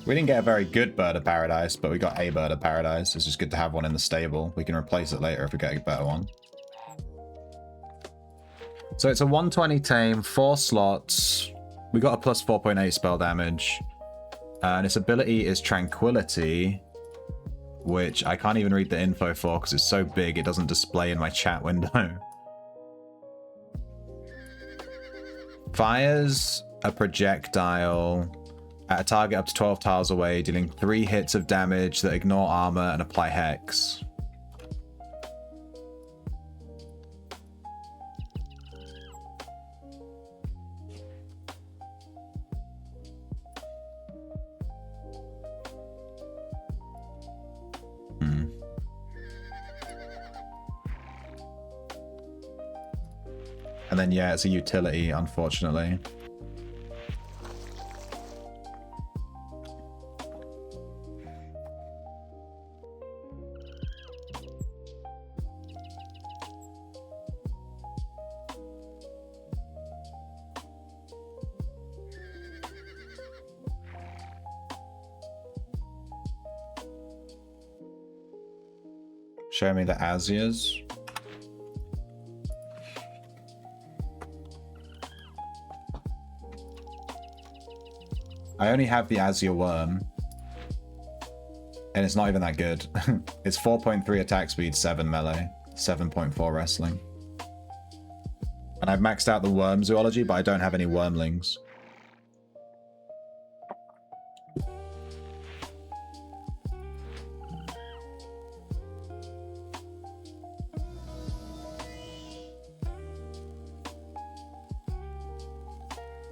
We didn't get a very good bird of paradise, but we got a bird of paradise. It's just good to have one in the stable. We can replace it later if we get a better one. So it's a 120 tame, 4 slots. We got a plus 4.8 spell damage. And its ability is Tranquility, which I can't even read the info for because it's so big it doesn't display in my chat window. Fires a projectile at a target up to 12 tiles away, dealing 3 hits of damage that ignore armor and apply hex. And then, yeah, it's a utility, unfortunately. Show me the Azias. I only have the Azure Worm. And it's not even that good. It's 4.3 attack speed, 7 melee, 7.4 wrestling. And I've maxed out the worm zoology, but I don't have any wormlings.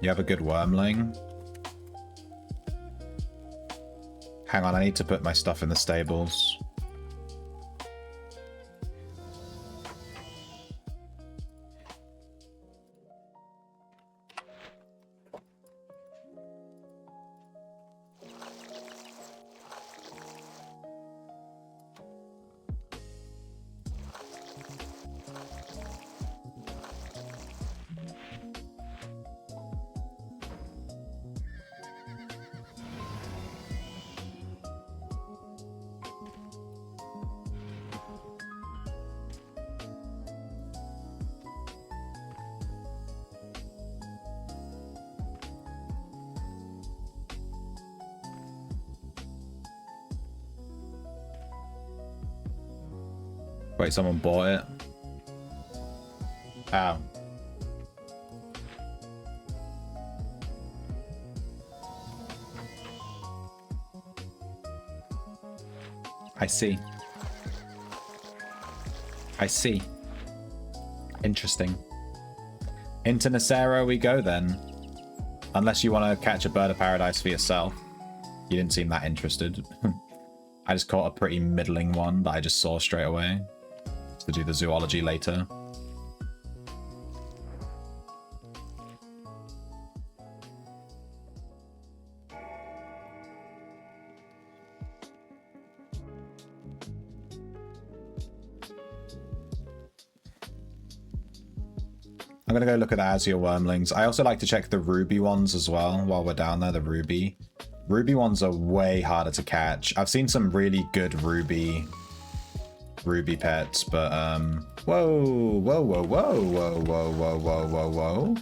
You have a good wormling? Hang on, I need to put my stuff in the stables. Wait, someone bought it? Ow. I see. I see. Interesting. Into Nacero we go then. Unless you want to catch a bird of paradise for yourself. You didn't seem that interested. I just caught a pretty middling one that I just saw straight away. To do the zoology later. I'm gonna go look at the Azure Wormlings. I also like to check the ruby ones as well while we're down there, the ruby. Ruby ones are way harder to catch. I've seen some really good ruby pets, but whoa, whoa, whoa, whoa, whoa, whoa, whoa, whoa, whoa, whoa.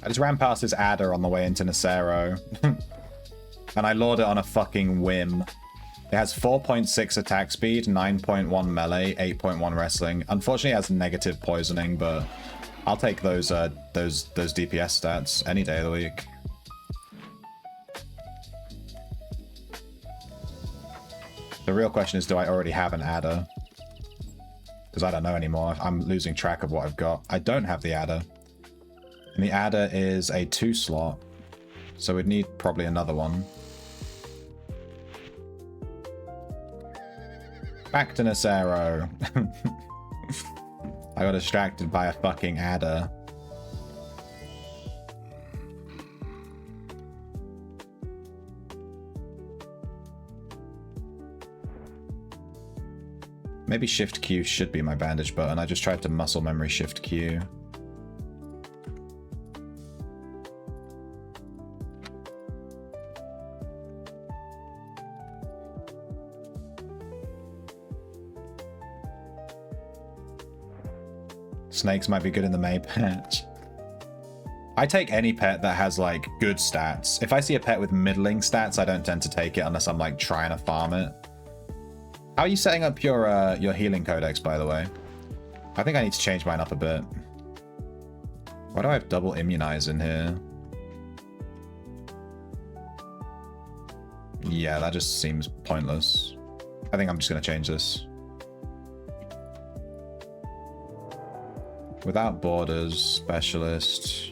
I just ran past this adder on the way into Nacero. And I lured it on a fucking whim. It has 4.6 attack speed, 9.1 melee, 8.1 wrestling. Unfortunately, it has negative poisoning, but I'll take those DPS stats any day of the week. The real question is, do I already have an adder? Because I don't know anymore. I'm losing track of what I've got. I don't have the adder. And the adder is a 2-slot, so we'd need probably another one. Back to Nacero. I got distracted by a fucking adder. Maybe Shift Q should be my bandage button. I just tried to muscle memory Shift Q. Snakes might be good in the May patch. I take any pet that has like good stats. If I see a pet with middling stats, I don't tend to take it unless I'm like trying to farm it. How are you setting up your healing codex, by the way? I think I need to change mine up a bit. Why do I have double immunize in here? Yeah, that just seems pointless. I think I'm just gonna change this. Without Borders, Specialist.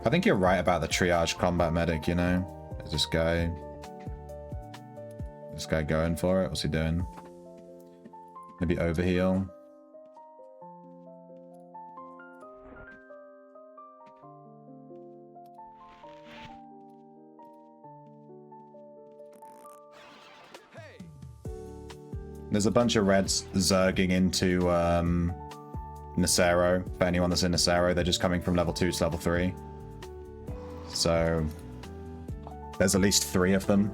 I think you're right about the triage combat medic, you know? Is this guy going for it? What's he doing? Maybe overheal. There's a bunch of reds zerging into Nacero. For anyone that's in Nacero, they're just coming from level 2 to level 3. So there's at least 3 of them.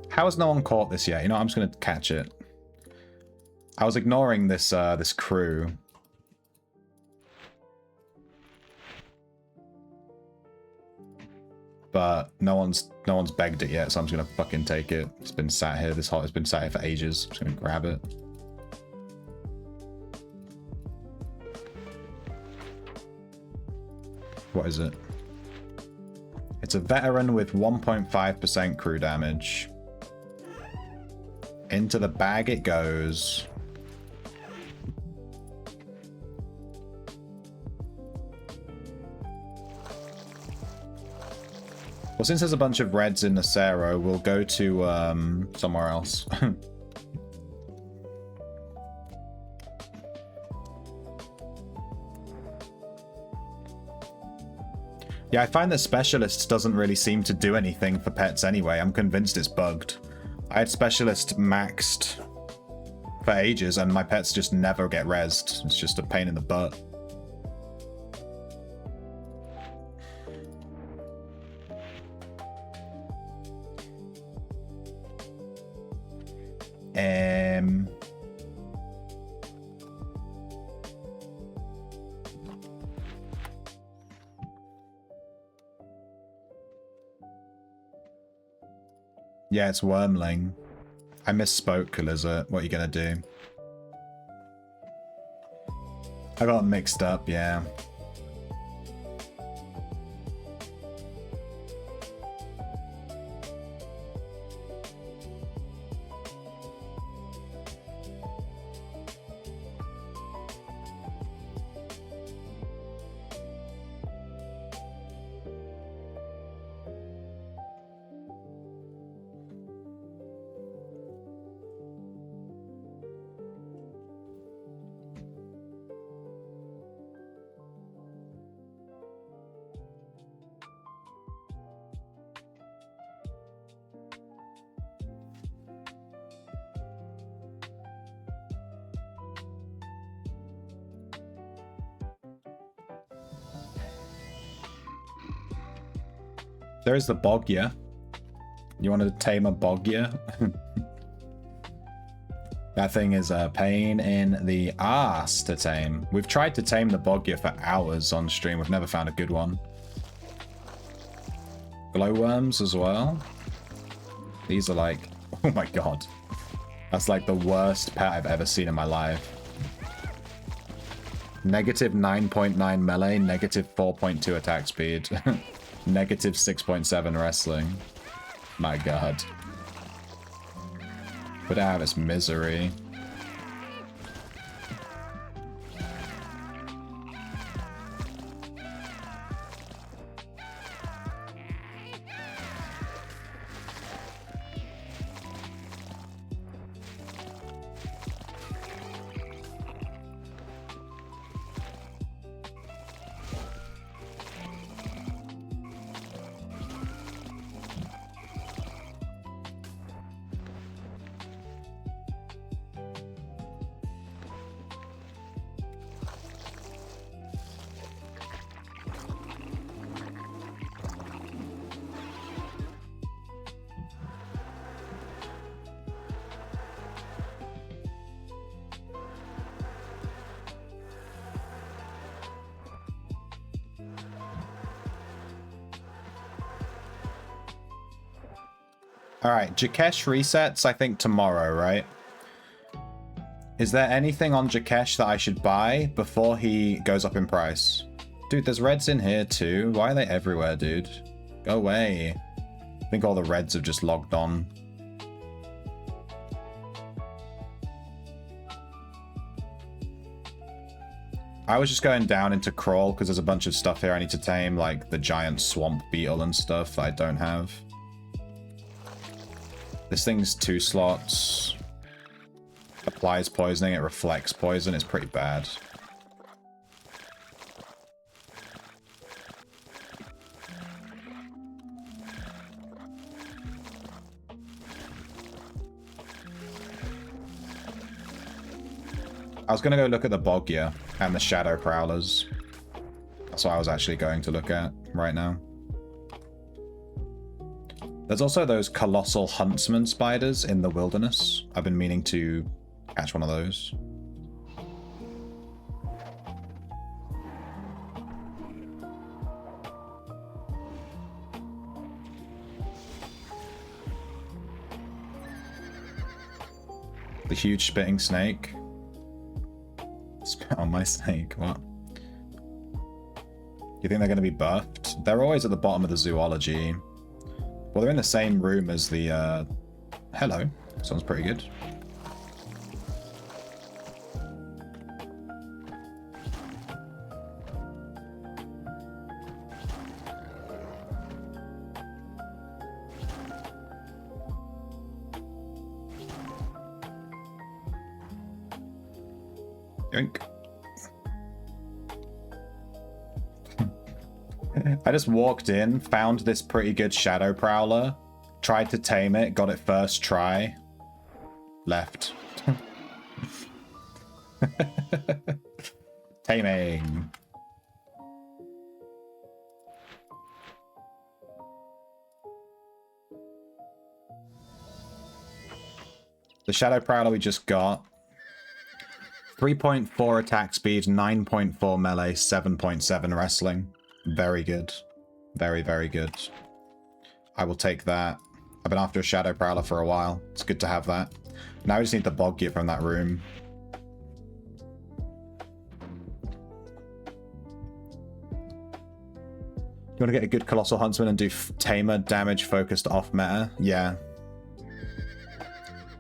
How has no one caught this yet? You know, I'm just gonna catch it. I was ignoring this this crew. But no one's begged it yet, so I'm just gonna fucking take it. It's been sat here. This hot has been sat here for ages. I'm just gonna grab it. What is it? It's a veteran with 1.5% crew damage. Into the bag it goes. Well, since there's a bunch of reds in Nacero, we'll go to somewhere else. Yeah, I find that Specialist doesn't really seem to do anything for pets anyway. I'm convinced it's bugged. I had Specialist maxed for ages and my pets just never get rezzed. It's just a pain in the butt. Yeah, it's Wormling. I misspoke, Lizard. What are you gonna do? I got mixed up, yeah. There's the Boggia. You wanted to tame a Boggia? That thing is a pain in the ass to tame. We've tried to tame the Boggia for hours on stream. We've never found a good one. Glowworms as well. These are like... Oh my god. That's like the worst pet I've ever seen in my life. Negative 9.9 melee, negative 4.2 attack speed. Negative 6.7 wrestling. My god. Put out of its misery. Alright, Jakesh resets, I think, tomorrow, right? Is there anything on Jakesh that I should buy before he goes up in price? Dude, there's reds in here too. Why are they everywhere, dude? Go away. I think all the reds have just logged on. I was just going down into Crawl because there's a bunch of stuff here I need to tame, like the giant swamp beetle and stuff that I don't have. This thing's 2 slots. Applies poisoning, it reflects poison. It's pretty bad. I was going to go look at the Boggia and the Shadow Prowlers. That's what I was actually going to look at right now. There's also those colossal huntsman spiders in the wilderness. I've been meaning to catch one of those. The huge spitting snake. Spit on my snake, what? You think they're going to be buffed? They're always at the bottom of the zoology. Well, they're in the same room as the, Hello. Sounds pretty good. Yoink. I just walked in, found this pretty good Shadow Prowler, tried to tame it, got it first try, left. Taming. The Shadow Prowler we just got. 3.4 attack speed, 9.4 melee, 7.7 wrestling. Very good. Very, very good. I will take that. I've been after a Shadow Prowler for a while. It's good to have that. Now we just need the bog gear from that room. You want to get a good Colossal Huntsman and do Tamer damage focused off meta? Yeah.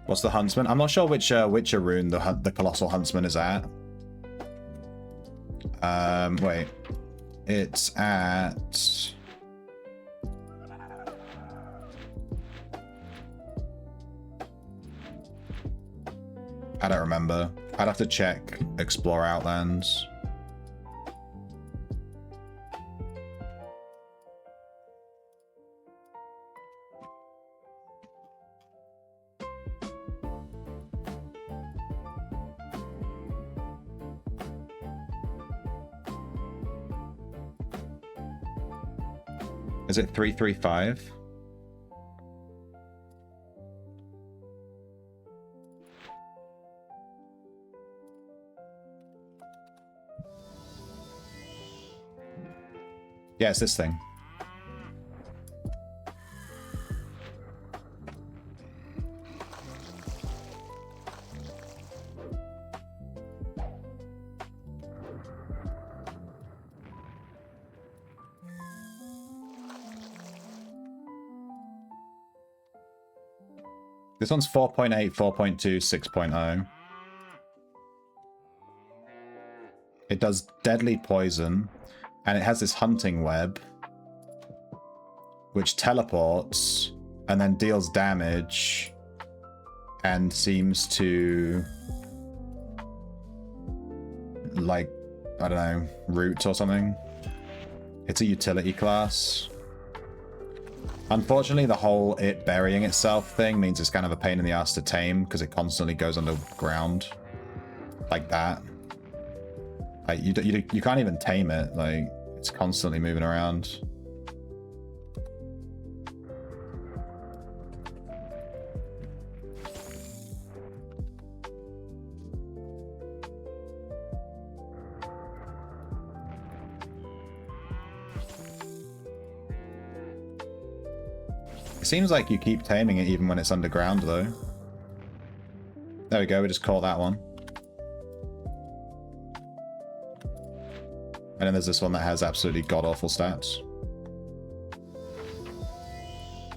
What's the Huntsman? I'm not sure which rune the Colossal Huntsman is at. Wait. It's at... I don't remember. I'd have to check Explore Outlands. Is it 335? Yeah, it's this thing. This one's 4.8, 4.2, 6.0. It does deadly poison, and it has this hunting web, which teleports and then deals damage and seems to, like, I don't know, root or something. It's a utility class. Unfortunately, the whole it burying itself thing means it's kind of a pain in the ass to tame because it constantly goes underground like that. Like you can't even tame it. Like, it's constantly moving around. It seems like you keep taming it even when it's underground, though. There we go, we just caught that one. And then there's this one that has absolutely god-awful stats.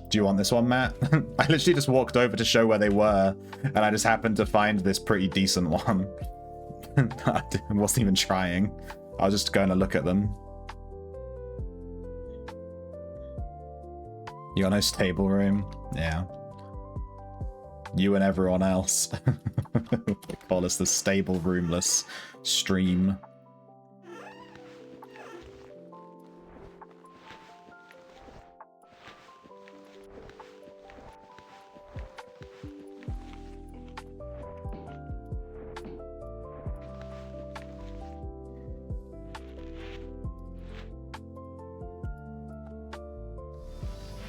Do you want this one, Matt? I literally just walked over to show where they were, and I just happened to find this pretty decent one. I wasn't even trying. I was just going to look at them. You got no stable room? Yeah. You and everyone else. They call us the stable roomless stream.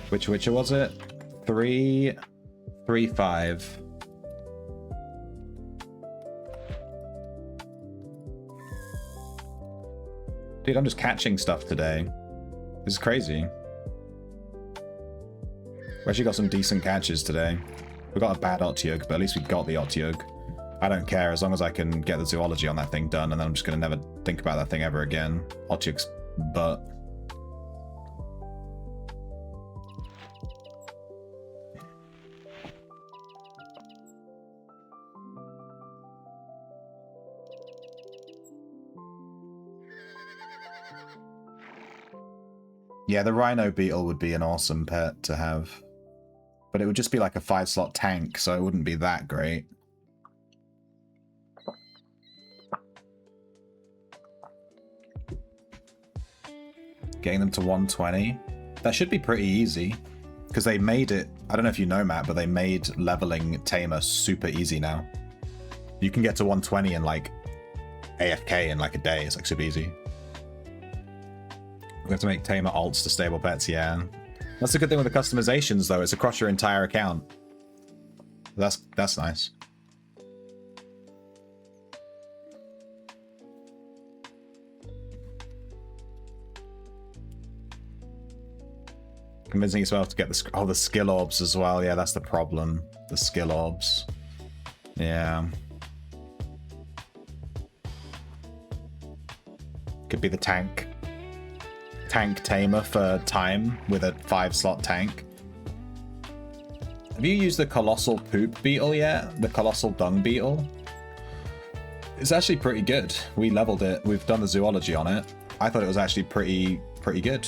Which Witcher was it? 335. Dude, I'm just catching stuff today. This is crazy. We actually got some decent catches today. We got a bad Otyugh, but at least we got the Otyugh. I don't care as long as I can get the zoology on that thing done, and then I'm just gonna never think about that thing ever again. Otyugh's butt. Yeah, the Rhino Beetle would be an awesome pet to have. But it would just be like a 5-slot tank, so it wouldn't be that great. Getting them to 120. That should be pretty easy. Because they made it, I don't know if you know, Matt, but they made leveling Tamer super easy now. You can get to 120 in like AFK in like a day. It's like super easy. We have to make Tamer alts to stable pets, yeah. That's a good thing with the customizations, though. It's across your entire account. That's nice. Convincing yourself to get the skill orbs as well. Yeah, that's the problem. The skill orbs. Yeah. Could be the tank tamer for time with a 5-slot tank. Have you used the colossal poop beetle yet? The colossal dung beetle? It's actually pretty good. We leveled it. We've done the zoology on it. I thought it was actually pretty good.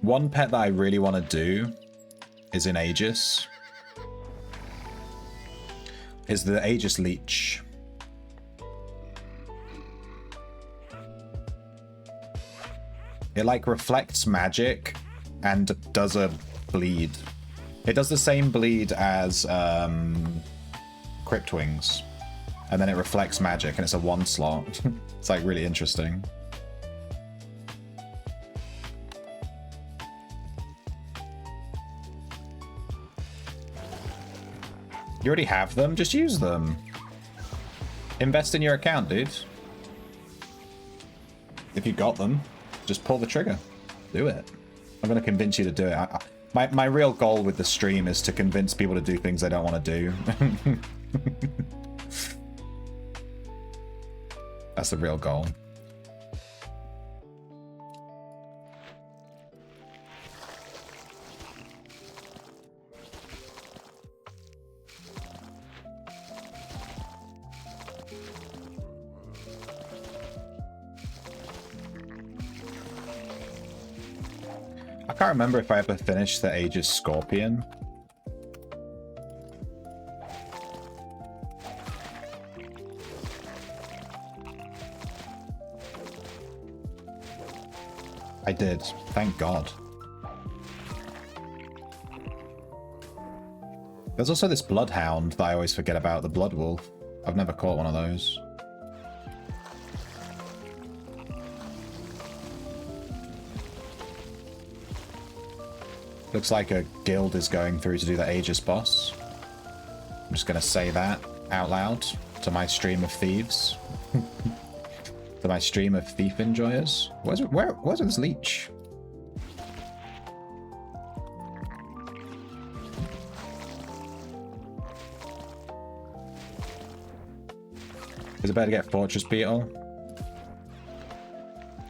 One pet that I really want to do is in Aegis. Is the Aegis Leech. It like reflects magic and does a bleed. It does the same bleed as Cryptwings. And then it reflects magic and it's a 1-slot. It's like really interesting. You already have them, just use them. Invest in your account, dude. If you got them, just pull the trigger. Do it. I'm going to convince you to do it. My real goal with the stream is to convince people to do things they don't want to do. That's the real goal. I can't remember if I ever finished the Aegis Scorpion. I did, thank God. There's also this Bloodhound that I always forget about, the Blood Wolf. I've never caught one of those. Looks like a guild is going through to do the Aegis boss. I'm just going to say that out loud to my stream of thieves. To my stream of thief enjoyers. Where's this leech? Is it better to get Fortress Beetle?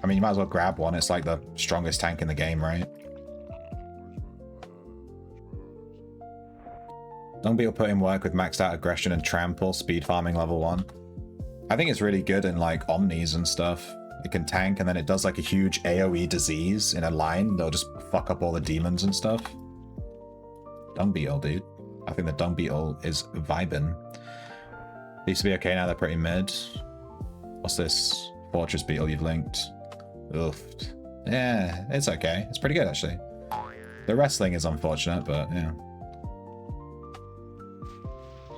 I mean, you might as well grab one. It's like the strongest tank in the game, right? Dung Beetle put in work with maxed out aggression and trample, speed farming level 1. I think it's really good in like Omnis and stuff. It can tank and then it does like a huge AoE disease in a line. They'll just fuck up all the demons and stuff. Dung Beetle, dude. I think the Dung Beetle is vibing. These to be okay now, they're pretty mid. What's this? Fortress Beetle you've linked. Oof. Yeah, it's okay. It's pretty good actually. The wrestling is unfortunate, but yeah.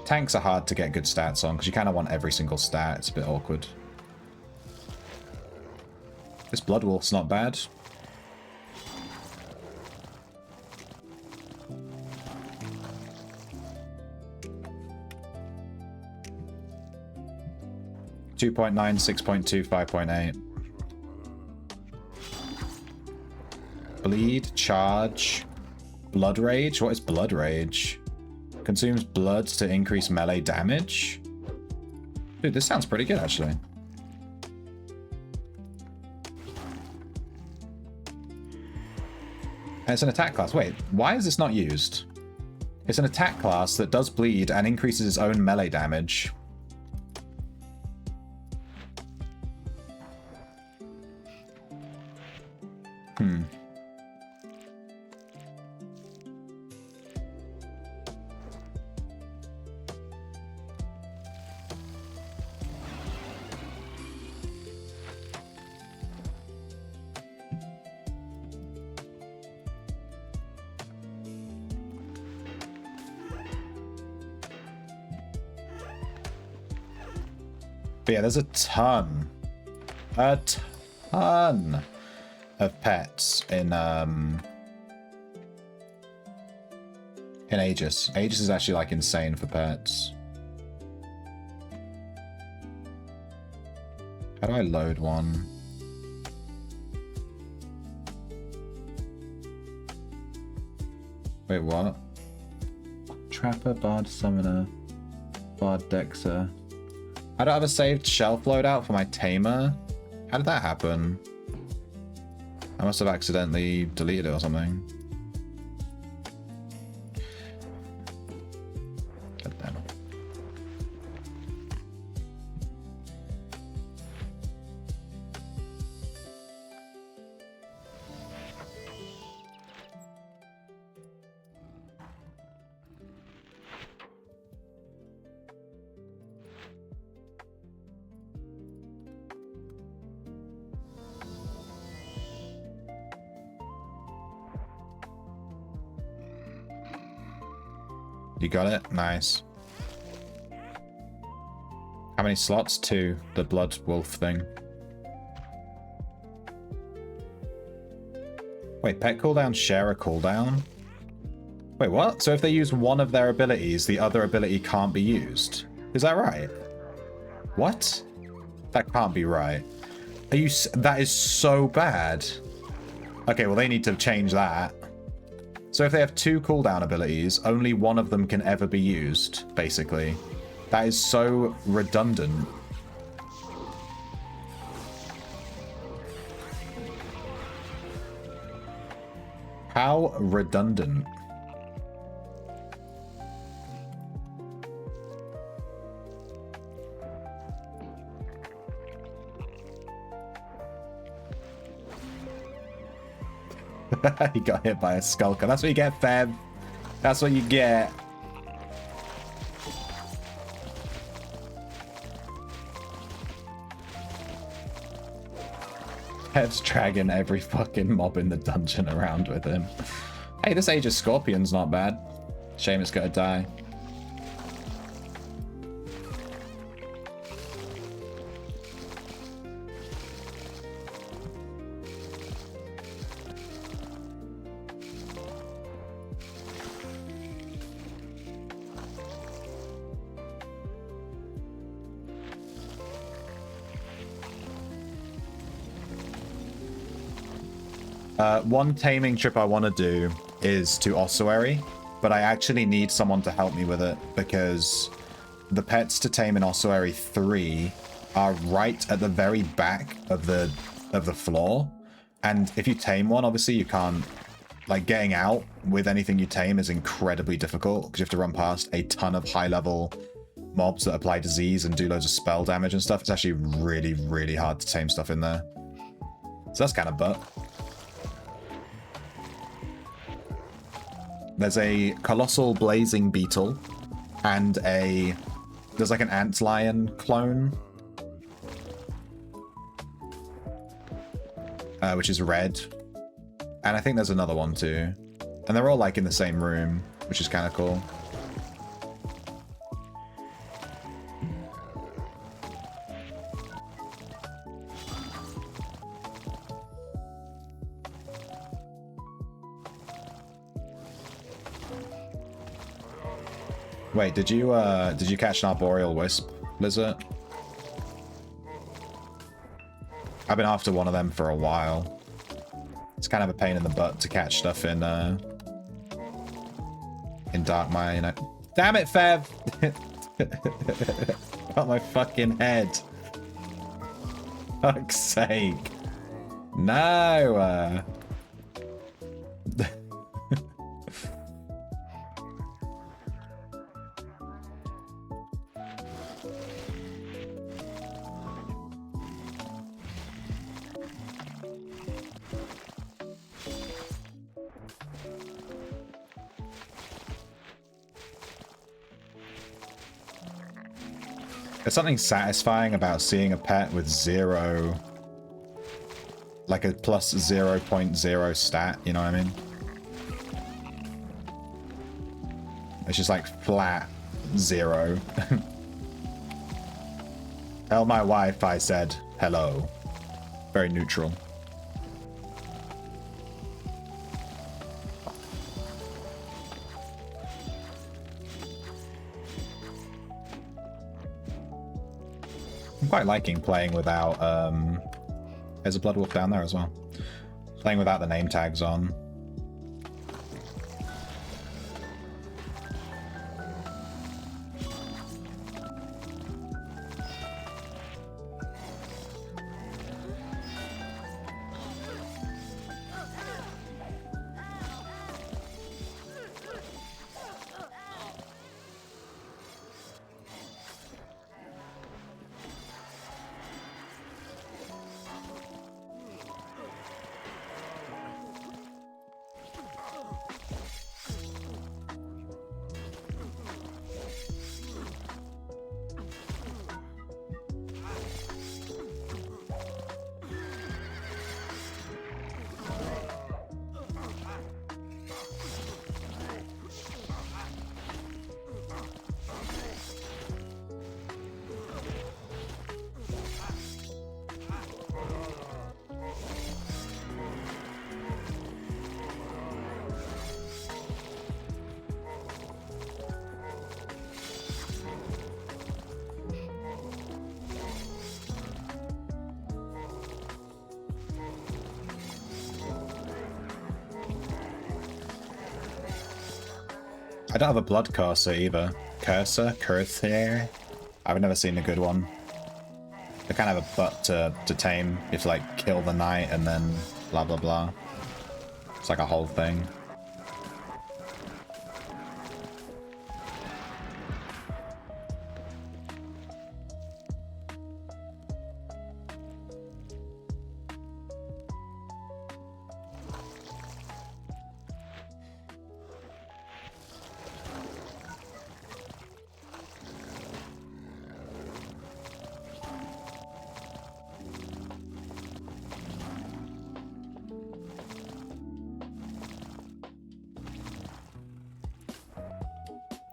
Tanks are hard to get good stats on because you kind of want every single stat. It's a bit awkward. This Blood Wolf's not bad. .9, 6.2, 5.8. Bleed, charge, Blood Rage. What is Blood Rage? Consumes blood to increase melee damage. Dude, this sounds pretty good, actually. And it's an attack class. Wait, why is this not used? It's an attack class that does bleed and increases its own melee damage. But yeah, there's a ton of pets in Aegis. Aegis is actually like insane for pets. How do I load one? Wait, what? Trapper, Bard, Summoner, Bard, Dexter. I don't have a saved shelf loadout for my Tamer. How did that happen? I must have accidentally deleted it or something. God damn it. You got it? Nice. How many slots? 2. The blood wolf thing. Wait, pet cooldowns share a cooldown? Wait, what? So if they use one of their abilities, the other ability can't be used? Is that right? What? That can't be right. Are you... That is so bad. Okay, well they need to change that. So if they have 2 cooldown abilities, only one of them can ever be used, basically. That is so redundant. How redundant. He got hit by a skulker. That's what you get, Feb. That's what you get. Feb's dragging every fucking mob in the dungeon around with him. Hey, this Aegis Scorpion's not bad. Shame it's gonna die. One taming trip I want to do is to Ossuary, but I actually need someone to help me with it because the pets to tame in Ossuary 3 are right at the very back of the floor, and if you tame one, obviously you can't, like, getting out with anything you tame is incredibly difficult because you have to run past a ton of high-level mobs that apply disease and do loads of spell damage and stuff. It's actually really, really hard to tame stuff in there. So that's kind of butt. There's a colossal blazing beetle and there's like an antlion clone, which is red, and I think there's another one too, and they're all like in the same room, which is kind of cool. Wait, did you catch an arboreal wisp, Lizard? I've been after one of them for a while. It's kind of a pain in the butt to catch stuff in Dark Mine. Damn it, Fev! Got my fucking head. Fuck's sake. No! There's something satisfying about seeing a pet with 0, like a plus 0.0 stat, you know what I mean? It's just like flat 0. Tell my wife I said hello. Very neutral. quite liking playing without, there's a blood wolf down there as well. Playing without the name tags on. I don't have a blood cursor either. Cursor? I've never seen a good one. They're kind of a butt to tame. You have to like kill the knight and then blah blah blah. It's like a whole thing.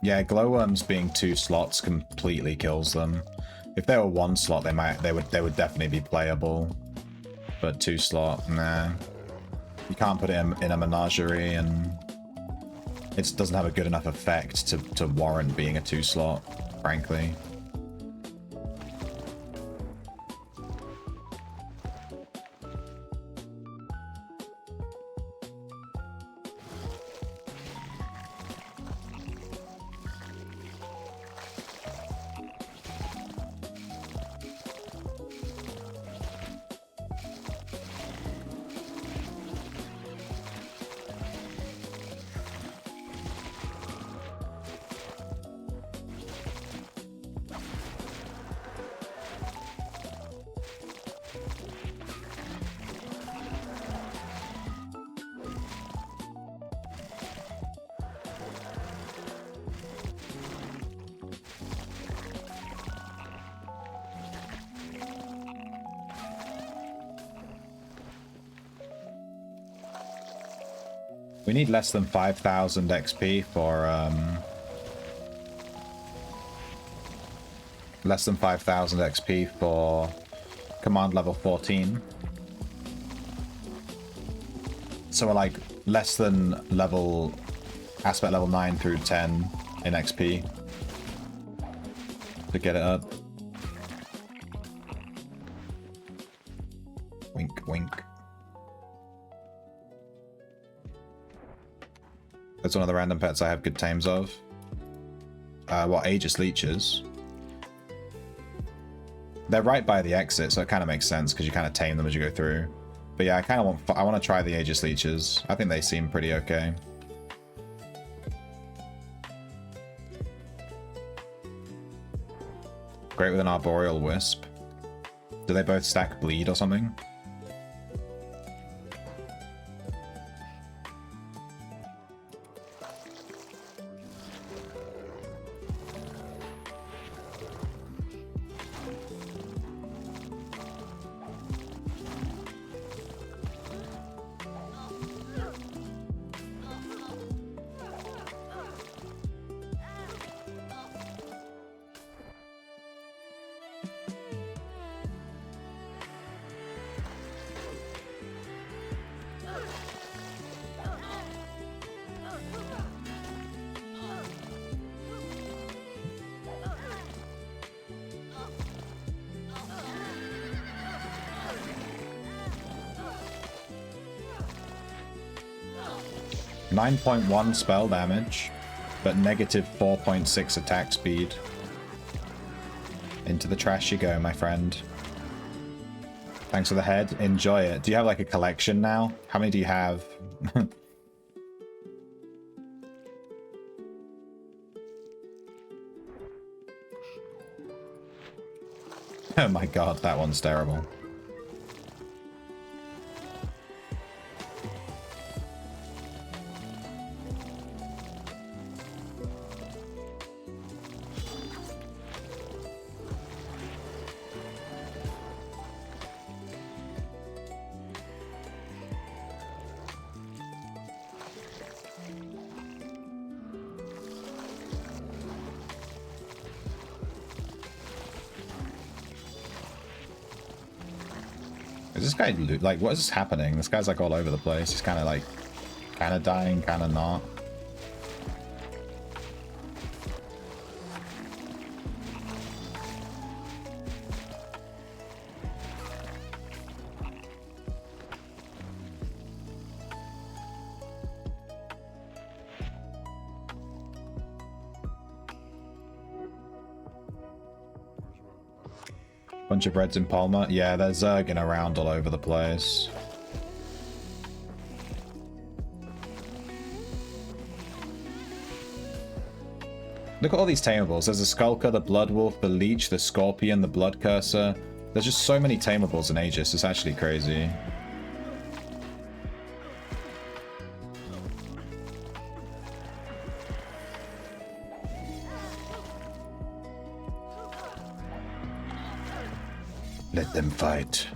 Yeah, glowworms being 2 slots completely kills them. If they were 1 slot, they would definitely be playable. But 2 slot, nah. You can't put it in a menagerie, and it doesn't have a good enough effect to warrant being a 2 slot, frankly. We need less than 5,000 XP for, less than 5,000 XP for command level 14. So we're like less than aspect level 9 through 10 in XP to get it up. Wink, wink. That's one of the random pets I have good tames of. What, Aegis Leeches? They're right by the exit, so it kind of makes sense because you kind of tame them as you go through. But yeah, I want to try the Aegis Leeches. I think they seem pretty okay. Great with an Arboreal Wisp. Do they both stack bleed or something? 9.1 spell damage, but negative 4.6 attack speed. Into the trash you go, my friend. Thanks for the head. Enjoy it. Do you have like a collection now? How many do you have? Oh my god, that one's terrible. Is this guy like, what is happening? This guy's like all over the place. He's kind of like, kind of dying, kind of not. Bunch of reds in Palmer. Yeah, they're zerging around all over the place. Look at all these tameables. There's the Skulker, the Blood Wolf, the Leech, the Scorpion, the Blood Cursor. There's just so many tameables in Aegis. It's actually crazy. Let them fight.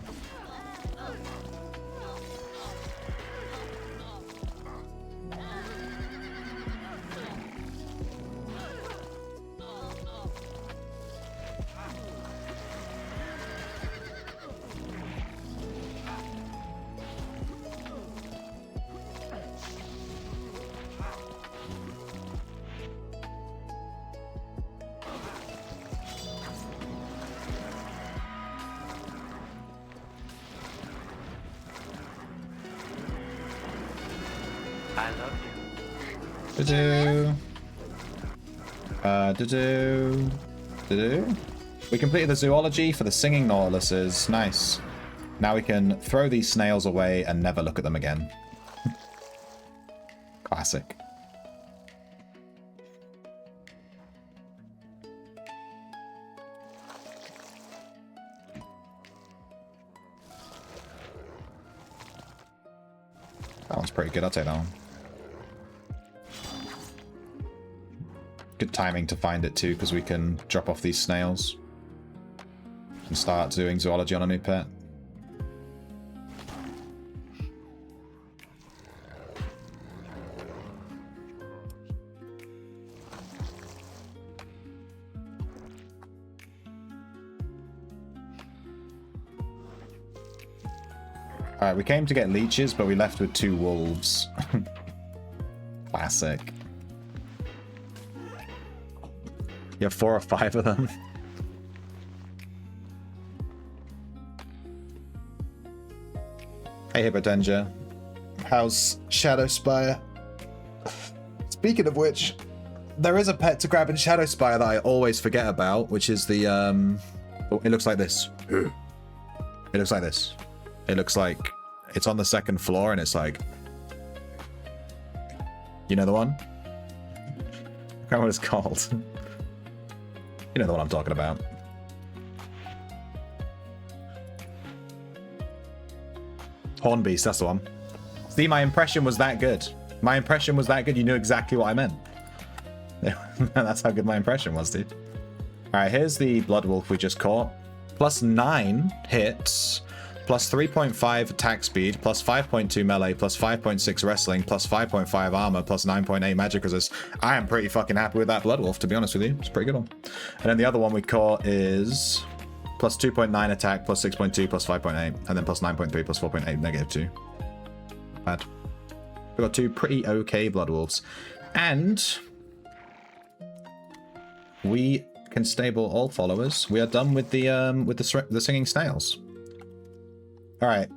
I love you. Do-do. Do-do. Do-do. We completed the zoology for the singing nautiluses. Nice. Now we can throw these snails away and never look at them again. Classic. That one's pretty good. I'll take that one. Good timing to find it too, because we can drop off these snails and start doing zoology on a new pet. Alright, we came to get leeches, but we left with 2 wolves. Classic. You have 4 or 5 of them. Hey, Hippodanger. How's Shadowspire? Speaking of which, there is a pet to grab in Shadowspire that I always forget about, which is the, oh, it looks like this. It looks like this. It looks like it's on the 2nd floor and it's like... You know the one? I can't remember what it's called. You know the one I'm talking about. Hornbeast, that's the one. See, my impression was that good. My impression was that good, you knew exactly what I meant. That's how good my impression was, dude. Alright, here's the Blood Wolf we just caught. Plus 9 hits, plus 3.5 attack speed, plus 5.2 melee, plus 5.6 wrestling, plus 5.5 armor, plus 9.8 magic resist. I am pretty fucking happy with that Blood Wolf, to be honest with you. It's a pretty good one. And then the other one we caught is plus 2.9 attack, plus 6.2, plus 5.8, and then plus 9.3, plus 4.8, negative 2. Bad. We've got 2 pretty okay Blood Wolves. And we can stable all followers. We are done with the singing snails. All right.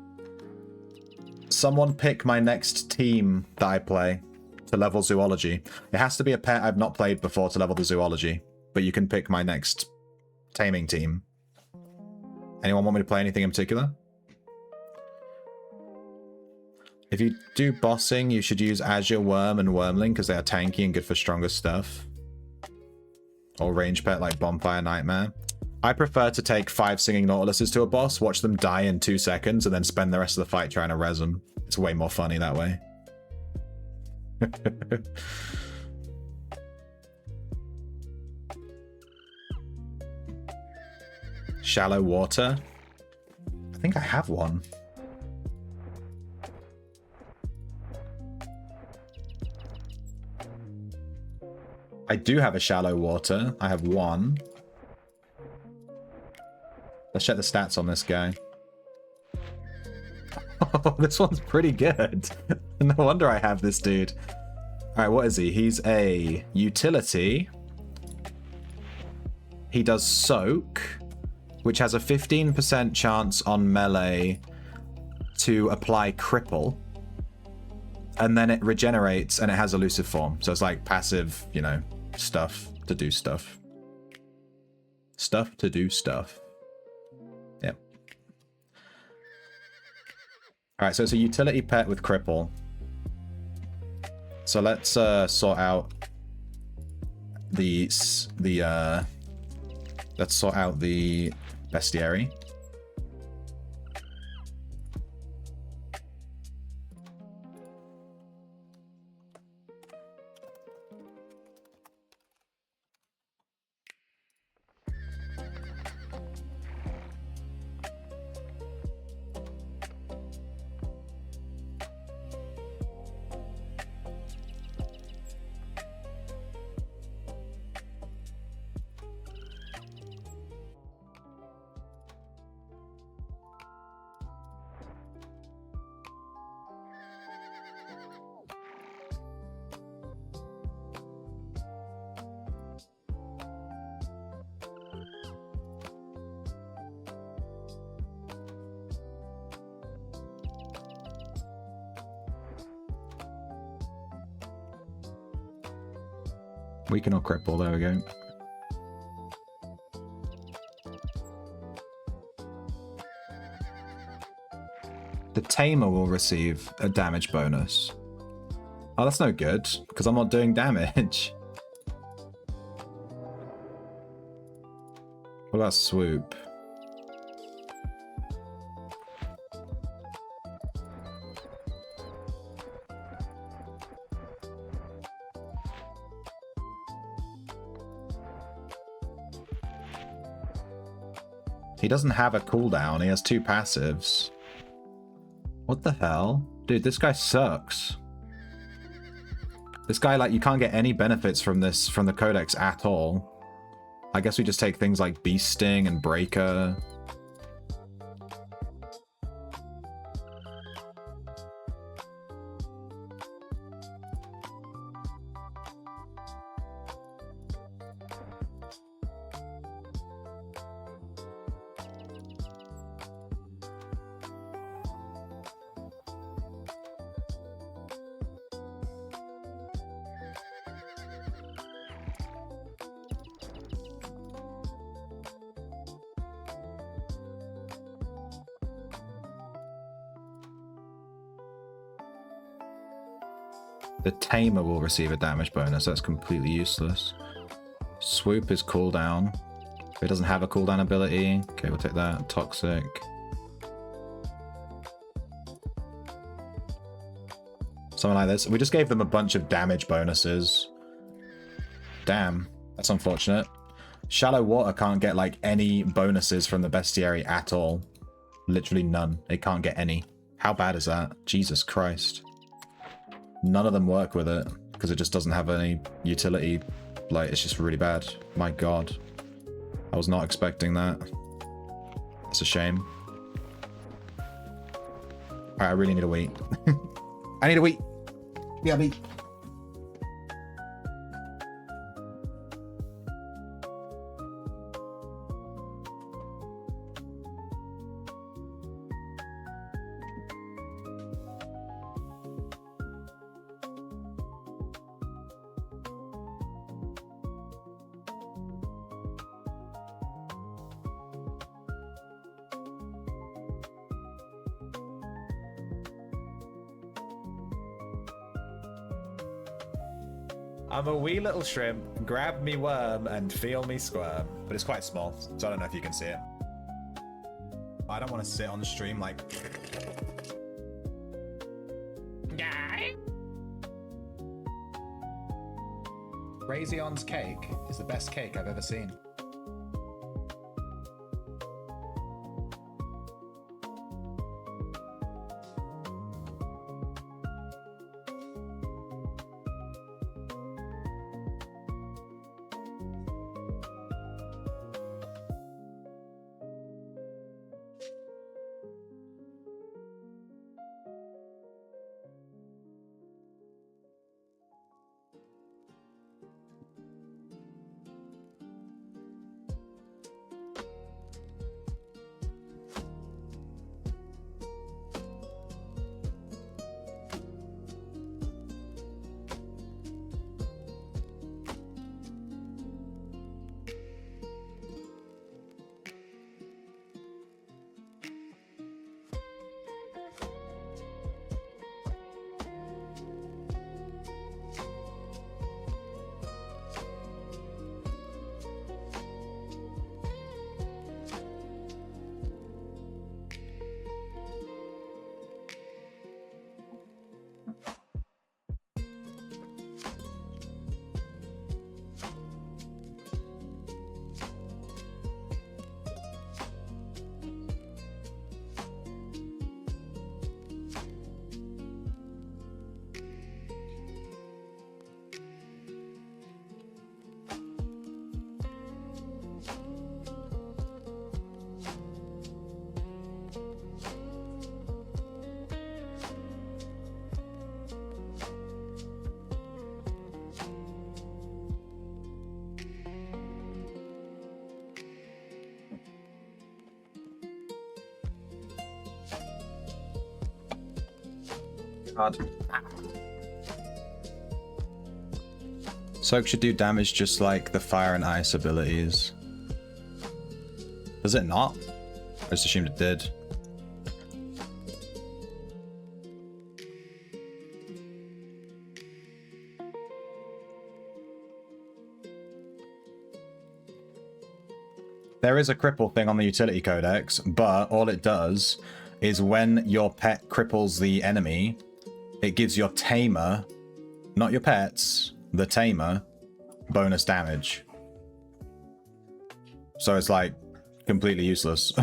Someone pick my next team that I play. to level zoology. It has to be a pet I've not played before to level the zoology, but you can pick my next taming team. Anyone want me to play anything in particular? If you do bossing, you should use Azure Worm and Wormling because they are tanky and good for stronger stuff. Or range pet like Bonfire Nightmare. I prefer to take 5 Singing Nautiluses to a boss, watch them die in 2 seconds, and then spend the rest of the fight trying to res them. It's way more funny that way. Shallow water? I think I have one. I do have a shallow water. I have one. Let's check the stats on this guy. Oh, this one's pretty good. No wonder I have this dude. Alright, what is he? He's a utility. He does soak, which has a 15% chance on melee to apply cripple. And then it regenerates and it has elusive form. So it's like passive, you know, stuff to do stuff. Stuff to do stuff. Yep. Alright, so it's a utility pet with cripple. So let's sort out the bestiary. Weaken or cripple, there we go. The Tamer will receive a damage bonus. Oh, that's no good, because I'm not doing damage. What about Swoop? He doesn't have a cooldown, he has 2 passives. What the hell? Dude, this guy sucks. This guy, like, you can't get any benefits from this, from the codex at all. I guess we just take things like Beast Sting and Breaker. The Tamer will receive a damage bonus. That's completely useless. Swoop is cooldown. It doesn't have a cooldown ability. Okay, we'll take that. Toxic. Something like this. We just gave them a bunch of damage bonuses. Damn. That's unfortunate. Shallow Water can't get, like, any bonuses from the bestiary at all. Literally none. It can't get any. How bad is that? Jesus Christ. None of them work with it, because it just doesn't have any utility. Like, it's just really bad. My god. I was not expecting that. It's a shame. Alright, I really need a wheat. I need a wheat! Yeah, wheat. I'm a wee little shrimp. Grab me worm and feel me squirm. But it's quite small, so I don't know if you can see it. I don't want to sit on the stream like... Raision's cake is the best cake I've ever seen. God. Soak should do damage just like the fire and ice abilities. Does it not? I just assumed it did. There is a cripple thing on the utility codex, but all it does is when your pet cripples the enemy, it gives your tamer, not your pets, the tamer, bonus damage. So it's like completely useless.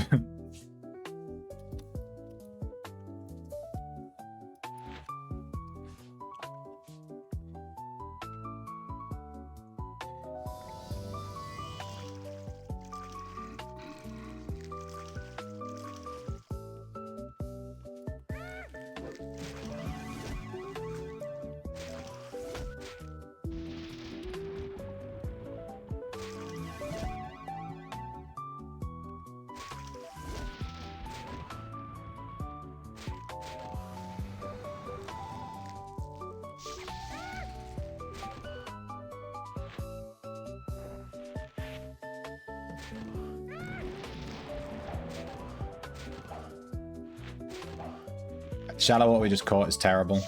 Shallow, what we just caught is terrible.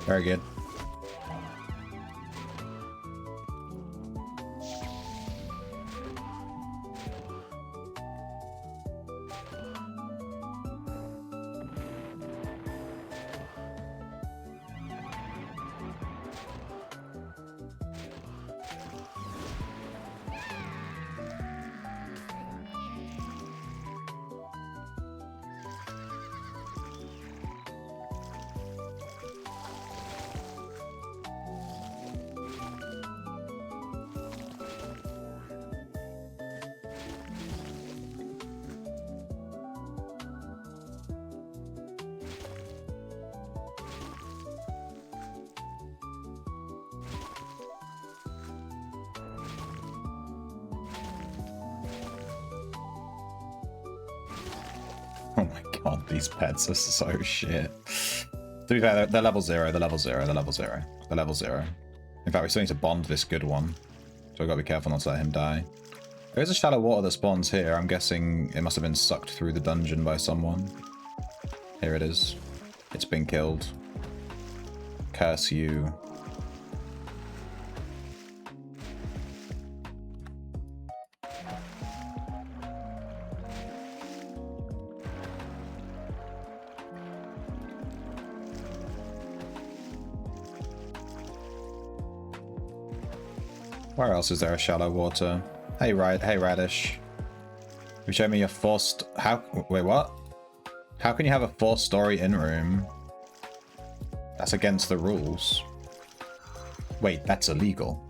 Very good. Oh my god, these pets are so shit. To be fair, they're level 0, they're level 0, they're level 0, they're level 0. In fact, we still need to bond this good one. So I've got to be careful not to let him die. There is a shallow water that spawns here. I'm guessing it must have been sucked through the dungeon by someone. Here it is. It's been killed. Curse you. Where else is there a shallow water? Hey, Radish. You showed me your forced... How... Wait, what? How can you have a 4-story in-room? That's against the rules. Wait, that's illegal.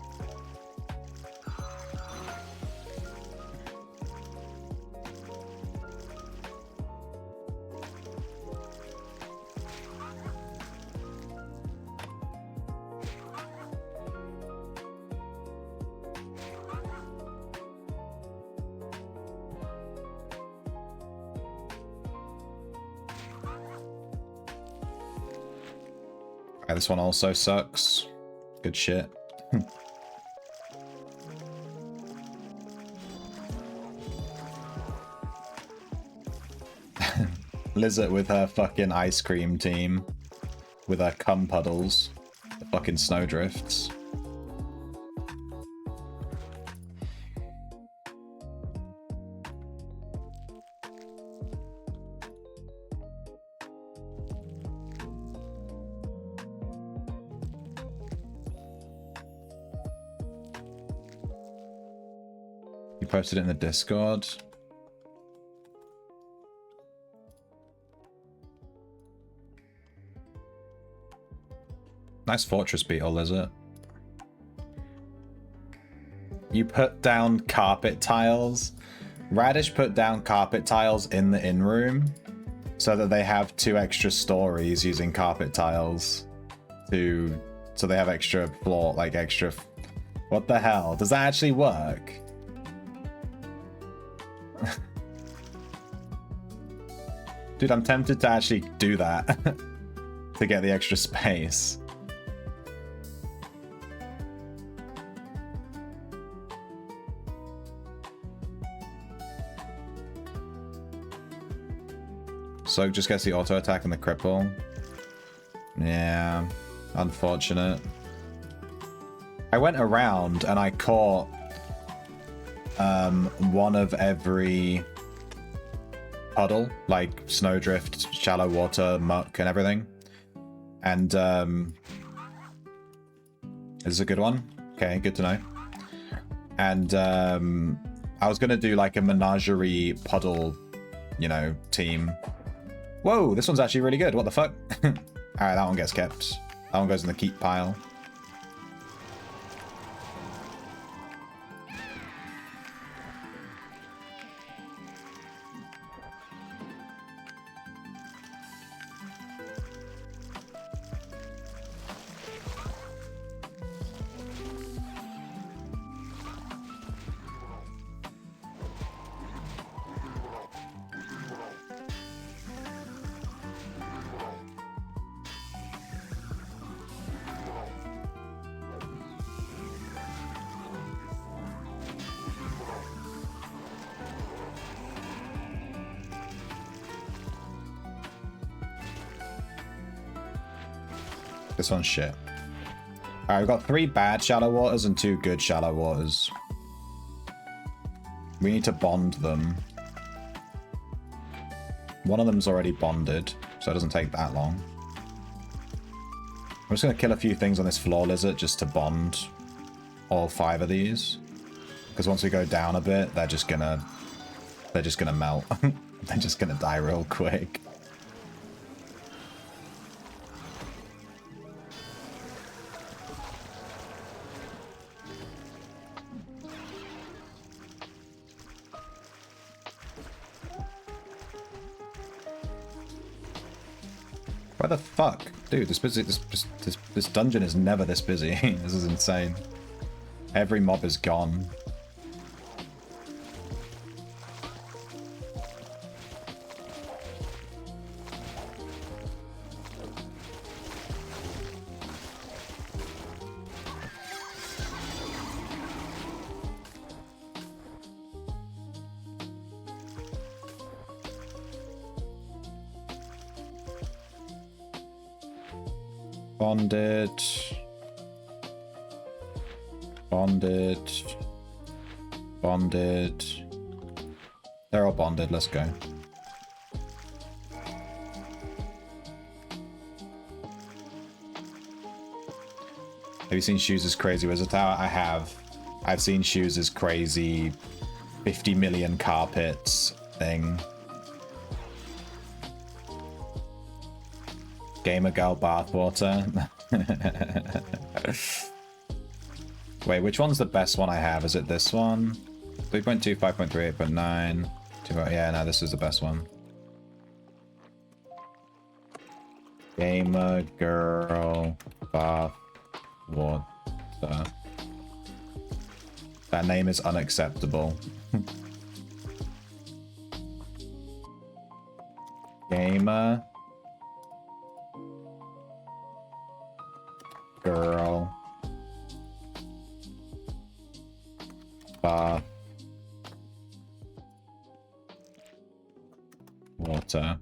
Alright, this one also sucks. Good shit. Lizard with her fucking ice cream team. With her cum puddles. The fucking snowdrifts. You posted it in the Discord. Nice fortress beetle, Lizard. You put down carpet tiles. Radish put down carpet tiles in the in-room so that they have 2 extra stories using carpet tiles so they have extra floor, like extra... What the hell? Does that actually work? Dude, I'm tempted to actually do that to get the extra space. So just gets the auto attack and the cripple. Yeah, unfortunate. I went around and I caught one of every puddle, like snowdrift, shallow water, muck, and everything. And this is a good one. Okay, good to know. And I was gonna do like a menagerie puddle, you know, team. Whoa, this one's actually really good. What the fuck? Alright, that one gets kept. That one goes in the keep pile. This one's shit. Alright, we've got 3 bad shallow waters and 2 good shallow waters. We need to bond them. One of them's already bonded, so it doesn't take that long. I'm just going to kill a few things on this floor lizard just to bond all 5 of these. Because once we go down a bit, they're just gonna melt. They're just gonna die real quick. Why the fuck? Dude, this dungeon is never this busy. This is insane. Every mob is gone. Bonded. Bonded. Bonded. They're all bonded, let's go. Have you seen Shoes' Crazy Wizard Tower? I have. I've seen Shoes' crazy 50 million carpets thing. Gamer girl bathwater. Wait, which one's the best one I have? Is it this one? 3.2, 5.3, 8.9. Yeah, no, this is the best one. Gamer girl bathwater. That name is unacceptable. Gamer girl bath water.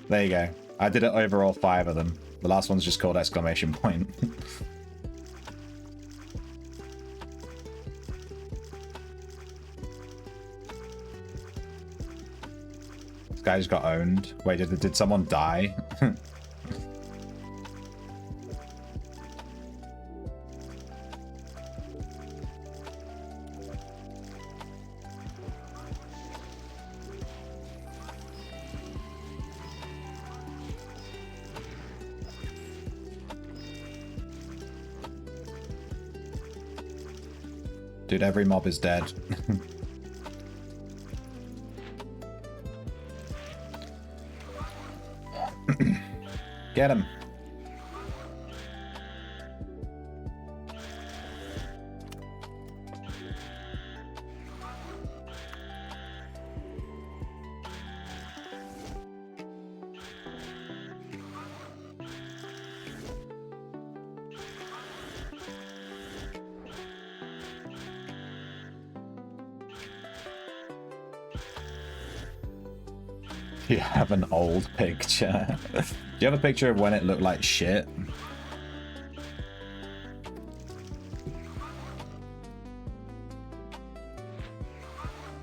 There you go. I did it over all 5 of them. The last one's just called exclamation point. This guy just got owned. Wait, did someone die? Dude, every mob is dead. Get him. You have an old picture. Do you have a picture of when it looked like shit?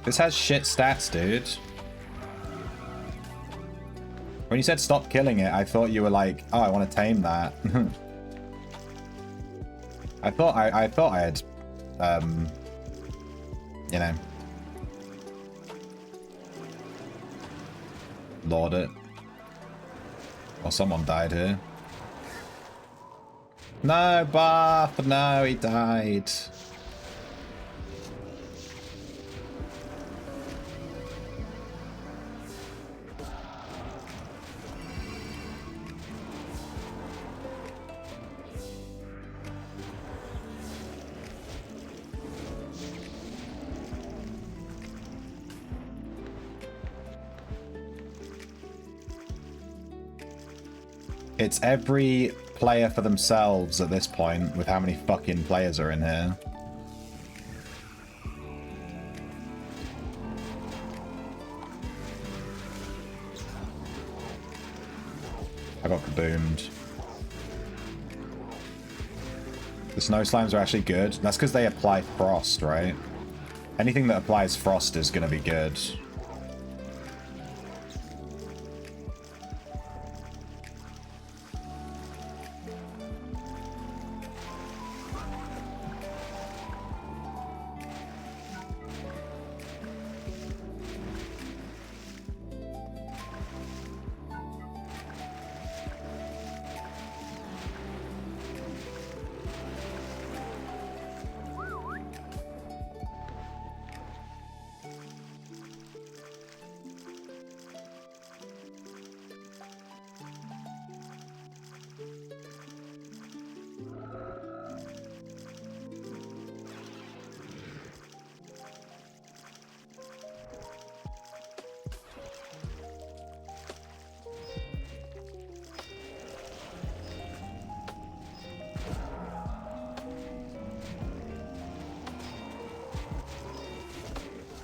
This has shit stats, dude. When you said stop killing it, I thought you were like, oh, I want to tame that. I thought I had, you know, lord it. Well, someone died here. No, Bath! No, he died. It's every player for themselves at this point, with how many fucking players are in here. I got kaboomed. The snow slimes are actually good. That's because they apply frost, right? Anything that applies frost is going to be good.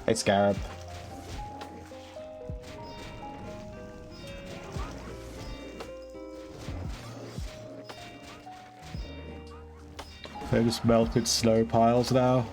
Hey, Scarab. They're just melted snow piles now.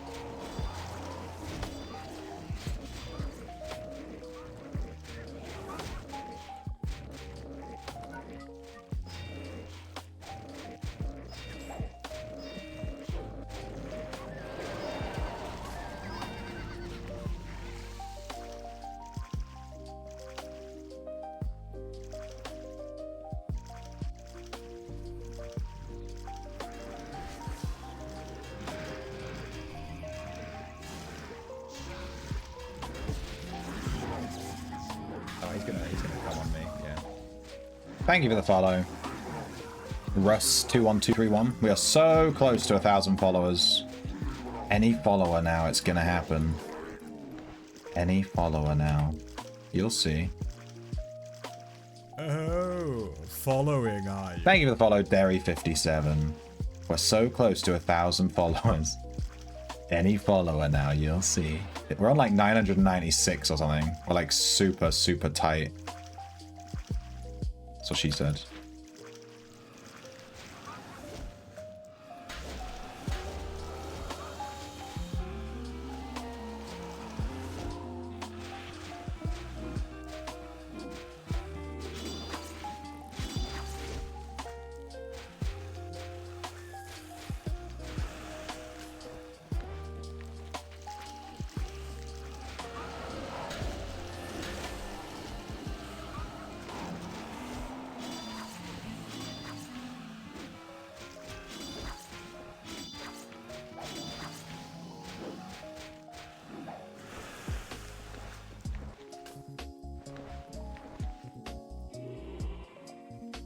Oh, he's gonna come on me, yeah. Thank you for the follow. Russ21231. We are so close to 1,000 followers. Any follower now, it's gonna happen. Any follower now. You'll see. Oh, following are you? Thank you for the follow, Derry57. We're so close to 1,000 followers. Any follower now, you'll see. We're on like 996 or something. We're like super, super tight. That's what she said.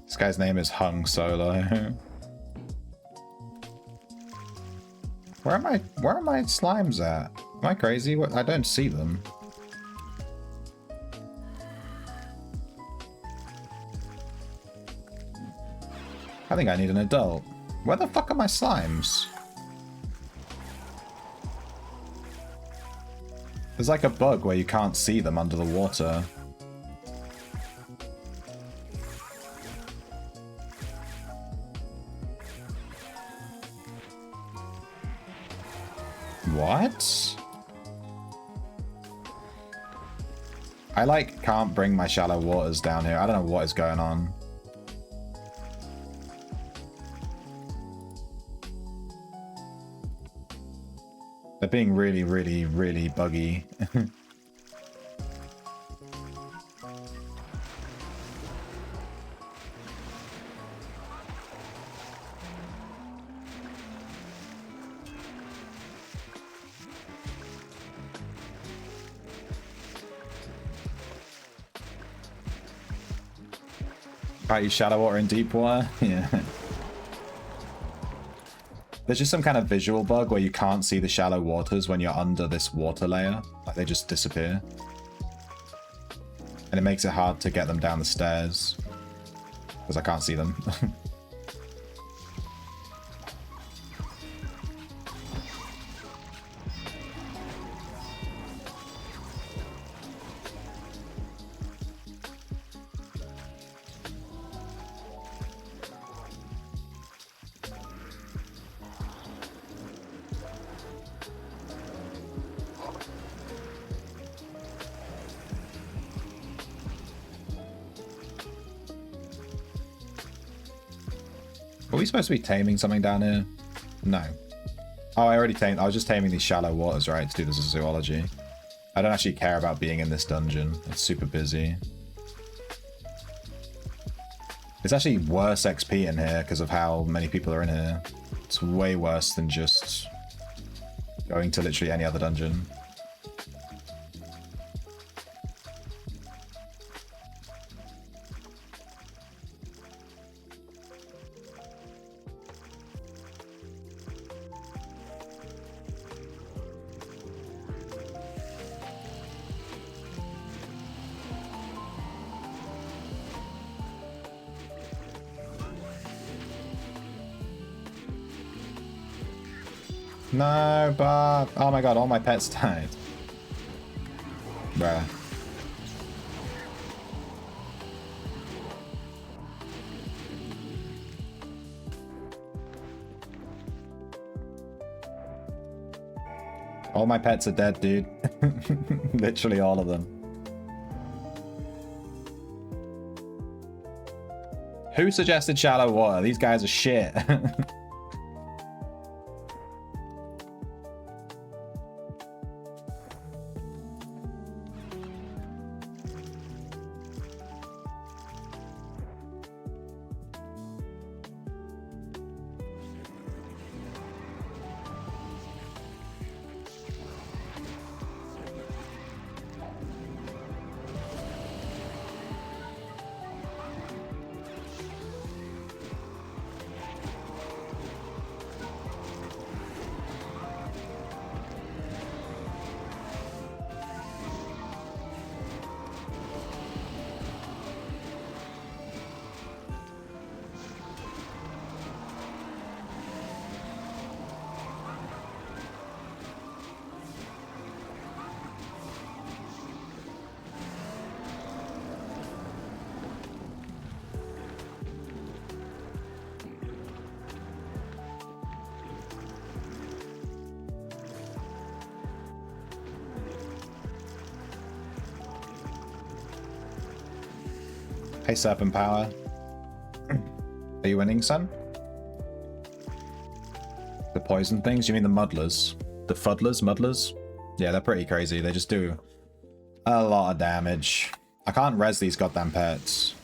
This guy's name is Hung Solo. Where are my slimes at? Am I crazy? I don't see them. I think I need an adult. Where the fuck are my slimes? There's like a bug where you can't see them under the water. What? I like can't bring my shallow waters down here. I don't know what is going on. They're being really, really, really buggy. Can't use shallow water in deep water? Yeah. There's just some kind of visual bug where you can't see the shallow waters when you're under this water layer. Like they just disappear. And it makes it hard to get them down the stairs. Because I can't see them. Are we supposed to be taming something down here? No. Oh, I already tamed. I was just taming these shallow waters, right, to do the zoology. I don't actually care about being in this dungeon. It's super busy. It's actually worse XP in here because of how many people are in here. It's way worse than just going to literally any other dungeon. No, Bob. Oh my god, all my pets died. Bruh. All my pets are dead, dude. Literally all of them. Who suggested shallow water? These guys are shit. Hey, Serpent Power. Are you winning, son? The poison things? You mean the muddlers? The fuddlers? Muddlers? Yeah, they're pretty crazy. They just do a lot of damage. I can't res these goddamn pets.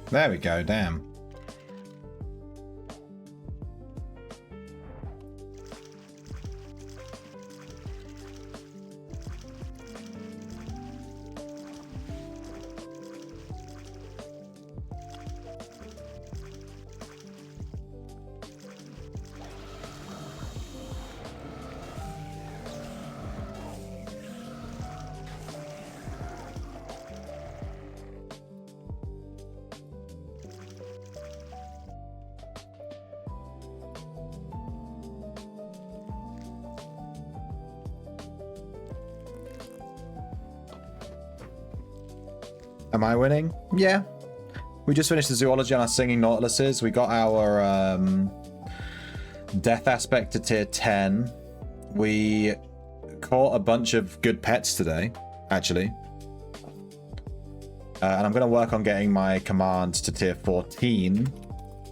There we go, damn. Am I winning? Yeah. We just finished the zoology on our singing nautiluses. We got our death aspect to tier 10. We caught a bunch of good pets today, actually. And I'm going to work on getting my command to tier 14.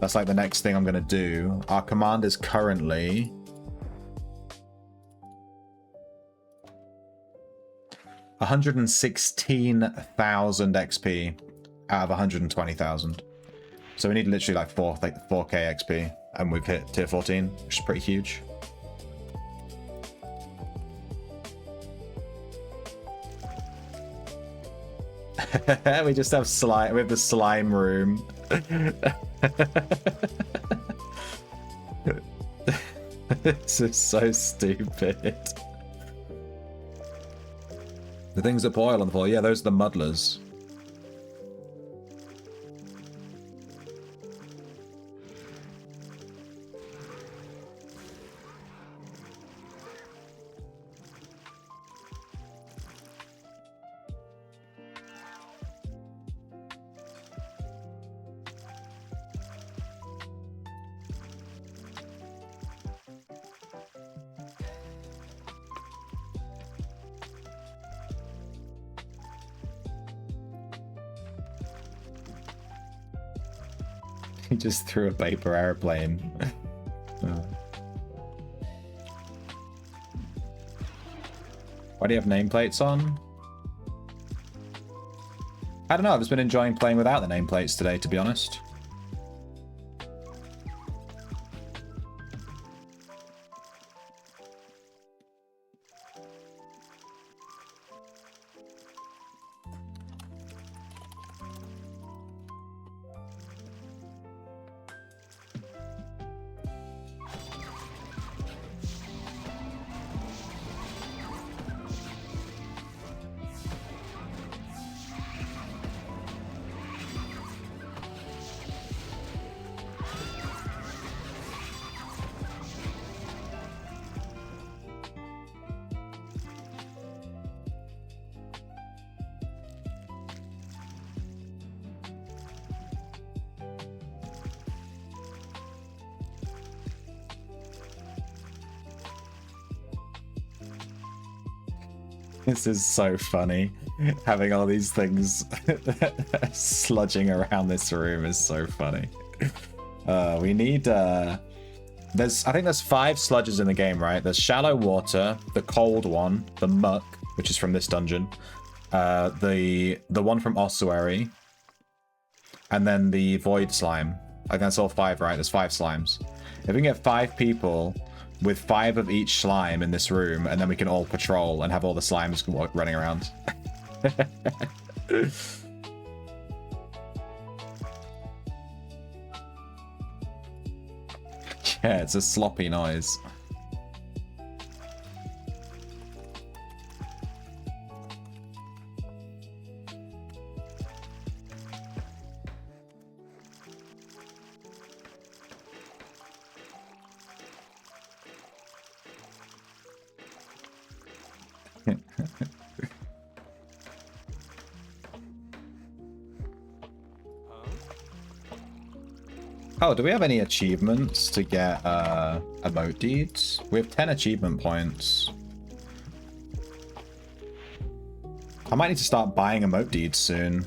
That's like the next thing I'm going to do. Our command is currently... $116,000 XP out of 120,000. So we need literally like 4k XP, and we've hit tier 14, which is pretty huge. We just have slime. We have the slime room. This is so stupid. The things that boil on the floor, yeah, those are the muddlers. He just threw a paper airplane. Why do you have nameplates on? I don't know, I've just been enjoying playing without the nameplates today, to be honest. This is so funny. Having all these things sludging around this room is so funny. We need... I think there's 5 sludges in the game, right? There's shallow water, the cold one, the muck, which is from this dungeon, the one from ossuary, and then the void slime. I think that's all 5, right? There's 5 slimes. If we can get 5 people with 5 of each slime in this room, and then we can all patrol and have all the slimes running around. Yeah, it's a sloppy noise. Oh, do we have any achievements to get emote deeds? We have 10 achievement points. I might need to start buying emote deeds soon.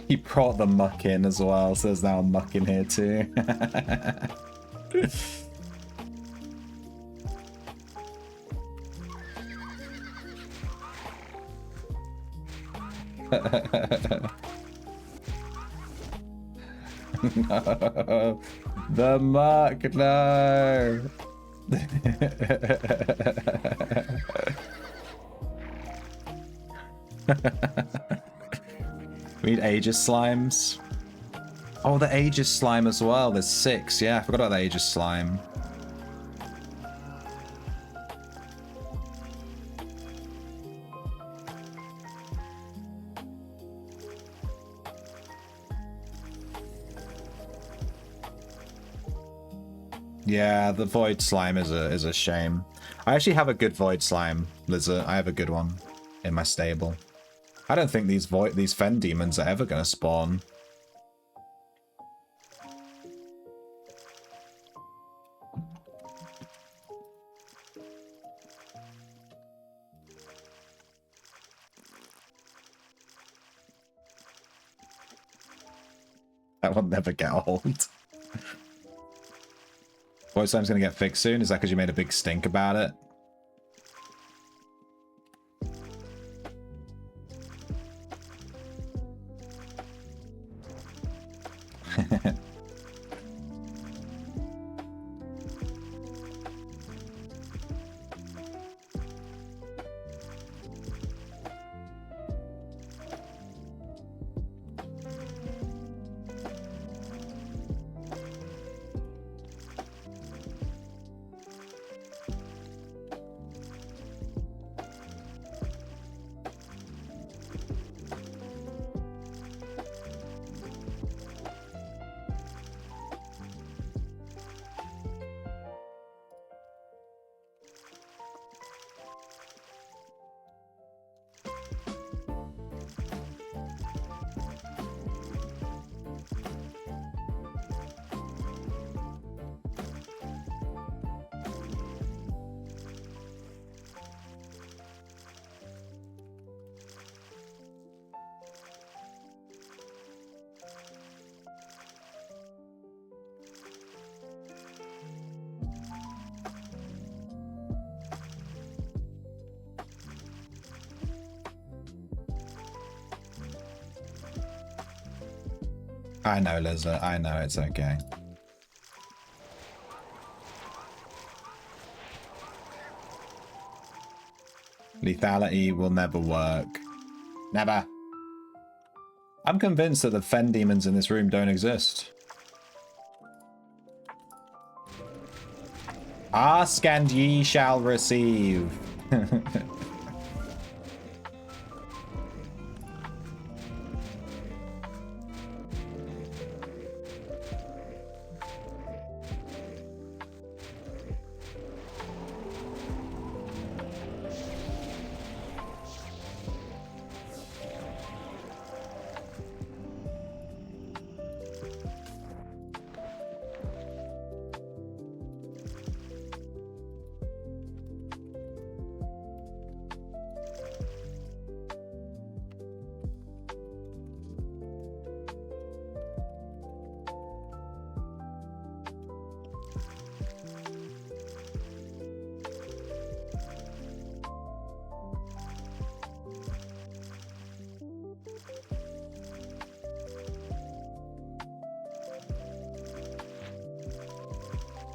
He brought the muck in as well, so there's now a muck in here too. No. The muck, no. We need Aegis slimes. Oh, the Aegis slime as well. There's 6. Yeah, I forgot about the Aegis slime. Yeah, the void slime is a shame. I actually have a good void slime lizard. I have a good one in my stable. I don't think these fen demons are ever gonna spawn. That will never get old. Void slime's gonna get fixed soon. Is that because you made a big stink about it? I know, Liza. I know, it's okay. Lethality will never work. Never. I'm convinced that the fen demons in this room don't exist. Ask and ye shall receive.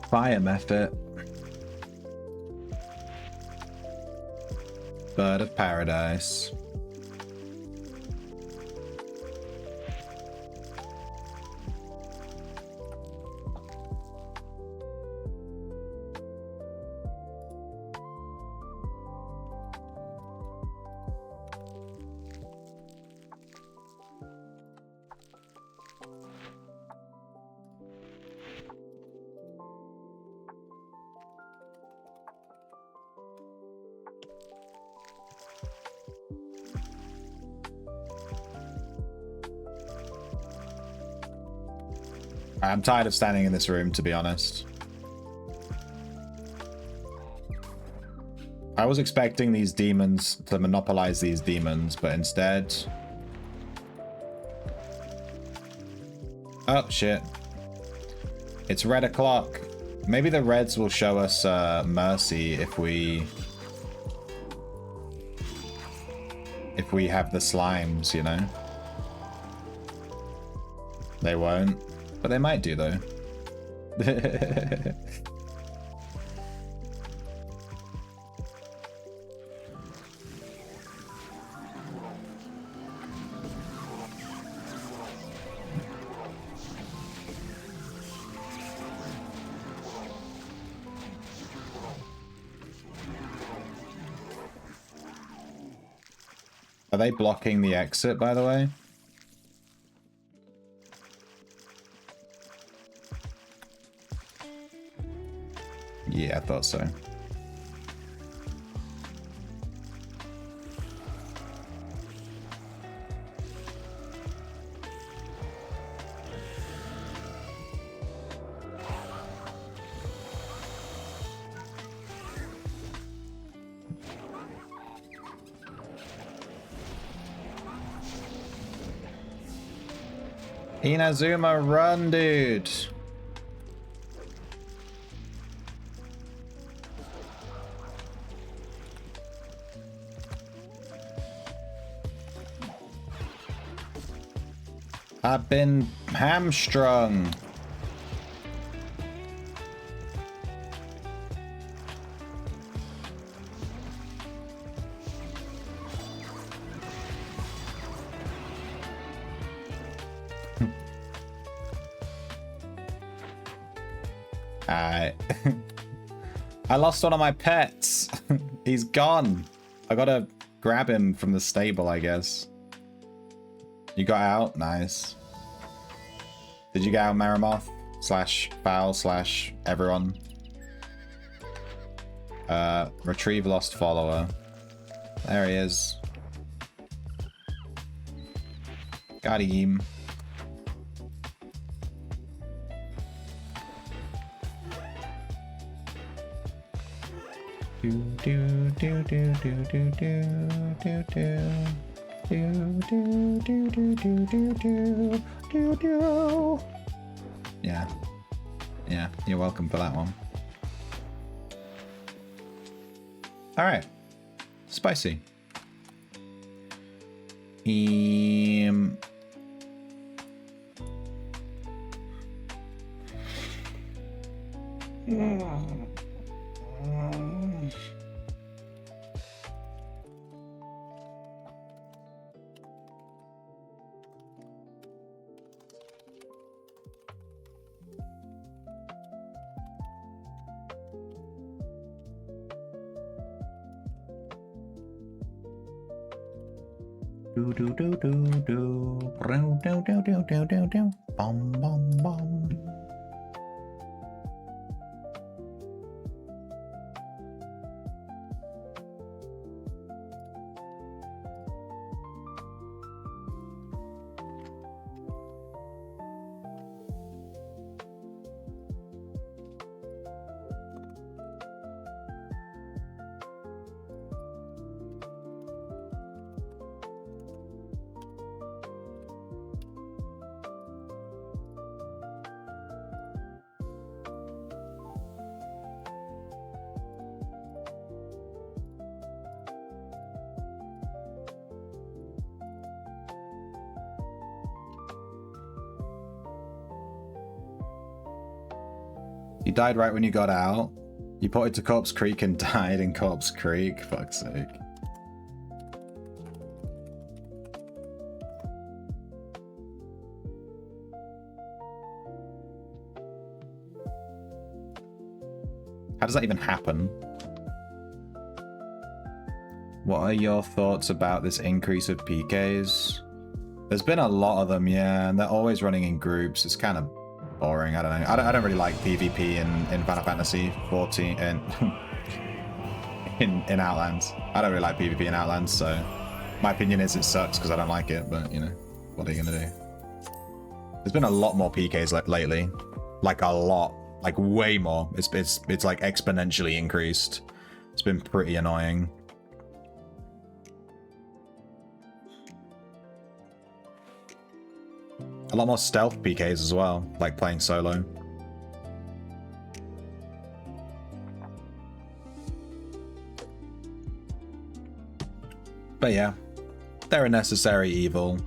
Fire method. Bird of paradise. I'm tired of standing in this room, to be honest. I was expecting these demons to monopolize these demons, but instead... Oh, shit. It's red o'clock. Maybe the reds will show us mercy if we have the slimes, you know? They won't, but they might do, though. Are they blocking the exit, by the way? Yeah, I thought so. Inazuma, run, dude. I've been hamstrung. I lost one of my pets. He's gone. I gotta grab him from the stable, I guess. You got out? Nice. Did you get out, Marimoth? Slash Foul slash everyone? Retrieve lost follower. There he is. Got him. Do do do do do do do do do. Yeah. Yeah, you're welcome for that one. Alright. Spicy. Do do do do do do do do do do do do bum bum bum. You died right when you got out. You ported to Corpse Creek and died in Corpse Creek. Fuck's sake. How does that even happen? What are your thoughts about this increase of PKs? There's been a lot of them, yeah, and they're always running in groups. It's kind of boring. I don't know. I don't really like PvP in Final Fantasy 14 and in Outlands. I don't really like PvP in Outlands, so my opinion is it sucks because I don't like it. But you know, what are you gonna do? There's been a lot more PKs lately. Like a lot. Like way more. It's like exponentially increased. It's been pretty annoying. A lot more stealth PKs as well, like playing solo. But yeah, they're a necessary evil.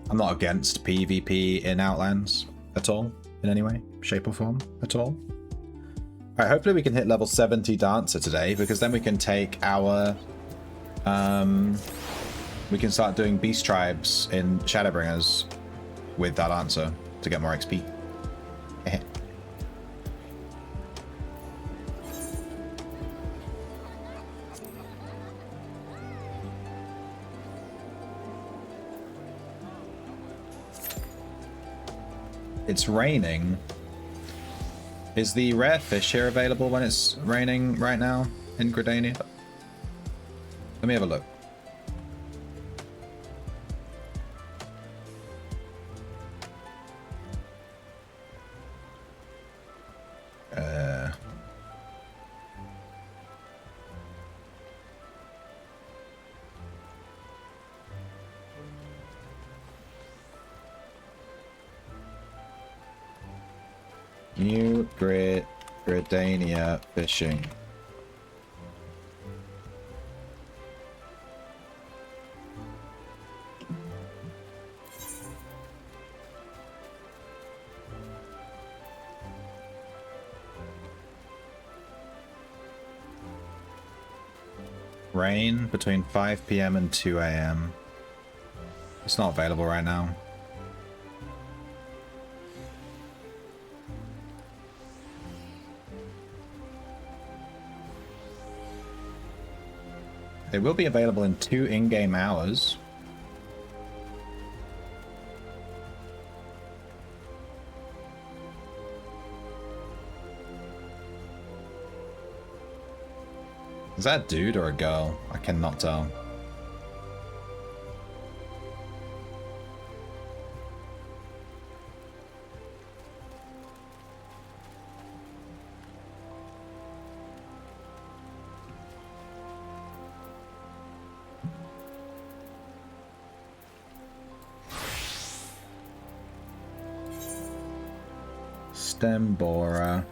I'm not against PvP in Outlands at all, in any way, shape or form at all. Alright, hopefully we can hit level 70 Dancer today, because then we can take our... we can start doing Beast Tribes in Shadowbringers with that answer to get more XP. It's raining. Is the rare fish here available when it's raining right now in Gridania? Let me have a look. New Gridania fishing. Rain between 5 PM and 2 AM. It's not available right now. It will be available in 2 in-game hours. Is that a dude or a girl? I cannot tell. Stem borer.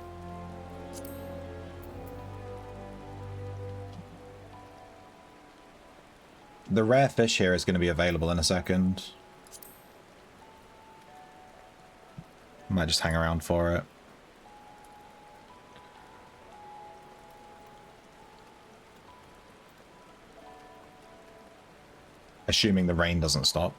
The rare fish here is going to be available in a second. Might just hang around for it. Assuming the rain doesn't stop.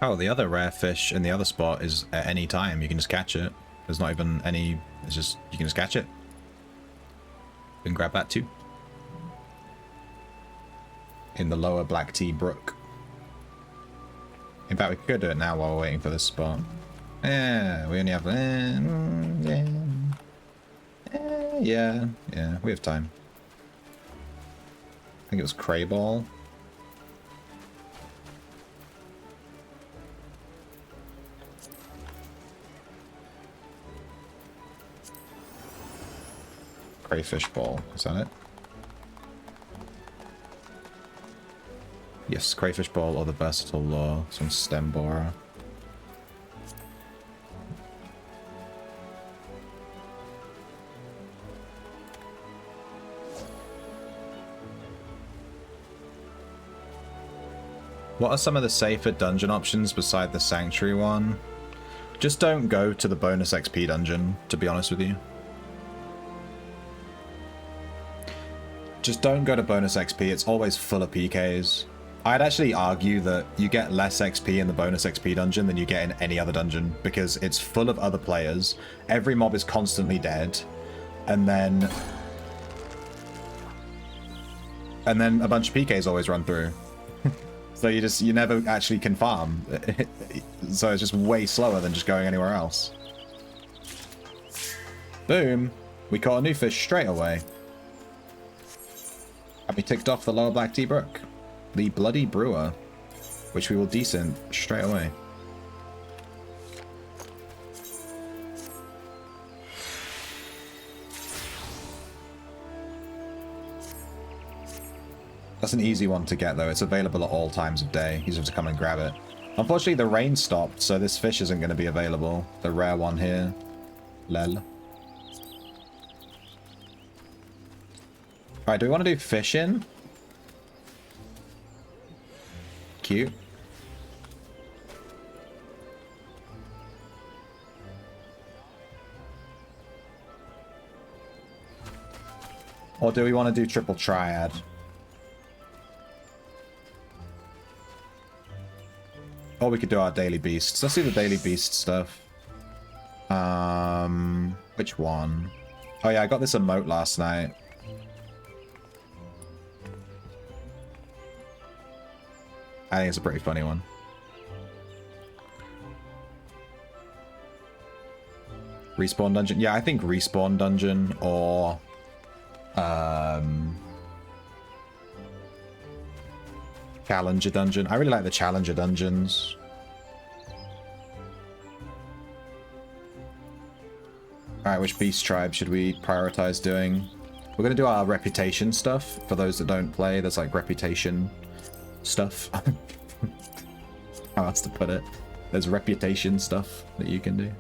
Oh, the other rare fish in the other spot is at any time. You can just catch it. There's not even any... It's just... You can just catch it. You can grab that too. In the lower Black Tea Brook. In fact, we could do it now while we're waiting for this spot. Yeah, we only have... yeah, we have time. I think it was Crayball. Crayfish ball, is that it? Yes, crayfish ball or the versatile lure. Some stem borer. What are some of the safer dungeon options beside the sanctuary one? Just don't go to the bonus XP dungeon, to be honest with you. Just don't go to bonus XP, it's always full of PKs. I'd actually argue that you get less XP in the bonus XP dungeon than you get in any other dungeon, because it's full of other players, every mob is constantly dead, and then a bunch of PKs always run through. So you never actually can farm. So it's just way slower than just going anywhere else. Boom! We caught a new fish straight away. And we ticked off the lower black tea brook. The Bloody Brewer, which we will descent straight away. That's an easy one to get, though. It's available at all times of day. You just have to come and grab it. Unfortunately, the rain stopped, so this fish isn't going to be available. The rare one here. Lel. Alright, do we want to do fishing? Cute. Or do we want to do triple triad? Or we could do our daily beasts. Let's do the daily beast stuff. Which one? Oh yeah, I got this emote last night. I think it's a pretty funny one. Respawn dungeon? Yeah, I think respawn dungeon or Challenger dungeon. I really like the Challenger dungeons. Alright, which beast tribe should we prioritize doing? We're going to do our reputation stuff. For those that don't play, there's like reputation stuff. How else to put it? There's reputation stuff that you can do.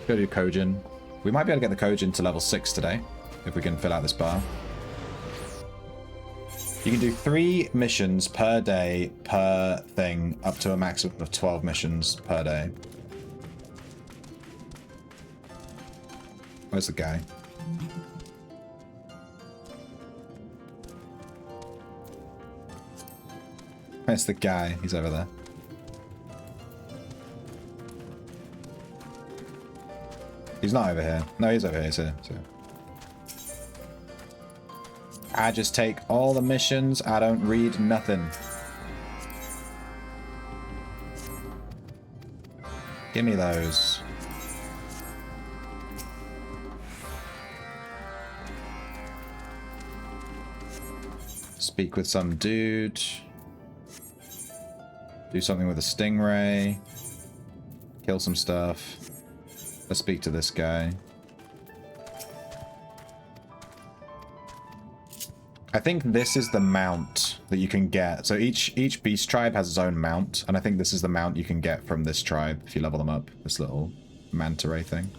Go do Kojin. We might be able to get the Kojin to level 6 today, if we can fill out this bar. You can do 3 missions per day per thing, up to a maximum of 12 missions per day. Where's the guy? Where's the guy? He's over there. He's not over here. No, he's over here. He's here. He's here. I just take all the missions. I don't read nothing. Give me those. Speak with some dude. Do something with a stingray. Kill some stuff. Let's speak to this guy. I think this is the mount that you can get. So each beast tribe has its own mount, and I think this is the mount you can get from this tribe if you level them up. This little manta ray thing.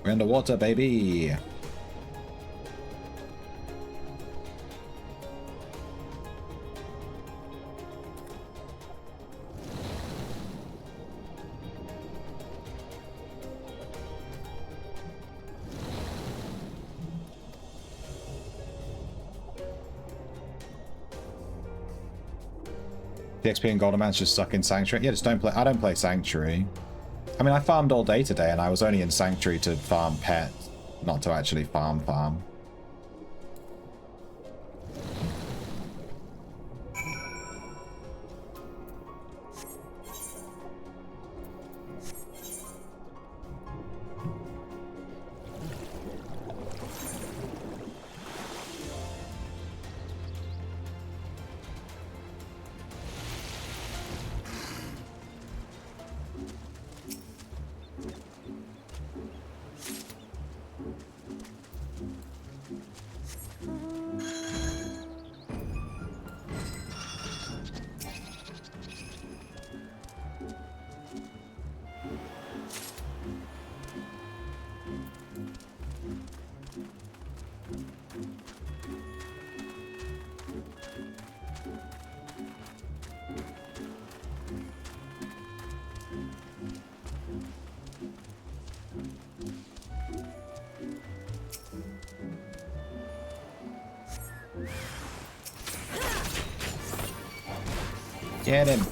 We're underwater, baby. The XP and gold amounts just suck in Sanctuary. Yeah, just don't play. I don't play Sanctuary. I mean, I farmed all day today, and I was only in Sanctuary to farm pet, not to actually farm. Get him.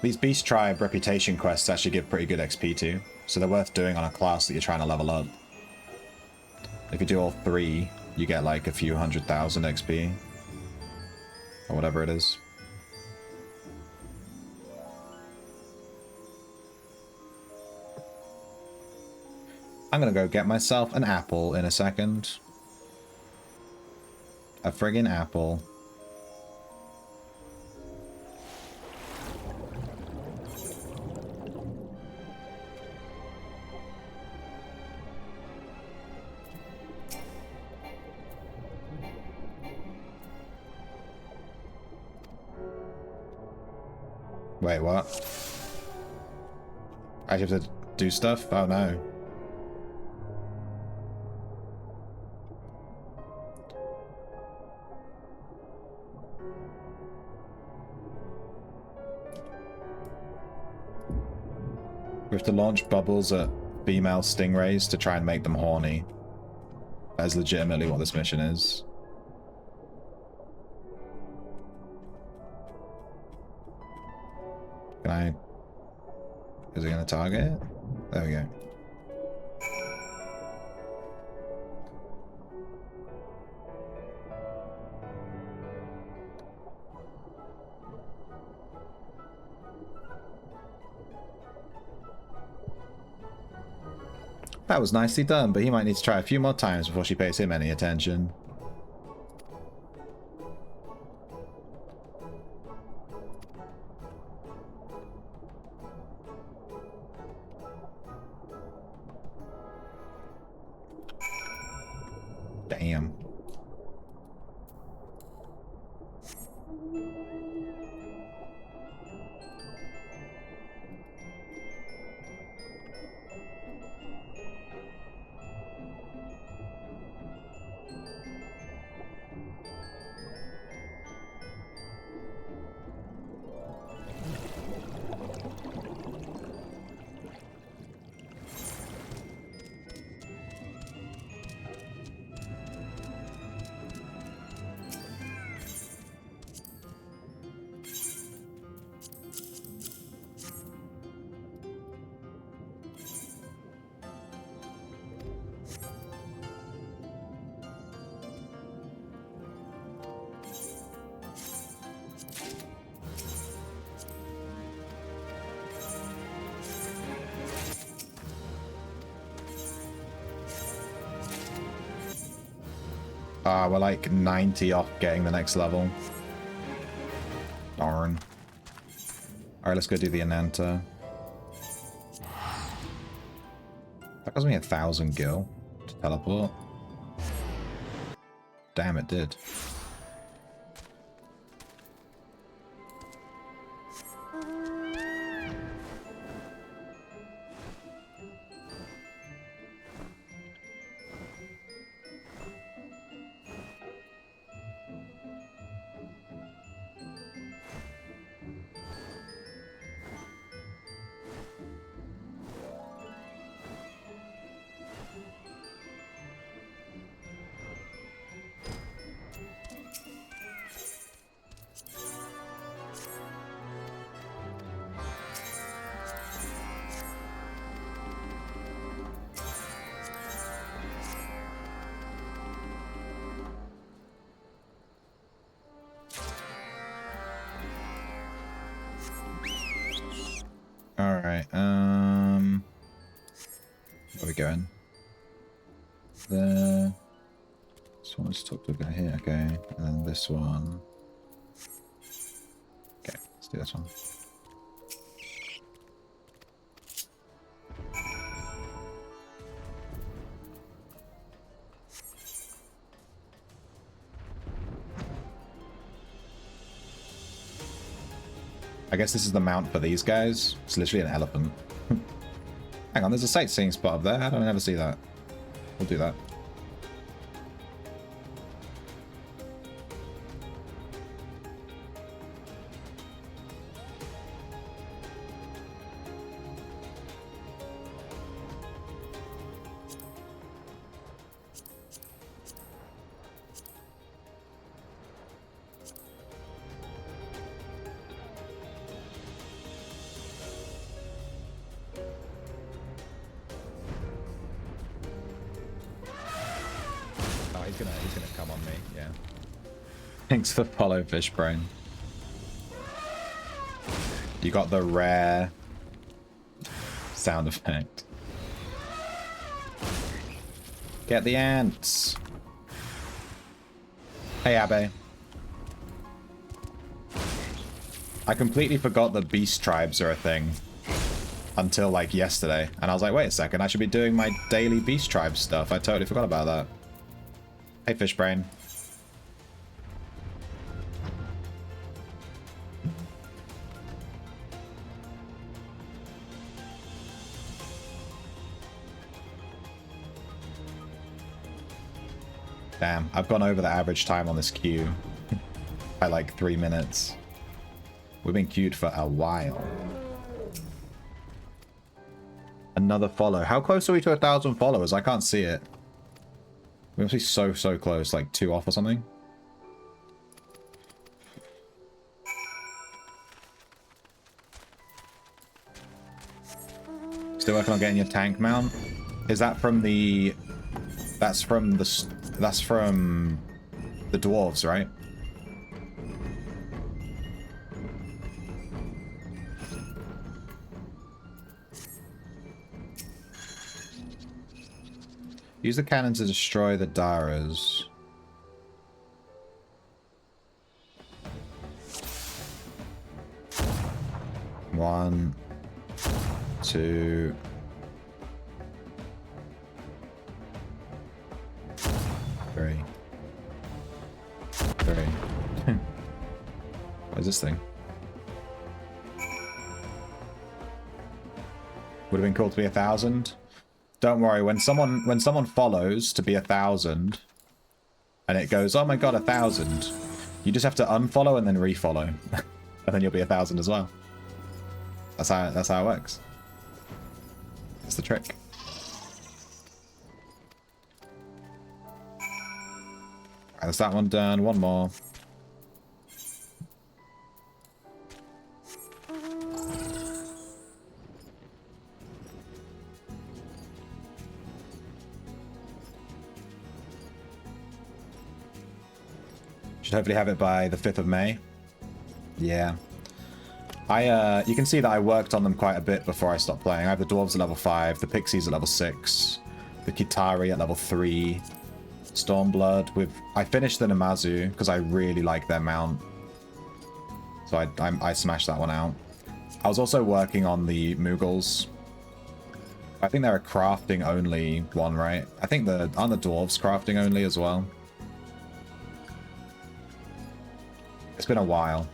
These Beast Tribe reputation quests actually give pretty good XP too, so they're worth doing on a class that you're trying to level up. If you do all 3, you get like a few 100,000 XP. Or whatever it is. I'm gonna go get myself an apple in a second. A friggin' apple. Wait, what? I have to do stuff? Oh no. We have to launch bubbles at female stingrays to try and make them horny. That is legitimately what this mission is. Can I... Is it going to target it? There we go. That was nicely done, but he might need to try a few more times before she pays him any attention. Damn. We're like 90 off getting the next level. Darn. Alright, let's go do the Ananta. That cost me 1,000 gil to teleport. Damn, it did. Alright, where are we going? There. This one, let's talk to a guy here, okay. And then this one. Okay, let's do this one. I guess this is the mount for these guys. It's literally an elephant. Hang on, there's a sightseeing spot up there. How do I never see that? We'll do that. He's gonna come on me, yeah. Thanks for follow, fish brain. You got the rare sound effect. Get the ants. Hey, Abe. I completely forgot that beast tribes are a thing until like yesterday, and I was like, wait a second, I should be doing my daily beast tribe stuff. I totally forgot about that. Hey, fish brain. Damn, I've gone over the average time on this queue by like 3 minutes. We've been queued for a while. Another follow. How close are we to 1,000 followers? I can't see it. We must be so close, like 2 off or something. Still working on getting your tank mount? Is that from the... That's from the dwarves, right? Use the cannon to destroy the Daras. One, two, three. What is this thing? Would have been cool to be 1,000. Don't worry, when someone follows to be 1,000 and it goes, oh my god, 1,000, you just have to unfollow and then refollow. And then you'll be 1,000 as well. That's how it works. That's the trick. Alright, that's that one done. One more. Should hopefully have it by the 5th of May. Yeah. You can see that I worked on them quite a bit before I stopped playing. I have the dwarves at level 5, the pixies at level 6, the Kitari at level 3, Stormblood. I finished the Namazu because I really like their mount. So I smashed that one out. I was also working on the Mughals. I think they're a crafting only one, right? I think aren't the dwarves crafting only as well? It's been a while.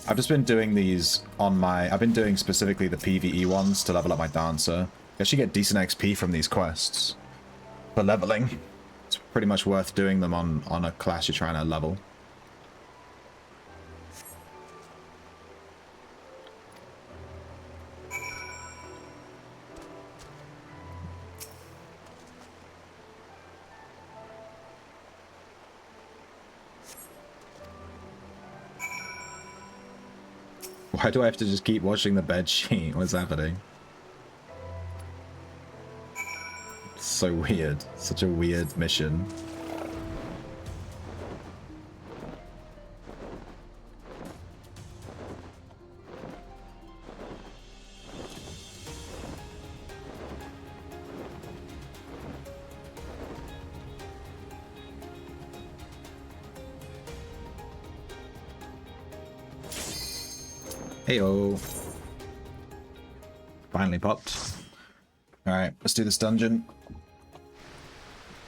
I've just been doing these on I've been doing specifically the PvE ones to level up my dancer. You actually get decent XP from these quests for leveling. It's pretty much worth doing them on a class you're trying to level. Why do I have to just keep washing the bed sheet? What's happening? It's so weird. Such a weird mission. Heyo. Finally popped. Alright, let's do this dungeon.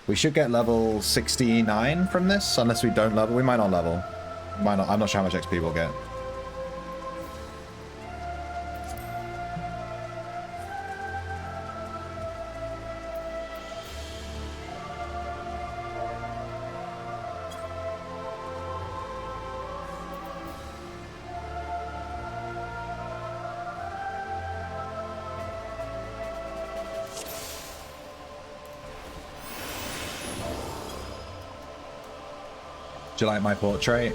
We should get level 69 from this, unless we don't level. We might not level. I'm not sure how much XP we'll get. Do you like my portrait?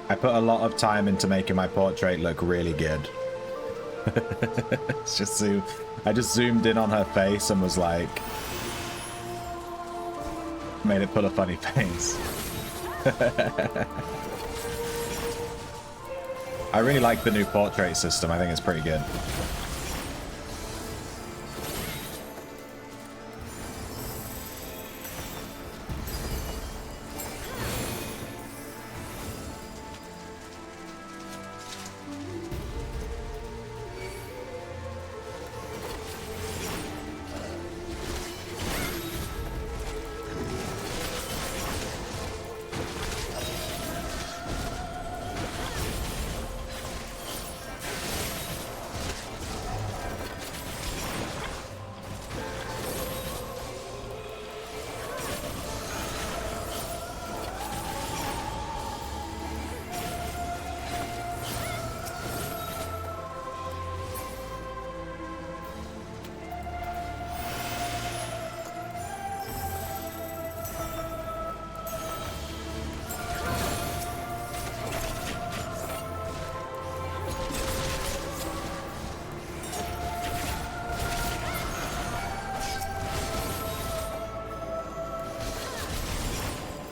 I put a lot of time into making my portrait look really good. It's just I just zoomed in on her face and was like, made it put a funny face. I really like the new portrait system. I think it's pretty good.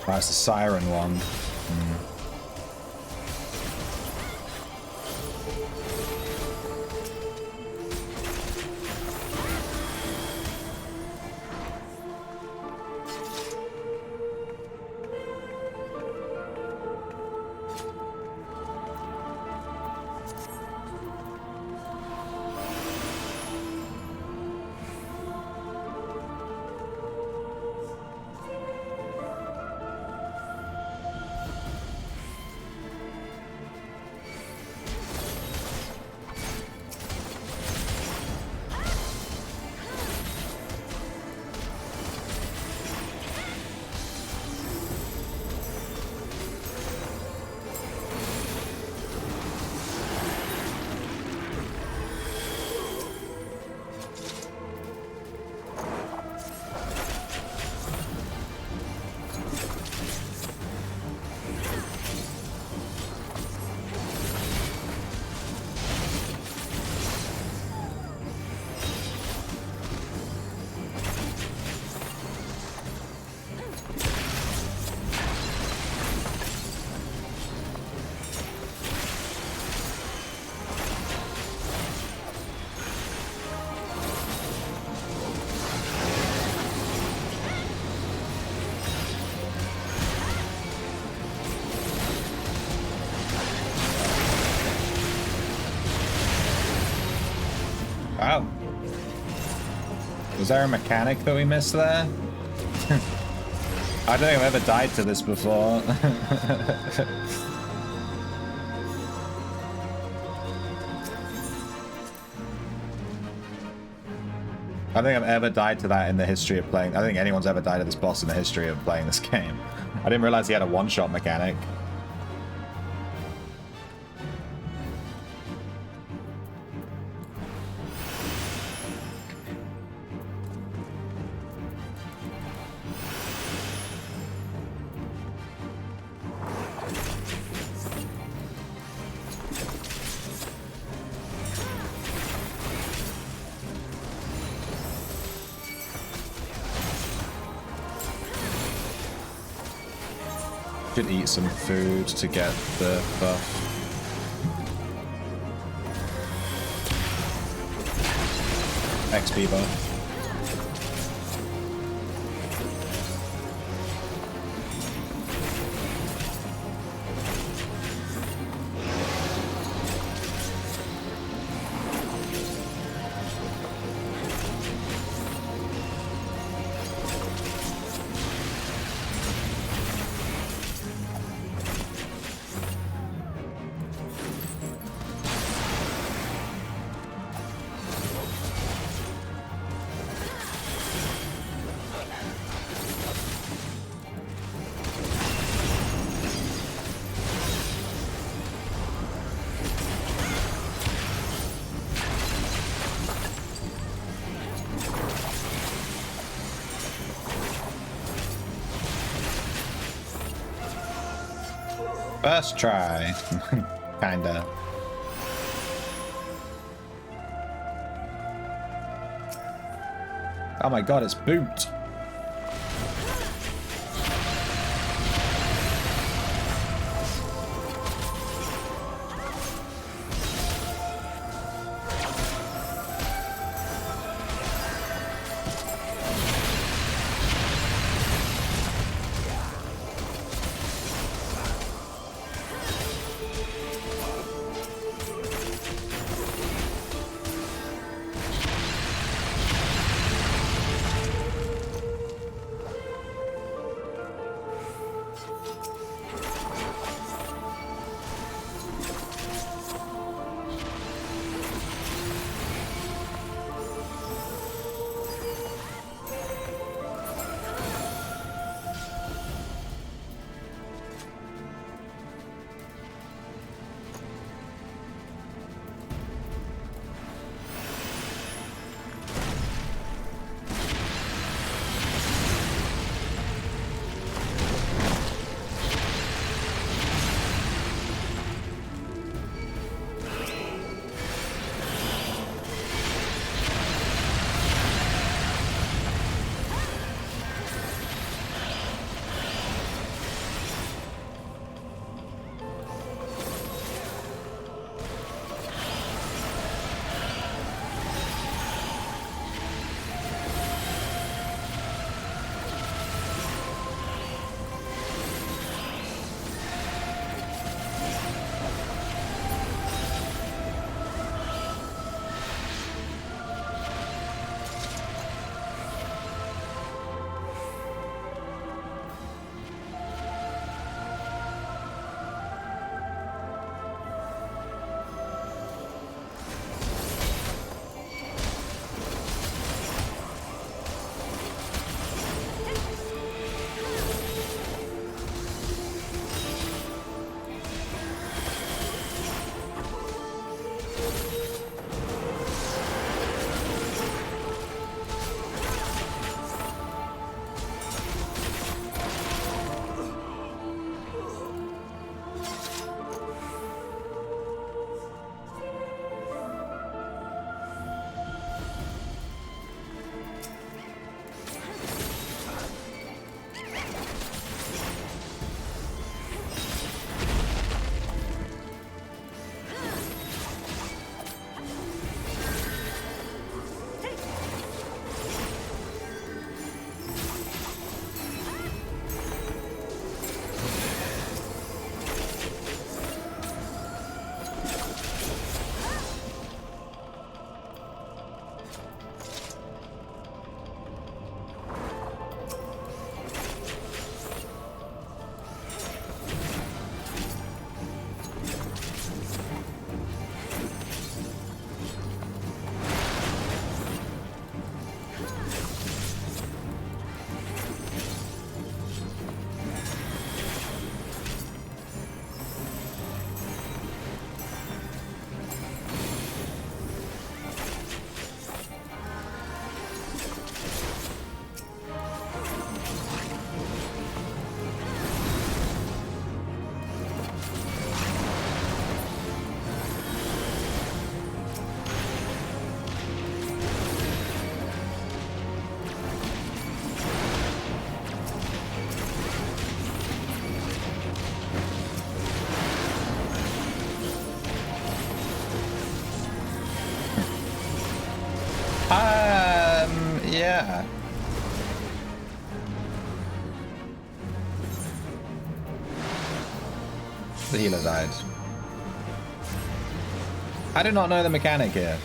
That's the siren one. Wow. Was there a mechanic that we missed there? I don't think I've ever died to this before. I don't think I've ever died to that in the history of playing. I don't think anyone's ever died to this boss in the history of playing this game. I didn't realize he had a one-shot mechanic. Should eat some food to get the buff. XP buff. First try. Kinda. Oh my god, it's Boot. Yeah. The healer died. I do not know the mechanic here.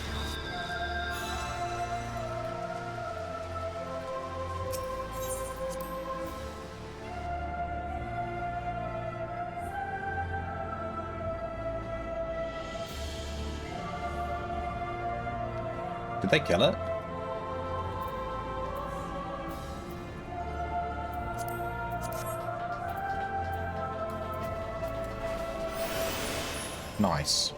Did they kill it? Nice.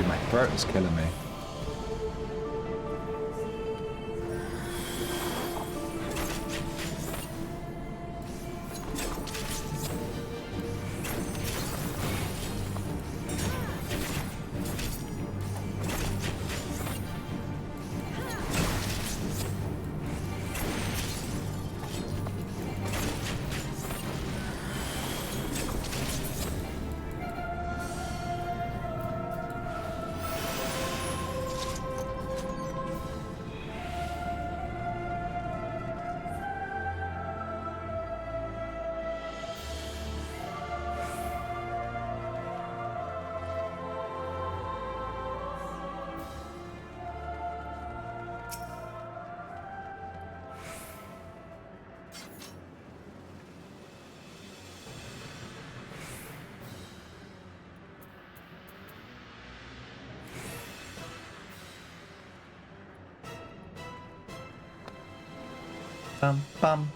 Dude, my throat is killing me. Bum, bum.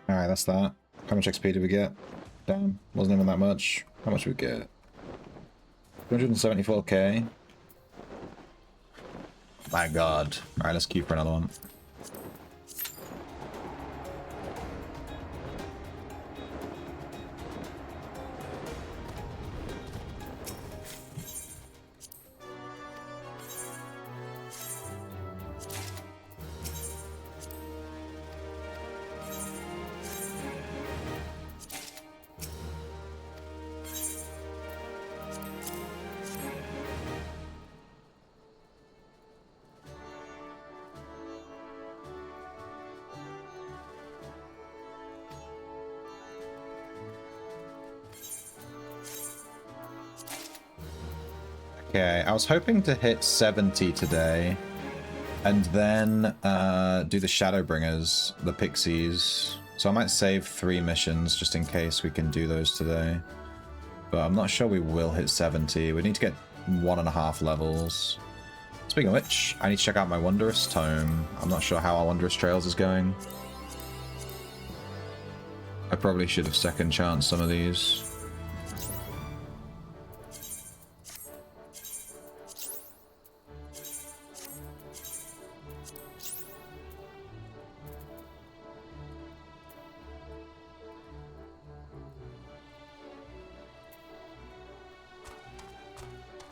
Alright, that's that. How much XP did we get? Damn, wasn't even that much. How much did we get? 274k. My god. Alright, let's queue for another one. Okay, I was hoping to hit 70 today, and then do the Shadowbringers, the Pixies. So I might save 3 missions just in case we can do those today. But I'm not sure we will hit 70. We need to get 1.5 levels. Speaking of which, I need to check out my Wondrous Tome. I'm not sure how our Wondrous Trails is going. I probably should have second chanced some of these.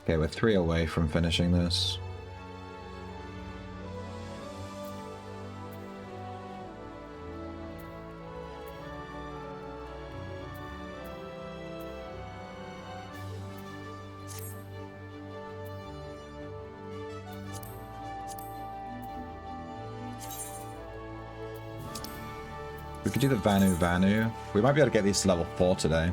Okay, we're 3 away from finishing this. We could do the Vanu. We might be able to get these to level 4 today.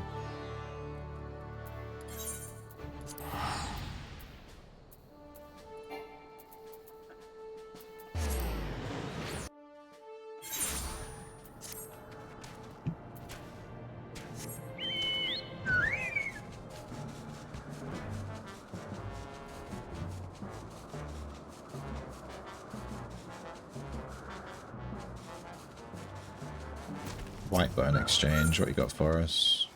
White button exchange, what you got for us?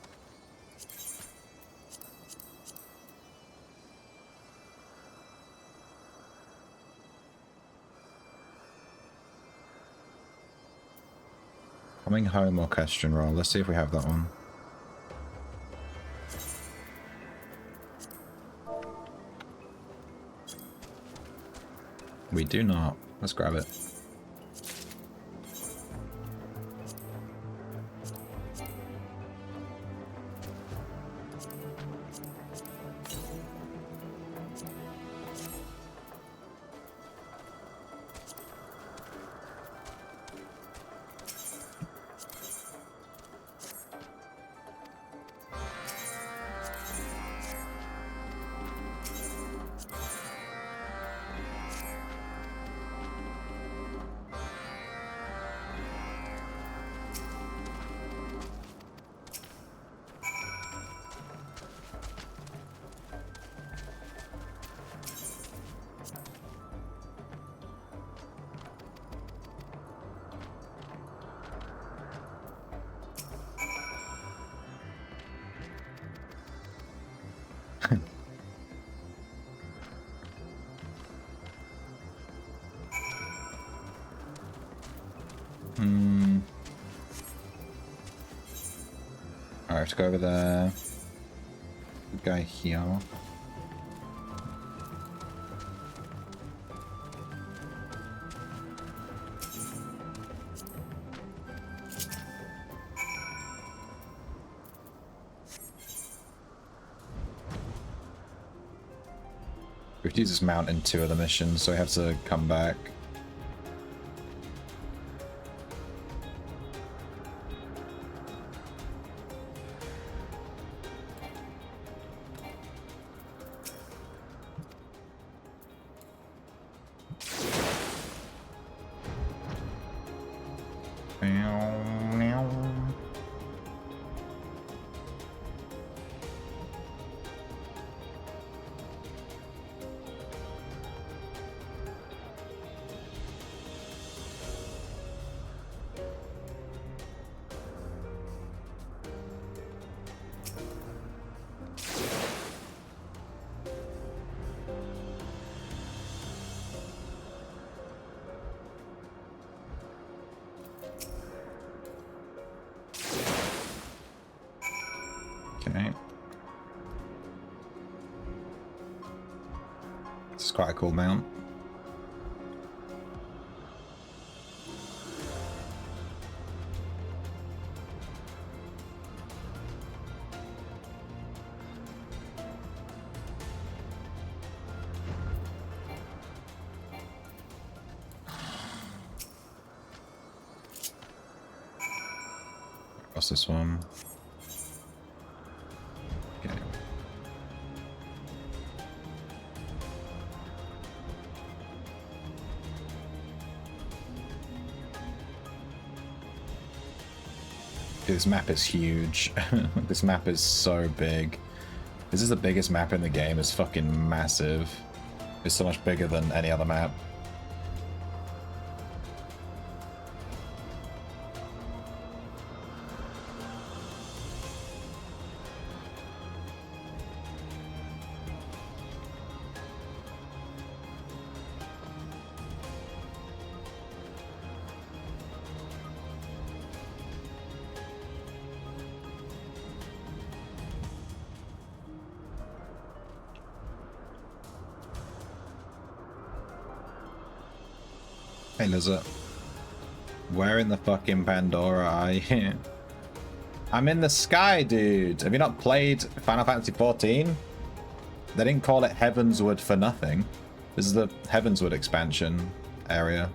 Coming home orchestral roll. Let's see if we have that one. We do not. Let's grab it. Alright, to go over there. The guy here. We have to use this mount in 2 of the missions, so we have to come back. Okay. This is quite a cool mount. What's this one? Okay. Dude, this map is huge. This map is so big. This is the biggest map in the game. It's fucking massive. It's so much bigger than any other map. Hey Lizard. Where in the fucking Pandora are you? I'm in the sky, dude. Have you not played Final Fantasy XIV? They didn't call it Heavensward for nothing. This is the Heavensward expansion area.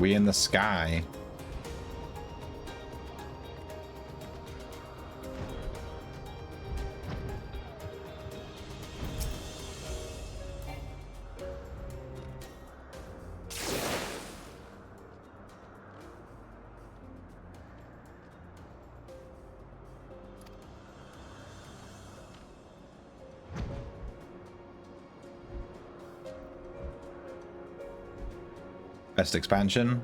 We in the sky. Best expansion.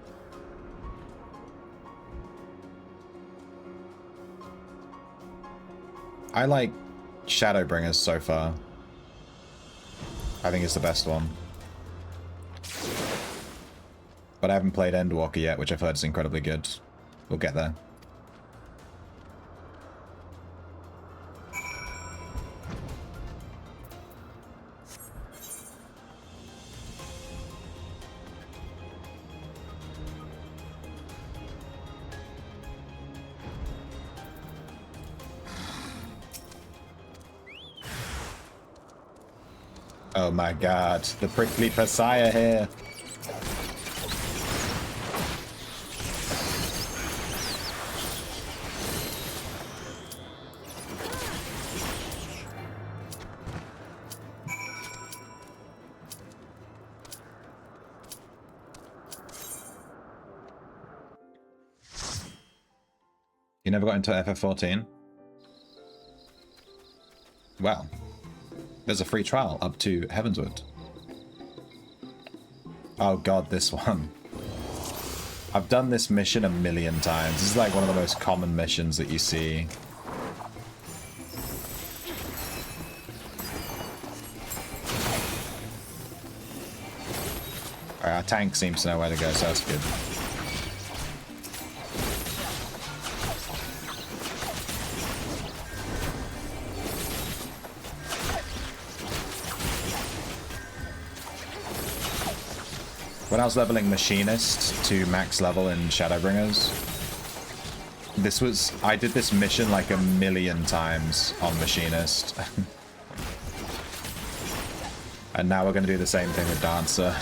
I like Shadowbringers so far. I think it's the best one. But I haven't played Endwalker yet, which I've heard is incredibly good. We'll get there. Oh my god, the prickly Messiah here. You never got into FF14? Well. There's a free trial up to Heavensward. Oh god, this one. I've done this mission a million times. This is like one of the most common missions that you see. Alright, our tank seems to know where to go, so that's good. When I was leveling Machinist to max level in Shadowbringers, I did this mission like a million times on Machinist. And now we're going to do the same thing with Dancer.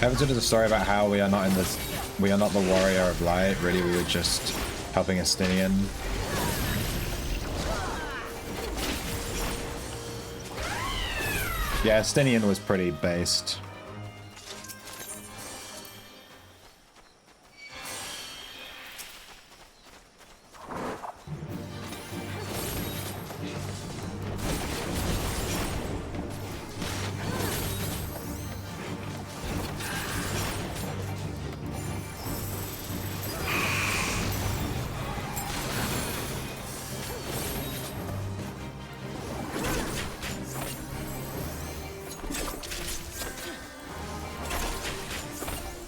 Heavensward is a story about how we are not the warrior of light. Really, we were just helping Estinian. Yeah, Estinian was pretty based.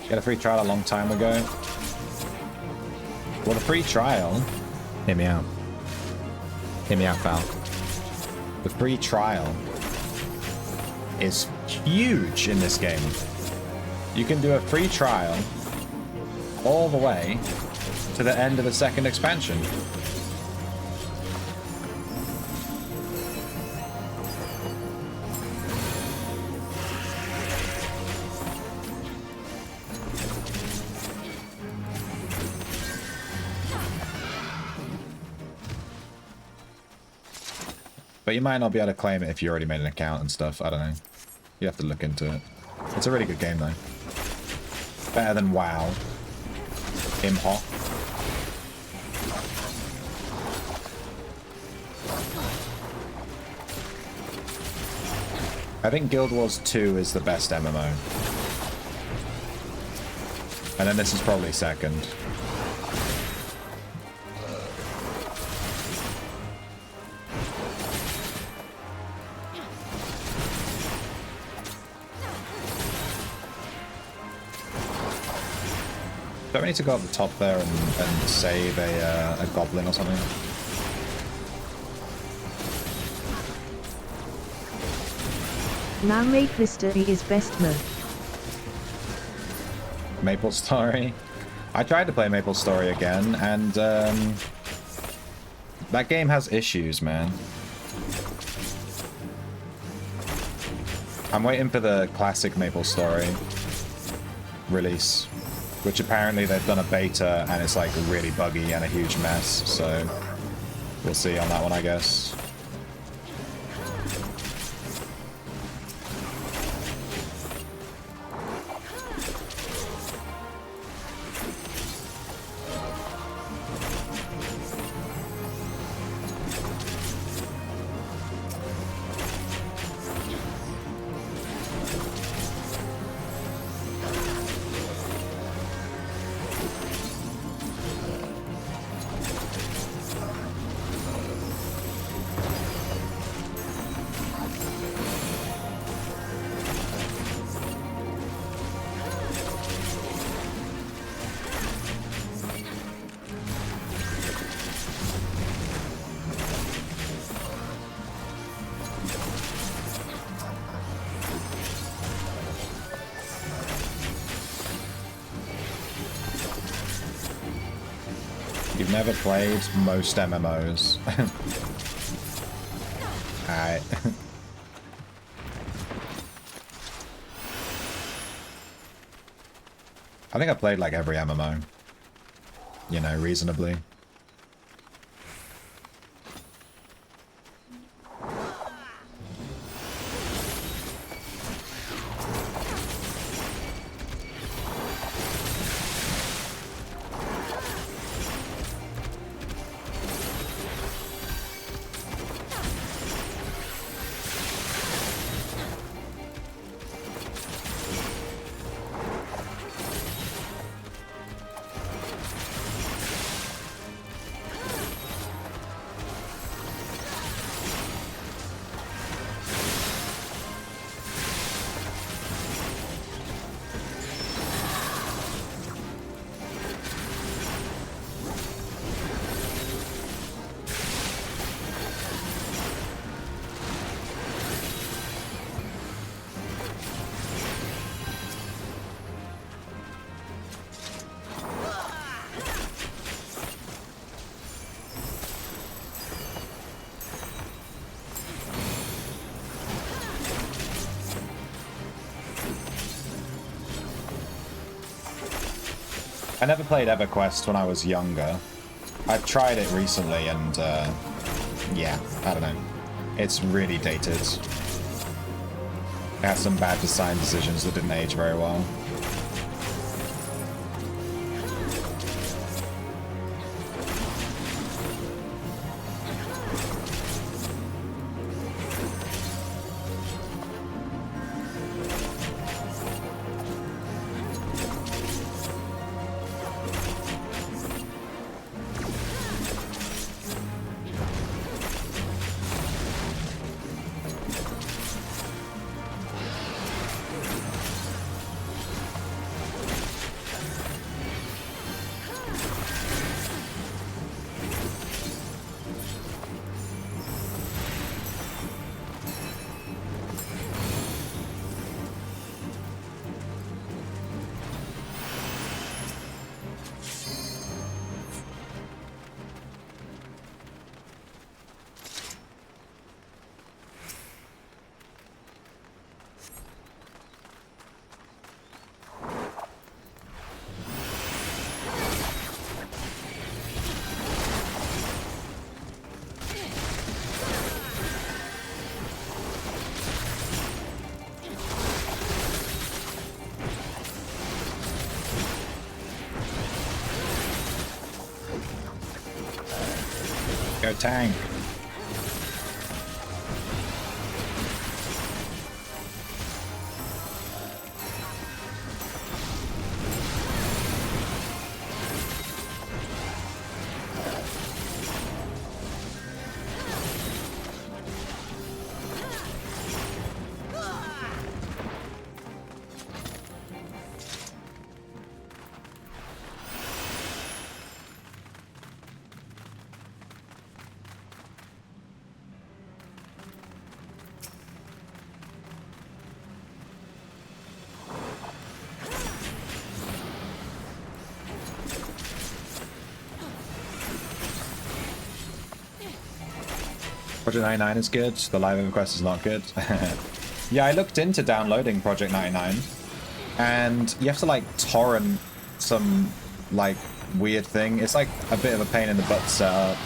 Got a free trial a long time ago. Well, the free trial... Hear me out. Hear me out, pal. The free trial is huge in this game. You can do a free trial all the way to the end of the second expansion. But you might not be able to claim it if you already made an account and stuff. I don't know. You have to look into it. It's a really good game, though. Better than WoW. Imhot. I think Guild Wars 2 is the best MMO. And then this is probably second. Don't we need to go up the top there and save a goblin or something? Now Maple Story is best mode. Maple Story. I tried to play Maple Story again, and that game has issues, man. I'm waiting for the classic Maple Story release, which apparently they've done a beta and it's like really buggy and a huge mess, so we'll see on that one, I guess. You've never played most MMOs. Alright. I think I played like every MMO. You know, reasonably. I never played EverQuest when I was younger. I've tried it recently and, yeah, I don't know. It's really dated. It has some bad design decisions that didn't age very well. Go tank. Project 99 is good. The live EverQuest is not good. Yeah, I looked into downloading Project 99, and you have to like torrent some like weird thing. It's like a bit of a pain in the butt setup.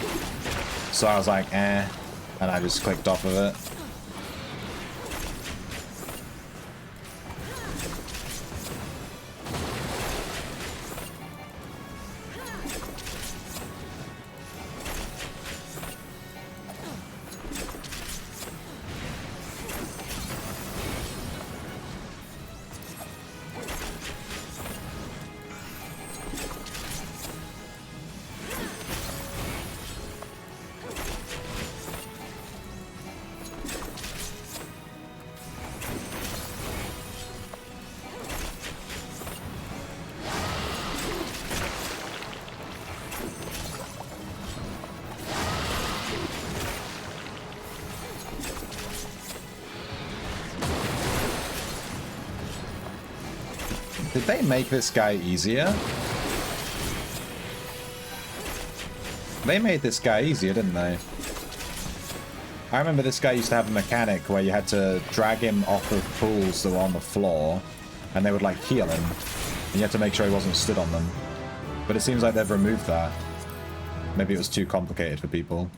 So I was like, eh, and I just clicked off of it. Did they make this guy easier? They made this guy easier, didn't they? I remember this guy used to have a mechanic where you had to drag him off of pools that were on the floor, and they would like heal him. And you had to make sure he wasn't stood on them. But it seems like they've removed that. Maybe it was too complicated for people.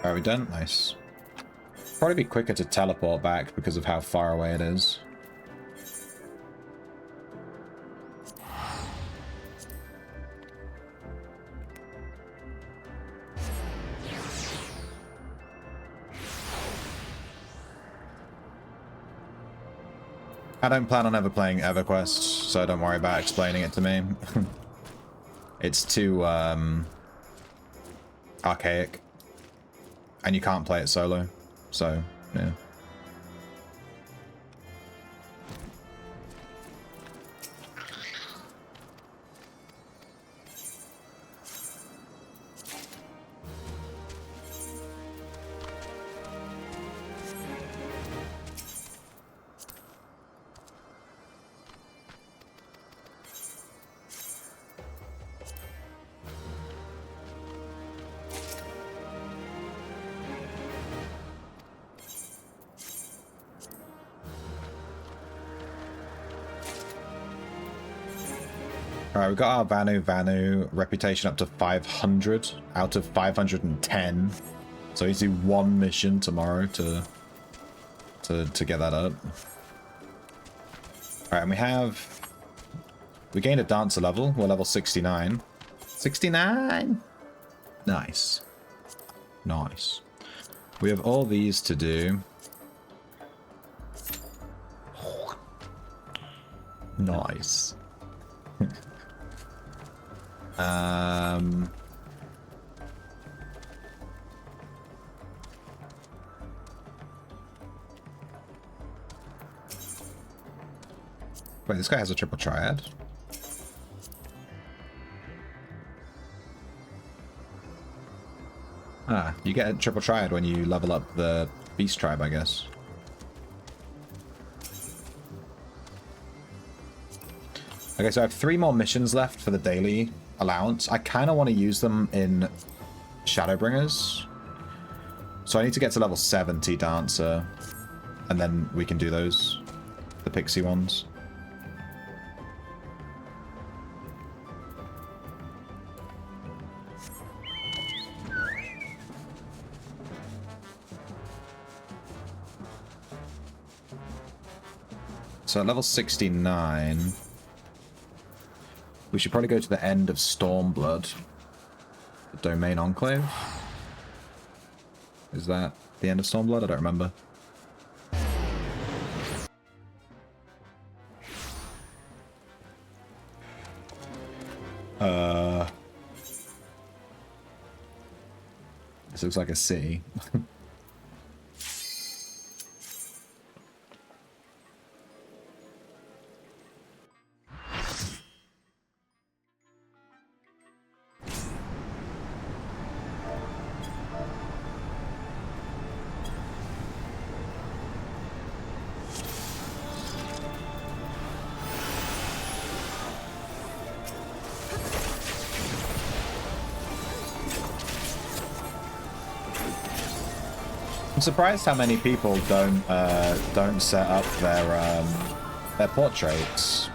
Are we done? Nice. Probably be quicker to teleport back because of how far away it is. I don't plan on ever playing EverQuest, so don't worry about explaining it to me. It's too, archaic. And you can't play it solo, so, yeah. Alright, we've got our Vanu reputation up to 500 out of 510. So we need to do one mission tomorrow to get that up. Alright, and we gained a dancer level. We're level 69. 69! Nice. Nice. We have all these to do. Nice. Wait, this guy has a triple triad? Ah, you get a triple triad when you level up the beast tribe, I guess. Okay, so I have 3 more missions left for the daily allowance. I kind of want to use them in Shadowbringers. So I need to get to level 70 Dancer, and then we can do those. The pixie ones. So at level 69... we should probably go to the end of Stormblood. The Domain Enclave. Is that the end of Stormblood? I don't remember. This looks like a city. I'm surprised how many people don't set up their portraits.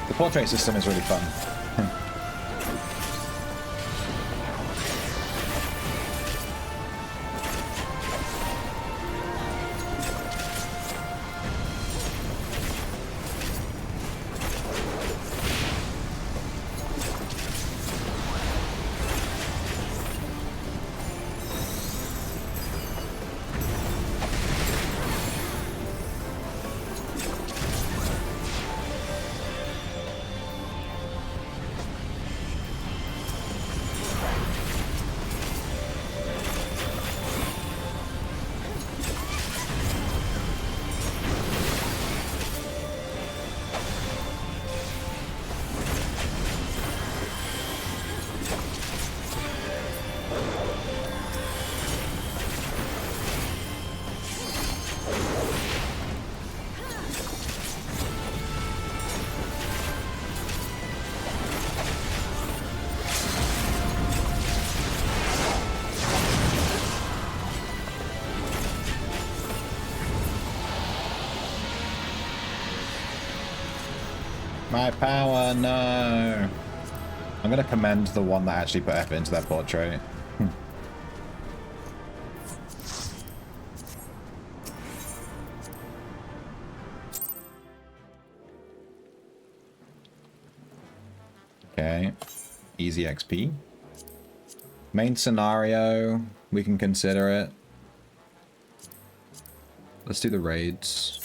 The portrait system is really fun. My power, no. I'm gonna commend the one that actually put effort into their portrait. Okay, easy XP. Main scenario, we can consider it. Let's do the raids.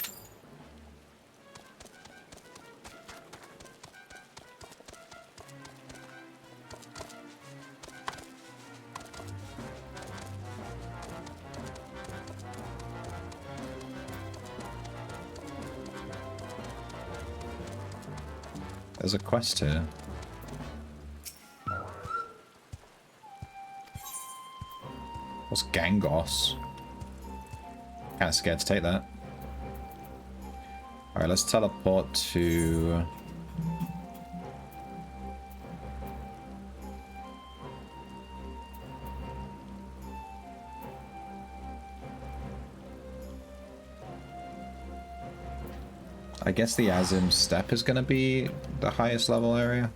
There's a quest here. What's Gangos? Kinda scared to take that. Alright, let's teleport to... I guess the Azim Steppe is going to be the highest level area.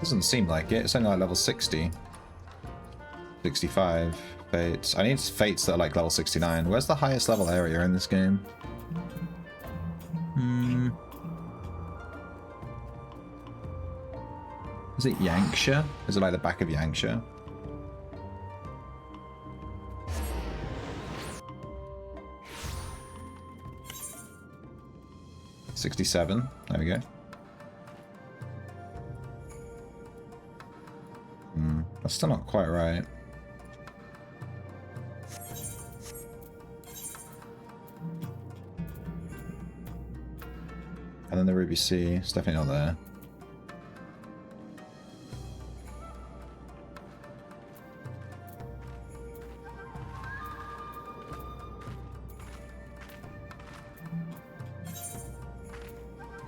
Doesn't seem like it. It's only like level 60. 65. Fates. I need fates that are like level 69. Where's the highest level area in this game? Is it Yankshire? Is it like the back of Yankshire? 67. There we go. That's still not quite right. And then the Ruby C. It's definitely not there.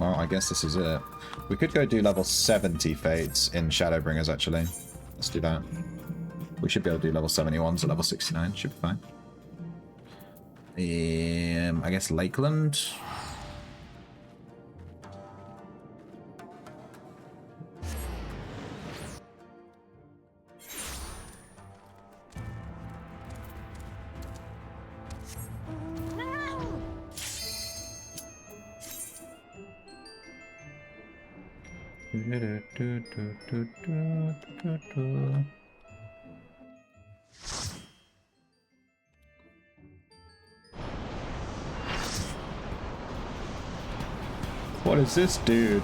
Well, I guess this is it. We could go do level 70 fates in Shadowbringers, actually. Let's do that. We should be able to do level 71s at level 69. Should be fine. I guess Lakeland. What is this, dude?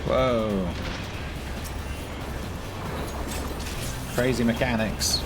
Whoa. Crazy mechanics.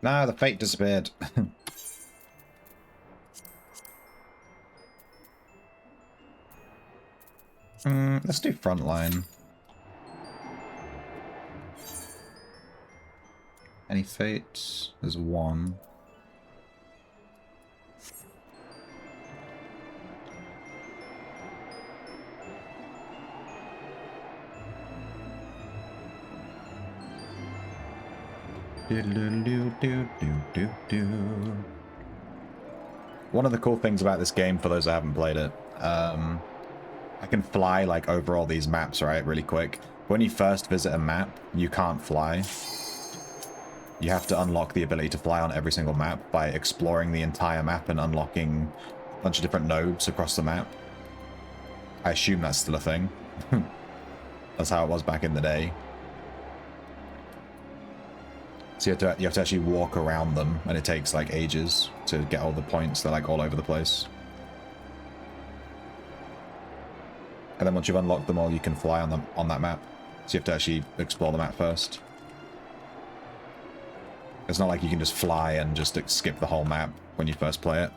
No, the fate disappeared. Let's do frontline. Any fates? There's one. One of the cool things about this game, for those who haven't played it, I can fly like over all these maps, right, really quick. When you first visit a map, you can't fly. You have to unlock the ability to fly on every single map by exploring the entire map and unlocking a bunch of different nodes across the map. I assume that's still a thing. That's how it was back in the day. So you have to actually walk around them, and it takes like ages to get all the points. They're like all over the place. And then once you've unlocked them all, you can fly on them on that map. So you have to actually explore the map first. It's not like you can just fly and just skip the whole map when you first play it.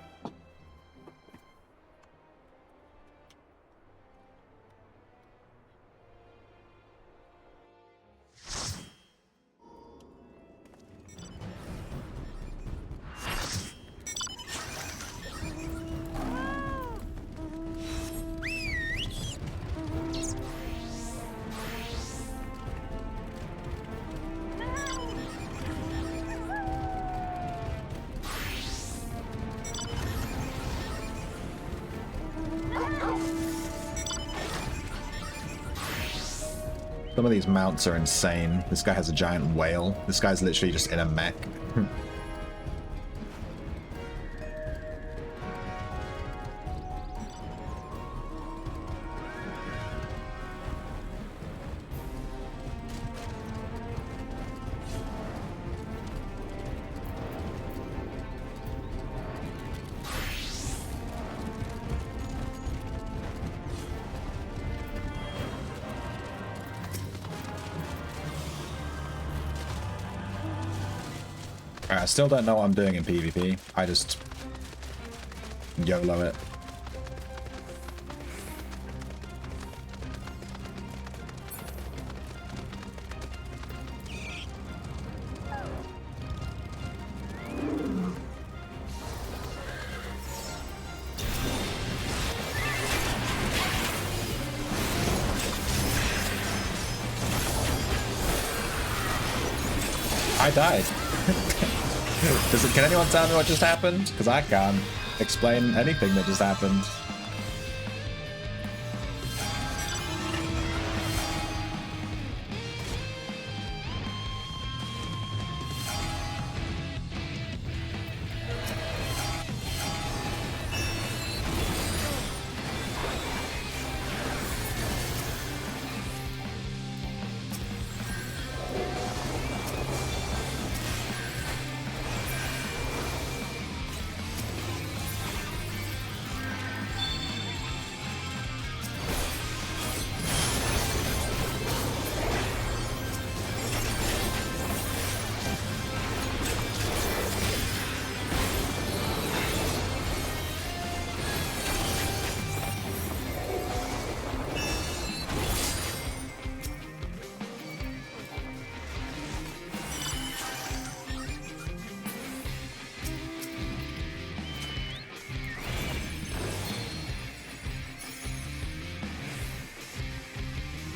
Some of these mounts are insane. This guy has a giant whale. This guy's literally just in a mech. I still don't know what I'm doing in PvP. I just YOLO it. I died. Can anyone tell me what just happened? Because I can't explain anything that just happened.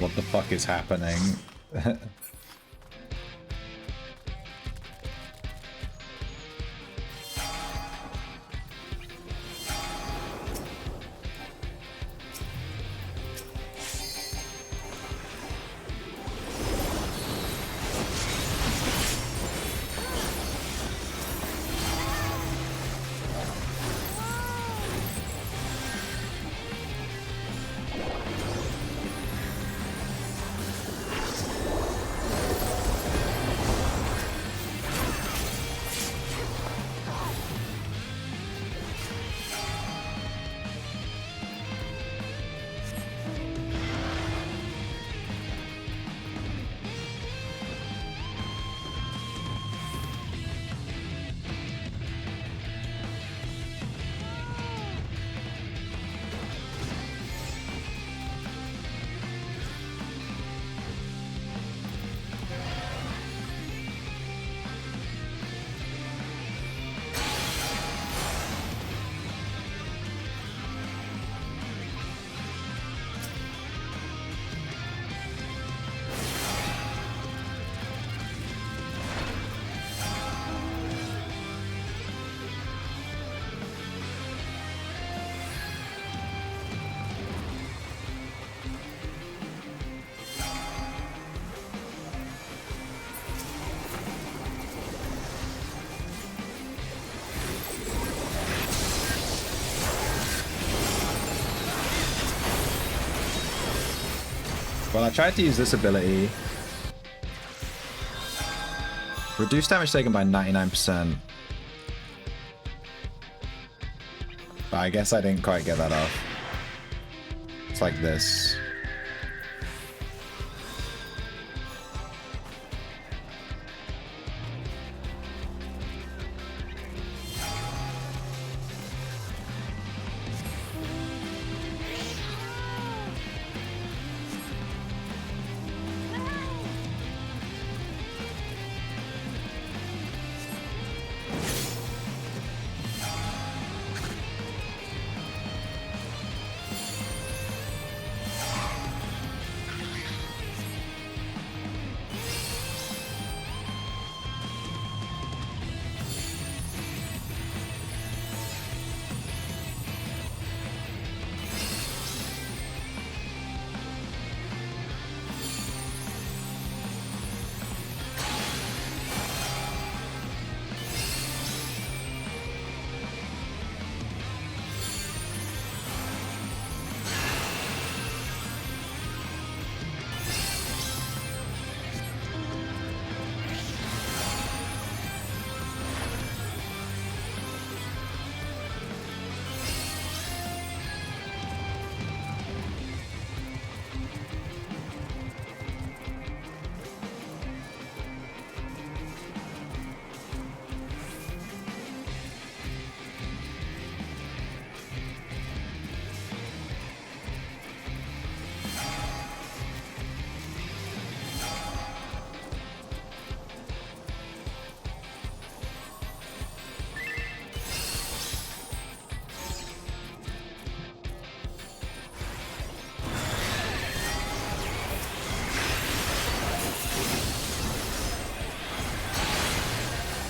What the fuck is happening? Well, I tried to use this ability. Reduce damage taken by 99%. But I guess I didn't quite get that off. It's like this.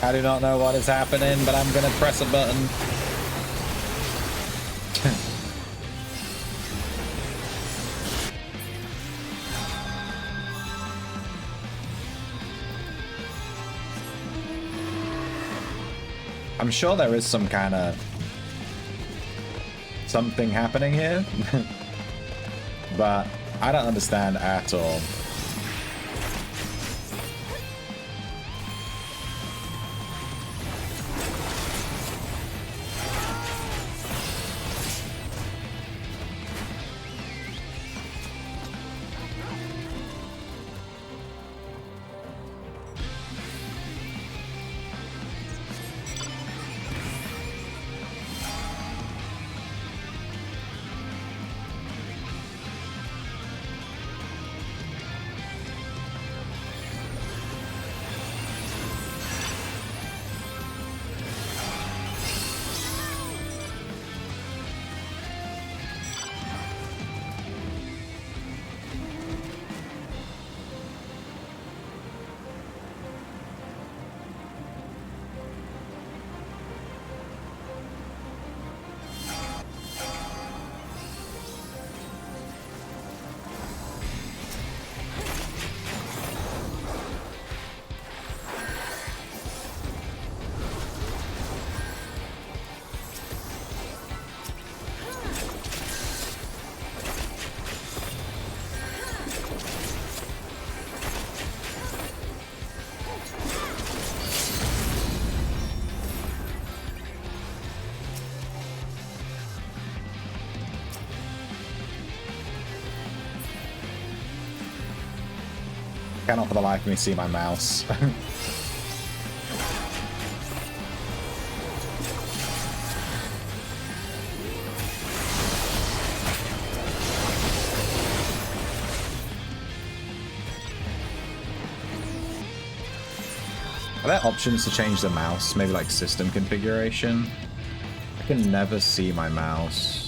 I do not know what is happening, but I'm gonna press a button. I'm sure there is some kind of something happening here, but I don't understand at all. Cannot for the life of me see my mouse. Are there options to change the mouse? Maybe like system configuration? I can never see my mouse.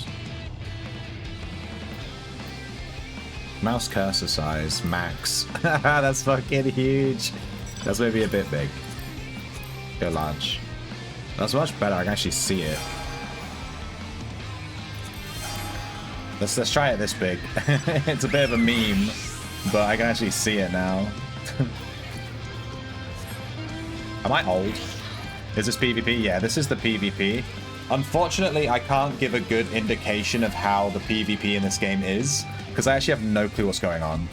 Mouse cursor size, max. That's fucking huge. That's maybe a bit big. Go large. That's much better. I can actually see it. Let's try it this big. It's a bit of a meme, but I can actually see it now. Am I old? Is this PvP? Yeah, this is the PvP. Unfortunately, I can't give a good indication of how the PvP in this game is, because I actually have no clue what's going on.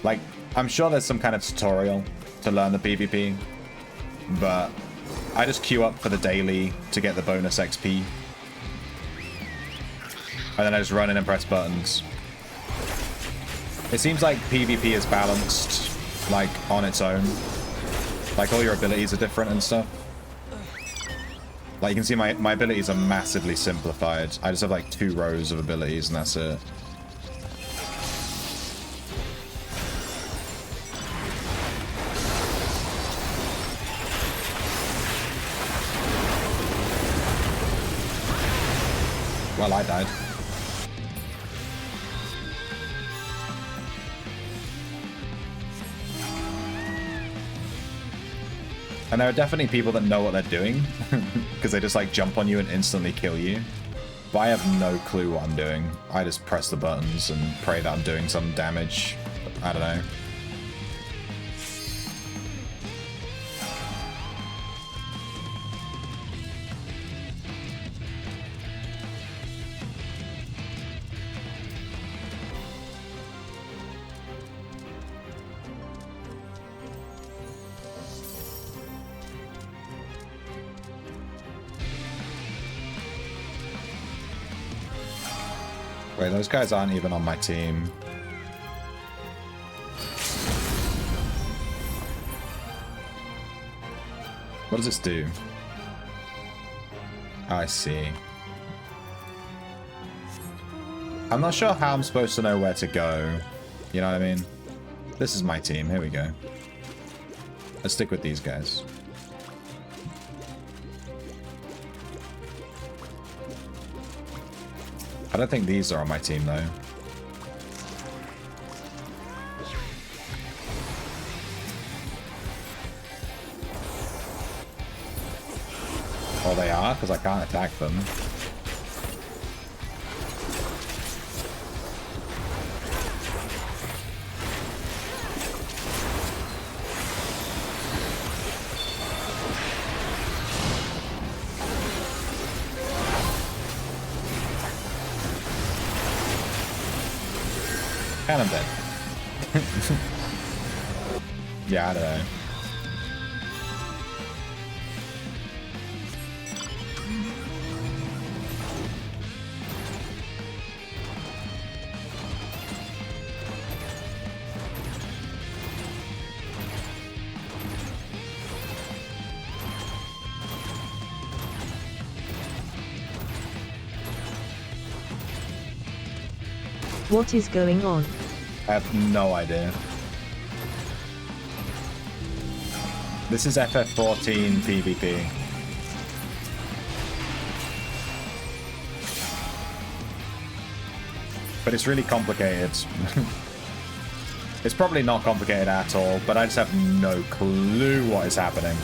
Like, I'm sure there's some kind of tutorial to learn the PvP, but I just queue up for the daily to get the bonus XP. And then I just run in and press buttons. It seems like PvP is balanced, like, on its own. Like, all your abilities are different and stuff. Like, you can see my abilities are massively simplified. I just have, like, 2 rows of abilities, and that's it. Well, I died. And there are definitely people that know what they're doing, because they just like jump on you and instantly kill you. But I have no clue what I'm doing. I just press the buttons and pray that I'm doing some damage. I don't know. Wait, those guys aren't even on my team. What does this do? Oh, I see. I'm not sure how I'm supposed to know where to go. You know what I mean? This is my team. Here we go. Let's stick with these guys. I don't think these are on my team, though. Oh, they are? Because I can't attack them. And I'm dead. Yeah, I don't know. What is going on? I have no idea. This is FF14 PvP. But it's really complicated. It's probably not complicated at all, but I just have no clue what is happening.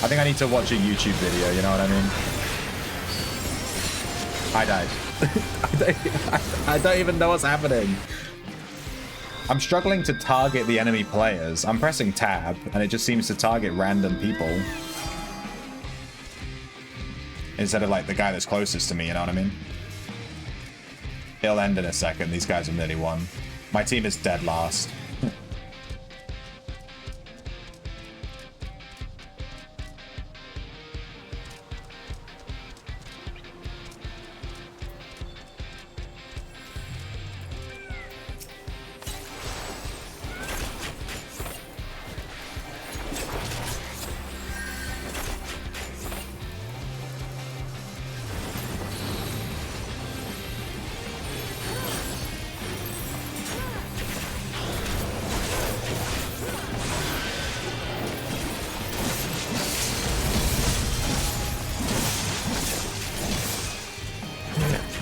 I think I need to watch a YouTube video, you know what I mean? I died. I don't even know what's happening. I'm struggling to target the enemy players. I'm pressing tab, and it just seems to target random people. Instead of, like, the guy that's closest to me, you know what I mean? It'll end in a second. These guys have nearly won. My team is dead last.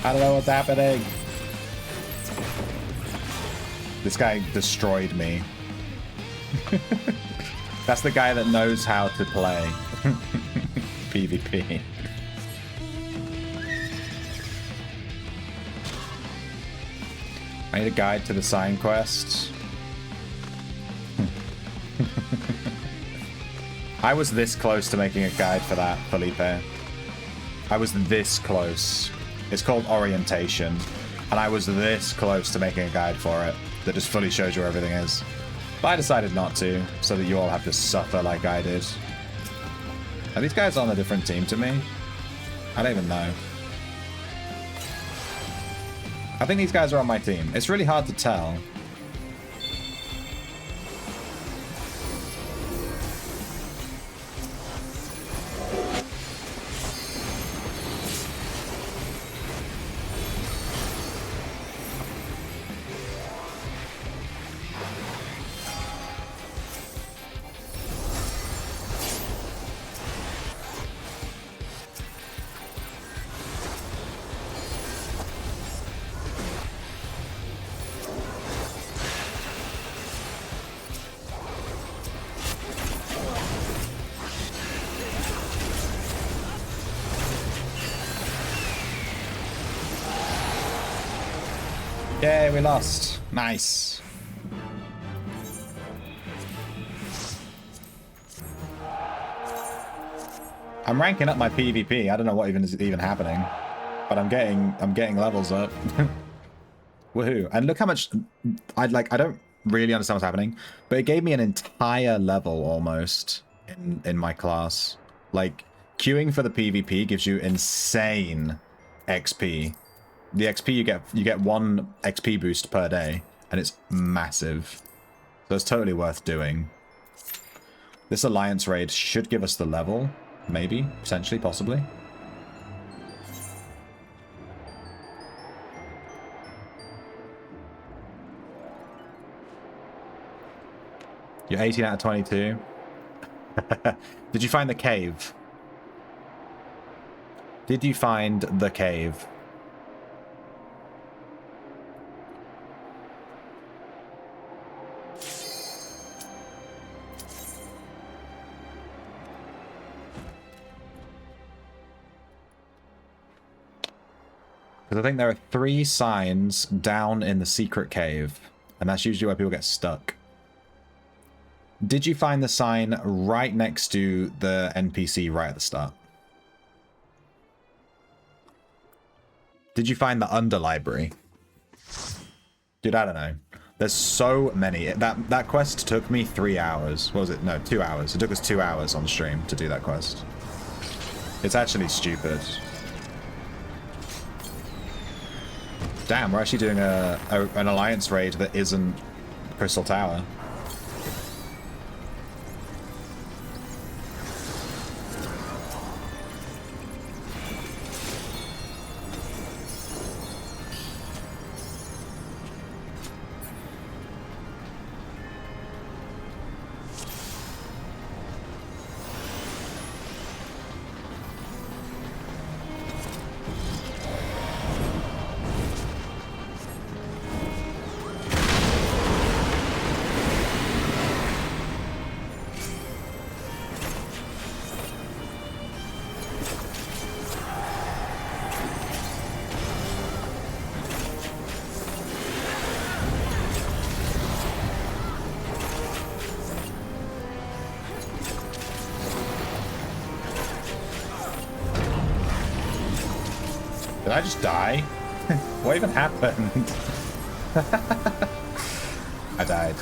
I don't know what's happening. This guy destroyed me. That's the guy that knows how to play PvP. I need a guide to the sign quests. I was this close to making a guide for that, Felipe. I was this close. It's called orientation. And I was this close to making a guide for it that just fully shows you where everything is. But I decided not to, so that you all have to suffer like I did. Are these guys on a different team to me? I don't even know. I think these guys are on my team. It's really hard to tell. Yay, we lost. Nice. I'm ranking up my PvP. I don't know what is even happening, but I'm getting levels up. Woohoo! And look how much I don't really understand what's happening, but it gave me an entire level almost in my class. Like queuing for the PvP gives you insane XP. The XP you get 1 XP boost per day, and it's massive. So it's totally worth doing. This alliance raid should give us the level, maybe, potentially, possibly. You're 18 out of 22. Did you find the cave? Did you find the cave? Because I think there are 3 signs down in the secret cave, and that's usually where people get stuck. Did you find the sign right next to the NPC right at the start? Did you find the under library? Dude, I don't know. There's so many. That quest took me 3 hours. What was it? No, 2 hours. It took us 2 hours on stream to do that quest. It's actually stupid. Damn, we're actually doing an alliance raid that isn't Crystal Tower. Did I just die? What even happened? I died.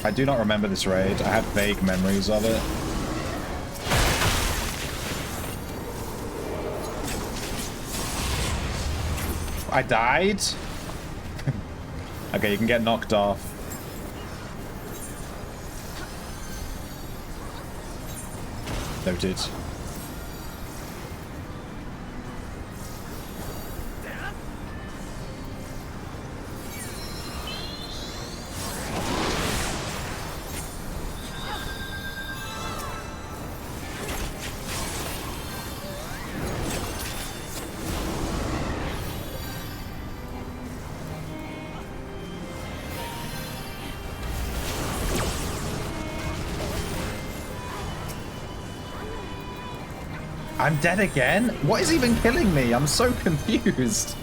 I do not remember this raid. I have vague memories of it. I died? Okay, you can get knocked off. Noted. I'm dead again? What is even killing me? I'm so confused.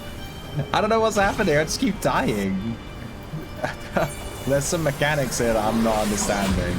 I don't know what's happening. I just keep dying. There's some mechanics here that I'm not understanding.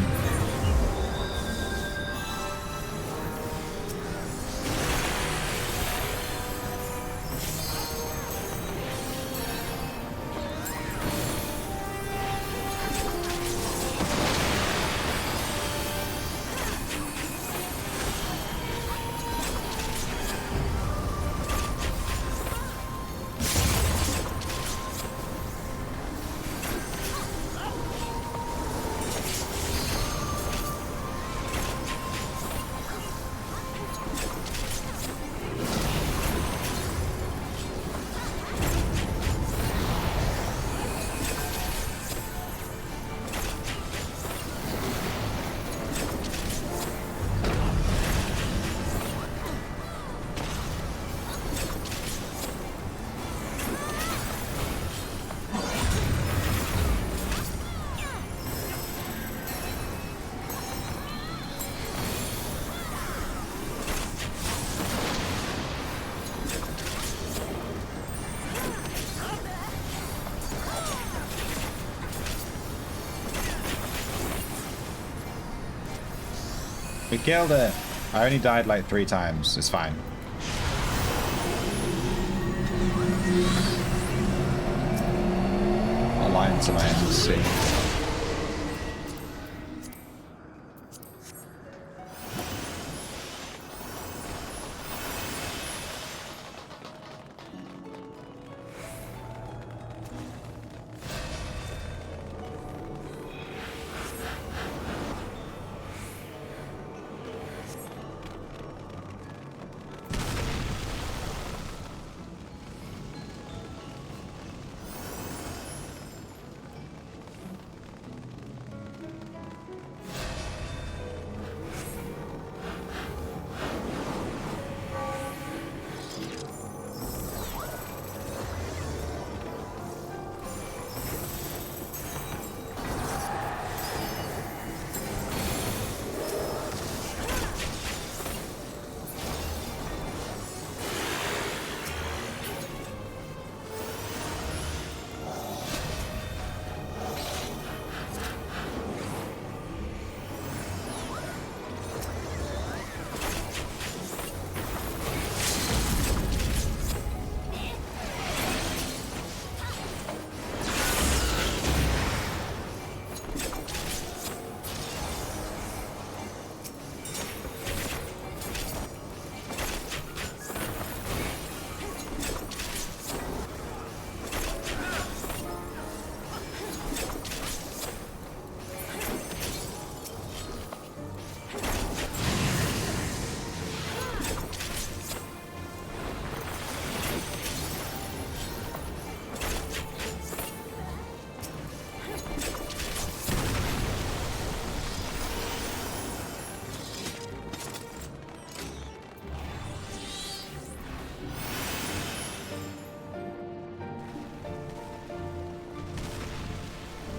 We killed it. I only died like 3 times. It's fine. I'll lie into my NC.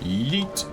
Yeet.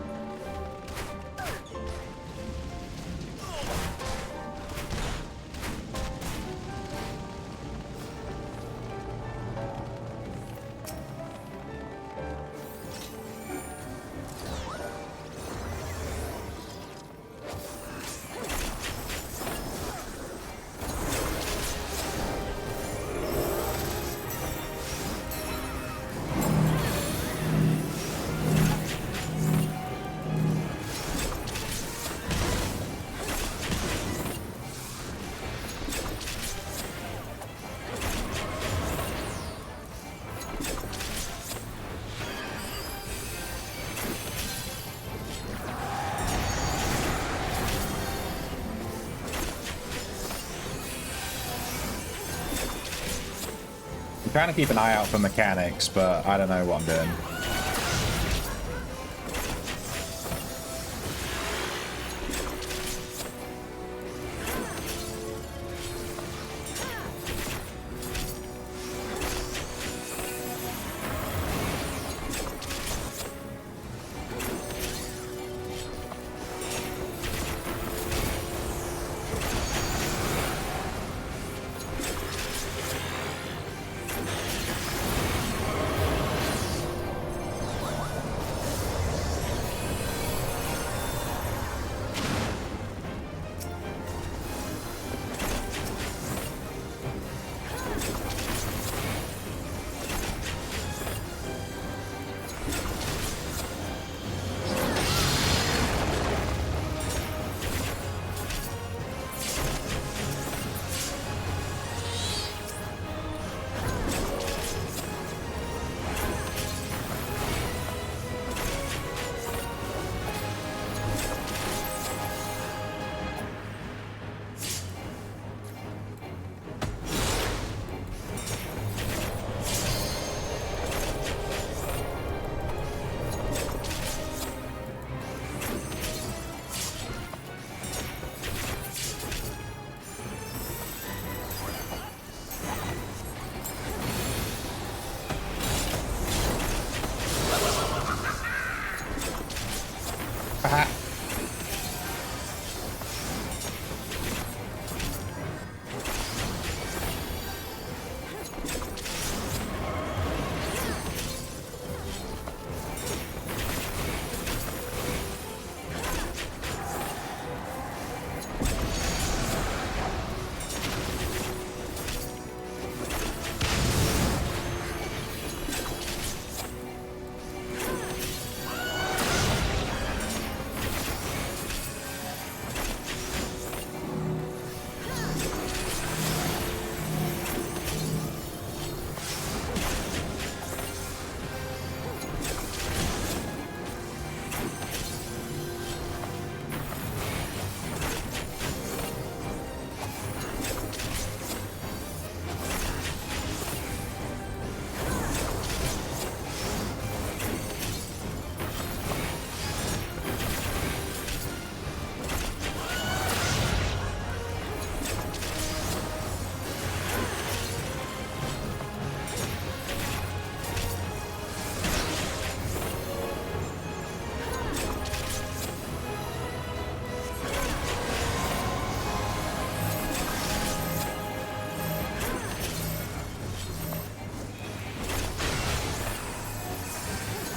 I'm trying to keep an eye out for mechanics, but I don't know what I'm doing.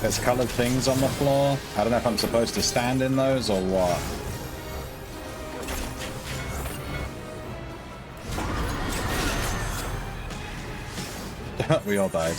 There's colored things on the floor. I don't know if I'm supposed to stand in those or what. We all died.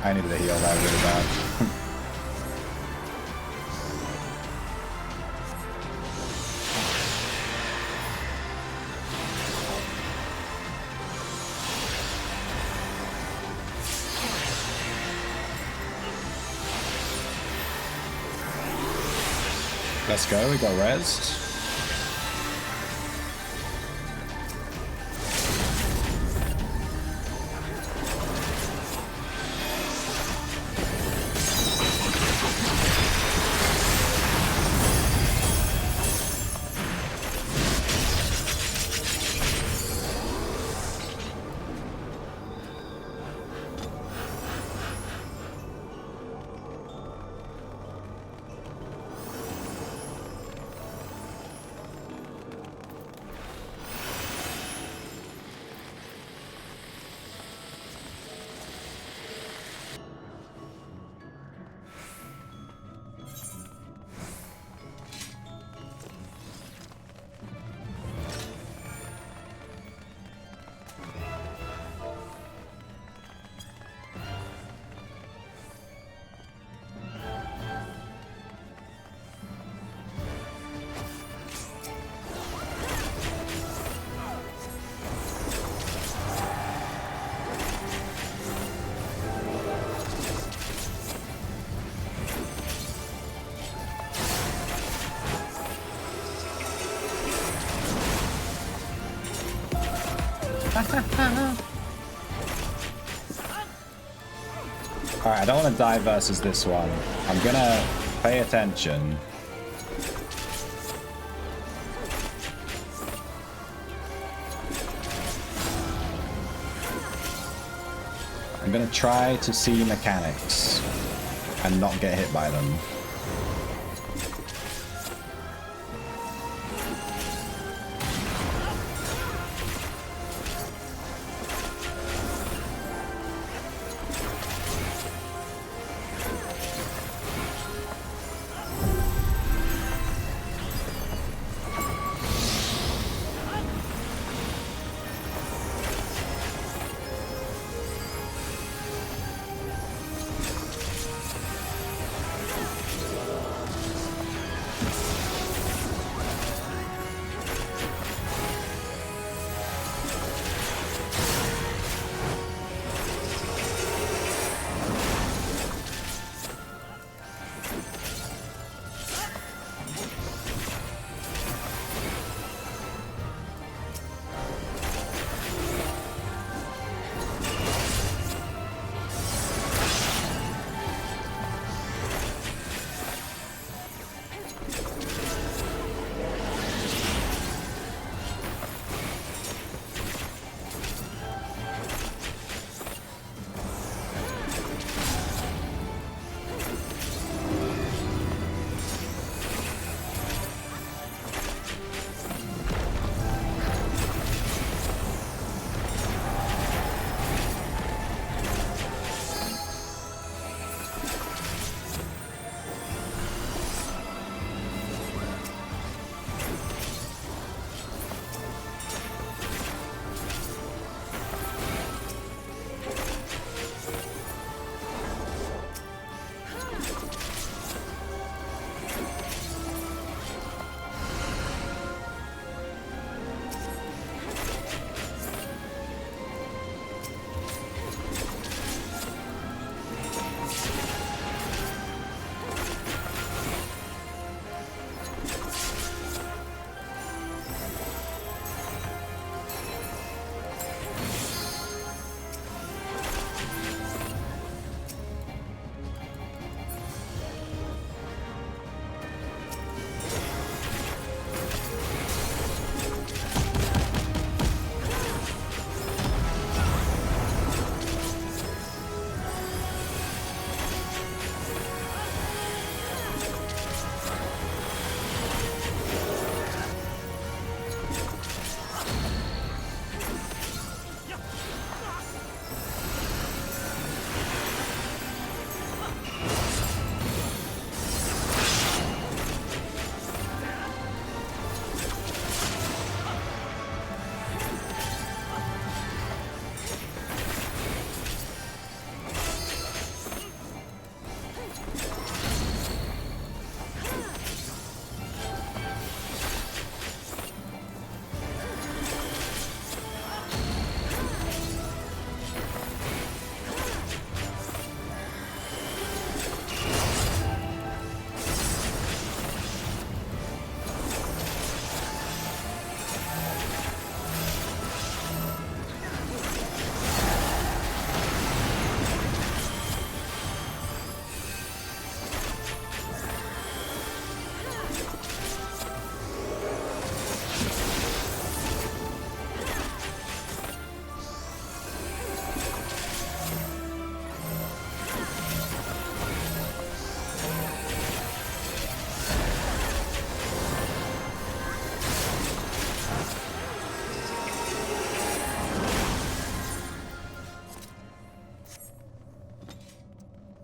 I needed to heal that really bad. Let's go, we got rezzed. Alright, I don't want to die versus this one. I'm gonna pay attention. I'm gonna try to see mechanics and not get hit by them.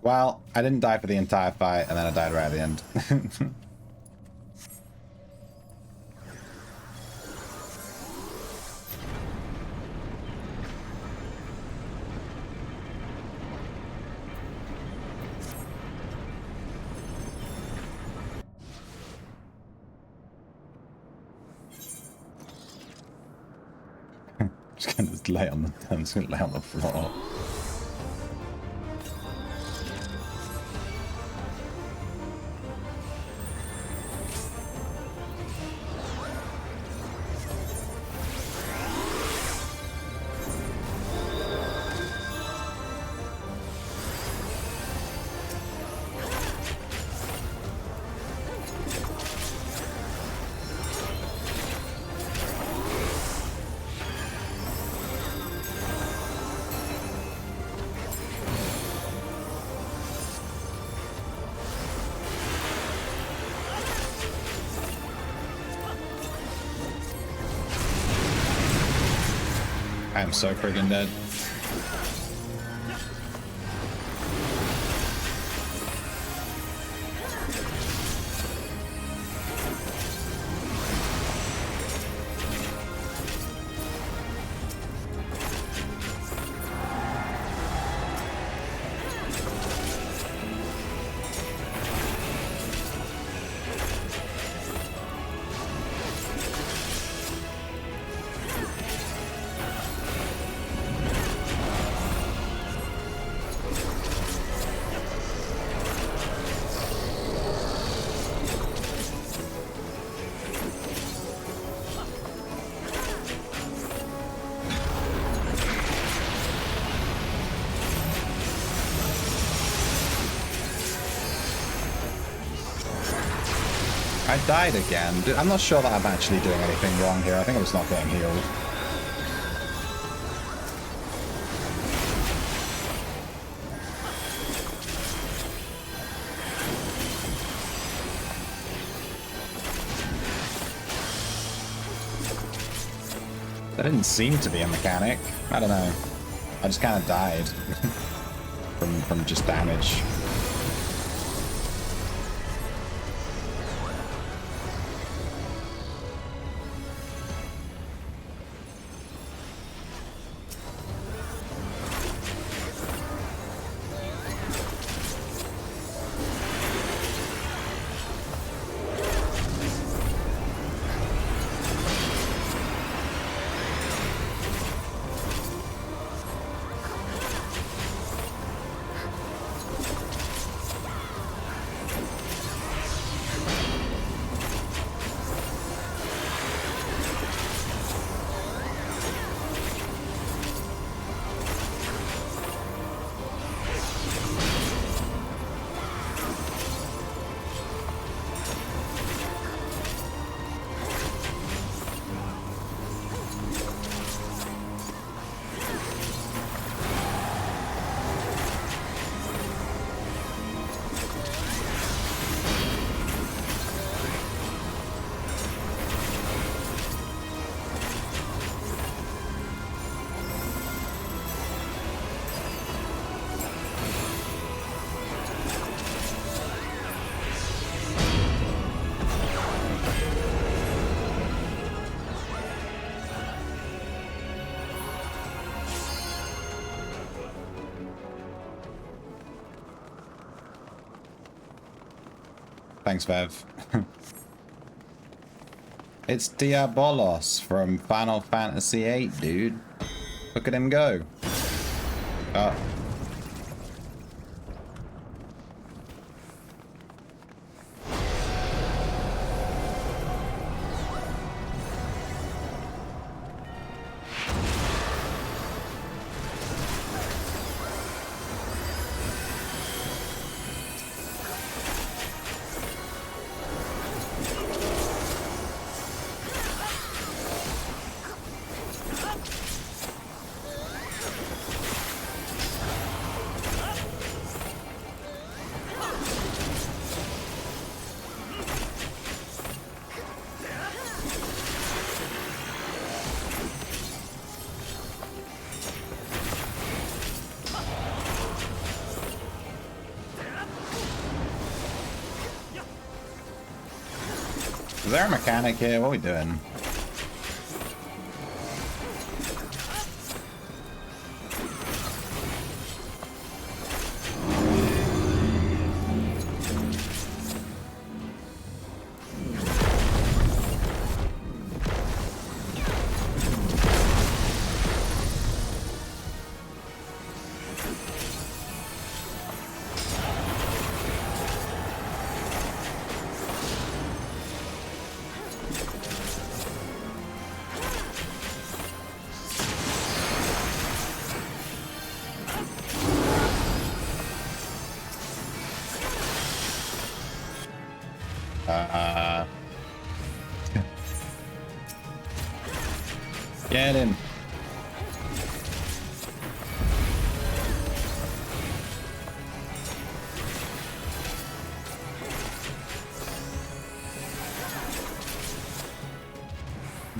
Well, I didn't die for the entire fight, and then I died right at the end. I'm just gonna lay on the floor. I am so friggin' dead. I died again. I'm not sure that I'm actually doing anything wrong here. I think I'm just not getting healed. That didn't seem to be a mechanic. I don't know. I just kind of died from just damage. Thanks, Vev. It's Diabolos from Final Fantasy VIII, dude. Look at him go. Oh. Is there a mechanic here? What are we doing? Get him.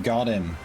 Got him.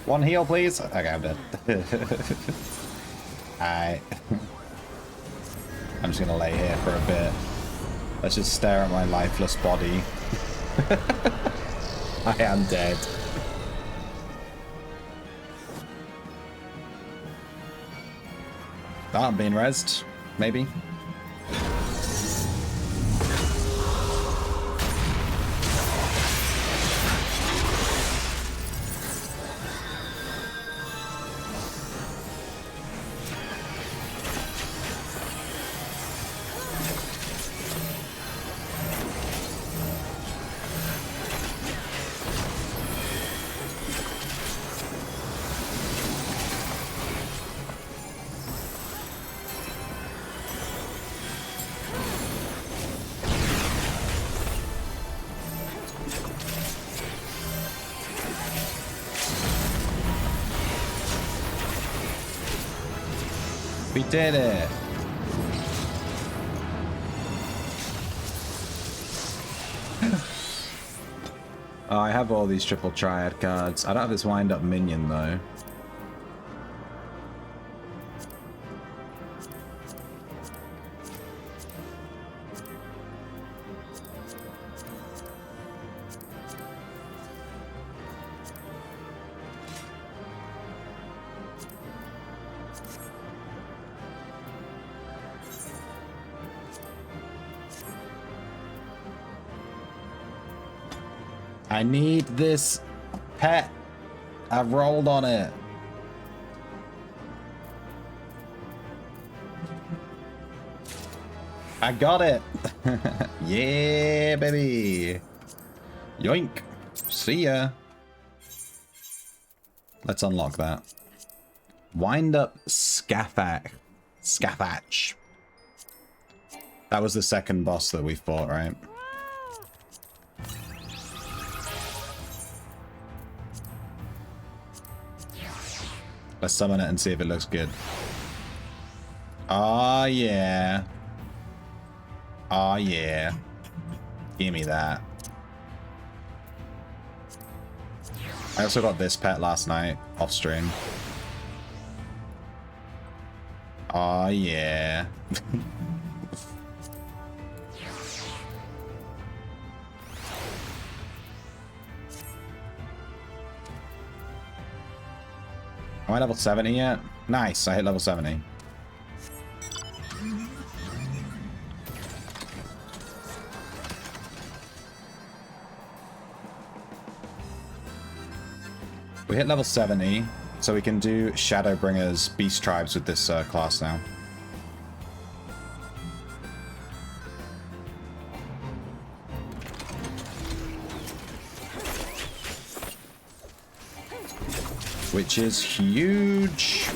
One heal, please. Okay, I'm dead. I'm just gonna lay here for a bit. Let's just stare at my lifeless body. I am dead. Oh, I'm being rezzed. Maybe. We did it! Oh, I have all these triple triad cards. I don't have this wind up minion though. I need this pet. I've rolled on it. I got it. Yeah, baby. Yoink. See ya. Let's unlock that. Wind up Scathach. That was the second boss that we fought, right? Let's summon it and see if it looks good. Oh yeah. Oh yeah. Give me that. I also got this pet last night off stream. Oh yeah. Am I level 70 yet? Nice, I hit level 70. We hit level 70, so we can do Shadowbringer's Beast Tribes with this class now. Which is huge.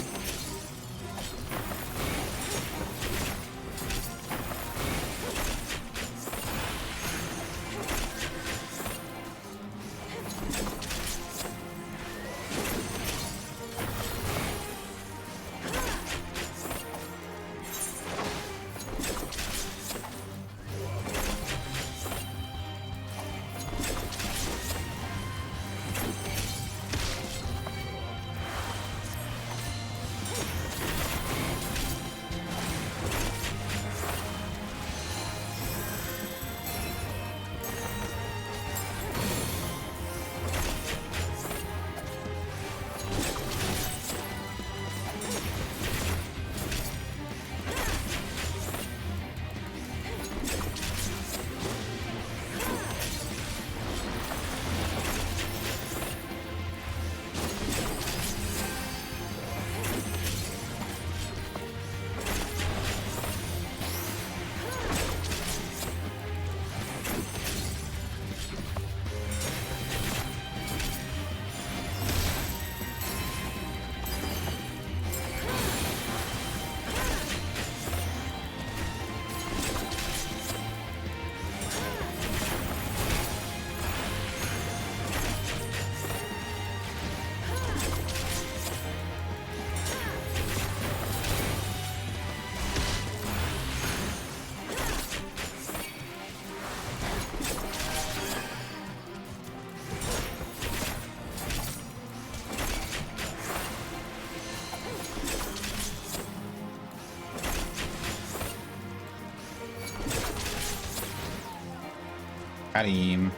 Karim.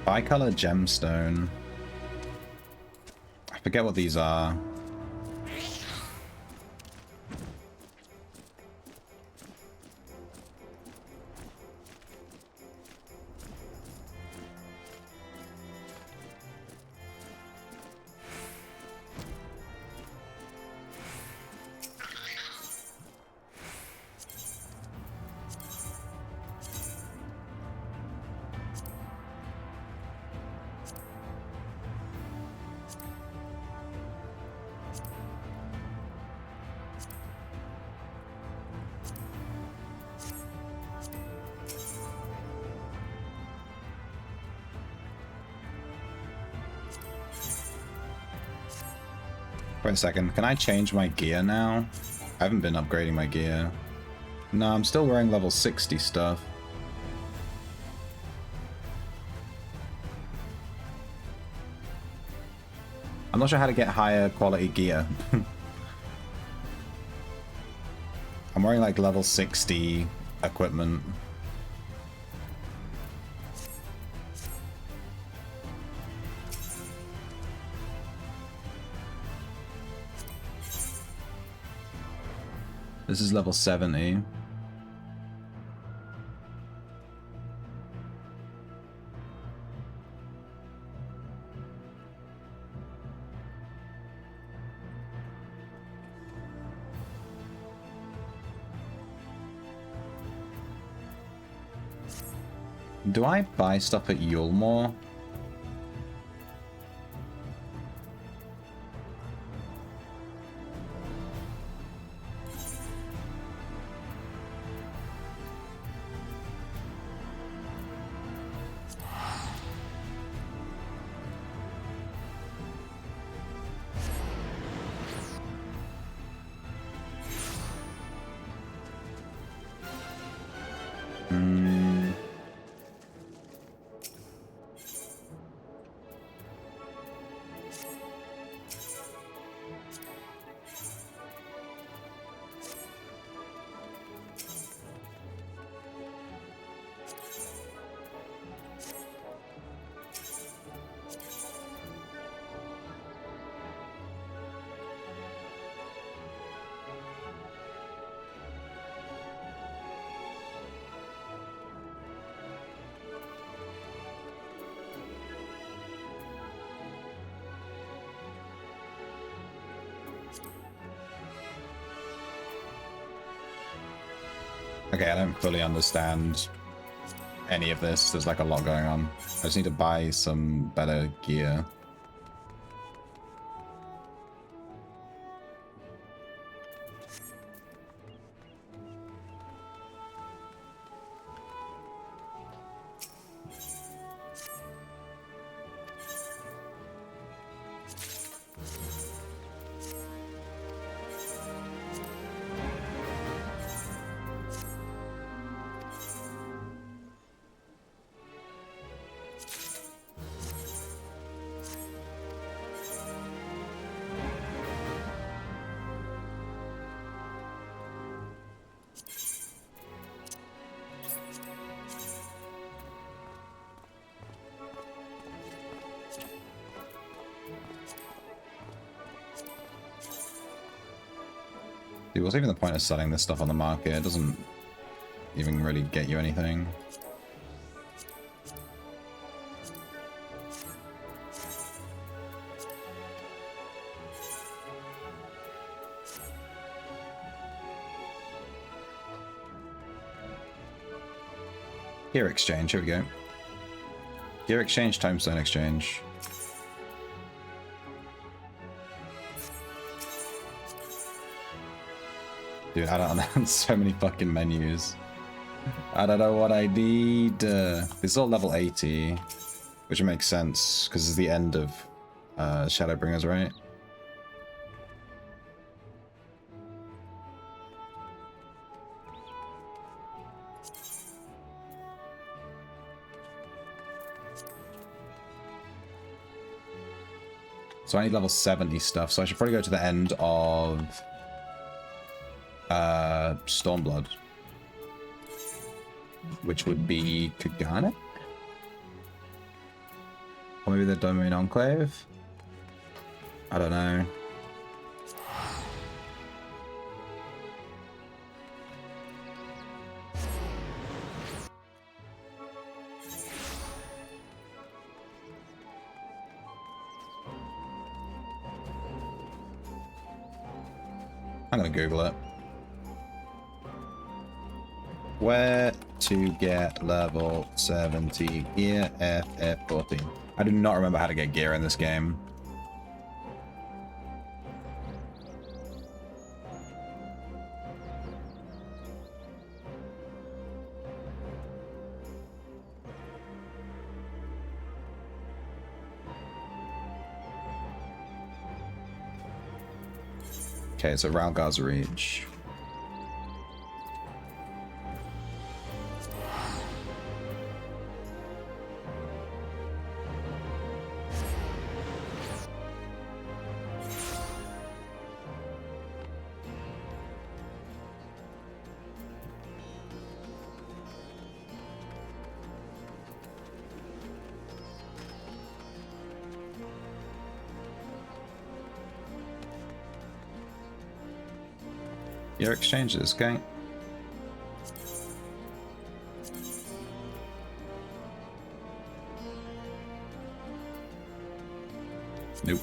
Bicolor gemstone. I forget what these are. Wait a second, can I change my gear now? I haven't been upgrading my gear. No, I'm still wearing level 60 stuff. I'm not sure how to get higher quality gear. I'm wearing like level 60 equipment. This is level 70. Do I buy stuff at Yulmore? Okay, I don't fully understand any of this. There's like a lot going on. I just need to buy some better gear. Dude, what's even the point of selling this stuff on the market? It doesn't even really get you anything. Gear exchange, here we go. Gear exchange, timestone exchange. Dude, I don't know. So many fucking menus. I don't know what I need. This is all level 80, which makes sense because it's the end of Shadowbringers, right? So I need level 70 stuff, so I should probably go to the end of Stormblood. which would be Kagana? Or maybe the Domain Enclave? I don't know. I'm gonna Google it. Where to get level 70 gear FF14. I do not remember how to get gear in this game. Okay, so Ralgar's Reach. Your exchanges, okay? Nope.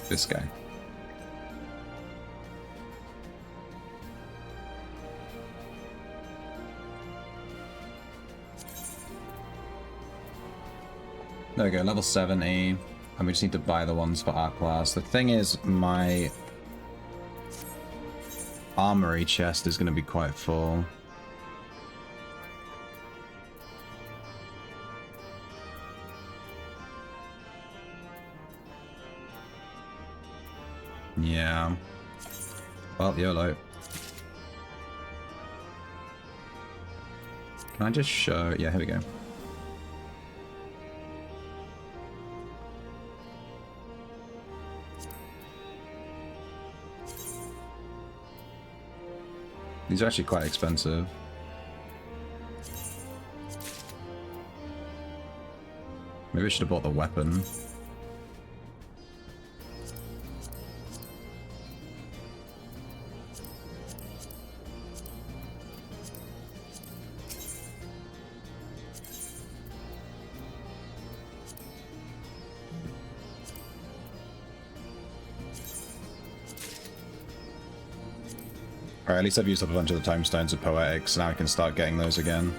This guy. There we go, level 70. And we just need to buy the ones for our class. The thing is, my armory chest is going to be quite full. Yeah. Well, YOLO. Can I just show... Yeah, here we go. These are actually quite expensive. Maybe I should have bought the weapon. Alright, at least I've used up a bunch of the time stones of Poetics, so now I can start getting those again.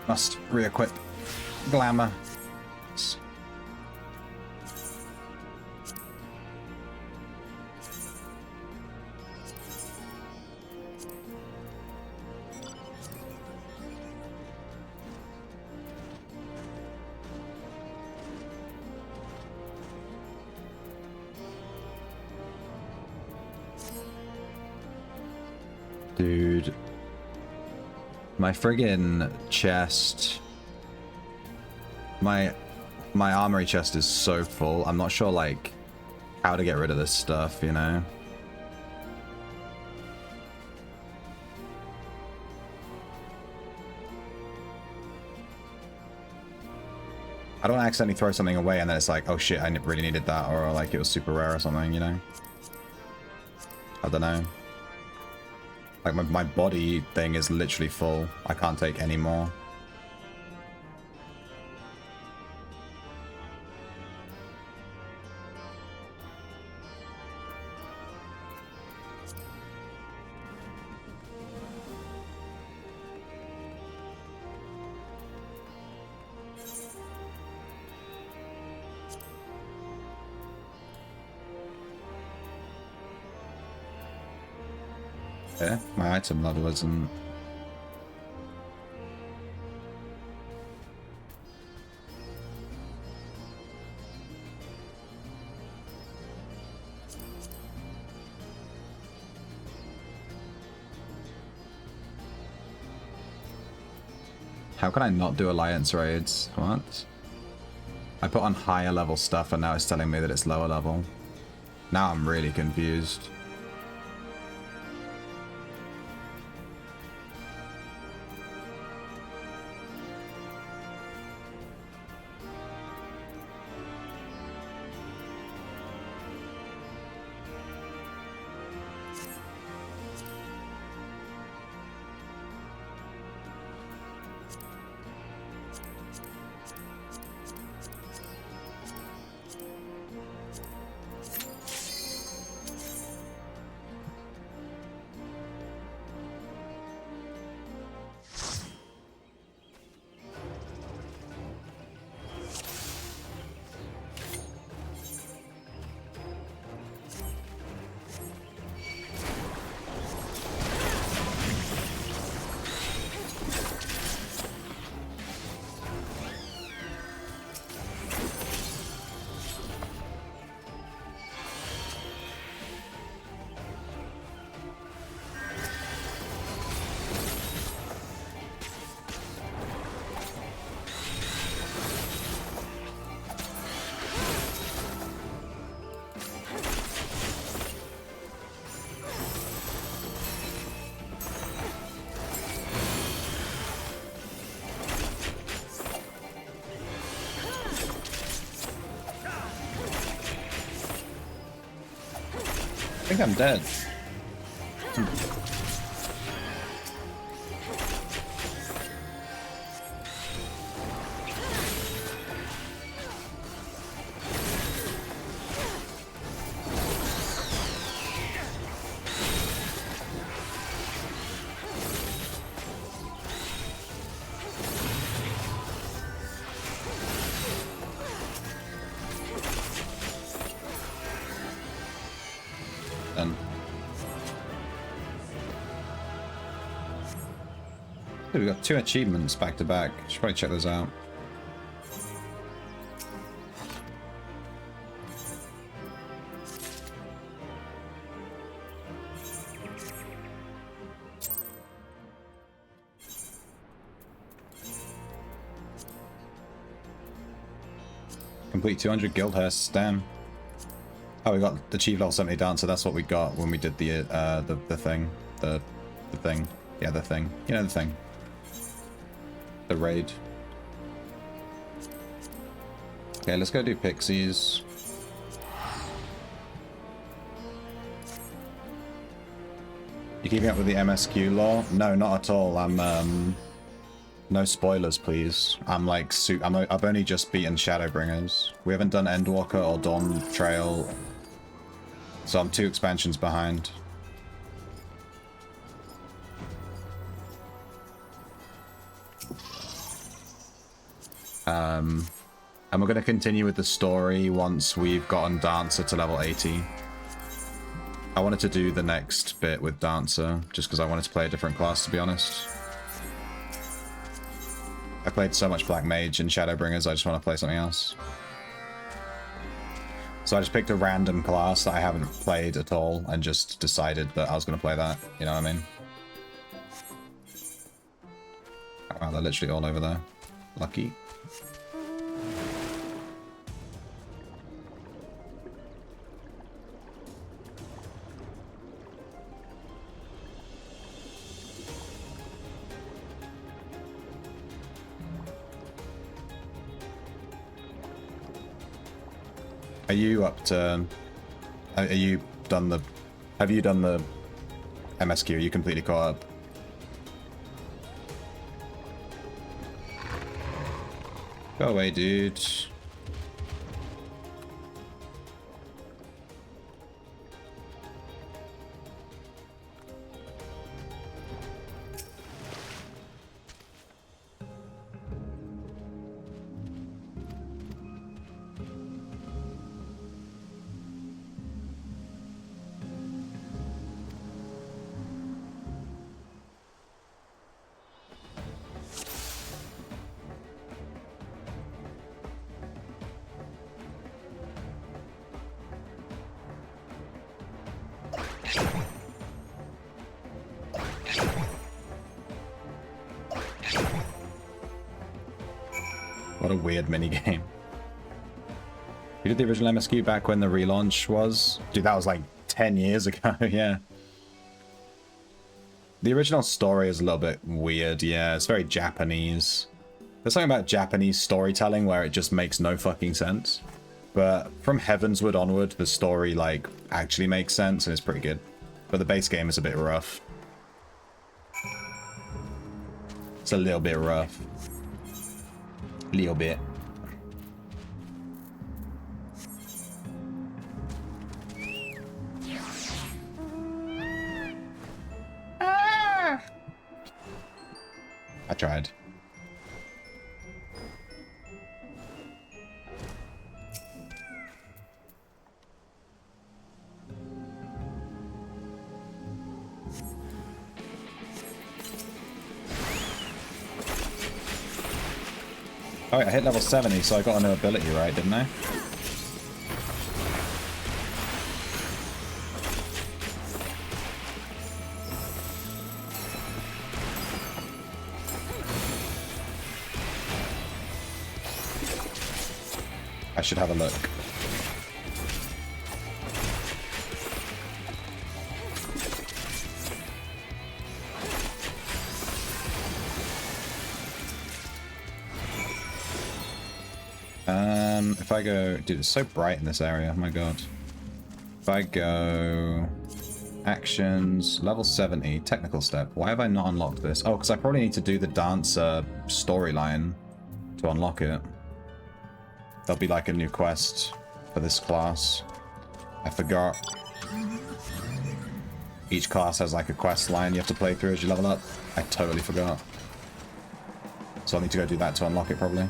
Must re-equip Glamour. Dude. My friggin' chest. My armory chest is so full. I'm not sure, like, how to get rid of this stuff, you know? I don't accidentally throw something away and then it's like, oh shit, I really needed that, or like it was super rare or something, you know? I don't know. Like my body thing is literally full. I can't take any more. Yeah, my item level isn't... How can I not do alliance raids? What? I put on higher level stuff and now it's telling me that it's lower level. Now I'm really confused. I think I'm dead. Dude, we got 2 achievements back to back. Should probably check those out. Complete 200 guild hests, damn. Oh, we got the Chief level 70 dancer. That's what we got when we did the thing, the thing. Yeah, the thing. You know the thing. The raid. Okay, let's go do pixies. You keeping up with the MSQ lore? No, not at all. I'm no spoilers, please. I'm like I've only just beaten Shadowbringers. We haven't done Endwalker or Dawn Trail, so I'm 2 expansions behind. And we're going to continue with the story once we've gotten Dancer to level 80. I wanted to do the next bit with Dancer, just because I wanted to play a different class, to be honest. I played so much Black Mage and Shadowbringers, I just want to play something else. So I just picked a random class that I haven't played at all, and just decided that I was going to play that, you know what I mean? Oh, wow, they're literally all over there. Lucky. Are you up to... Are you done the... Have you done the MSQ? Are you completely caught up? Go away, dude. What a weird minigame. You did the original MSQ back when the relaunch was? Dude, that was like 10 years ago, yeah. The original story is a little bit weird, yeah. It's very Japanese. There's something about Japanese storytelling where it just makes no fucking sense. But from Heavensward onward, the story, like, actually makes sense and it's pretty good. But the base game is a bit rough. It's a little bit rough. Little bit. I tried. Oh wait, I hit level 70, so I got a new ability, right, didn't I? I should have a look. If I go... Dude, it's so bright in this area. Oh my god. If I go... Actions, level 70, technical step. Why have I not unlocked this? Oh, because I probably need to do the dancer storyline to unlock it. There'll be like a new quest for this class. I forgot. Each class has like a quest line you have to play through as you level up. I totally forgot. So I'll need to go do that to unlock it probably.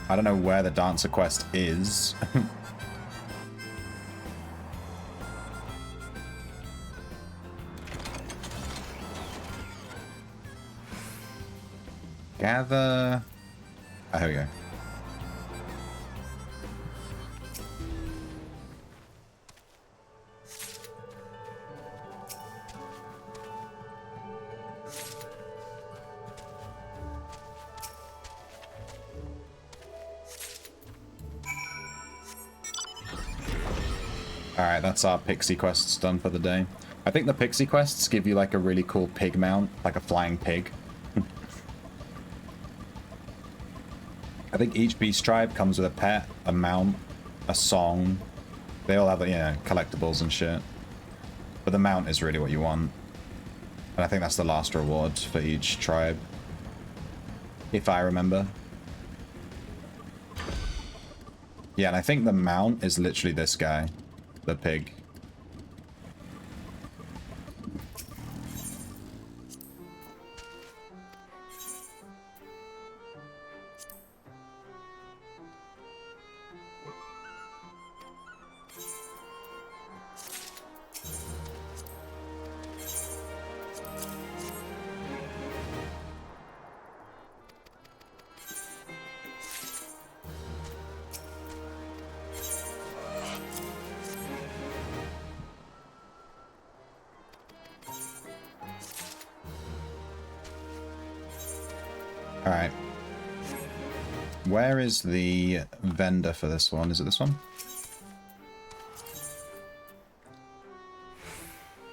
I don't know where the dancer quest is. Gather... Oh, here we go. Alright, that's our pixie quests done for the day. I think the pixie quests give you like a really cool pig mount, like a flying pig. I think each beast tribe comes with a pet, a mount, a song. They all have, yeah, collectibles and shit. But the mount is really what you want. And I think that's the last reward for each tribe. If I remember. Yeah, and I think the mount is literally this guy. The pig. Alright. Where is the vendor for this one? Is it this one?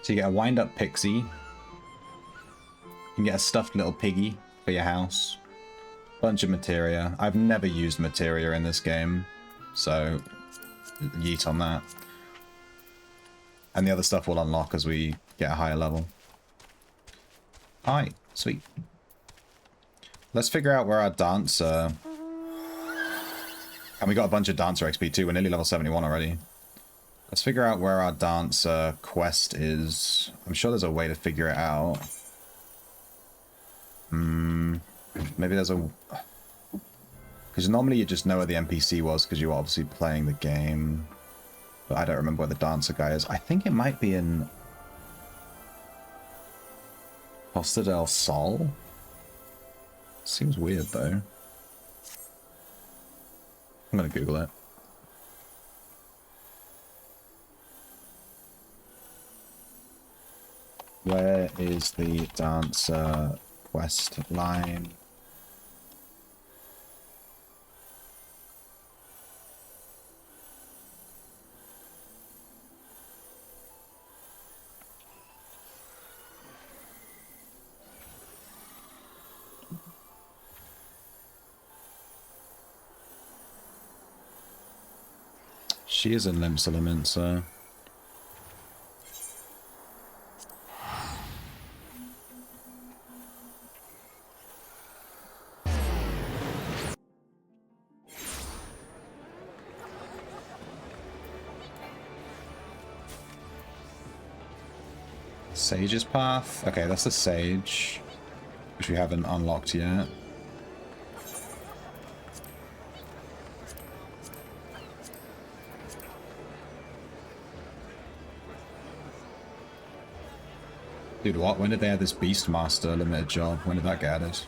So you get a wind-up pixie. You can get a stuffed little piggy for your house. Bunch of materia. I've never used materia in this game, so yeet on that. And the other stuff will unlock as we get a higher level. Alright, sweet. Let's figure out where our dancer... And we got a bunch of dancer XP too. We're nearly level 71 already. Let's figure out where our dancer quest is. I'm sure there's a way to figure it out. Maybe there's a... Because normally you just know where the NPC was because you were obviously playing the game. But I don't remember where the dancer guy is. I think it might be in... Costa del Sol? Seems weird though. I'm gonna Google it. Where is the dancer quest line? She is in Limps Element, so... Sage's Path? Okay, that's the Sage, which we haven't unlocked yet. Dude, what? When did they add this Beastmaster limited job? When did that get added?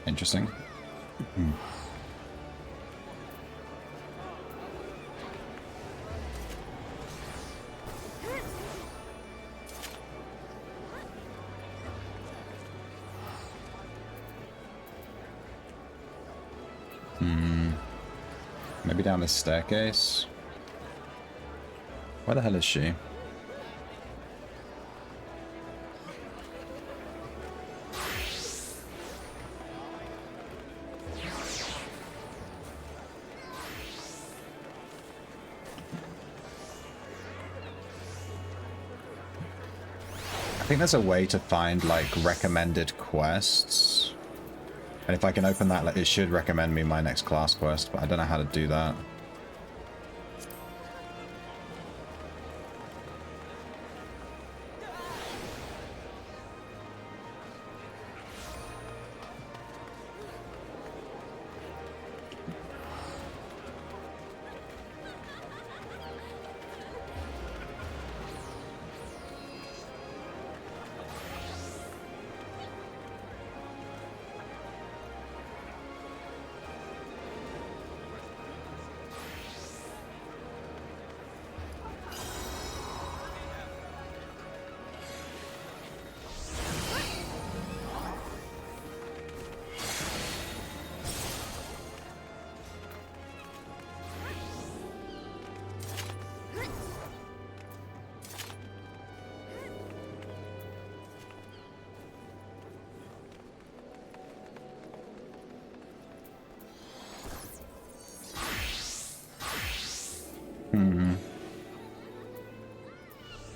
Interesting. Maybe down this staircase? Where the hell is she? I think there's a way to find, like, recommended quests. And if I can open that, like, it should recommend me my next class quest, but I don't know how to do that.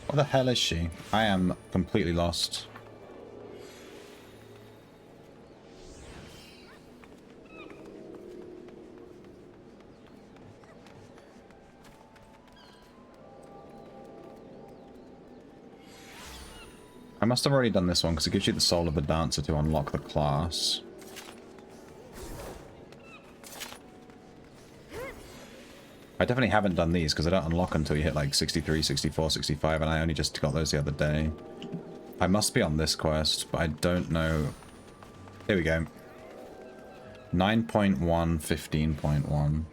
What the hell is she? I am completely lost. I must have already done this one because it gives you the soul of the dancer to unlock the class. I definitely haven't done these because I don't unlock until you hit like 63, 64, 65, and I only just got those the other day. I must be on this quest, but I don't know. Here we go. 9.1, 15.1.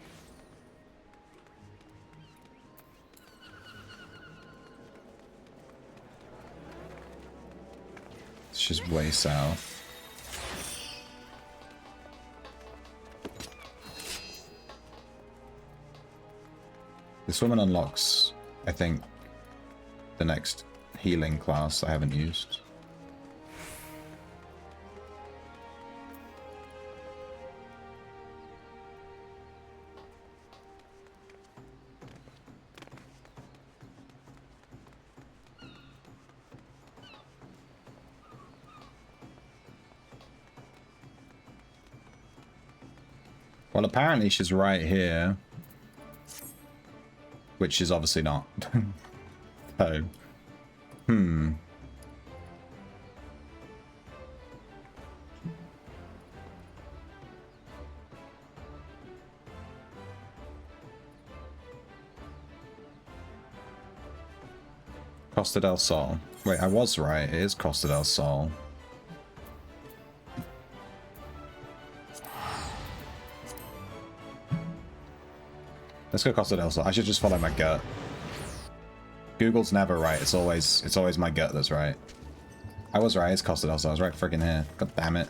It's just way south. This woman unlocks, I think, the next healing class I haven't used. Well, apparently she's right here. Which is obviously not. So, Costa del Sol. Wait, I was right. It is Costa del Sol. Let's go Costa del Sol. I should just follow my gut. Google's never right. It's always my gut that's right. I was right. It's Costa del Sol. I was right freaking here. God damn it.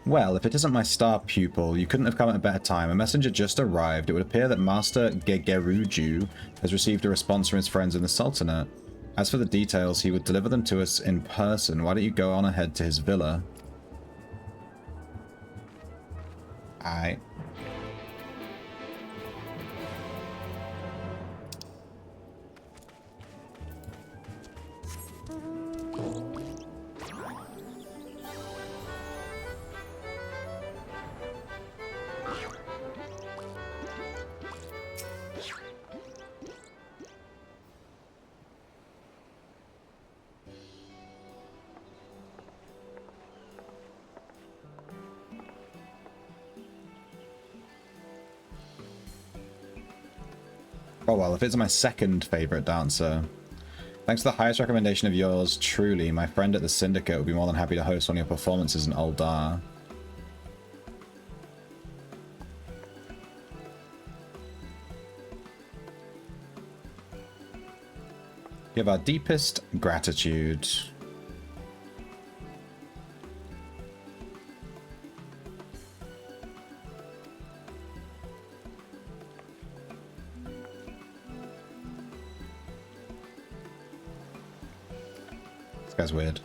Well, if it isn't my star pupil, you couldn't have come at a better time. A messenger just arrived. It would appear that Master Gegeruju has received a response from his friends in the Sultanate. As for the details, he would deliver them to us in person. Why don't you go on ahead to his villa? Alright. Oh well, if it's my second favorite dancer. Thanks to the highest recommendation of yours, truly, my friend at the Syndicate would be more than happy to host one of your performances in Uldar. Give our deepest gratitude. This guy's weird.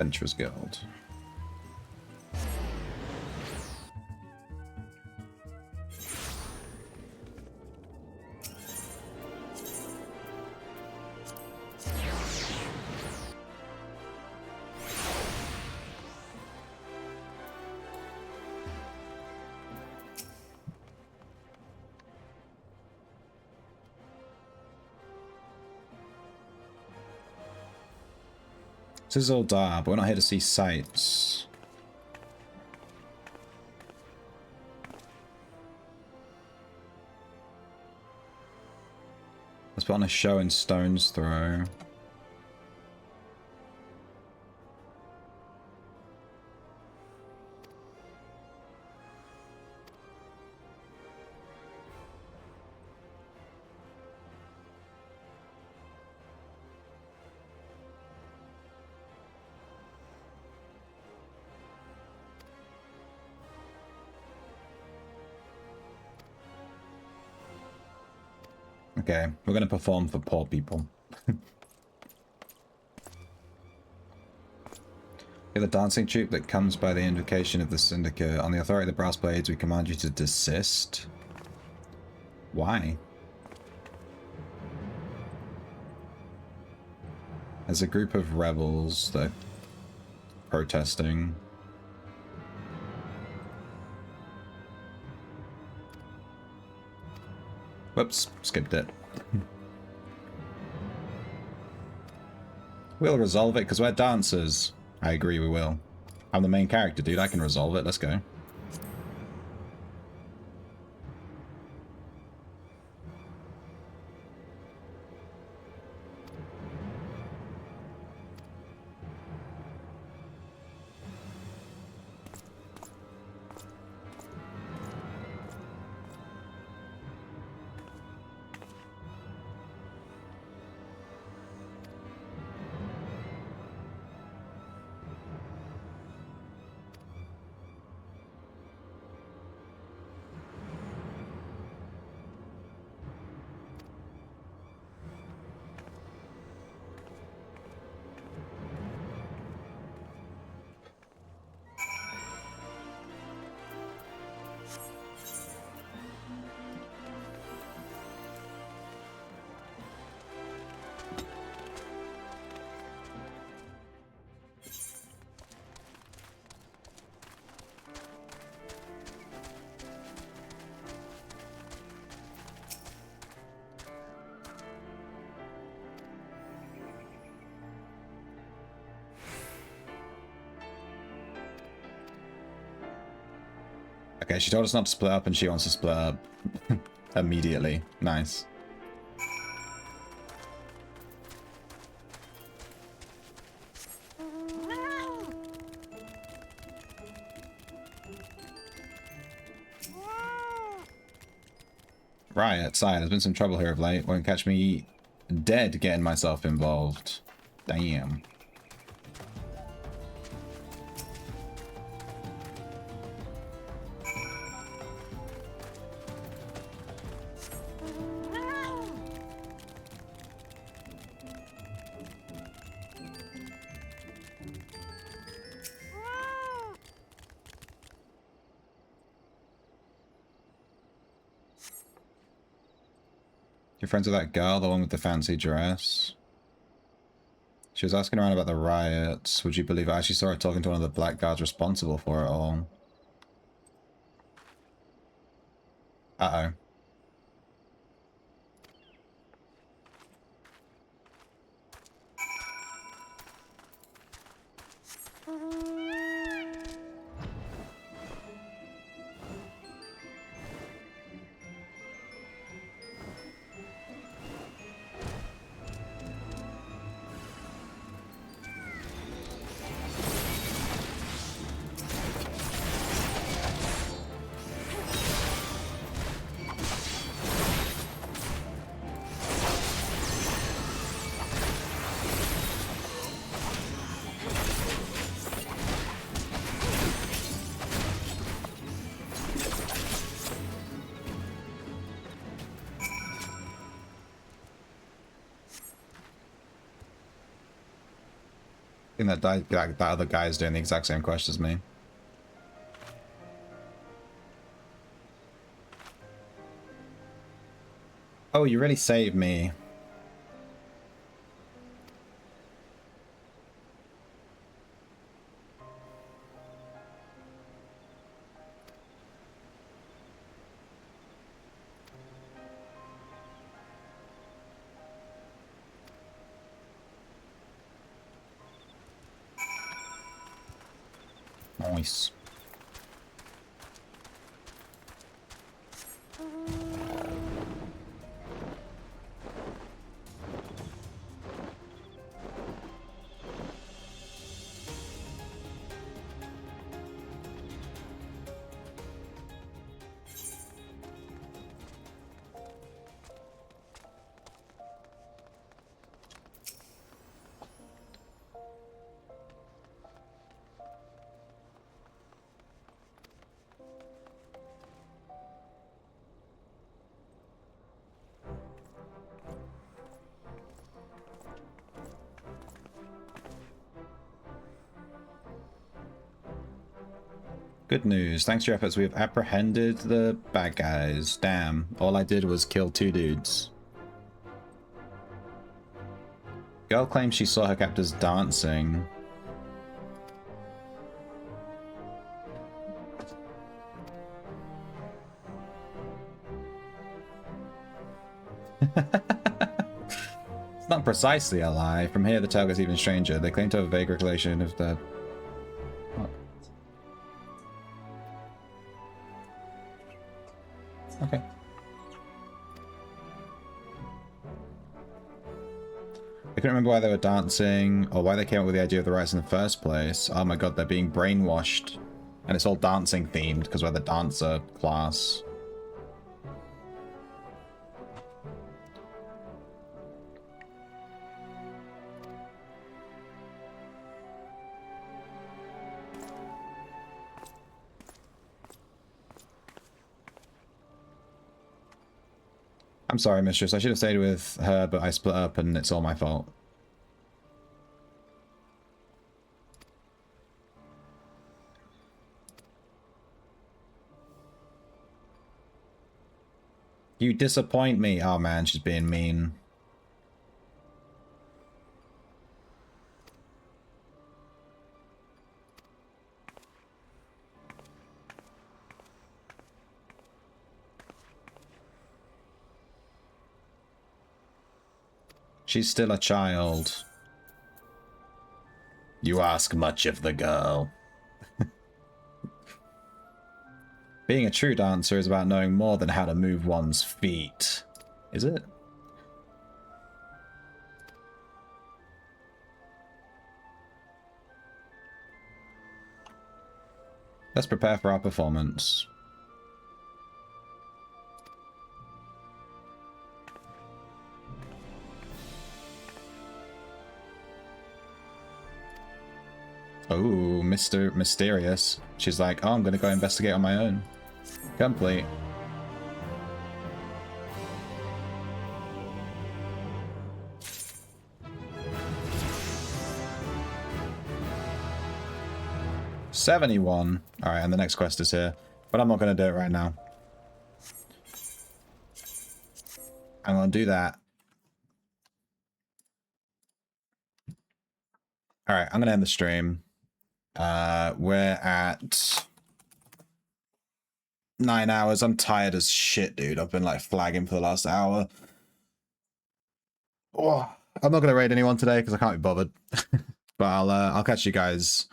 Adventurers Guild. This is Uldar, but we're not here to see sights. Let's put on a show in Stone's Throw. Okay, we're going to perform for poor people. You're the dancing troupe that comes by the invocation of the Syndicate. On the authority of the Brass Blades, we command you to desist. Why? There's a group of rebels that are protesting. Whoops, skipped it. We'll resolve it because we're dancers. I agree, we will. I'm the main character, dude. I can resolve it. Let's go. Okay, she told us not to split up and she wants to split up immediately. Nice. Riot, side. There's been some trouble here of late. Won't catch me dead getting myself involved. Damn. You're friends with that girl, the one with the fancy dress? She was asking around about the riots. Would you believe I actually saw her talking to one of the black guards responsible for it all? Uh-oh. I think that other guy is doing the exact same quest as me. Oh, you really saved me. Nice. Good news. Thanks to your efforts, we have apprehended the bad guys. Damn. All I did was kill 2 dudes. Girl claims she saw her captors dancing. It's not precisely a lie. From here, the tale gets even stranger. They claim to have a vague recollection of the... What? Okay. I couldn't remember why they were dancing, or why they came up with the idea of the rights in the first place. Oh my god, they're being brainwashed. And it's all dancing themed, because we're the dancer class. I'm sorry, mistress. I should have stayed with her, but I split up and it's all my fault. You disappoint me. Oh man, she's being mean. She's still a child. You ask much of the girl. Being a true dancer is about knowing more than how to move one's feet. Is it? Let's prepare for our performance. Oh, Mr. Mysterious. She's like, oh, I'm gonna go investigate on my own. Complete. $71. Alright, and the next quest is here. But I'm not gonna do it right now. I'm gonna do that. Alright, I'm gonna end the stream. We're at 9 hours. I'm tired as shit, dude. I've been like flagging for the last hour. Oh, I'm not gonna raid anyone today because I can't be bothered. But I'll catch you guys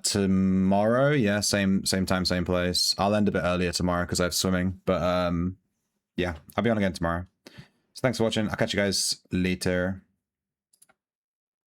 tomorrow. Yeah, same time, same place. I'll end a bit earlier tomorrow because I have swimming. But yeah, I'll be on again tomorrow. So thanks for watching. I'll catch you guys later.